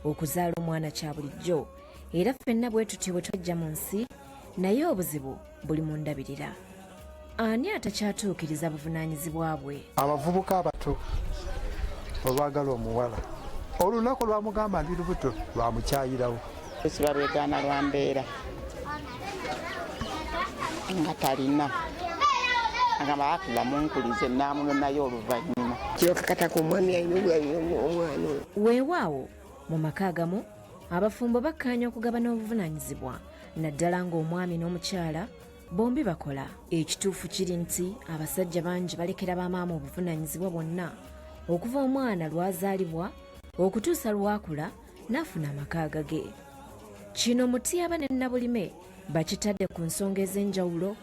Okuzaala omwana kya bulijjo era ffenna bwe tutyo bwe twajja mu nsi naye obuzibu buli mu ndabirira. Ani atakyatuukiriza buvunaanyizibwa bwe? Abavubuka abato olwagala omuwala olunaku lwamugamba ndi lubuto lwamukyayirawo. Siba lwegaana lwa mbeera nga talina agamba atuba munkulize naamuno naye oluvannyuma kyokakata ku mwami ayina omwana. Weewaawo mu maka agamu abafumbo bakkaanya okugabana obuvunaanyizibwa naddala ng'omwami n'omukyala bombi bakola. Ekituufu kiri nti abasajja bangi balekera bamaama obuvunaanyizibwa bwonna okuva omwana lwazaalibwa okutuusa lwakula n'afuna amaka agage. Kino Mutyaba ne Nabulime bakitadde ku nsonga ez'enjawulo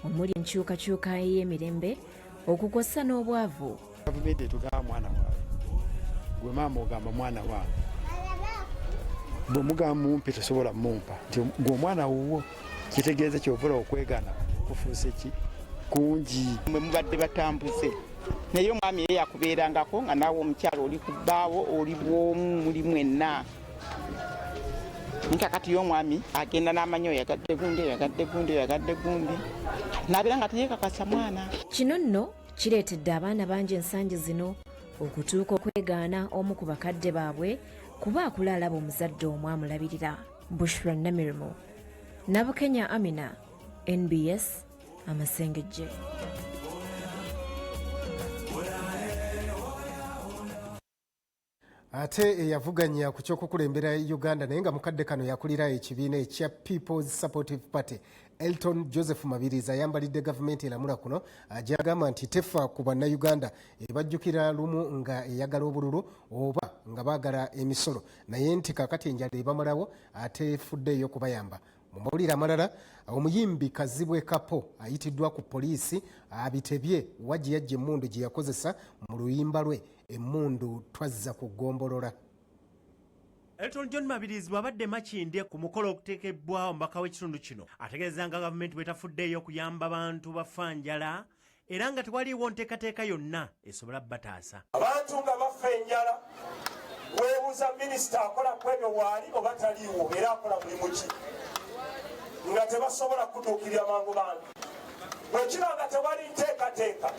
omuli enkyukakyuka ey'emirembe okukosa n'obwavu. Gavumenti etugamba mwana waawe gwe maama ogamba mwana waawe bwe mugamba mumpe tosobola mumpa nti gwe omwana wuwo kitegeeza kyovula okwegana kufuuse ki kungi mwe mubadde batambuze naye omwami ye yakubeerangako nga naawe omukyalo oli ku bbaawo oli bwomu muli mwenna nkakati y'omwami agenda n'amanyi oyagadde gundi oyagadde gundi oyagadde gundi nabeera nga teyekakasa mwana. Kino nno kireetedde abaana bangi ensangi zino okutuuka okwegaana omu ku bakadde baabwe kuba akula alaba omuzadde omu amulabirira. Bushra Namirimu, Nabukenya Amina, NBS, Amasengejje. ate eyavuganya ku ky'okukulembera Uganda naye nga mukadde kano yakulira ekibiina ekya People's Supportive Party Elton Joseph Mabirizi ayambalidde gavumenti eramula kuno gyagamba nti tefa ku bannayuganda ebajjukira lumu nga eyagala obululu oba nga baagala emisolo naye nti kakati enjala ebamalawo ate efuddeeyo kubayamba. Mu mawulire amalala omuyimbi Kazibwe Kapo ayitiddwa ku poliisi abitebye wajji yajja emmundu gye yakozesa mu luyimba lwe emmundu twazza ku ggombolola. Elton John Mabirizi bw'abadde makindye ku mukolo okuteekebwawo omubaka w'ekitundu kino ategeeza nga gavumenti bwetafuddeeyo kuyamba abantu bafa njala era nga tewaliiwo nteekateeka yonna esobola bataasa. Abantu nga bafa enjala weebuuza minisita akola ku ebyo waali oba taliiwo era akola mulimu ki nga tebasobola kutuukirira mangu bantu. Bwe kiba nga tewali nteekateeka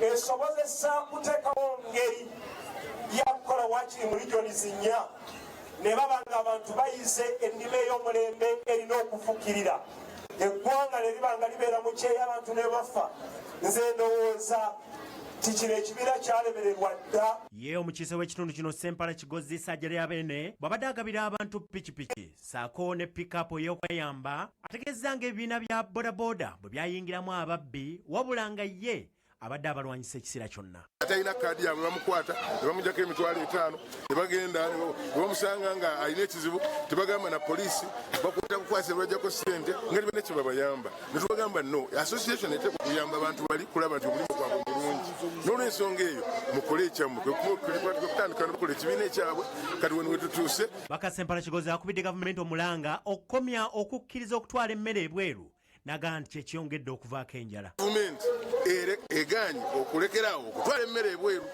esobozesa kuteekawo ngeri yakukola wakiri mu regions nnya ne baba nga abantu bayize ennima ey'omulembe erina okufukirira eggwanga ne liba nga libeera mu kyeya abantu ne bafa. Nze ndowooza ti kino ekibiina kyalemererwa dda. Ye omukiise w'ekitundu kino Sempala Kigozi Sajjere Yabene bw'abadde agabira abantu pikipiki saako ne pikapu ey'okweyamba ategeeza nga ebibiina bya bodaboda bwe byayingiramu ababbi wabula nga ye abadde abalwanyisa ekiseera kyonna. Atalina kaadi yabwe bamukwata ne bamuggyako emitwalo 5 ne bagenda ne bamusanga nga alina ekizibu tebagamba na poliisi bakwata bukwasi bajjako ssente nga tibane kye babayamba ne tubagamba no association eteekwa kuyamba abantu bali kulaba nti omulimu gwabwe mulungi n'olw'ensonga eyo mukole ekyammwe kutandika ne bakola ekibiina ekyabwe kati wano wetutuuse. Baka Sempala Kigozi akubidde gavumenti omulanga okukomya okukkiriza okutwala emmere ebweru n'agamba nti kyeyongedde okuvaako enjala. Gavumenti egaanye okulekeraawo okutwala emmere ebweru.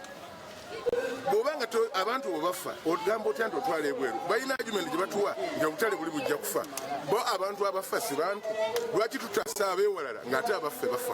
Bw'obanga abantu bwe bafa ogamba otya nti otwala ebweru balina argument gye batuwa nti obutale buli bujja kufa bo abantu abafa si bantu lwaki tutasa abeewalala ng'ate abaffe bafa.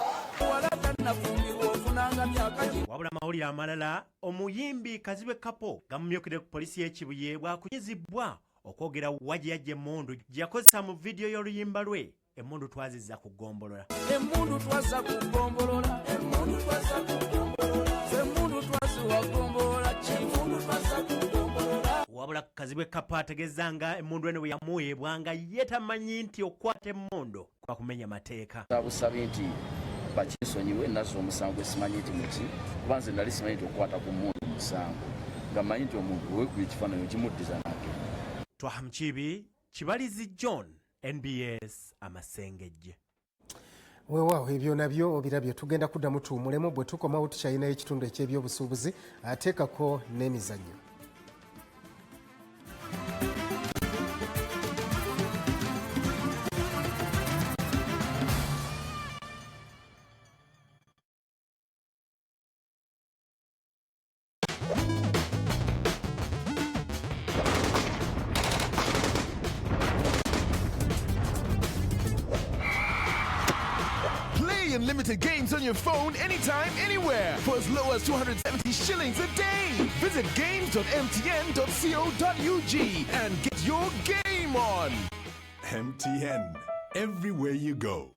Wabula amawulire amalala omuyimbi Kazibwe Kapo gamumyukidde ku poliisi y'Ekibuye bwakunyizibwa okwogera wajji yajja emmundu gye yakozesa mu vidiyo y'oluyimba lwe emmundu twazizza ku ggombolola. Emmundu twazza ku ggombolola, emmundu twazza ku ggombolola, emmundu twaziwa ggombolola, emmundu twazza ku ggombolola. Wabula Kazibwe Kapo ategeeza nga emmundu eno bwe yamuweebwa nga ye tamanyi nti okwata emmundu kwa kumenya mateeka. Busabye nti bakinsonyiwe nazza omusango esimanyi nti muki kuba nze nali simanyi nti okukwata ku mmundu musango nga mmanyi nti omuntu wekuba ekifaananyi okimuddiza nage. Twaha Mukiibi, Kibalizi John, NBS Amasengejje. Weewaawo ebyo nabyo obirabye tugenda kuddamu tuwummulemu bwe tukomawo tukyalinayo ekitundu eky'ebyobusuubuzi ateekako n'emizannyo. Unlimited games on your phone anytime, anywhere for as low as 270 shillings a day. Visit games.mtn.co.ug and get your game on. MTN, everywhere you go.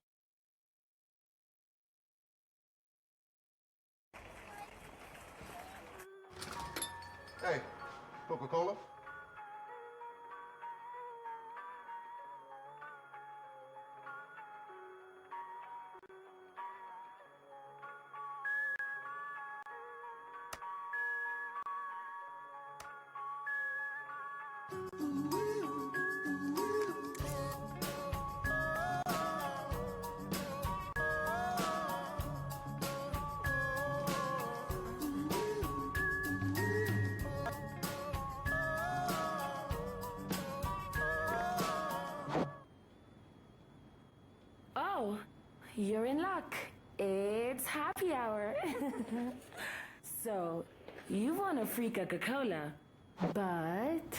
Hey, Coca-Cola? Oh, you're in luck. It's happy hour. So, you want a free Coca-Cola, but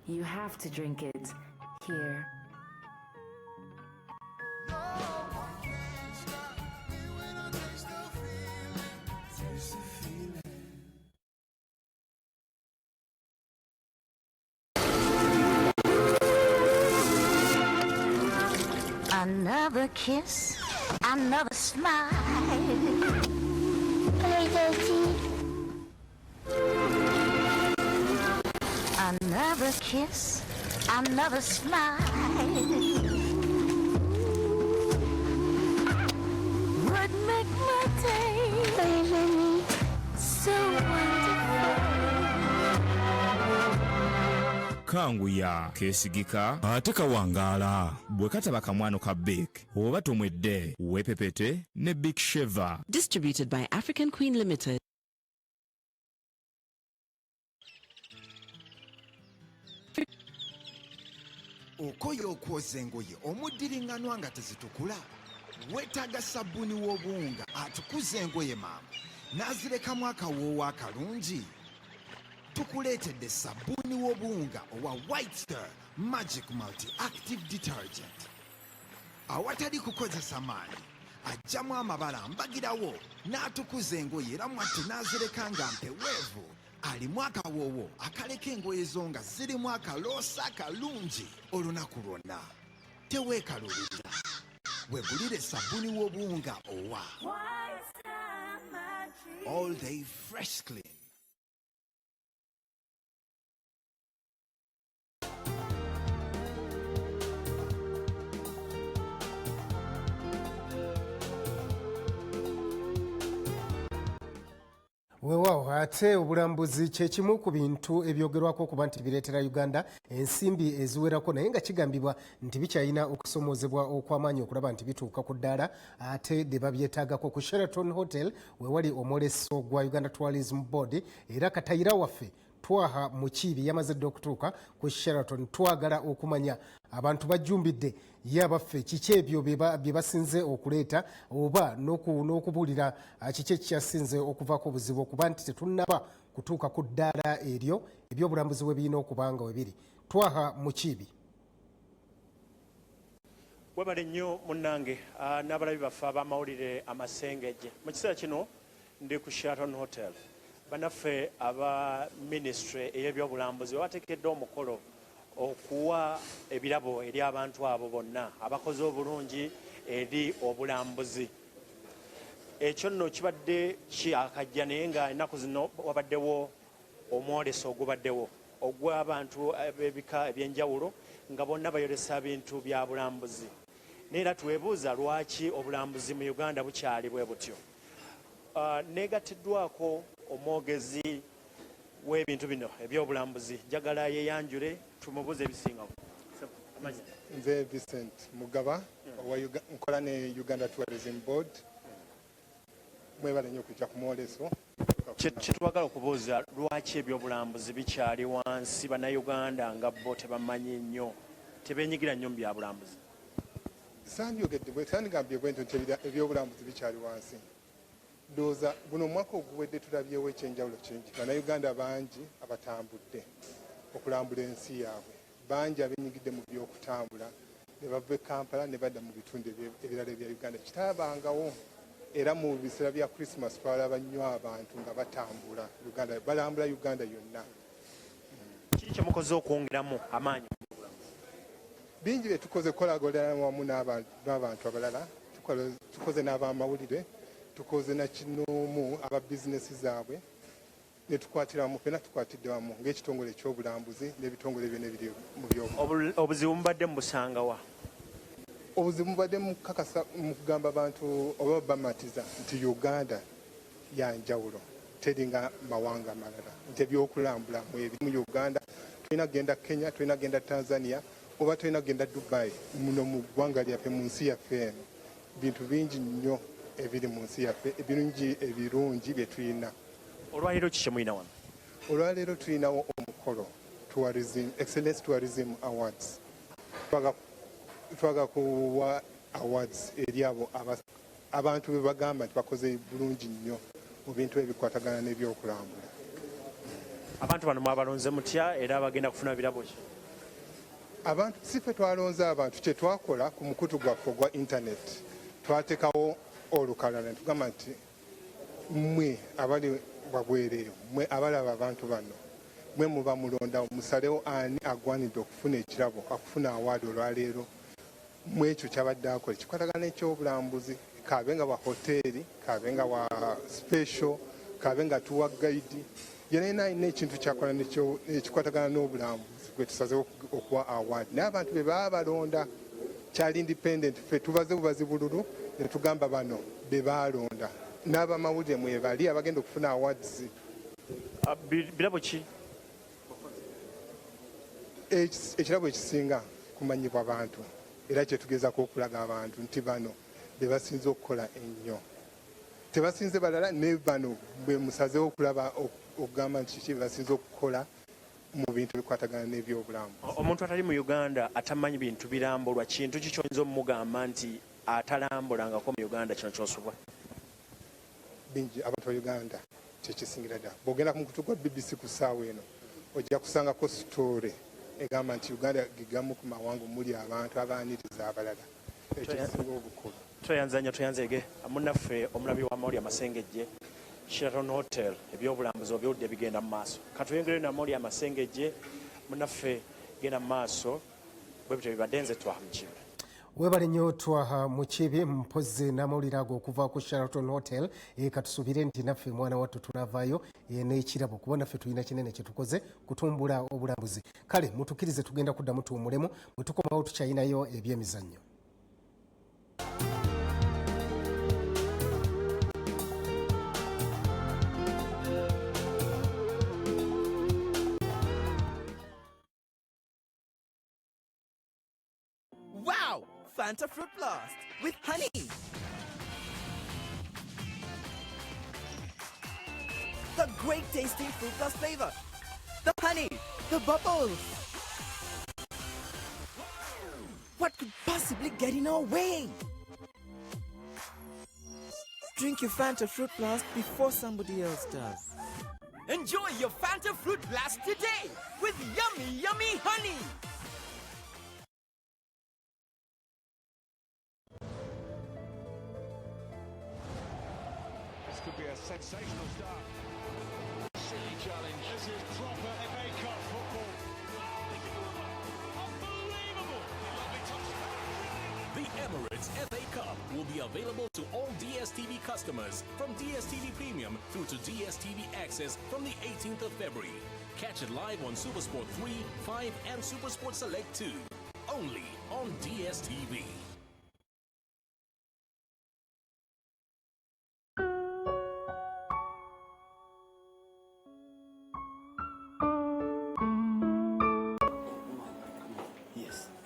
you have to drink it here. Another kiss, another smile. Hey, Daddy. Another kiss, another smile would make my day, baby, so wonderful. Kanguya kesigika ate kawangaala bwe kataba kamwano ka Bic oba tomwedde wepepete ne Big Sheva. Distributed by African Queen Limited. Okoye okwoza engoye omuddiringanwa nga tezitukula weetaaga sabbuuni w'obuwunga atukuza engoye maama n'azirekamu akawoowo akalungi. Tukuleetedde sabbuuni w'obuwunga owa White Star Magic Multi-Active Detergent. Awatali kukozesa maanyi ajjamu amabala mbagirawo n'atukuza engoye era mwattu n'azireka nga mpeweevu. Alimu akawoowo akaleka engoye zo nga zirimu akaloosa akalungi olunaku lwonna. Teweekalulirira wegulire sabbuuni w'obuwunga owa All Day Fresh Clean. Weewaawo ate obulambuzi kye kimu ku bintu ebyogerwako okuba nti bireetera Uganda ensimbi eziwerako naye nga kigambibwa nti bikyalina okusomoozebwa okw'amaanyi okulaba nti bituuka ku ddaala ate ne babyetaagako ku Sheraton Hotel wewali omwoleso gwa Uganda Tourism Board era katayira waffe Twaha Mukiibi yamaze dde okutuuka ku Sheraton. Twagala okumanya abantu bajumbidde yabaffe kiki ebyo bye basinze okuleeta oba n'okubuulira kiki ekyasinze okuvaako obuzibu okuba nti tetunnaba kutuuka ku ddaala eryo ebyobulambuzi bwe birina okuba nga we biri. Twaha Mukiibi. Webale nnyo munnange n'abalabi baffe ab'amawulire amasengejje. Mu kiseera kino ndi ku Sheraton Hotel. Banaffe aba ministry ey'ebyobulambuzi bateekedde omukolo okuwa ebirabo eri abantu abo bonna abakoze obulungi eri obulambuzi. Ekyo nno kibadde kyakajja naye nga ennaku zino wabaddewo omwoleso ogubaddewo ogw'abantu b'ebika ebyenjawulo nga bonna bayolesa bintu bya bulambuzi. Neera twebuuza lwaki obulambuzi mu Uganda bukyali bwe butyo. Neegatiddwako omwogezi w'ebintu bino ebyobulambuzi njagala yeyanjule tumubuze ebisingawo. Nze Vincent Mugaba nkola ne Uganda Tourism Board. Mwebale nnyo okujja ku mwoleso. Kyetwagala okubuuza lwaki ebyobulambuzi bikyali wansi bannayuganda nga bo tebamanyi nnyo tebenyigira nnyo mu byabulambuzi. Sandyogedde bwe sandigambye bwento nti ebyobulambuzi bikyali wansi. Ndowooza guno omwaka oguwedde tulabyewo ekyenjawulo kingi. Bannayuganda bangi abatambudde okulambula ensi yaabwe. Bangi abenyigidde mu by'okutambula ne bava e Kampala ne badda mu bitundu ebirala ebya Uganda. Kitaabangawo era mu biseera bya Christmas twalaba nnyo abantu nga batambula Uganda balambula Uganda yonna. Kiki kye mukoze okwongeramu amaanyi? Bingi bye tukoze kolagolerana wamu n'abantu abalala. Tukoze n'abamawulire. Tukoze na kinoomu aba bizinesi zaabwe ne tukwatiramu pena tukwatidde wamu ng'ekitongole ekyobulambuzi n'ebitongole byonna ebiri mu byobulambuzi. Obuzibu mubadde mubusanga wa? Obuzibu mubadde mukakasa mu kugamba abantu oba bamatiza nti Uganda ya njawulo teri nga mawanga amalala nti ebyokulambula mu Uganda tulina genda Kenya, tulina genda Tanzania oba tulina genda Dubai muno mu ggwanga lyaffe mu nsi yaffe eno. Bintu bingi nnyo ebiri mu nsi yaffe ebirungi bye tulina. Olwaleero kiki mulina wano? Olwaleero tulinawo omukolo Excellence Tourism Awards. Twaga kuwa awards eri abo abantu be bagamba nti bakoze bulungi nnyo mu bintu ebikwatagana n'ebyokulambula. Abantu bano mwabalonze mutya era bagenda kufuna birabo ki? Abantu sife twalonze abantu kye twakola ku mukutu gwaffe ogwa internet twatekawo olukalala tugamba nti mmwe abali wabwereyo mmwe abalaba abantu bano mmwe muba mulonda musalewo ani agwanidde okufuna ekirabo akufuna awaadi olwaleero mu ekyo kyabadde akola kikwatagana ekyobulambuzi kabe nga wa hoteeri kabe nga wa special kabe nga tuwa guide yenna alina ekintu kyakola ekikwatagana n'obulambuzi gwe tusazeho okuwa award naye abantu be baba balonda kyali independent ffe tubaze bubazi bululu ne tugamba bano be balonda n'abamawulire mwebali abagenda okufuna awards. Birabo ki? Ekirabo ekisinga kumanyibwa abantu era kyetugezaako okulaga abantu nti bano be basinze okukola ennyo tebasinze balala ne bano bwe musazeho okulaba okugamba nti kiki basinze okukola mu bintu bikwatagana n'ebyobulamu. Omuntu atali mu Uganda atamanyi bintu birambulwa kintu kikyonza omugamba nti atalambulangako mu Uganda kino kyosubwa? Bingi abantu ba Uganda kyekisingira ddala bw'ogenda ku mukutu gwa BBC ku ssaawa eno ojja kusangako sitoore egamba nti Uganda gigamu ku mawanga muli abantu abaaniriza abalala ekisinga obukulu. Toyanzege munnaffe omulabi wa Mawulire Amasengejje Sheraton Hotel ebyobulambuzi obyoludde bigenda mu maaso katuyongere na Mawulire Amasengejje munnaffe genda mu maaso bwe bityo bibadde nze twaha mukibi. Webale nnyo twaha mukibi mpozi n'amawulire ago okuva ku Sheraton Hotel katusubire nti naffe mwana wattu tunavaayo n'ekirabo kuba naffe tulina kinene kye tukoze kutumbula obulambuzi. Kale mutukirize tugenda kuddamu tuwummulemu bwe tukomawo tukyayinayo ebyemizannyo. Wow! Fanta Fruit Blast with honey. The great tasting Fruit Blast flavor. The honey, the bubbles. What could possibly get in our way? Drink your Fanta Fruit Blast before somebody else does. Enjoy your Fanta Fruit Blast today with yummy, yummy honey. This could be a sensational start. Silly challenge. This is proper FA Cup football. Unbelievable! The Emirates FA Cup will be available to all DSTV customers from DSTV Premium through to DSTV Access from the 18th of February. Catch it live on SuperSport 3, 5 and SuperSport Select 2. Only on DSTV.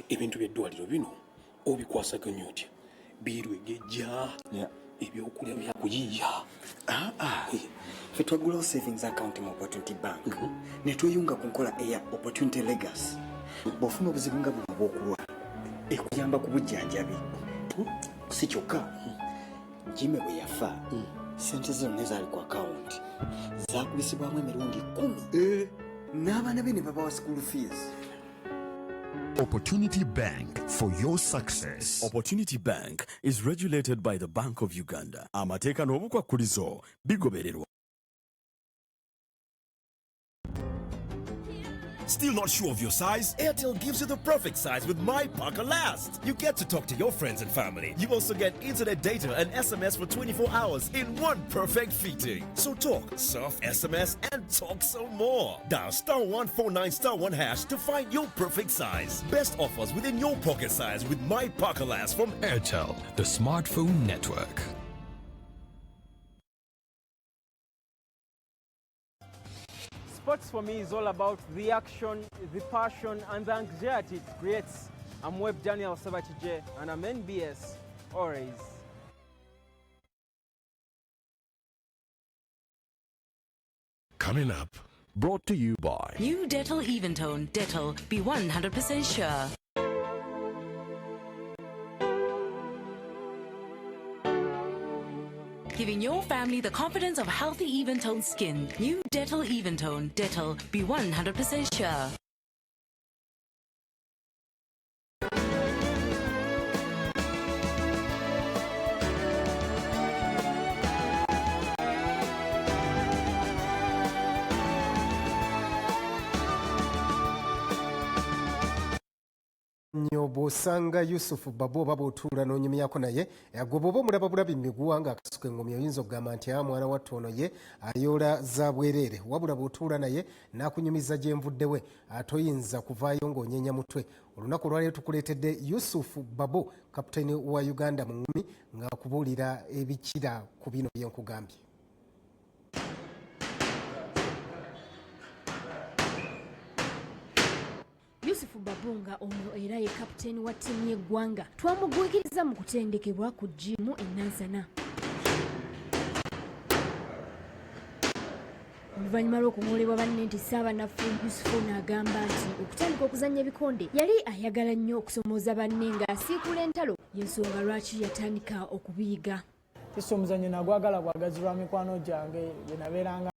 Ebintu by'eddwaliro bino obikwasaganya otya birwegejja ebyokulya byakuyiiya ffe twagulawo savings account mu Opportunity Bank ne tweyunga ku nkola eya Opportunity Legacy bw'ofuna obuzibu nga buno bw'okulwala ekuyamba ku bujjanjabi si kyokka Jimmy bwe yafa sente zino ne zaali ku akawunti zaakubisibwamu emirundi 10 n'abaana be ne babawa school fees. Opportunity Bank for your success. Opportunity Bank is regulated by the Bank of Uganda. Amateeka n'obukwakkulizo bigobererwa. Still not sure of your size? Airtel gives you the perfect size with My Parker Last. You get to talk to your friends and family. You also get internet data and SMS for 24 hours in one perfect fitting. So talk, surf, SMS, and talk some more. Dial *149*1# to find your perfect size. Best offers within your pocket size with My Parker Last from Airtel, the smartphone network. Sports for me is all about the action, the passion, and the anxiety it creates. I'm Web Daniel Sabachije, and I'm NBS always. Coming up, brought to you by New Dettol Eventone. Dettol, be 100% sure. Giving your family the confidence of healthy even-tone skin. New Dettol Eventone. Dettol, be 100% sure. bw'osanga yusufu babu oba bw'otuula n'onyumyako naye gwe bw'oba omulaba bulabi miguwa ng'akasuka engomya oyinza okugamba nti mwana wattu ono ye ayoola za bwereere wabula bw'otuula naye n'akunyumiza gye nvudde we toyinza kuvaayo ng'onyenya mutwe. Olunaku olwaleero tukuleetedde yusufu babu kapitaani wa uganda mu ngumi ng'akubuulira ebikira ku bino bye nkugambye. Yusufu Babunga ono era ye kapitaani wa ttiimu y'eggwanga twamugwikiriza mu kutendekebwa ku jjimu e Nansana. Oluvannyuma lw'okung'olebwa banne nti Ssaabanafu Yusufu n'agamba nti okutandika okuzannya ebikonde yali ayagala nnyo okusomooza banne ng'asiikula entalo y'ensonga lwaki yatandika okubiyiga. Ese omuzannyo nagwagala bwagazirwa mikwano gyange bwe nabeeranga